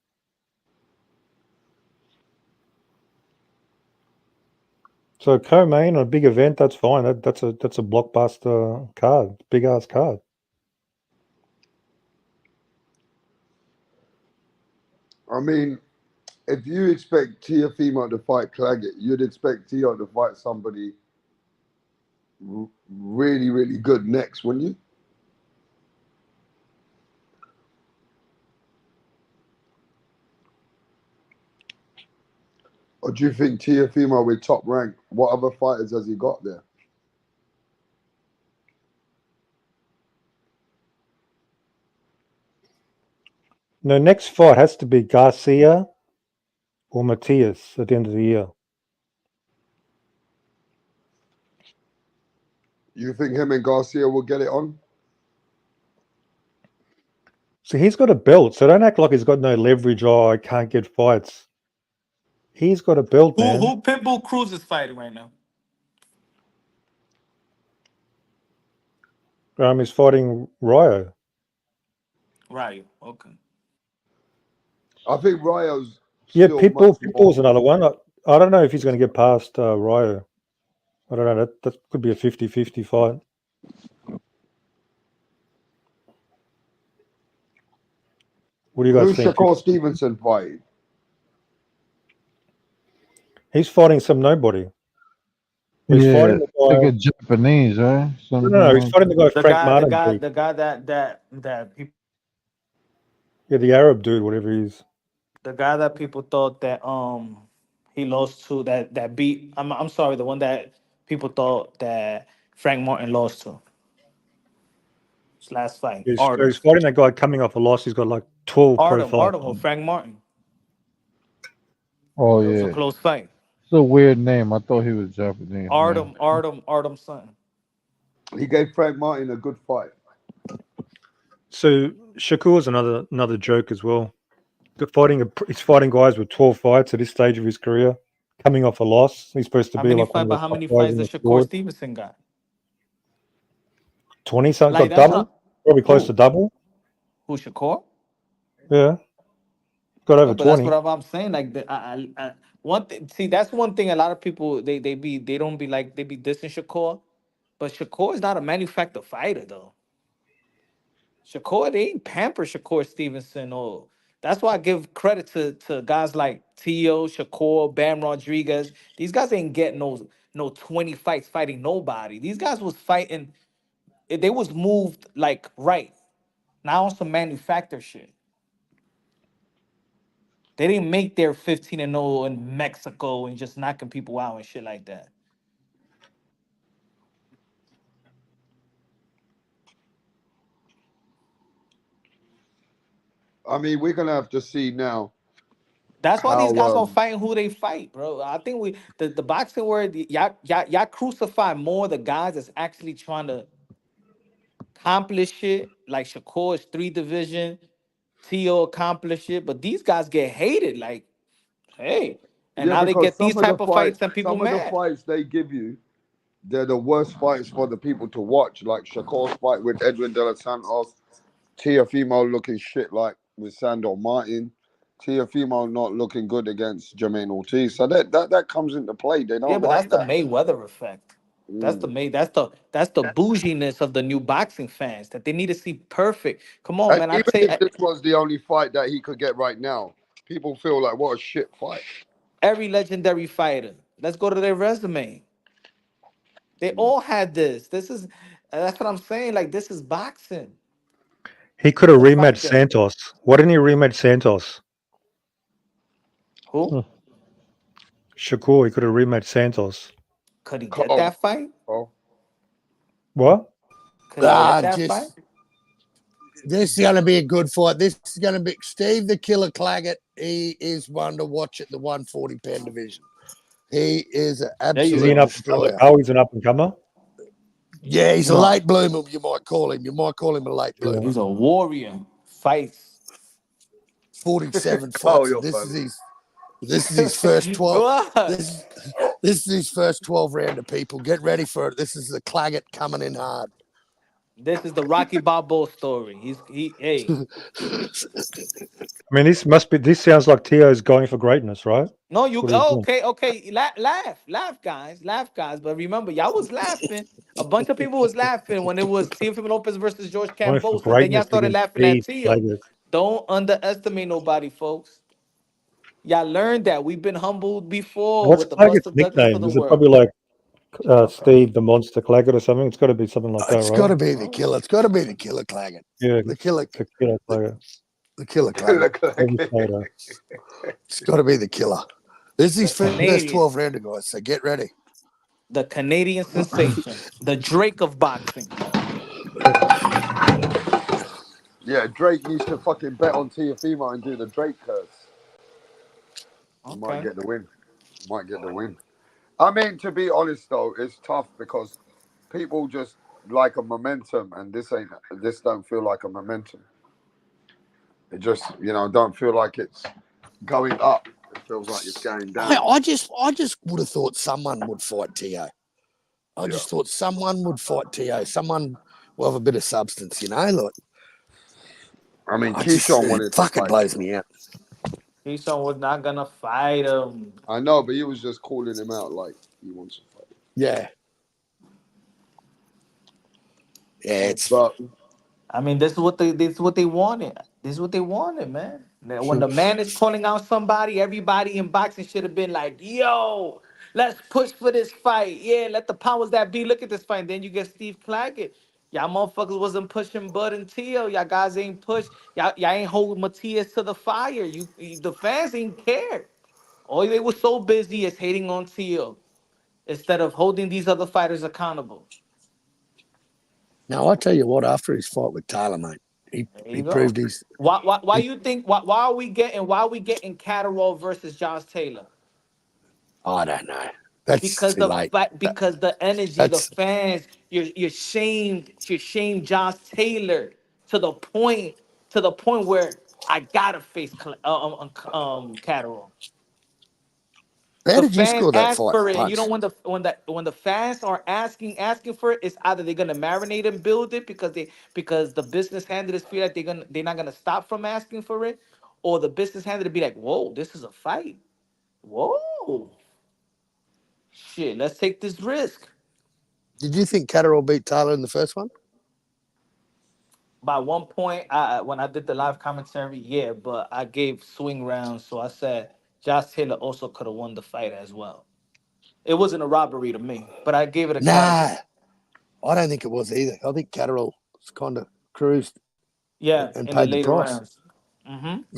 K: So co-main on a big event, that's fine. That's a blockbuster card, big ass card.
A: I mean, if you expect Tiafimo to fight Claggett, you'd expect Tio to fight somebody really, really good next, wouldn't you? Or do you think Tiafimo with top rank, what other fighters has he got there?
K: No, next fight has to be Garcia or Matias at the end of the year.
A: You think him and Garcia will get it on?
K: So he's got a belt, so don't act like he's got no leverage. Oh, I can't get fights. He's got a belt, man.
C: Who Pitbull Cruz is fighting right now?
K: He's fighting Ryo.
C: Right. Okay.
A: I think Ryo's
K: Yeah,
A: still much more.
K: Pitbull's another one. I don't know if he's going to get past Ryo. I don't know. That could be a 50-50 fight. What do you guys
A: Who's
K: think?
A: Shakur Stevenson fighting?
K: He's fighting some nobody. He's
F: Yeah,
K: fighting the
F: I think
K: guy.
F: it's Japanese, right?
K: No.
F: Something
K: He's
F: like
K: fighting the guy
C: The
K: Frank
C: guy, the
K: Martin
C: guy,
K: beat.
C: the guy that people,
K: Yeah, the Arab dude, whatever he is.
C: the guy that people thought that he lost to that beat. I'm sorry, the one that people thought that Frank Martin lost to his last fight.
K: He's fighting that guy coming off a loss. He's got like 12 pro fights.
C: Artem or Frank Martin.
F: oh
C: It was a
F: yeah.
C: close fight.
F: It's a weird name. I thought he was Japanese, man.
C: Artem son.
A: He gave Frank Martin a good fight.
K: So Shakur's another joke as well. He's fighting guys with 12 fights at this stage of his career, coming off a loss. He's supposed to be like one of the
C: How
K: top
C: many
K: guys
C: fights
K: in the
C: does Shakur
K: sport.
C: Stevenson got?
K: 20 something,
C: Like
K: got
C: that's
K: double,
C: not
K: probably close to
C: who
K: double.
C: who Shakur.
K: Yeah, got over
C: No, but that's
K: 20.
C: what I'm saying. Like one thing. See, that's one thing. A lot of people they don't be like they be dissing Shakur, but Shakur is not a manufactured fighter though. Shakur, they ain't pamper Shakur Stevenson. Or that's why I give credit to guys like Tio, Shakur, Bam Rodriguez. These guys ain't getting no 20 fights fighting nobody. These guys was fighting. They was moved like right now on some manufactured shit. They didn't make their 15-0 in Mexico and just knocking people out and shit like that.
A: I mean, we're gonna have to see now
C: That's why these
A: how.
C: guys are fighting who they fight, bro. I think the boxing word y'all crucify more the guys that's actually trying to accomplish shit. Like Shakur's 3 division, T.O. accomplished it, but these guys get hated. Like, hey, and
A: Yeah,
C: now they
A: because
C: get these type of fights and people
A: some of the
C: mad.
A: fights they give you, they're the worst fights for the people to watch. Like Shakur's fight with Edwin De Los Santos, Teofimo looking shit like with Sandor Martin, Teofimo not looking good against Jermaine Ortiz. So that comes into play. They
C: Yeah,
A: don't
C: but that's
A: like
C: the
A: that.
C: Mayweather effect.
A: Mm.
C: That's the bouginess of the new boxing fans that they need to see perfect. Come on,
A: And
C: man. I
A: even
C: tell you,
A: if this was the only fight that he could get right now, people feel like what a shit fight.
C: every legendary fighter. Let's go to their resume. They
A: Mm.
C: all had this. That's what I'm saying. Like this is boxing.
K: He could
C: It's
K: have
C: a fight
K: rematched
C: game.
K: Santos. Why didn't he rematch Santos?
C: Who
K: Hmm. Shakur, he could have rematched Santos.
C: could he get
A: Cole,
C: that fight?
A: Cole.
K: What?
C: Could he get that fight?
L: Just this is going to be a good fight. This is going to be Steve the Killer Claggett. He is one to watch at the 140-pound division. He is an
C: There you
K: Is he
L: absolute
K: an
C: go.
K: up and comer?
L: destroyer.
K: Oh, he's an up and comer.
L: Yeah, he's a
C: No,
L: late bloomer. You might call him. You might call him a late
K: Yeah.
L: bloomer.
C: he's a warrior. Fights.
L: 47
A: Cole,
L: fights, and
A: you're funny.
L: this is his first 12.
C: What?
L: This this is his first 12 rounder. People get ready for it. This is the Claggett coming in hard.
C: This is the Rocky Balboa story. Hey.
K: I mean, this must be. This sounds like Tio's going for greatness, right?
C: No,
K: That's
C: you
K: what he's doing.
C: okay. Laugh, guys. But remember, y'all was laughing. A bunch of people was laughing when it was Teofimo Lopez versus George
K: Going for
C: Kambosos. Then y'all
K: greatness
C: started
K: against
C: laughing at
K: Steve
C: Tio.
K: Slaggers.
C: Don't underestimate nobody, folks. Y'all learned that. We've been humbled before
K: What's
C: with the
K: Claggett's
C: Buster Douglas of
K: nickname?
C: the
K: Is it
C: world.
K: probably like Steve the Monster Claggett or something? It's got to be something like that,
L: It's got
K: right?
L: to be the
C: Oh,
L: killer. It's got to be the Killer Claggett.
K: Yeah,
L: The killer,
K: Tequila
L: the,
K: Claggett.
L: the Killer Claggett.
A: Look like
K: Heavy fighter.
L: It's got to be the killer. This is
C: the
L: his first
C: Canadian,
L: 12 rounder, guys. So get ready.
C: the Canadian sensation, the Drake of boxing.
A: yeah, Drake needs to fucking bet on Teofimo and do the Drake curse. He might
C: Okay.
A: get the win. Might get the win. I mean, to be honest though, it's tough because people just like a momentum, and this don't feel like a momentum. It just don't feel like it's going up. It feels like it's going down.
L: I just would have thought someone would fight T.O. I
A: Yeah.
L: just thought someone would fight T.O. Someone will have a bit of substance, Look,
A: I mean,
L: it
A: Keyshawn wanted to
L: fucking
A: fight.
L: blows me out.
C: Keyshawn was not gonna fight him.
A: I know, but he was just calling him out like he wants to fight.
L: Yeah. Yeah, it's
A: But
C: I mean, this is what they wanted. This is what they wanted, man. Now, when the man is calling out somebody, everybody in boxing should have been like, "Yo, let's push for this fight. Yeah, let the powers that be look at this fight." And then you get Steve Claggett. Y'all motherfuckers wasn't pushing Bud and Tio. Y'all guys ain't push. Y'all ain't hold Matias to the fire. The fans ain't care. All they were so busy is hating on Tio instead of holding these other fighters accountable.
L: now I tell you what, after his fight with Taylor, mate,
C: There
L: he
C: you go.
L: proved his
C: Why
L: he,
C: you think why are we getting Catterall versus Josh Taylor?
L: I don't know. That's
C: Because
L: too late.
C: because the energy, the
L: That's
C: fans, you're shamed Josh Taylor to the point where I gotta face Catterall.
L: how
C: The
L: did you
C: fans
L: score that
C: ask
L: fight,
C: for it, and you know
L: Punch?
C: when the fans are asking for it, it's either they're gonna marinate and build it because the business handlers feel like they're not gonna stop from asking for it, or the business handler to be like, whoa, this is a fight. Whoa, shit, let's take this risk.
L: Did you think Catterall beat Taylor in the first one?
C: by one point, when I did the live commentary, yeah, but I gave swing rounds, so I said Josh Taylor also could have won the fight as well. It wasn't a robbery to me, but I gave it a
L: Nah,
C: caveat.
L: I don't think it was either. I think Catterall kind of cruised
C: Yeah,
L: and
C: in the
L: paid the
C: later
L: price.
C: rounds.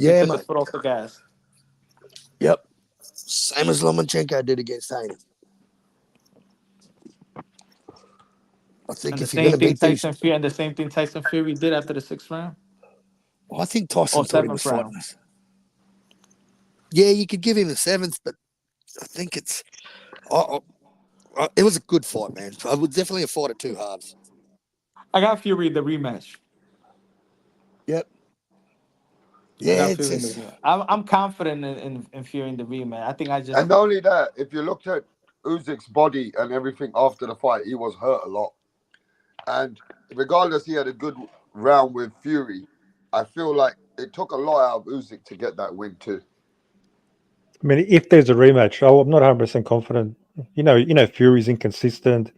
C: He
L: Yeah,
C: took his
L: mate.
C: foot off the gas.
L: Yep. Same as Lomachenko did against Haney. I think
C: And the
L: if you're going
C: same
L: to
C: thing
L: beat these,
C: Tyson Fury and the same thing Tyson Fury did after the sixth round
L: I think
C: or
L: Tyson thought he was
C: seventh
L: fighting
C: round.
L: us. Yeah, you could give him the seventh, but I think it's. It was a good fight, man. I would definitely have fought at two halves.
C: I got Fury the rematch.
L: Yep.
C: I
L: Yeah,
C: got
L: it's
C: Fury in the
L: just.
C: rematch. I'm confident in Fury in the rematch. I think I just
A: And not only that, if you looked at Usyk's body and everything after the fight, he was hurt a lot. And regardless, he had a good round with Fury. I feel like it took a lot out of Usyk to get that win too.
K: I mean, if there's a rematch, I'm not 100% confident. Fury's inconsistent.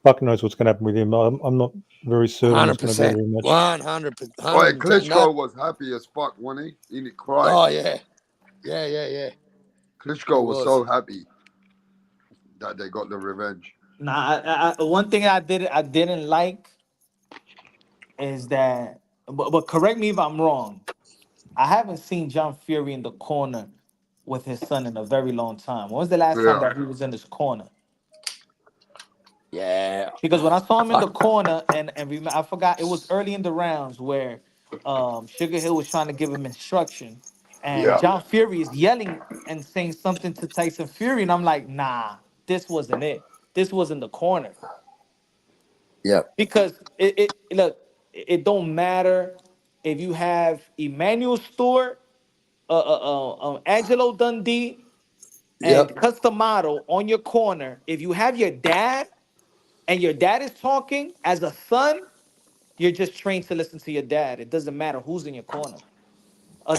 K: Fuck knows what's going to happen with him. I'm not very certain there's going to be a
L: 100%.
K: rematch.
L: 100%.
A: Oh,
L: 110. No.
A: Klitschko was happy as fuck, wasn't he? He cried.
L: Oh, yeah. Yeah. He
A: Klitschko was
L: was.
A: so happy that they got the revenge.
C: one thing I didn't like is that, but correct me if I'm wrong. I haven't seen John Fury in the corner with his son in a very long time. When was the last time
A: Yeah.
C: that he was in his corner?
L: Yeah.
C: Because when I saw him in the
L: Fuck.
C: corner, I forgot it was early in the rounds where Sugar Hill was trying to give him instruction, and
A: Yeah.
C: John Fury is yelling and saying something to Tyson Fury, and I'm like, nah, this wasn't it. This wasn't the corner
L: Yep.
C: because it look, it don't matter if you have Emmanuel Stewart, Angelo Dundee, and
L: Yep.
C: Custom Model on your corner. If you have your dad and your dad is talking as a son, you're just trained to listen to your dad. It doesn't matter who's in your corner. Uh,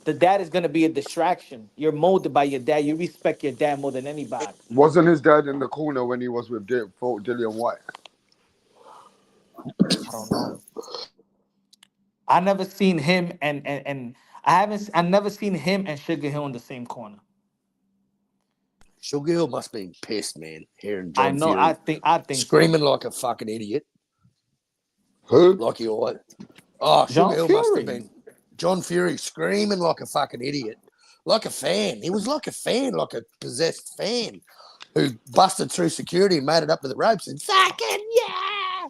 C: the dad is gonna be a distraction. You're molded by your dad. You respect your dad more than anybody.
A: Wasn't his dad in the corner when he was with Dillian White?
C: I don't know. I never seen him and I never seen him and Sugar Hill in the same corner.
L: Sugar Hill must be pissed, man, hearing
C: I
L: John
C: know. I
L: Fury
C: think. I think so.
L: screaming like a fucking idiot.
A: Who?
L: Like he always. Oh, Sugar
C: John
L: Hill must have
C: Fury.
L: been John Fury screaming like a fucking idiot. Like a fan. He was like a fan, like a possessed fan who busted through security and made it up to the ropes and fucking yeah.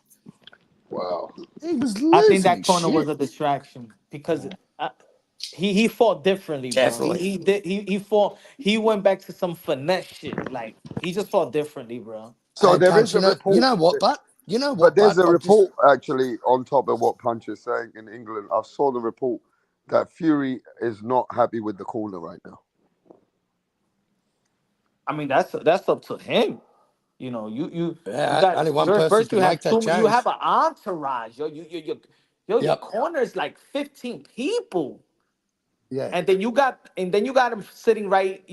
A: Wow.
L: He was
C: I think
L: losing
C: that
L: his
C: corner was
L: shit.
C: a distraction because he fought differently, bro. He
L: Definitely.
C: he did he fought. He went back to some finesse shit. Like he just fought differently, bro.
A: So
L: Hey,
A: there
L: Punch,
A: is a report, but there's
L: but
A: a
L: I've just
A: report actually on top of what Punch is saying in England. I saw the report that Fury is not happy with the corner right now.
C: I mean, that's up to him. You
L: yeah,
C: got
L: only one person
C: first. You
L: can make
C: have
L: that
C: two. You have
L: change.
C: an entourage. Your
L: Yep.
C: corner is like 15 people.
L: Yeah.
C: And then you got him sitting right,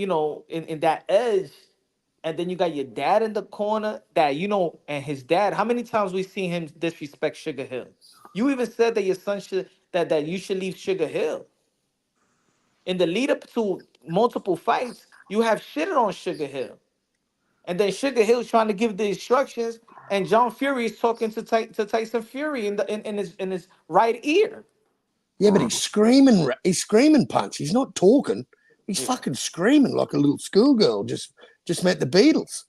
C: in that edge. And then you got your dad in the corner and his dad. How many times we seen him disrespect Sugar Hill? You even said that your son that you should leave Sugar Hill. In the lead up to multiple fights, you have shitted on Sugar Hill. And then Sugar Hill's trying to give the instructions, and John Fury is talking to Tyson Fury in his right ear.
L: Yeah, but he's screaming. He's screaming, Punch. He's not talking. He's
C: Yeah.
L: fucking screaming like a little schoolgirl. Just met the Beatles.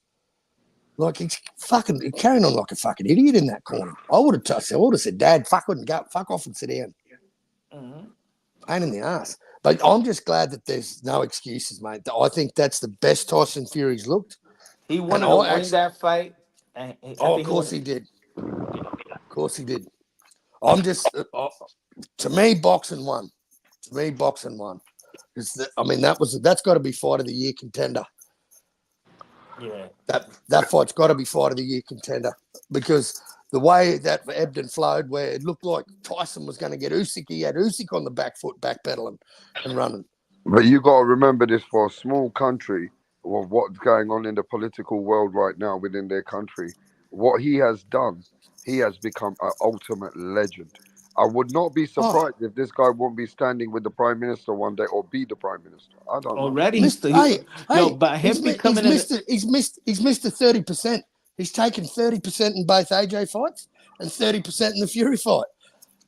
L: Like he's fucking carrying on like a fucking idiot in that corner. I would have said, Dad, fuck off and sit down.
C: Mhm.
L: Pain in the ass. But I'm just glad that there's no excuses, mate. I think that's the best Tyson Fury's looked.
C: He
L: And
C: wanted to
L: I
C: win
L: actually,
C: that fight, and I
L: oh, of
C: think he
L: course
C: went.
L: he did.
C: Yeah.
L: Of course he did. I'm just, to me, boxing won. To me, boxing won. That's got to be fight of the year contender.
C: Yeah.
L: That fight's got to be fight of the year contender because the way that ebbed and flowed, where it looked like Tyson was going to get Usyk, he had Usyk on the back foot, backpedaling and running.
A: But you got to remember this for a small country, what's going on in the political world right now within their country. What he has done he has become an ultimate legend. I would not be
L: Oh,
A: surprised if this guy won't be standing with the prime minister one day or be the prime minister. I don't know.
C: Already,
L: Mr.
C: yo,
L: Hey,
C: but him becoming in,
L: he's Mr. 30%. He's taken 30% in both AJ fights and 30% in the Fury fight.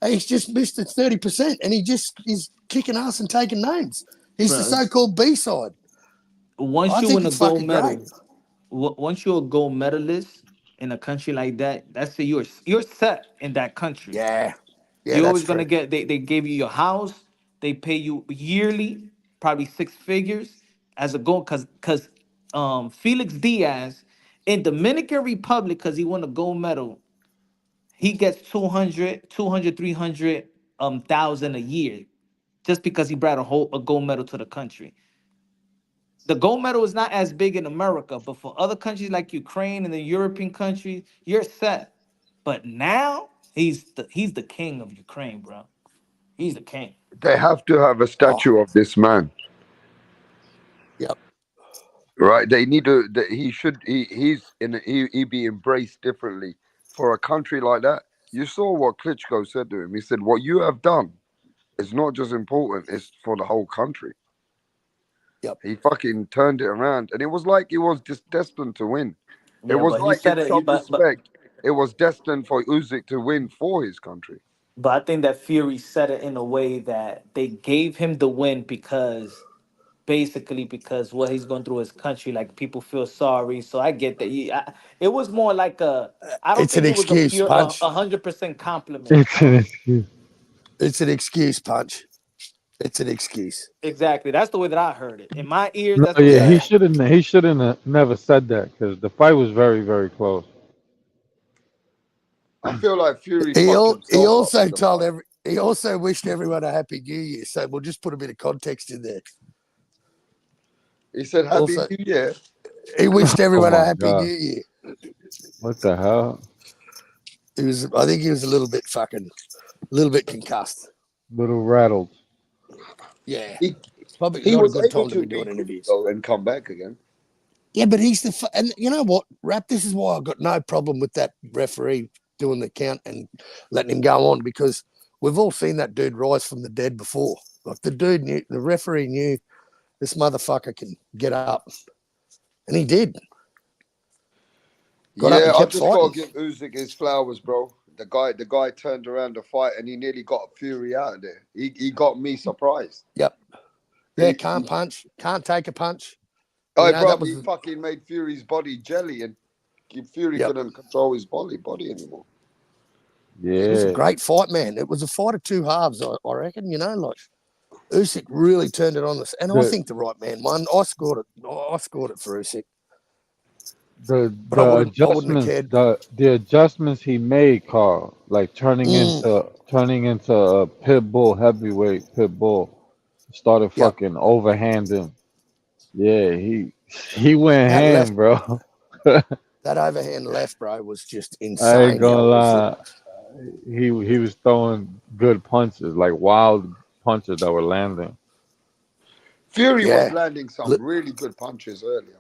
L: He's just missed it 30%, and he just is kicking ass and taking names. He's the
C: bro,
L: so-called B-side.
C: once
L: I
C: you
L: think
C: win a
L: it's
C: gold
L: fucking great.
C: medal, once you're a gold medalist in a country like that, that's it. You're set in that country.
L: Yeah, yeah,
C: You're
L: that's
C: always gonna
L: true.
C: get. They gave you your house. They pay you yearly, probably six figures as a gold. Cause Felix Diaz in Dominican Republic, cause he won a gold medal, he gets 300,000 a year just because he brought a gold medal to the country. The gold medal is not as big in America, but for other countries like Ukraine and the European countries, you're set. But now he's the king of Ukraine, bro. He's the king.
A: They have to have a
L: Oh,
A: statue of this man,
L: yep.
A: right? They need to. He should. He be embraced differently for a country like that. You saw what Klitschko said to him. He said, "What you have done is not just important; it's for the whole country."
L: Yep.
A: He fucking turned it around, and it was like he was just destined to win. It
C: Yeah,
A: was
C: but he
A: like, in
C: said it.
A: some respect, it was destined for Usyk to win for his country.
C: But I think that Fury said it in a way that they gave him the win because basically because what he's going through his country, like people feel sorry. So I get that. It was more like a. I don't
L: It's an
C: think it was a
L: excuse,
C: pure
L: Punch.
C: 100% compliment.
F: It's an excuse.
L: It's an excuse, Punch. It's an excuse.
C: Exactly. That's the way that I heard it. In my ears,
F: No,
C: that's the way
F: yeah,
C: that I
F: he
L: Yeah.
C: heard it.
F: shouldn't. He shouldn't have never said that because the fight was very, very close.
A: I feel like Fury
L: He
A: fucked
L: he
A: himself up
L: also
A: with the
L: told
A: fight.
L: every he also wished everyone a happy new year. So we'll just put a bit of context in there.
A: He said, "Happy
L: Also,
A: New Year."
L: he wished
F: Oh
L: everyone a
F: my
L: happy new
F: god,
L: year.
F: what the hell?
L: I think he was a little bit a little bit concussed.
F: Little rattled.
L: Yeah.
A: He
L: It's probably
A: he
L: not a
A: was
L: good
A: able
L: time to
A: to
L: be doing
A: regroup
L: interviews.
A: though and come back again.
L: Yeah, but and you know what, Rap, this is why I've got no problem with that referee doing the count and letting him go on, because we've all seen that dude rise from the dead before. Like the referee knew this motherfucker can get up. And he did. Got up
A: Yeah,
L: and
A: I
L: kept
A: just gotta
L: fighting.
A: give Usyk his flowers, bro. The guy turned around the fight and he nearly got Fury out of there. He got me surprised.
L: Yep. Yeah,
A: He,
L: can't punch, can't take a punch. You
A: oh,
L: know,
A: bro,
L: that
A: he
L: was
A: fucking made Fury's body jelly, and Fury
L: yep.
A: couldn't control his body anymore.
L: It was a
F: Yeah,
L: great fight, man. It was a fight of two halves, I reckon, like Usyk really turned it on this, and I
F: the
L: think the right man won. I scored it for Usyk, but I
F: the
L: wouldn't have
F: adjustments
L: cared.
F: the adjustments he made, Carl, like
L: Mm,
F: turning into a pit bull heavyweight pit bull, started
L: yep.
F: fucking overhanding. Yeah, he went
L: That
F: ham,
L: left,
F: bro.
L: that overhand left, bro, was just
F: I ain't
L: insane.
F: gonna
L: How it was.
F: lie. He was throwing good punches, like wild punches that were landing.
A: Fury was
L: Yeah.
A: landing some really good punches earlier.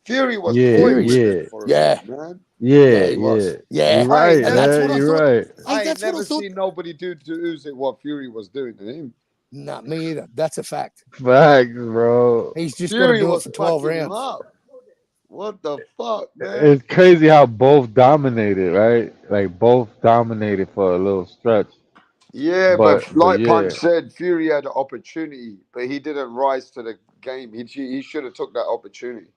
A: Fury was
F: Yeah,
A: toying
L: Fury's,
A: with him
F: yeah,
A: for a bit,
L: yeah,
A: man.
L: yeah,
F: yeah,
L: he
F: yeah.
L: was.
F: You're
L: Yeah,
A: I ain't
F: right,
L: and
A: never
L: that's
F: man.
L: what I
F: You're
L: thought.
F: right.
L: Hey,
A: I ain't
L: that's what I
A: never
L: thought.
A: seen nobody do to Usyk what Fury was doing to him.
L: Not me either. That's a fact.
F: Facts, bro.
L: He's just got to
A: Fury
L: do it
A: was
L: for 12
A: fucking him
L: rounds.
A: up. What the fuck, man?
F: It's crazy how both dominated, right? Like both dominated for a little stretch.
A: Yeah, but
F: But
A: like Punch
F: yeah,
A: said, Fury had an opportunity, but he didn't rise to the game. He should have took that opportunity.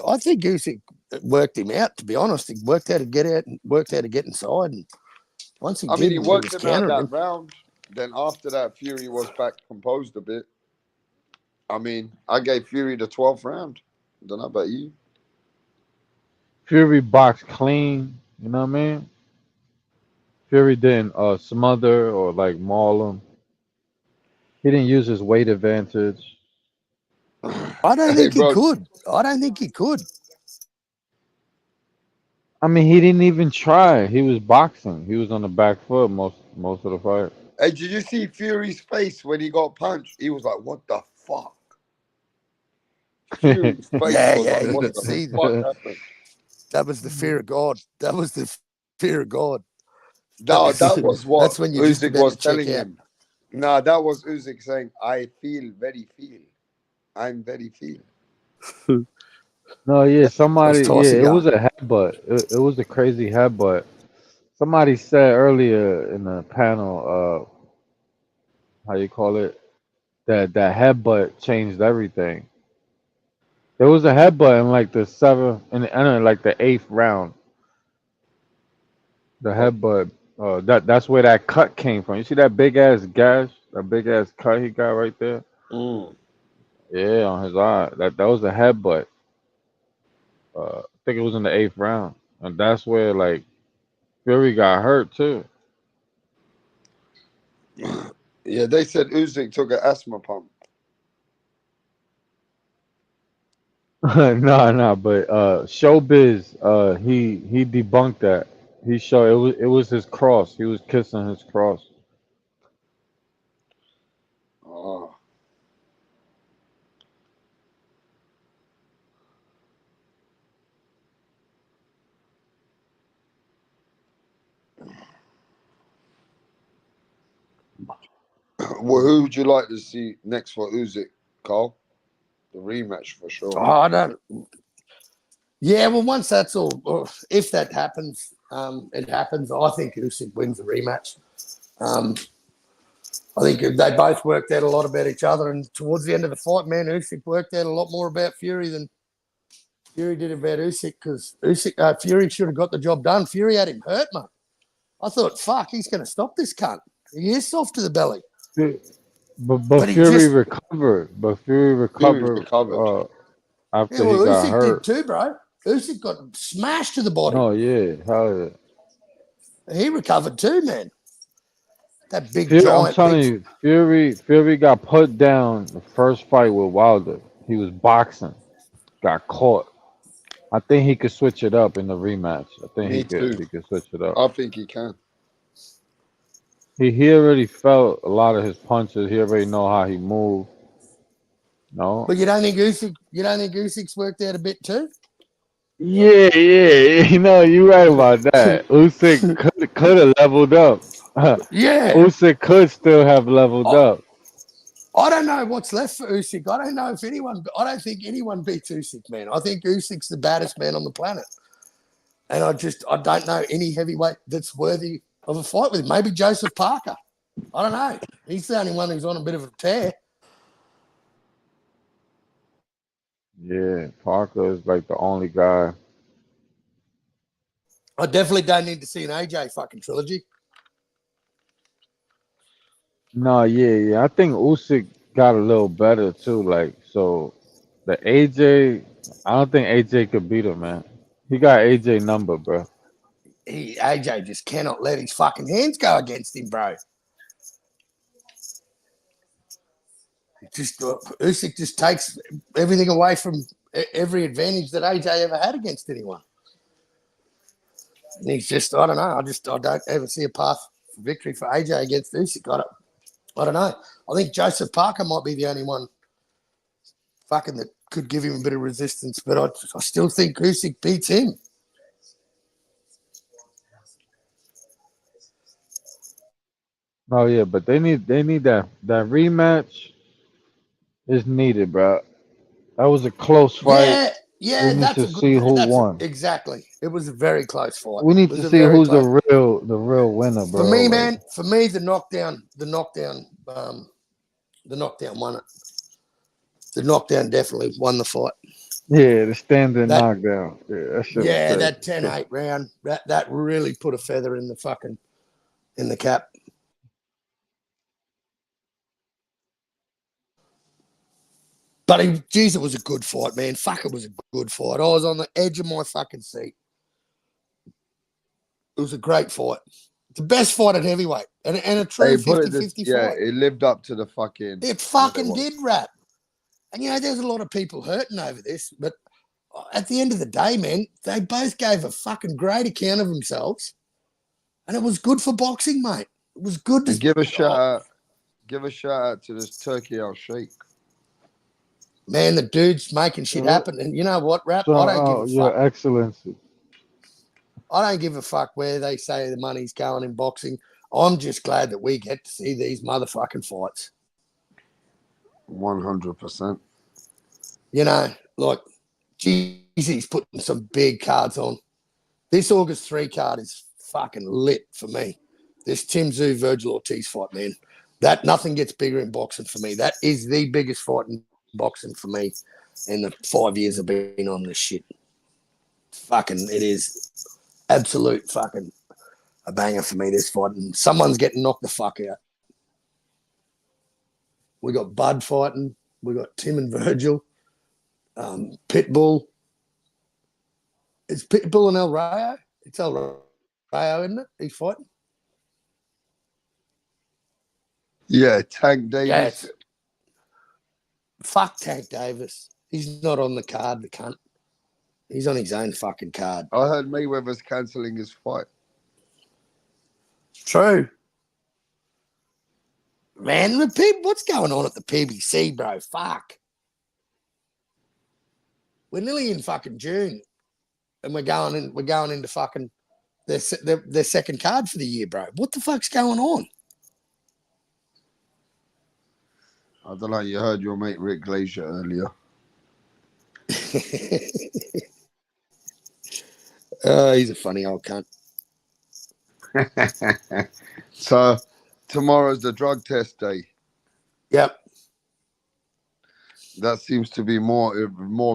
L: I think Usyk worked him out, to be honest. He worked how to get out and worked how to get inside. And once he
A: I mean,
L: did,
A: he
L: and he
A: worked
L: was
A: him out
L: countering
A: that
L: him,
A: round. Then after that, Fury was back composed a bit. I mean, I gave Fury the 12th round. Don't know about you.
F: Fury boxed clean. You know what I mean? Fury didn't smother or like maul him. He didn't use his weight advantage.
L: I don't
A: Hey,
L: think he
A: bro.
L: could. I don't think he could.
F: I mean, he didn't even try. He was boxing. He was on the back foot most of the fight.
A: Hey, did you see Fury's face when he got punched? He was like, "What the fuck?" Fury's face
L: Yeah,
A: was
L: yeah,
A: like,
L: you
A: "What
L: could
A: the
L: see.
A: fuck happened?"
L: That was the fear of God. That was the fear of God.
A: No, that was what
L: That's when you're just
A: Usyk
L: about
A: was
L: to check
A: telling
L: out.
A: him. No, that was Usyk saying, "I feel very feel. I'm very feel."
F: No, yeah,
L: That's
F: somebody, yeah,
L: Tyson
F: it was
L: going.
F: a headbutt. It was a crazy headbutt. Somebody said earlier in the panel, how you call it, that headbutt changed everything. There was a headbutt in like the seventh, and like the eighth round. The
A: Oh,
F: headbutt, that's where that cut came from. You see that big ass gash, that big ass cut he got right there.
A: mm.
F: Yeah, on his eye. That was a headbutt. I think it was in the eighth round, and that's where like Fury got hurt too.
A: Yeah, they said Usyk took an asthma pump.
F: No, but Showbiz, he debunked that. He showed it was his cross. He was kissing his cross.
A: Oh. Well, who would you like to see next for Usyk, Carl? The rematch for sure.
L: Oh, I don't. Yeah, well, once that's all, if that happens, it happens. I think Usyk wins the rematch. Um, I think they both worked out a lot about each other, and towards the end of the fight, man, Usyk worked out a lot more about Fury than Fury did about Usyk because Fury should have got the job done. Fury had him hurt, man. I thought, fuck, he's going to stop this cunt. He is soft to the belly,
F: But
L: but he
F: Fury
L: just
F: recovered. But Fury
A: Fury
F: recovered
A: recovered.
L: yeah.
F: after he
L: Well,
F: got
L: Usyk did
F: hurt.
L: too, bro. Usyk got smashed to the body.
F: No, yeah, hell yeah.
L: He recovered too, man. That big
F: Fury, I'm
L: giant,
F: telling
L: big.
F: you, Fury got put down the first fight with Wilder. He was boxing, got caught. I think he could switch it up in the rematch. I think
A: Me too.
F: he could switch it up.
A: I think he can.
F: He already felt a lot of his punches. He already know how he moved. No.
L: But you don't think Usyk? You don't think Usyk's worked out a bit too?
F: Yeah, yeah, you know, you're right about that. Usyk could have leveled up.
L: Yeah.
F: Usyk could still have leveled
L: I,
F: up.
L: I don't know what's left for Usyk. I don't know if anyone. I don't think anyone beats Usyk, man. I think Usyk's the baddest man on the planet, and I don't know any heavyweight that's worthy of a fight with him. Maybe Joseph Parker. I don't know. He's the only one who's on a bit of a tear.
F: Yeah, Parker is like the only guy.
L: I definitely don't need to see an AJ fucking trilogy.
F: No, yeah. I think Usyk got a little better too. Like, so the AJ, I don't think AJ could beat him, man. He got AJ number, bro.
L: AJ just cannot let his fucking hands go against him, bro. Just Usyk just takes everything away from every advantage that AJ ever had against anyone. And he's just, I don't know. I don't ever see a path for victory for AJ against Usyk. I don't know. I think Joseph Parker might be the only one fucking that could give him a bit of resistance, but I still think Usyk beats him.
F: Oh yeah, but they need that rematch is needed, bro. That was a close fight.
L: Yeah,
F: We
L: yeah,
F: need to see who won.
L: exactly. It was a very close fight.
F: We
L: It
F: need
L: was
F: to
L: a
F: see
L: very
F: who's
L: close.
F: the real winner,
L: For
F: bro.
L: me,
F: Like,
L: man, for me, the knockdown won it. The knockdown definitely won the fight.
F: yeah, the standing
L: That
F: knockdown. Yeah, that shit was
L: Yeah,
F: crazy.
L: that 10-8 round, that really put a feather in the fucking in the cap. But geez, it was a good fight, man. Fuck, it was a good fight. I was on the edge of my fucking seat. It was a great fight. The best fight at heavyweight. And a true
A: Hey, put it
L: 50
A: this.
L: 50
A: Yeah,
L: fight.
A: it lived up to the fucking
L: It
A: what it
L: fucking
A: was.
L: did, rap. And there's a lot of people hurting over this, but at the end of the day, man, they both gave a fucking great account of themselves. And it was good for boxing, mate. It was good
A: And
L: to.
A: give a shout
L: Oh,
A: out. Give a shout out to this Turkey Al Sheikh.
L: man, the dude's making shit
F: So,
L: happen. And you know what, rap?
F: so
L: I don't give a
F: Your
L: fuck.
F: Excellency.
L: I don't give a fuck where they say the money's going in boxing. I'm just glad that we get to see these motherfucking fights.
A: 100%.
L: You know, like, geez, he's putting some big cards on. This August 3 card is fucking lit for me. This Tim Tszyu Virgil Ortiz fight, man. That nothing gets bigger in boxing for me. That is the biggest fight in boxing for me in the 5 years I've been on this shit. Fucking, it is absolute fucking a banger for me, this fight. And someone's getting knocked the fuck out. We got Bud fighting. We got Tim and Virgil. Pitbull. It's Pitbull and El Rayo. It's El Rayo, isn't it? He's fighting.
A: Yeah, Tank Davis.
L: Yeah, fuck Tank Davis. He's not on the card, the cunt. He's on his own fucking card.
A: I heard Mayweather's cancelling his fight.
L: True. Man, what's going on at the PBC, bro? Fuck. We're nearly in fucking June, and we're going into fucking their second card for the year, bro. What the fuck's going on?
A: I don't know. You heard your mate Rick GLASER earlier.
L: He's a funny old cunt.
A: So tomorrow's the drug test day.
L: Yep.
A: That seems to be more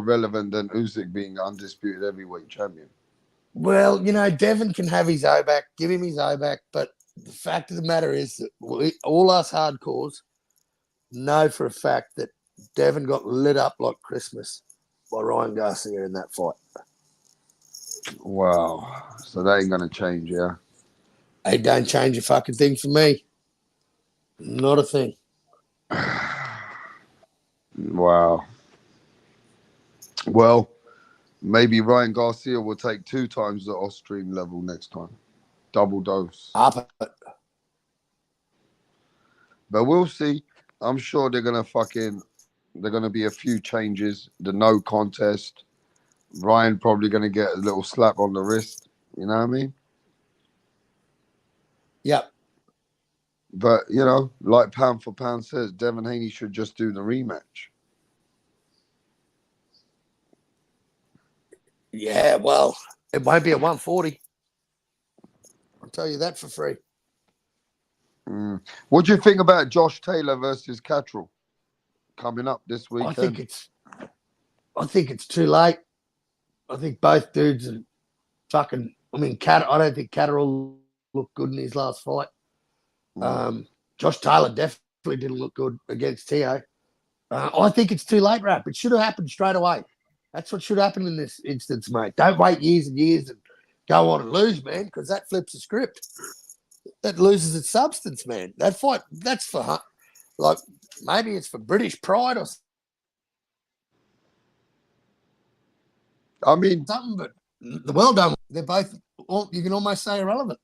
A: relevant than Usyk being undisputed heavyweight champion.
L: Well, you know, Devin can have his O back, give him his O back, but the fact of the matter is that all us hardcores know for a fact that Devin got lit up like Christmas by Ryan Garcia in that fight.
A: Wow. So that ain't going to change, yeah?
L: It don't change a fucking thing for me. Not a thing.
A: Wow. Well, maybe Ryan Garcia will take 2 times the Austrian level next time. Double dose.
L: Up it.
A: But we'll see. I'm sure they're going to be a few changes. The no contest. Ryan probably going to get a little slap on the wrist. You know what I mean?
L: Yep.
A: But, you know, like pound for pound says, Devin Haney should just do the rematch.
L: Yeah, well, it won't be at 140. I'll tell you that for free.
A: What do you think about Josh Taylor versus Catterall coming up this weekend?
L: I think it's too late. I think both dudes are fucking. I mean, I don't think Catterall looked good in his last fight. Josh Taylor definitely didn't look good against Teo. I think it's too late, Rap. It should have happened straight away. That's what should happen in this instance, mate. Don't wait years and years and go on and lose, man, because that flips the script. That loses its substance, man. That fight, that's for, like, maybe it's for British pride or
A: I mean,
L: something, but well done. They're both, you can almost say, irrelevant.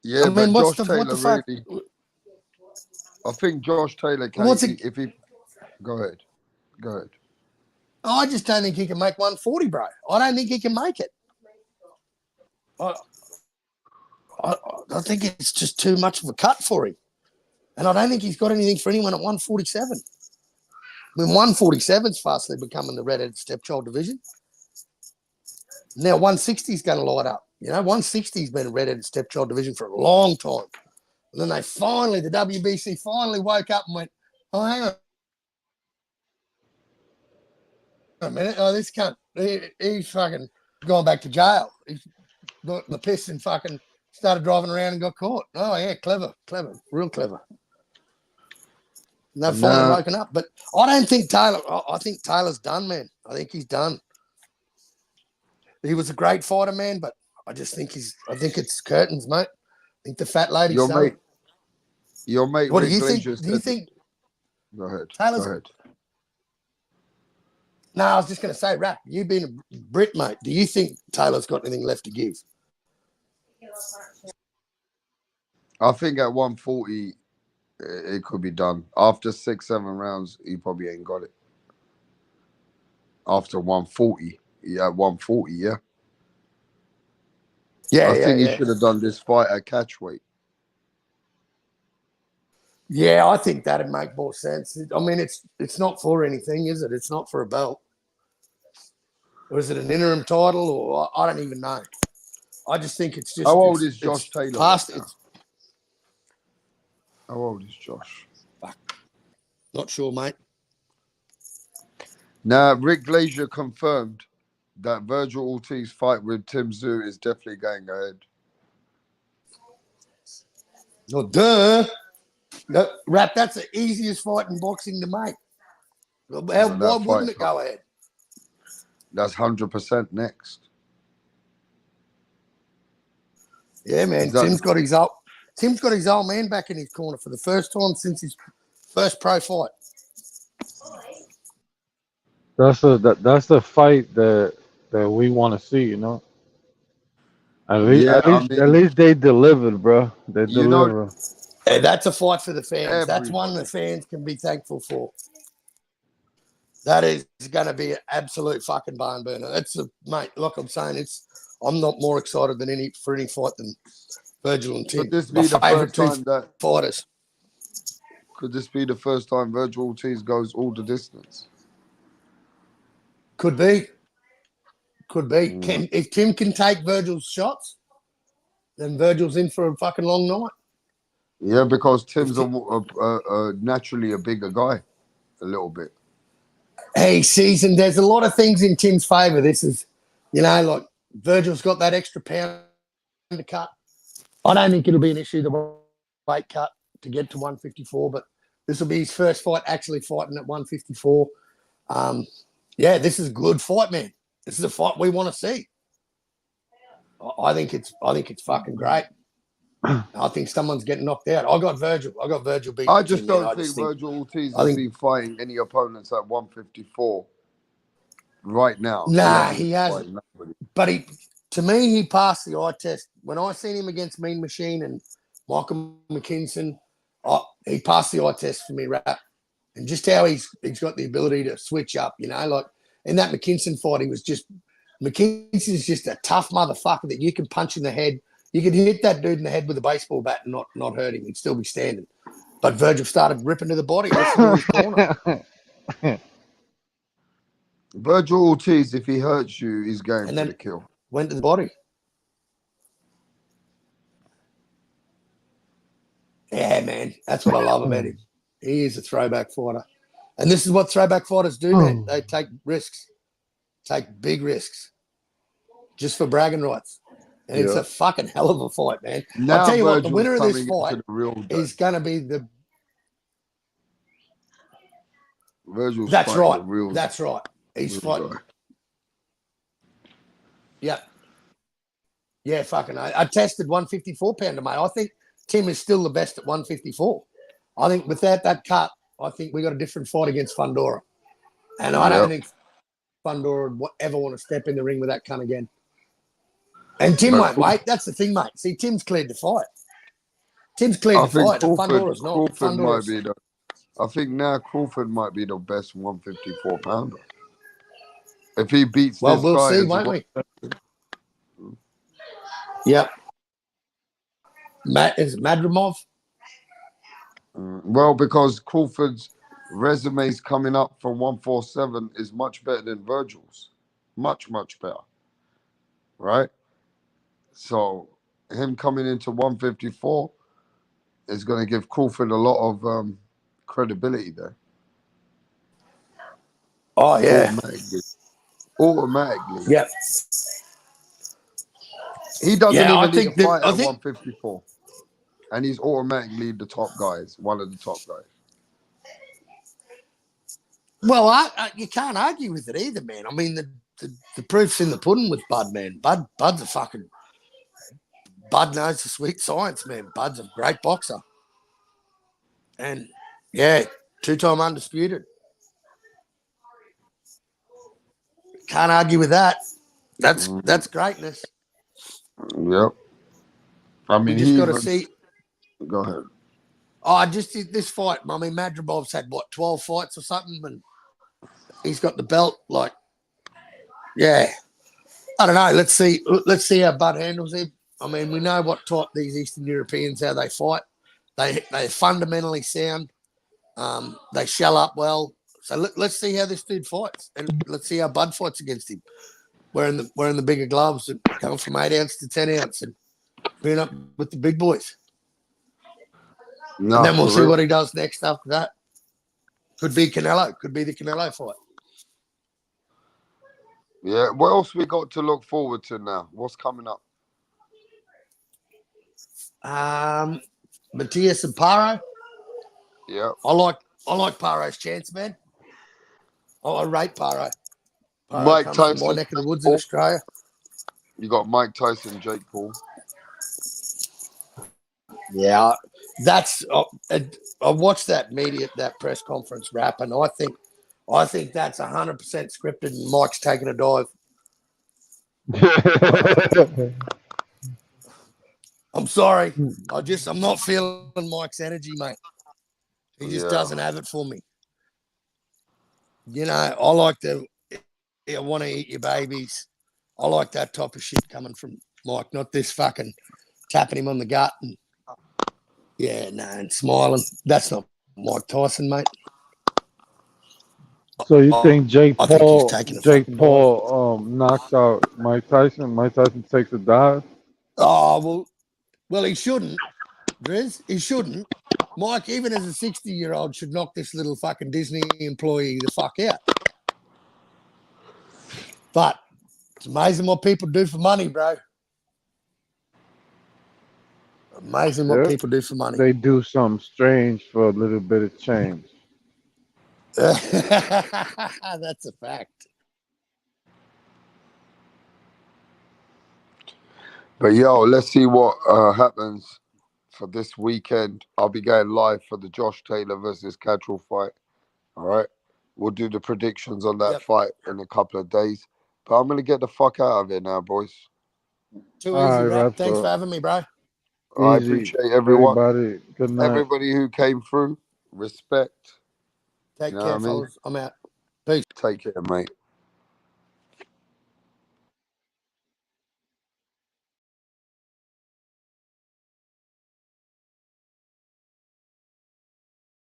A: Yeah, but Josh Taylor really. I think Josh Taylor can. If he, go ahead.
L: I just don't think he can make 140, bro. I don't think he can make it. I think it's just too much of a cut for him. And I don't think he's got anything for anyone at 147. I mean, 147's fastly becoming the redheaded stepchild division. Now 160 is going to light up. You know, 160's been a redheaded stepchild division for a long time. And then the WBC finally woke up and went, oh, hang on a minute. Oh, this cunt, he's fucking gone back to jail. He's got the piss and fucking started driving around and got caught. Oh, yeah, clever, real clever. And they've finally woken up. But I don't think I think Taylor's done, man. I think he's done. He was a great fighter, man, but I just think I think it's curtains, mate. I think the fat lady's
A: Your mate.
L: What do you think? Do you think?
A: Go ahead.
L: Taylor's. Go ahead. No, I was just going to say, Rap, you being a Brit, mate, do you think Taylor's got anything left to give?
A: I think at 140, it could be done. After 6-7 rounds, he probably ain't got it. After 140, Yeah, 140. Yeah.
L: Yeah,
A: I think he
L: yeah.
A: should have done this fight at catch weight.
L: Yeah, I think that'd make more sense. I mean, it's not for anything, is it? It's not for a belt. Or is it an interim title? Or I don't even know. I just think it's
A: How
L: just
A: old is
L: it's
A: Josh Taylor right
L: past.
A: now?
L: It's
A: How old is Josh?
L: not sure, mate.
A: Now, Rick Glazier confirmed that Virgil Ortiz fight with Tim Tszyu is definitely going ahead.
L: No, duh. No, Rap, that's the easiest fight in boxing to make.
A: But
L: Why
A: that
L: wouldn't
A: fight,
L: it go ahead?
A: that's 100% next.
L: Yeah, man.
A: Is that
L: Tim's got his old man back in his corner for the first time since his first pro fight.
F: That's the fight that we want to see, you know.
A: Yeah, I
F: At
A: mean,
F: least they delivered, bro. They
A: you know,
F: deliver.
L: That's a fight for the fans. That's one the
A: everybody.
L: fans can be thankful for. That is going to be an absolute fucking barn burner. That's a mate. Like I'm saying, I'm not more excited than any fight than Virgil and Tim.
A: Could this
L: My
A: be the
L: favourite
A: first
L: two
A: time that?
L: fighters.
A: Could this be the first time Virgil Ortiz goes all the distance?
L: Could be. Could be.
A: Mm.
L: If Tim can take Virgil's shots, then Virgil's in for a fucking long night.
A: Yeah, because Tim's naturally a bigger guy, a little bit.
L: Hey, season. There's a lot of things in Tim's favour. This is, like Virgil's got that extra pound to cut. I don't think it'll be an issue, the weight cut to get to 154, but this will be his first fight actually fighting at 154. Yeah, this is a good fight, man. This is a fight we want to see. I think it's fucking great. I think someone's getting knocked out. I got Virgil beating
A: I just
L: Tim, man.
A: don't think Virgil Ortiz has been fighting any opponents at 154 right now.
L: Nah,
A: he hasn't.
L: But to me, he passed the eye test. When I seen him against Mean Machine and Michael McKinson, he passed the eye test for me, Rap. And just how he's got the ability to switch up, like in that McKinson fight, McKinson's just a tough motherfucker that you can punch in the head. You could hit that dude in the head with a baseball bat and not hurt him. He'd still be standing. But Virgil started ripping to the body. Listen to his corner.
A: Virgil Ortiz, if he hurts you, he's going for the kill.
L: Went to the body. Yeah, man. That's what I love about him. He is a throwback fighter. And this is what throwback fighters do, man. They take risks. Take big risks. Just for bragging rights. And it's a fucking hell of a fight, man.
A: Now
L: I'll tell you
A: Virgil's
L: what, the winner of this fight is going to be the...
A: Virgil's
L: That's
A: fighting
L: right.
A: the real
L: That's right. He's fighting.
A: Guy.
L: Yeah. Yeah, fucking. I tested 154 pounder, mate. I think Tim is still the best at 154. I think without that cut, I think we got a different fight against Fundora. And I don't think Fundora would ever want to step in the ring with that cunt again. And Tim won't wait. That's the thing, mate. See, Tim's cleared to fight. Tim's cleared to fight. Fundora's not.
A: Might be I think now Crawford might be the best 154 pounder. If he beats this guy.
L: Well, we'll see, won't we? Yep. Is it Madrimov?
A: Well, because Crawford's resumes coming up from 147 is much better than Virgil's. Much, much better. Right? So him coming into 154 is going to give Crawford a lot of credibility there.
L: Oh, yeah.
A: Automatically.
L: Yep.
A: He doesn't even need to fight at 154. And he's automatically the top guys, one of the top guys.
L: Well, you can't argue with it either, man. I mean, the proof's in the pudding with Bud, man. Bud's a fucking... Bud knows the sweet science, man. Bud's a great boxer. And, yeah, two-time undisputed. Can't argue with that. That's greatness.
A: Yep. I mean,
L: you just got to see...
A: Go ahead.
L: Oh, just this fight. I mean, Madribov's had, 12 fights or something, and he's got the belt. Like, Yeah. I don't know. Let's see. Let's see how Bud handles him. I mean, we know what type these Eastern Europeans how they fight. They're fundamentally sound. They shell up well. So let's see how this dude fights, and let's see how Bud fights against him. Wearing the bigger gloves and going from 8 ounce to 10 ounce and being up with the big boys.
A: No,
L: and then we'll
A: for
L: see
A: real.
L: what he does next after that. Could be Canelo. Could be the Canelo fight.
A: Yeah. What else we got to look forward to now? What's coming up?
L: Matias and Paro.
A: Yeah.
L: I like Paro's chance, man. I rate Paro. Paro
A: Mike
L: comes from my
A: Tyson,
L: neck of the
A: Jake
L: woods in
A: Paul.
L: Australia.
A: You got Mike Tyson, Jake Paul.
L: Yeah, that's I watched that press conference wrap, and I think that's 100% scripted, and Mike's taking a dive. I'm sorry, I'm not feeling Mike's energy, mate. He just doesn't have it for me. You know, I like I want to eat your babies. I like that type of shit coming from Mike, not this fucking tapping him on the gut and and smiling. That's not Mike Tyson, mate.
F: So you think
L: I think he's taking a
F: Jake
L: fucking dive.
F: Paul knocks out Mike Tyson? Mike Tyson takes a dive.
L: Oh well, he shouldn't, Driz. He shouldn't. Mike, even as a 60-year-old, should knock this little fucking Disney employee the fuck out. But it's amazing what people do for money, bro. Amazing what people do for money.
F: They do something strange for a little bit of change.
L: That's a fact.
A: But yo, let's see what happens for this weekend. I'll be going live for the Josh Taylor versus Cattrall fight. All right. We'll do the predictions on that fight in a couple of days. But I'm gonna get the fuck out of here now, boys.
L: Too easy, rap. Thanks for having me, bro.
A: I appreciate everyone.
F: Everybody, good night.
A: Everybody who came through. Respect.
L: Take care, fellas. I'm out. Peace.
A: Take care, mate.